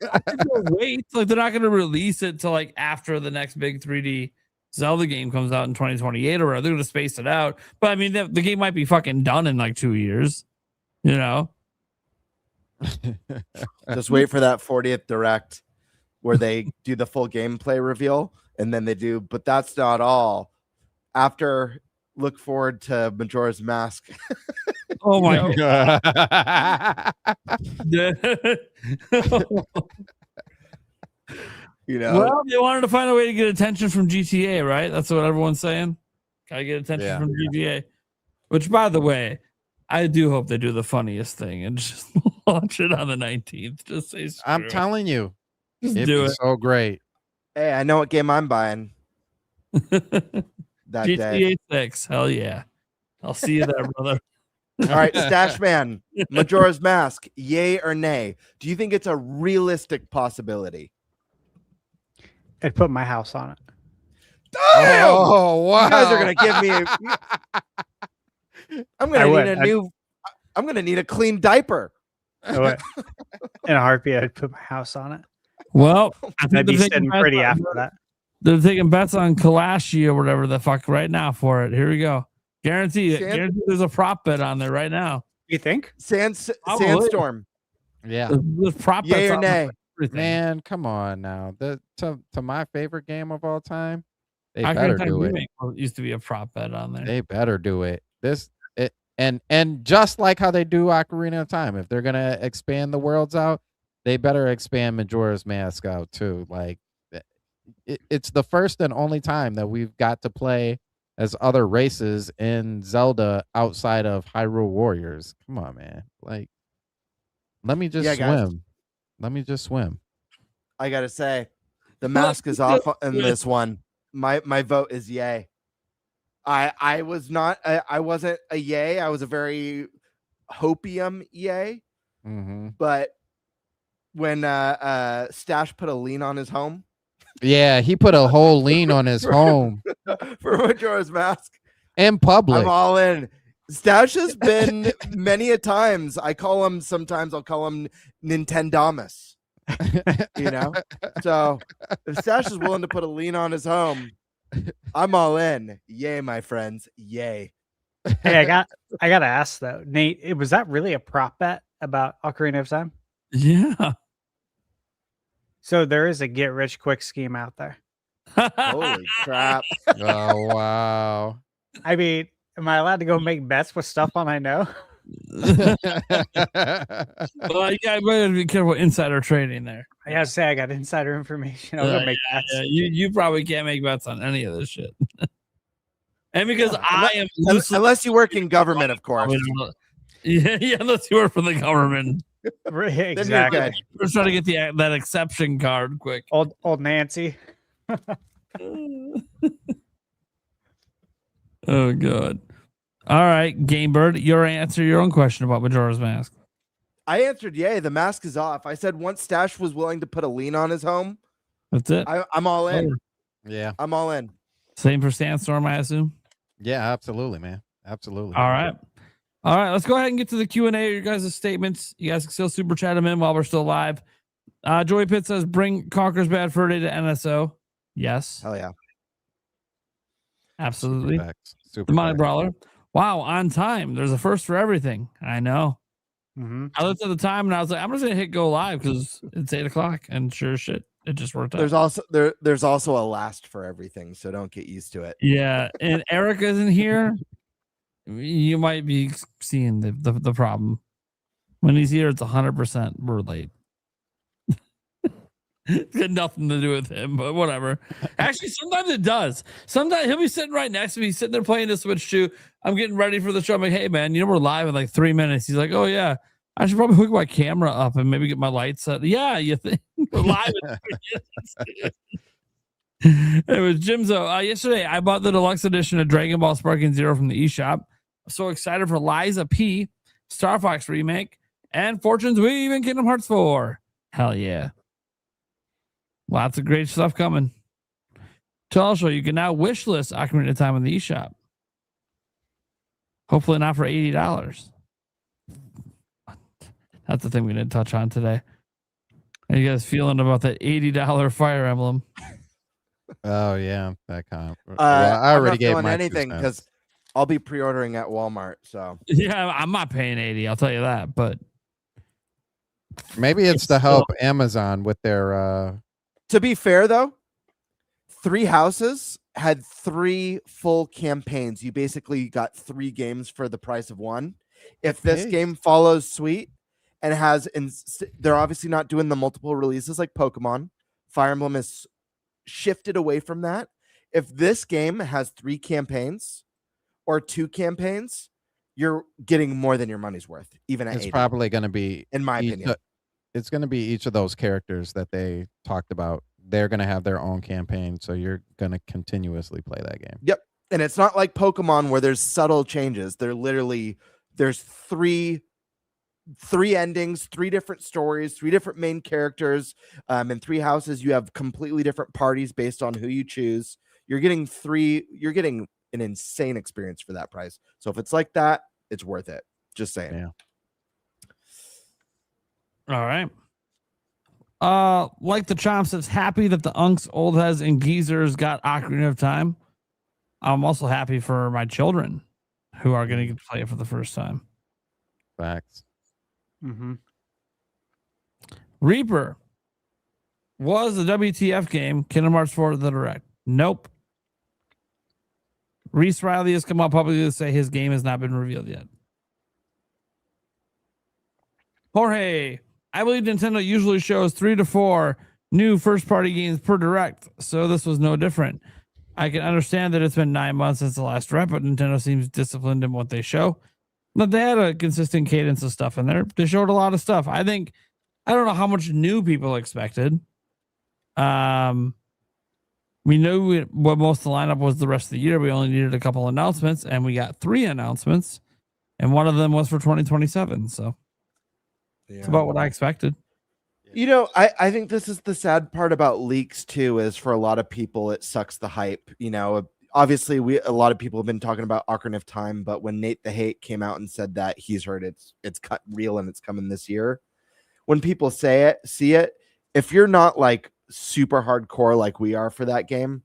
[SPEAKER 6] wait. Like, they're not going to release it till like after the next big 3D Zelda game comes out in 2028 or whatever. They're going to space it out. But I mean, the game might be fucking done in like 2 years, you know?
[SPEAKER 9] Just wait for that 40th Direct where they do the full gameplay reveal and then they do, but that's not all. After, look forward to Majora's Mask.
[SPEAKER 6] Oh my God.
[SPEAKER 9] You know,
[SPEAKER 6] well, they wanted to find a way to get attention from GTA, right? That's what everyone's saying. Gotta get attention from GTA. Which, by the way, I do hope they do the funniest thing and just launch it on the 19th. Just say,
[SPEAKER 7] I'm telling you,
[SPEAKER 6] just
[SPEAKER 7] it'd
[SPEAKER 6] do
[SPEAKER 7] be
[SPEAKER 6] it.
[SPEAKER 7] so great.
[SPEAKER 9] hey, I know what game I'm buying that
[SPEAKER 6] GTA
[SPEAKER 9] day.
[SPEAKER 6] 6. Hell yeah. I'll see you there, brother.
[SPEAKER 9] All right, Stash Man, Majora's Mask, yay or nay? Do you think it's a realistic possibility?
[SPEAKER 5] I'd put my house on it.
[SPEAKER 9] Damn!
[SPEAKER 7] Oh, wow.
[SPEAKER 9] You guys are gonna give me. I'm
[SPEAKER 5] I
[SPEAKER 9] gonna
[SPEAKER 5] would.
[SPEAKER 9] need a new. I'm gonna need a clean diaper.
[SPEAKER 5] I would. In a heartbeat, I'd put my house on it.
[SPEAKER 6] Well, I think
[SPEAKER 5] I'd be
[SPEAKER 6] they're
[SPEAKER 5] sitting
[SPEAKER 6] taking
[SPEAKER 5] pretty
[SPEAKER 6] bets
[SPEAKER 5] after that.
[SPEAKER 6] They're taking bets on Kalashi or whatever the fuck right now for it. Here we go. Guarantee it. Guarantee there's a prop bet on there right now.
[SPEAKER 5] You think?
[SPEAKER 9] Sandstorm.
[SPEAKER 7] Yeah.
[SPEAKER 6] There's prop bets
[SPEAKER 9] Yay or
[SPEAKER 6] on
[SPEAKER 9] nay?
[SPEAKER 6] everything.
[SPEAKER 7] Man, come on now. To my favorite game of all time, they
[SPEAKER 6] Ocarina
[SPEAKER 7] better
[SPEAKER 6] of Time
[SPEAKER 7] do it.
[SPEAKER 6] Remake used to be a prop bet on there.
[SPEAKER 7] They better do it. And just like how they do Ocarina of Time, if they're gonna expand the worlds out, they better expand Majora's Mask out too. Like, it's the first and only time that we've got to play as other races in Zelda outside of Hyrule Warriors. Come on, man. Like, let me just
[SPEAKER 9] Yeah, guys.
[SPEAKER 7] swim. Let me just swim.
[SPEAKER 9] I gotta say, the mask is off in this one. My vote is yay. I was not. I wasn't a yay. I was a very hopium yay.
[SPEAKER 7] Mm-hmm.
[SPEAKER 9] But when Stash put a lean on his home
[SPEAKER 7] Yeah, he put a whole lean on his home
[SPEAKER 9] for Majora's Mask,
[SPEAKER 7] in public.
[SPEAKER 9] I'm all in. Stash has been many a times. I'll call him Nintendamus. You know, so if Stash is willing to put a lean on his home, I'm all in. Yay, my friends. Yay.
[SPEAKER 5] Hey, I gotta ask though, Nate, was that really a prop bet about Ocarina of Time?
[SPEAKER 6] Yeah.
[SPEAKER 5] So there is a get rich quick scheme out there.
[SPEAKER 9] Holy crap.
[SPEAKER 7] Oh, wow.
[SPEAKER 5] I mean, am I allowed to go make bets with stuff on I know?
[SPEAKER 6] Well, yeah, better be careful insider trading there.
[SPEAKER 5] I gotta say I got insider information. I'll go make bets.
[SPEAKER 6] Yeah, you probably can't make bets on any of this shit. And because
[SPEAKER 9] Unless you work in government, of course.
[SPEAKER 6] Yeah, unless you work for the government.
[SPEAKER 5] Exactly.
[SPEAKER 9] good.
[SPEAKER 6] We're trying to get that exception card quick.
[SPEAKER 5] Old Nancy.
[SPEAKER 6] Oh god. All right, Gamebird, answer your own question about Majora's Mask.
[SPEAKER 9] I answered yay. The mask is off. I said once Stash was willing to put a lean on his home,
[SPEAKER 6] That's it.
[SPEAKER 9] I'm all in.
[SPEAKER 7] Yeah.
[SPEAKER 9] I'm all in.
[SPEAKER 6] Same for Sandstorm, I assume.
[SPEAKER 7] Yeah, absolutely, man. Absolutely.
[SPEAKER 6] All right. Let's go ahead and get to the Q&A. Your guys' statements. You guys can still super chat them in while we're still live. Joey Pitt says, bring Conker's Bad Fur Day to NSO. Yes.
[SPEAKER 9] Hell yeah.
[SPEAKER 6] Absolutely.
[SPEAKER 7] Super
[SPEAKER 6] The Money
[SPEAKER 7] facts.
[SPEAKER 6] Brawler. Wow, on time. There's a first for everything. I know.
[SPEAKER 5] Mm-hmm.
[SPEAKER 6] I looked at the time and I was like, I'm just gonna hit go live because it's 8 o'clock, and sure as shit, it just worked out.
[SPEAKER 9] There's also a last for everything, so don't get used to it.
[SPEAKER 6] Yeah, and Eric isn't here. You might be seeing the problem. When he's here, it's 100% we're late. It's got nothing to do with him, but whatever. Actually, sometimes it does. Sometimes he'll be sitting right next to me, sitting there playing the Switch 2. I'm getting ready for the show. I'm like, hey man, we're live in like 3 minutes. He's like, oh yeah. I should probably hook my camera up and maybe get my lights set. Yeah, you think we're live? It was Jimzo. Yesterday, I bought the deluxe edition of Dragon Ball Sparking Zero from the eShop. I'm so excited for Liza P, Star Fox Remake, and Fortune's Weave and Kingdom Hearts 4. Hell yeah. Lots of great stuff coming. Also, you can now wishlist Ocarina of Time on the eShop. Hopefully not for $80. That's the thing we didn't touch on today. How you guys feeling about that $80 Fire Emblem?
[SPEAKER 7] Oh yeah, that kind of.
[SPEAKER 9] I
[SPEAKER 7] already gave my
[SPEAKER 9] anything because I'll be pre-ordering at Walmart. So
[SPEAKER 6] yeah, I'm not paying $80. I'll tell you that. But
[SPEAKER 7] maybe it's to help Amazon with their.
[SPEAKER 9] To be fair, though, 3 Houses had 3 full campaigns. You basically got 3 games for the price of 1. If this game follows suit and they're obviously not doing the multiple releases like Pokemon. Fire Emblem is shifted away from that. If this game has 3 campaigns or 2 campaigns, you're getting more than your money's worth. Even at
[SPEAKER 7] it's
[SPEAKER 9] 80.
[SPEAKER 7] probably going to be,
[SPEAKER 9] in my opinion,
[SPEAKER 7] it's going to be each of those characters that they talked about. They're going to have their own campaign, so you're going to continuously play that game.
[SPEAKER 9] Yep. And it's not like Pokemon where there's subtle changes. There's 3 endings, 3 different stories, 3 different main characters. In 3 Houses, you have completely different parties based on who you choose. You're getting an insane experience for that price. So if it's like that, it's worth it. Just saying.
[SPEAKER 7] Yeah.
[SPEAKER 6] All right. Like the Chomp says, happy that the unks, old heads, and geezers got Ocarina of Time. I'm also happy for my children who are going to get to play it for the first time.
[SPEAKER 7] Facts.
[SPEAKER 5] Mm-hmm.
[SPEAKER 6] Reaper was the WTF game Kingdom Hearts 4 the Direct. Nope. Reese Riley has come out publicly to say his game has not been revealed yet. Jorge, I believe Nintendo usually shows 3 to 4 new first-party games per Direct, so this was no different. I can understand that it's been 9 months since the last Direct, but Nintendo seems disciplined in what they show. But they had a consistent cadence of stuff in there. They showed a lot of stuff. I don't know how much new people expected. We knew what most of the lineup was the rest of the year. We only needed a couple announcements, and we got 3 announcements, and one of them was for 2027. So it's about what I expected.
[SPEAKER 9] You know, I think this is the sad part about leaks too, is for a lot of people, it sucks the hype. You know, obviously a lot of people have been talking about Ocarina of Time, but when Nate the Hate came out and said that he's heard it's cut real and it's coming this year, when people see it, if you're not like super hardcore like we are for that game,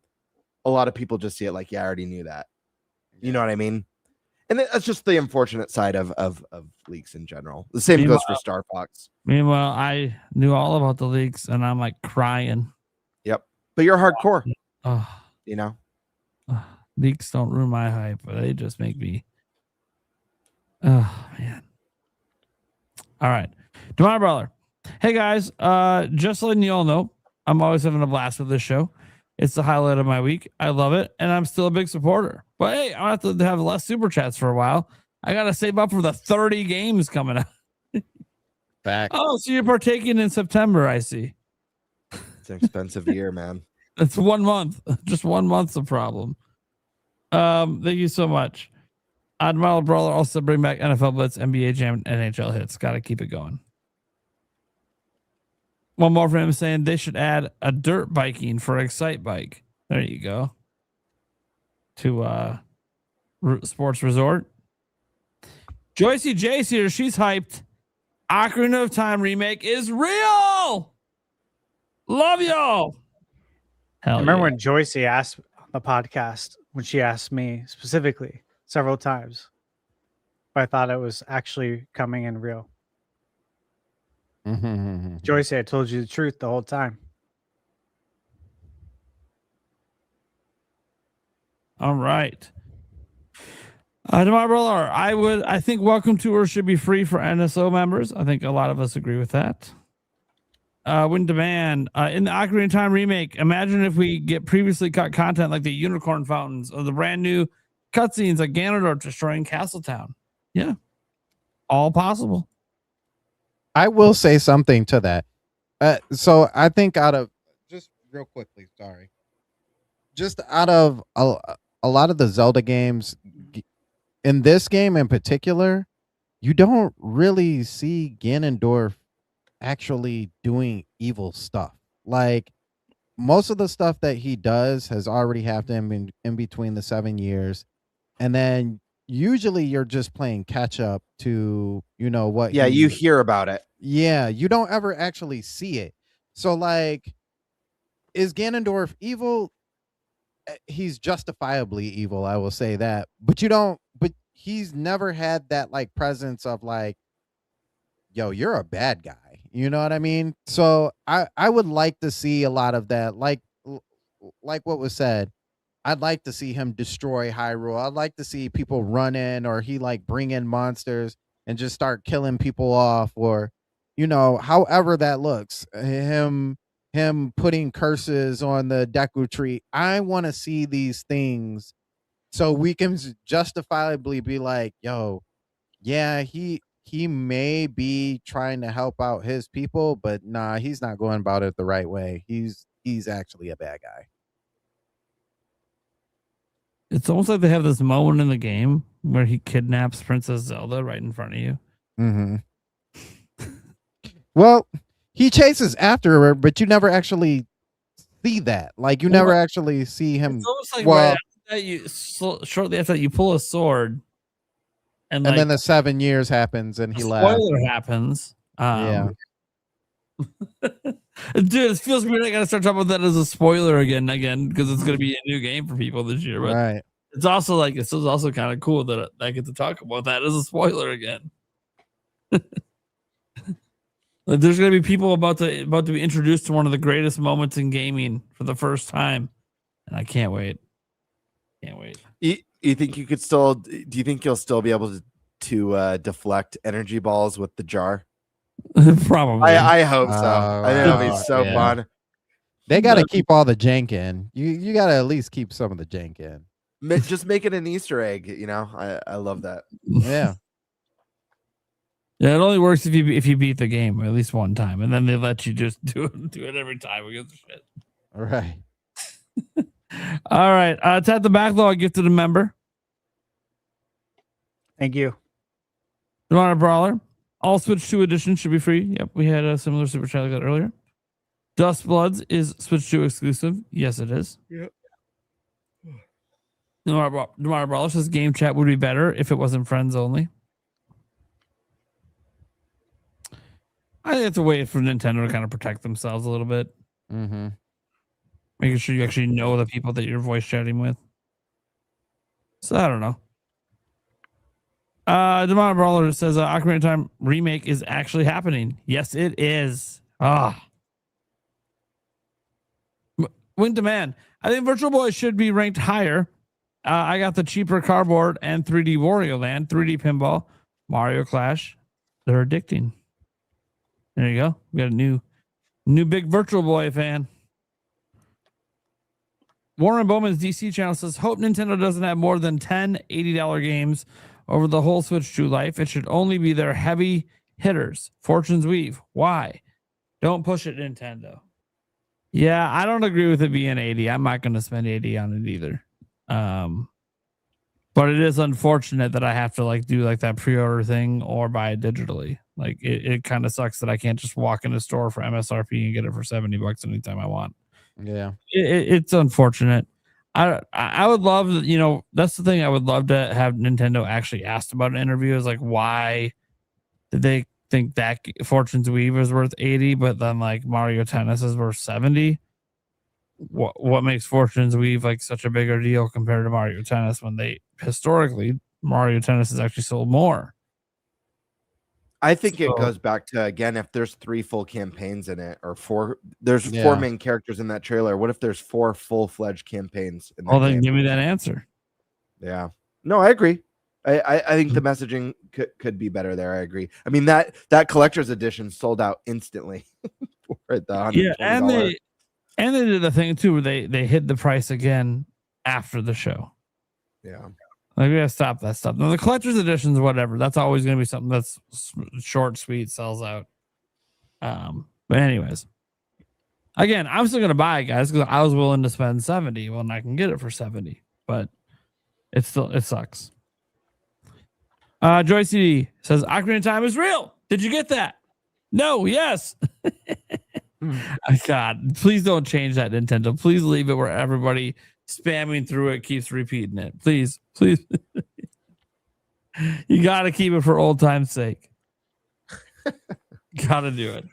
[SPEAKER 9] a lot of people just see it like, yeah, I already knew that. You know what I mean? And that's just the unfortunate side of leaks in general. The same goes for Star Fox.
[SPEAKER 6] Meanwhile, I knew all about the leaks, and I'm like crying.
[SPEAKER 9] Yep. But you're hardcore.
[SPEAKER 6] Oh,
[SPEAKER 9] you know?
[SPEAKER 6] Leaks don't ruin my hype, but they just make me. Oh, man. All right. To my brother. Hey, guys. Just letting you all know, I'm always having a blast with this show. It's the highlight of my week. I love it, and I'm still a big supporter. But hey, I have to have less super chats for a while. I got to save up for the 30 games coming out.
[SPEAKER 7] Back.
[SPEAKER 6] Oh, so you're partaking in September, I see.
[SPEAKER 9] It's an expensive year, man.
[SPEAKER 6] It's 1 month. Just 1 month's a problem. Thank you so much. Admiral Brawler also bring back NFL Blitz, NBA Jam, NHL hits. Got to keep it going. One more for him saying they should add a dirt biking for Excite Bike. There you go. To Sports Resort. Joycey J's here. She's hyped. Ocarina of Time remake is real. Love y'all.
[SPEAKER 5] I remember when Joycey asked on the podcast, when she asked me specifically several times, but I thought it was actually coming in real. Joycey, I told you the truth the whole time.
[SPEAKER 6] All right. Tomorrow, I think Welcome Tour should be free for NSO members. I think a lot of us agree with that. Win demand in the Ocarina of Time remake. Imagine if we get previously cut content like the unicorn fountains or the brand new cutscenes like Ganondorf destroying Castletown. Yeah, all possible.
[SPEAKER 7] I will say something to that. So I think out of just real quickly, sorry, just out of a lot of the Zelda games, in this game in particular, you don't really see Ganondorf actually doing evil stuff. Like most of the stuff that he does has already happened in between the 7 years, and then usually you're just playing catch up to what.
[SPEAKER 9] Yeah, you hear about it.
[SPEAKER 7] Yeah, you don't ever actually see it. So like, is Ganondorf evil? He's justifiably evil, I will say that. But you don't. But he's never had that like presence of like, yo, you're a bad guy. You know what I mean? So I would like to see a lot of that, like what was said. I'd like to see him destroy Hyrule. I'd like to see people run in, or he like bring in monsters and just start killing people off, or however that looks. Him putting curses on the Deku tree. I want to see these things so we can justifiably be like, yo, yeah, he may be trying to help out his people, but nah, he's not going about it the right way. He's actually a bad guy.
[SPEAKER 6] It's almost like they have this moment in the game where he kidnaps Princess Zelda right in front of you.
[SPEAKER 7] Mm-hmm. Well, he chases after her, but you never actually see that. Like, you never actually see him.
[SPEAKER 6] It's almost like right after that shortly after that, you pull a sword, and
[SPEAKER 7] then the 7 years happens, and he left.
[SPEAKER 6] Spoiler happens.
[SPEAKER 7] Yeah.
[SPEAKER 6] Dude, it feels weird. I gotta start talking about that as a spoiler again, because it's gonna be a new game for people this year. But
[SPEAKER 7] right.
[SPEAKER 6] It's also like kind of cool that I get to talk about that as a spoiler again. Like, there's gonna be people about to be introduced to one of the greatest moments in gaming for the first time, and I can't wait. Can't wait.
[SPEAKER 9] You think you could still? Do you think you'll still be able to deflect energy balls with the jar?
[SPEAKER 6] Probably.
[SPEAKER 9] I hope so. I think it'll be so fun.
[SPEAKER 7] They got to keep all the jank in. You got to at least keep some of the jank in.
[SPEAKER 9] Just make it an Easter egg. I love that.
[SPEAKER 7] Yeah.
[SPEAKER 6] Yeah, it only works if you beat the game at least one time, and then they let you just do it every time. Who gives a shit?
[SPEAKER 7] All right.
[SPEAKER 6] All right. Tap the backlog gifted a member.
[SPEAKER 5] Thank you.
[SPEAKER 6] Demonic Brawler. All Switch 2 editions should be free. Yep, we had a similar super chat like that earlier. Dust Bloods is Switch 2 exclusive. Yes, it is.
[SPEAKER 9] Yep.
[SPEAKER 6] Demonic Brawler says game chat would be better if it wasn't friends only. I think it's a way for Nintendo to kind of protect themselves a little bit.
[SPEAKER 7] Mm-hmm.
[SPEAKER 6] Making sure you actually know the people that you're voice chatting with. So I don't know. Demonic Brawler says Ocarina of Time remake is actually happening. Yes, it is. Wing Demand. I think Virtual Boy should be ranked higher. I got the cheaper cardboard and 3D Wario Land, 3D Pinball, Mario Clash. They're addicting. There you go. We got a new big Virtual Boy fan. Warren Bowman's DC channel says, hope Nintendo doesn't have more than 10 $80 games over the whole Switch 2 life. It should only be their heavy hitters. Fortune's Weave. Why? Don't push it, Nintendo. Yeah, I don't agree with it being 80. I'm not going to spend 80 on it either. But it is unfortunate that I have to do that pre-order thing or buy it digitally. Like it kind of sucks that I can't just walk in a store for MSRP and get it for $70 anytime I want.
[SPEAKER 7] Yeah,
[SPEAKER 6] it's unfortunate. I would love, that's the thing I would love to have Nintendo actually asked about an interview is why did they think that Fortune's Weave is worth 80, but then Mario Tennis is worth 70? What makes Fortune's Weave such a bigger deal compared to Mario Tennis when historically Mario Tennis has actually sold more?
[SPEAKER 9] I think it goes back to, again, if there's 3 full campaigns in it, or 4 main characters in that trailer. What if there's 4 full-fledged campaigns in that
[SPEAKER 6] then
[SPEAKER 9] game?
[SPEAKER 6] give me that answer.
[SPEAKER 9] Yeah. No, I agree. I think the messaging could be better there. I agree. I mean, that collector's edition sold out instantly for the $120.
[SPEAKER 6] Yeah, and they did the thing too where they hid the price again after the show.
[SPEAKER 9] Yeah.
[SPEAKER 6] We gotta stop that stuff. Now the collector's editions, whatever. That's always gonna be something that's short, sweet, sells out. But anyways, again, I'm still gonna buy it, guys, because I was willing to spend 70 when I can get it for 70. But it sucks. Joy CD says Ocarina of Time is real. Did you get that? No, yes. God, please don't change that, Nintendo. Please leave it where everybody spamming through it keeps repeating it. Please. You gotta keep it for old time's sake. Gotta do it.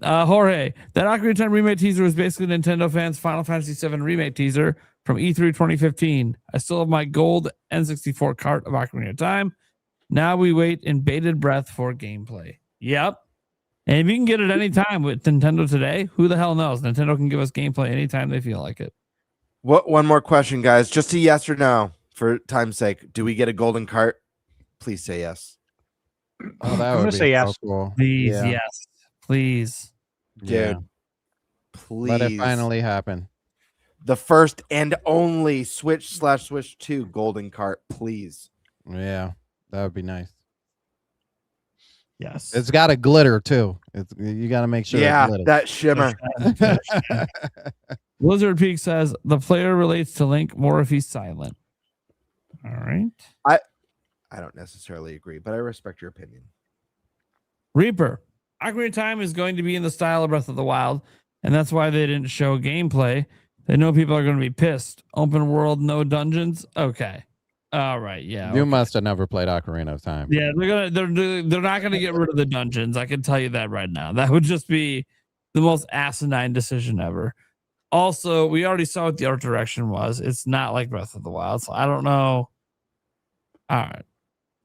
[SPEAKER 6] Jorge, that Ocarina of Time remake teaser was basically Nintendo fans' Final Fantasy VII remake teaser from E3 2015. I still have my gold N64 cart of Ocarina of Time. Now we wait in bated breath for gameplay. Yep. And if you can get it anytime with Nintendo today, who the hell knows? Nintendo can give us gameplay anytime they feel like it.
[SPEAKER 9] One more question, guys. Just a yes or no for time's sake. Do we get a golden cart? Please say yes.
[SPEAKER 7] Oh, that
[SPEAKER 5] I'm
[SPEAKER 7] would
[SPEAKER 5] gonna
[SPEAKER 7] be
[SPEAKER 5] say
[SPEAKER 7] so
[SPEAKER 5] yes.
[SPEAKER 7] cool.
[SPEAKER 6] Please,
[SPEAKER 7] Yeah.
[SPEAKER 6] yes. Please.
[SPEAKER 9] Dude,
[SPEAKER 7] Yeah.
[SPEAKER 9] please.
[SPEAKER 7] Let it finally happen.
[SPEAKER 9] The first and only Switch/Switch 2 golden cart, please.
[SPEAKER 7] Yeah, that would be nice.
[SPEAKER 6] Yes.
[SPEAKER 7] It's got to glitter too. You got to make sure.
[SPEAKER 9] Yeah,
[SPEAKER 7] it glitters.
[SPEAKER 9] that shimmer.
[SPEAKER 6] Blizzard Peak says the player relates to Link more if he's silent. All right.
[SPEAKER 9] I don't necessarily agree, but I respect your opinion.
[SPEAKER 6] Reaper. Ocarina of Time is going to be in the style of Breath of the Wild, and that's why they didn't show gameplay. They know people are going to be pissed. Open world, no dungeons. Okay. All right. Yeah.
[SPEAKER 7] You
[SPEAKER 6] okay.
[SPEAKER 7] must have never played Ocarina of Time.
[SPEAKER 6] Yeah, they're not gonna get rid of the dungeons. I can tell you that right now. That would just be the most asinine decision ever. Also, we already saw what the art direction was. It's not like Breath of the Wild, so I don't know. All right,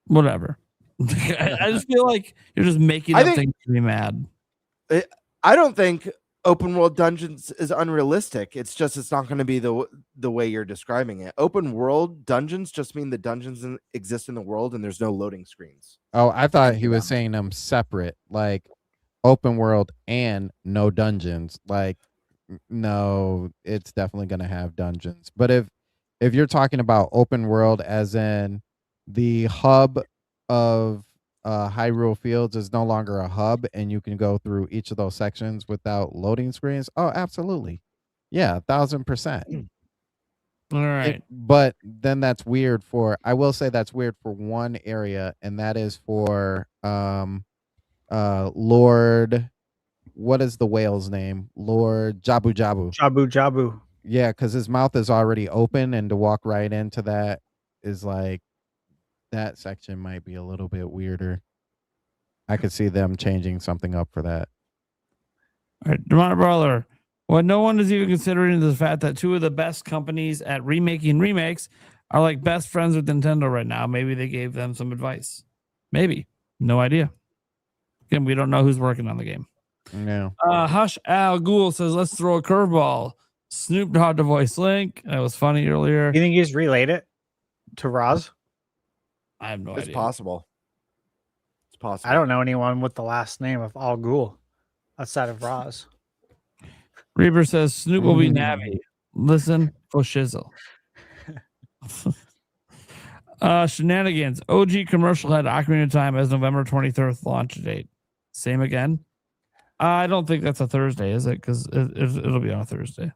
[SPEAKER 6] whatever. I just feel like you're just making up things to be mad.
[SPEAKER 9] I don't think open world dungeons is unrealistic. It's just it's not going to be the way you're describing it. Open world dungeons just mean the dungeons exist in the world and there's no loading screens.
[SPEAKER 7] Oh, I thought he was saying them separate, like open world and no dungeons. Like, no, it's definitely going to have dungeons. But if you're talking about open world as in the hub of Hyrule Fields is no longer a hub and you can go through each of those sections without loading screens. Oh, absolutely. Yeah, 1000%.
[SPEAKER 6] All right.
[SPEAKER 7] But then that's weird I will say that's weird for one area, and that is for Lord, what is the whale's name? Lord Jabu Jabu.
[SPEAKER 5] Jabu Jabu.
[SPEAKER 7] Yeah, because his mouth is already open, and to walk right into that is like, that section might be a little bit weirder. I could see them changing something up for that.
[SPEAKER 6] All right, Demonic Brawler. What no one is even considering is the fact that two of the best companies at remaking remakes are like best friends with Nintendo right now. Maybe they gave them some advice. Maybe. No idea. Again, we don't know who's working on the game.
[SPEAKER 7] No.
[SPEAKER 6] Hush Al Ghul says, let's throw a curveball. Snoop Dogg to voice Link. That was funny earlier.
[SPEAKER 5] You think he's relayed it to Roz?
[SPEAKER 6] I have no
[SPEAKER 9] It's
[SPEAKER 6] idea.
[SPEAKER 9] possible. It's possible.
[SPEAKER 5] I don't know anyone with the last name of Al Ghul outside of Roz.
[SPEAKER 6] Reaper says Snoop will be Navi. Listen for shizzle. Shenanigans. OG commercial had Ocarina of Time as November 23rd launch date. Same again? I don't think that's a Thursday, is it? Because it'll be on a Thursday.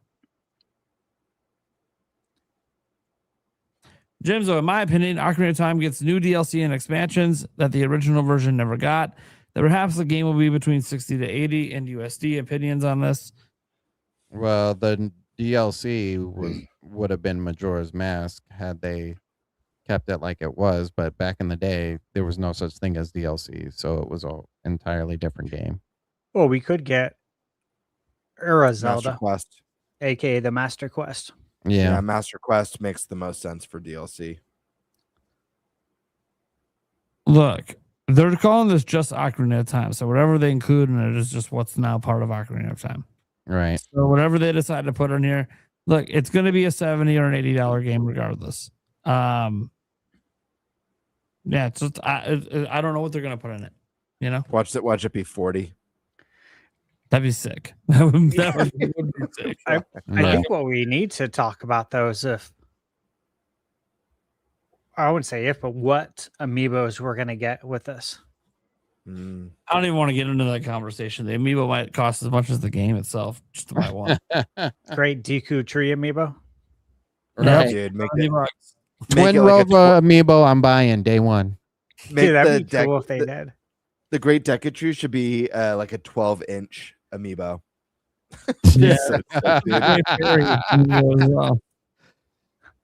[SPEAKER 6] Jimzo, in my opinion, Ocarina of Time gets new DLC and expansions that the original version never got. That perhaps the game will be between 60 to 80 and USD. Opinions on this?
[SPEAKER 7] Well, the DLC would have been Majora's Mask had they kept it like it was, but back in the day, there was no such thing as DLC, so it was an entirely different game.
[SPEAKER 5] Well, we could get Ura
[SPEAKER 9] Master
[SPEAKER 5] Zelda,
[SPEAKER 9] Quest.
[SPEAKER 5] aka the Master Quest.
[SPEAKER 7] Yeah.
[SPEAKER 9] Master Quest makes the most sense for DLC.
[SPEAKER 6] Look, they're calling this just Ocarina of Time, so whatever they include in it is just what's now part of Ocarina of Time.
[SPEAKER 7] Right.
[SPEAKER 6] So whatever they decide to put in here, look, it's going to be a $70 or an $80 game regardless. Yeah, it's just I don't know what they're going to put in it. You know,
[SPEAKER 9] Watch it be 40.
[SPEAKER 6] that'd be sick. That would be sick.
[SPEAKER 5] I think what we need to talk about though is I wouldn't say if, but what amiibos we're going to get with this.
[SPEAKER 9] Mm.
[SPEAKER 6] I don't even want to get into that conversation. The amiibo might cost as much as the game itself just to buy one.
[SPEAKER 5] Great Deku Tree amiibo.
[SPEAKER 7] Right.
[SPEAKER 9] Dude, make
[SPEAKER 6] $70
[SPEAKER 9] it,
[SPEAKER 6] bucks.
[SPEAKER 9] make
[SPEAKER 7] Twin
[SPEAKER 9] it like
[SPEAKER 7] Rover amiibo, I'm buying day one.
[SPEAKER 9] make
[SPEAKER 5] Dude, that'd
[SPEAKER 9] the
[SPEAKER 5] be cool if they did.
[SPEAKER 9] the Great Decatrue should be like a 12-inch amiibo.
[SPEAKER 6] Yeah.
[SPEAKER 9] So sick, dude.
[SPEAKER 6] Great Fairy amiibo as well.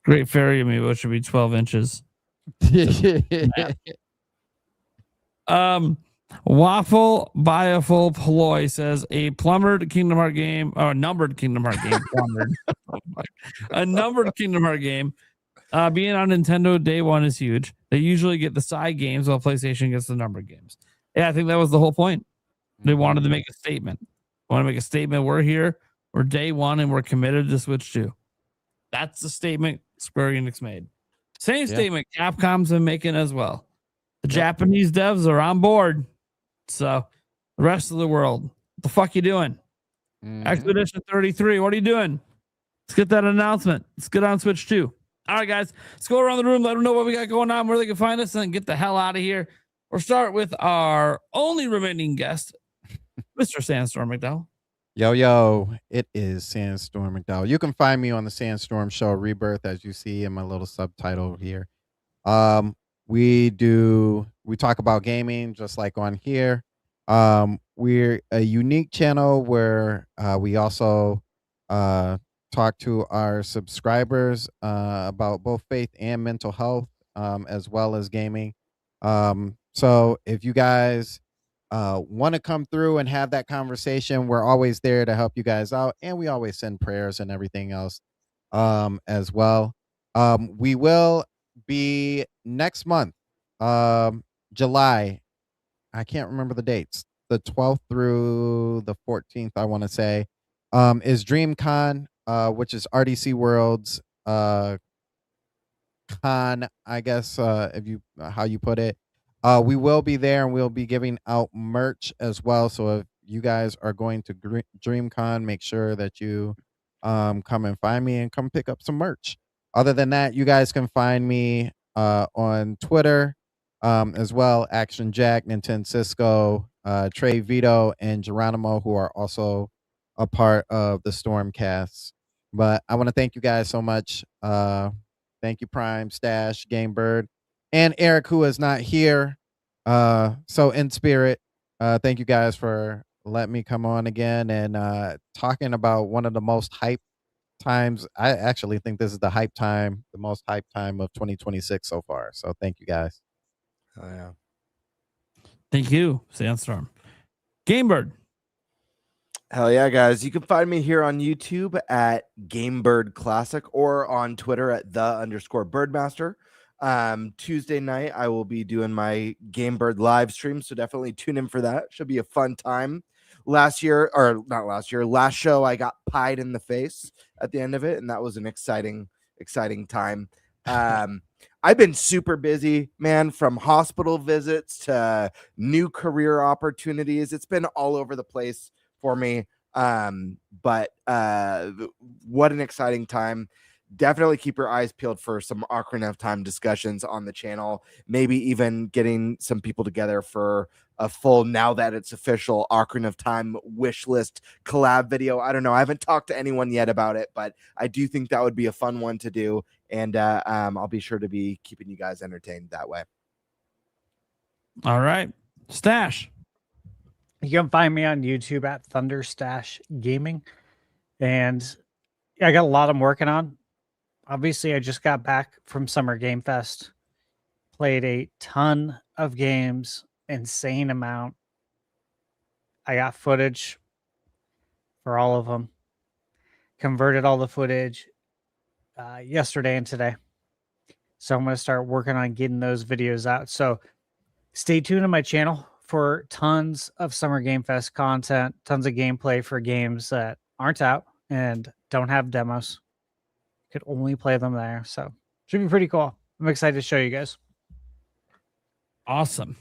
[SPEAKER 6] Great Fairy amiibo should be 12 inches. Waffle Biaful Ploy says a plumbered Kingdom Heart game or a numbered Kingdom Heart game. Plumbered. A numbered Kingdom Heart game. Being on Nintendo day one is huge. They usually get the side games while PlayStation gets the numbered games. Yeah, I think that was the whole point. They wanted to make a statement. Want to make a statement. We're here. We're day one and we're committed to Switch 2. That's the statement Square Enix made. Same statement Capcom's been making as well. The Japanese devs are on board. So the rest of the world, what the fuck you doing? Expedition 33, what are you doing? Let's get that announcement. Let's get on Switch 2. All right, guys, let's go around the room, let them know what we got going on, where they can find us, and then get the hell out of here. We'll start with our only remaining guest, Mr. Sandstorm McDowell.
[SPEAKER 7] Yo, it is Sandstorm McDowell. You can find me on the Sandstorm Show Rebirth, as you see in my little subtitle here. We talk about gaming just like on here. We're a unique channel where we also talk to our subscribers about both faith and mental health, as well as gaming. So if you guys want to come through and have that conversation, we're always there to help you guys out, and we always send prayers and everything else as well. We will be next month, July. I can't remember the dates. The 12th through the 14th, I want to say, is DreamCon, which is RDC World's con, I guess, if you how you put it. We will be there, and we'll be giving out merch as well. So if you guys are going to DreamCon, make sure that you come and find me and come pick up some merch. Other than that, you guys can find me on Twitter as well. Action Jack, Nintendo Cisco, Trey Vito, and Geronimo, who are also a part of the Stormcast. But I want to thank you guys so much. Thank you, Prime, Stash, Game Bird, and Eric, who is not here. So in spirit, thank you guys for letting me come on again and talking about one of the most hype times. I actually think this is the most hype time of 2026 so far. So thank you guys.
[SPEAKER 9] Oh yeah.
[SPEAKER 6] Thank you, Sandstorm. Game Bird.
[SPEAKER 9] Hell yeah, guys. You can find me here on YouTube at GameBird Classic or on Twitter at _Birdmaster. Tuesday night, I will be doing my GameBird live stream, so definitely tune in for that. Should be a fun time. Last show, I got pied in the face at the end of it, and that was an exciting time. I've been super busy, man, from hospital visits to new career opportunities. It's been all over the place for me. But what an exciting time. Definitely keep your eyes peeled for some Ocarina of Time discussions on the channel. Maybe even getting some people together for a full, now that it's official, Ocarina of Time wish list collab video. I don't know. I haven't talked to anyone yet about it, but I do think that would be a fun one to do. And I'll be sure to be keeping you guys entertained that way.
[SPEAKER 6] All right. Stash.
[SPEAKER 5] You can find me on YouTube at Thunderstash Gaming. And I got a lot I'm working on. Obviously, I just got back from Summer Game Fest. Played a ton of games, insane amount. I got footage for all of them. Converted all the footage yesterday and today. So I'm going to start working on getting those videos out. So stay tuned to my channel for tons of Summer Game Fest content, tons of gameplay for games that aren't out and don't have demos. Could only play them there. So should be pretty cool. I'm excited to show you guys.
[SPEAKER 6] Awesome.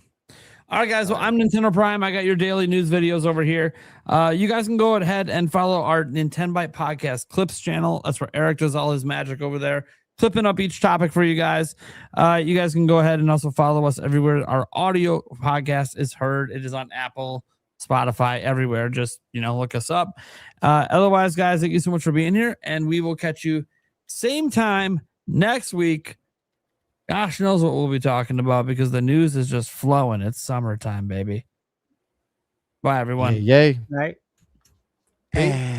[SPEAKER 6] All right, guys. Well, I'm Nintendo Prime. I got your daily news videos over here. You guys can go ahead and follow our NintenByte Podcast Clips channel. That's where Eric does all his magic over there. clipping up each topic for you guys. You guys can go ahead and also follow us everywhere. Our audio podcast is heard. It is on Apple, Spotify, everywhere. Just, look us up. Otherwise, guys, thank you so much for being here, and we will catch you same time next week. Gosh knows what we'll be talking about because the news is just flowing. It's summertime, baby. Bye, everyone.
[SPEAKER 7] Yay.
[SPEAKER 5] Right.
[SPEAKER 9] Hey.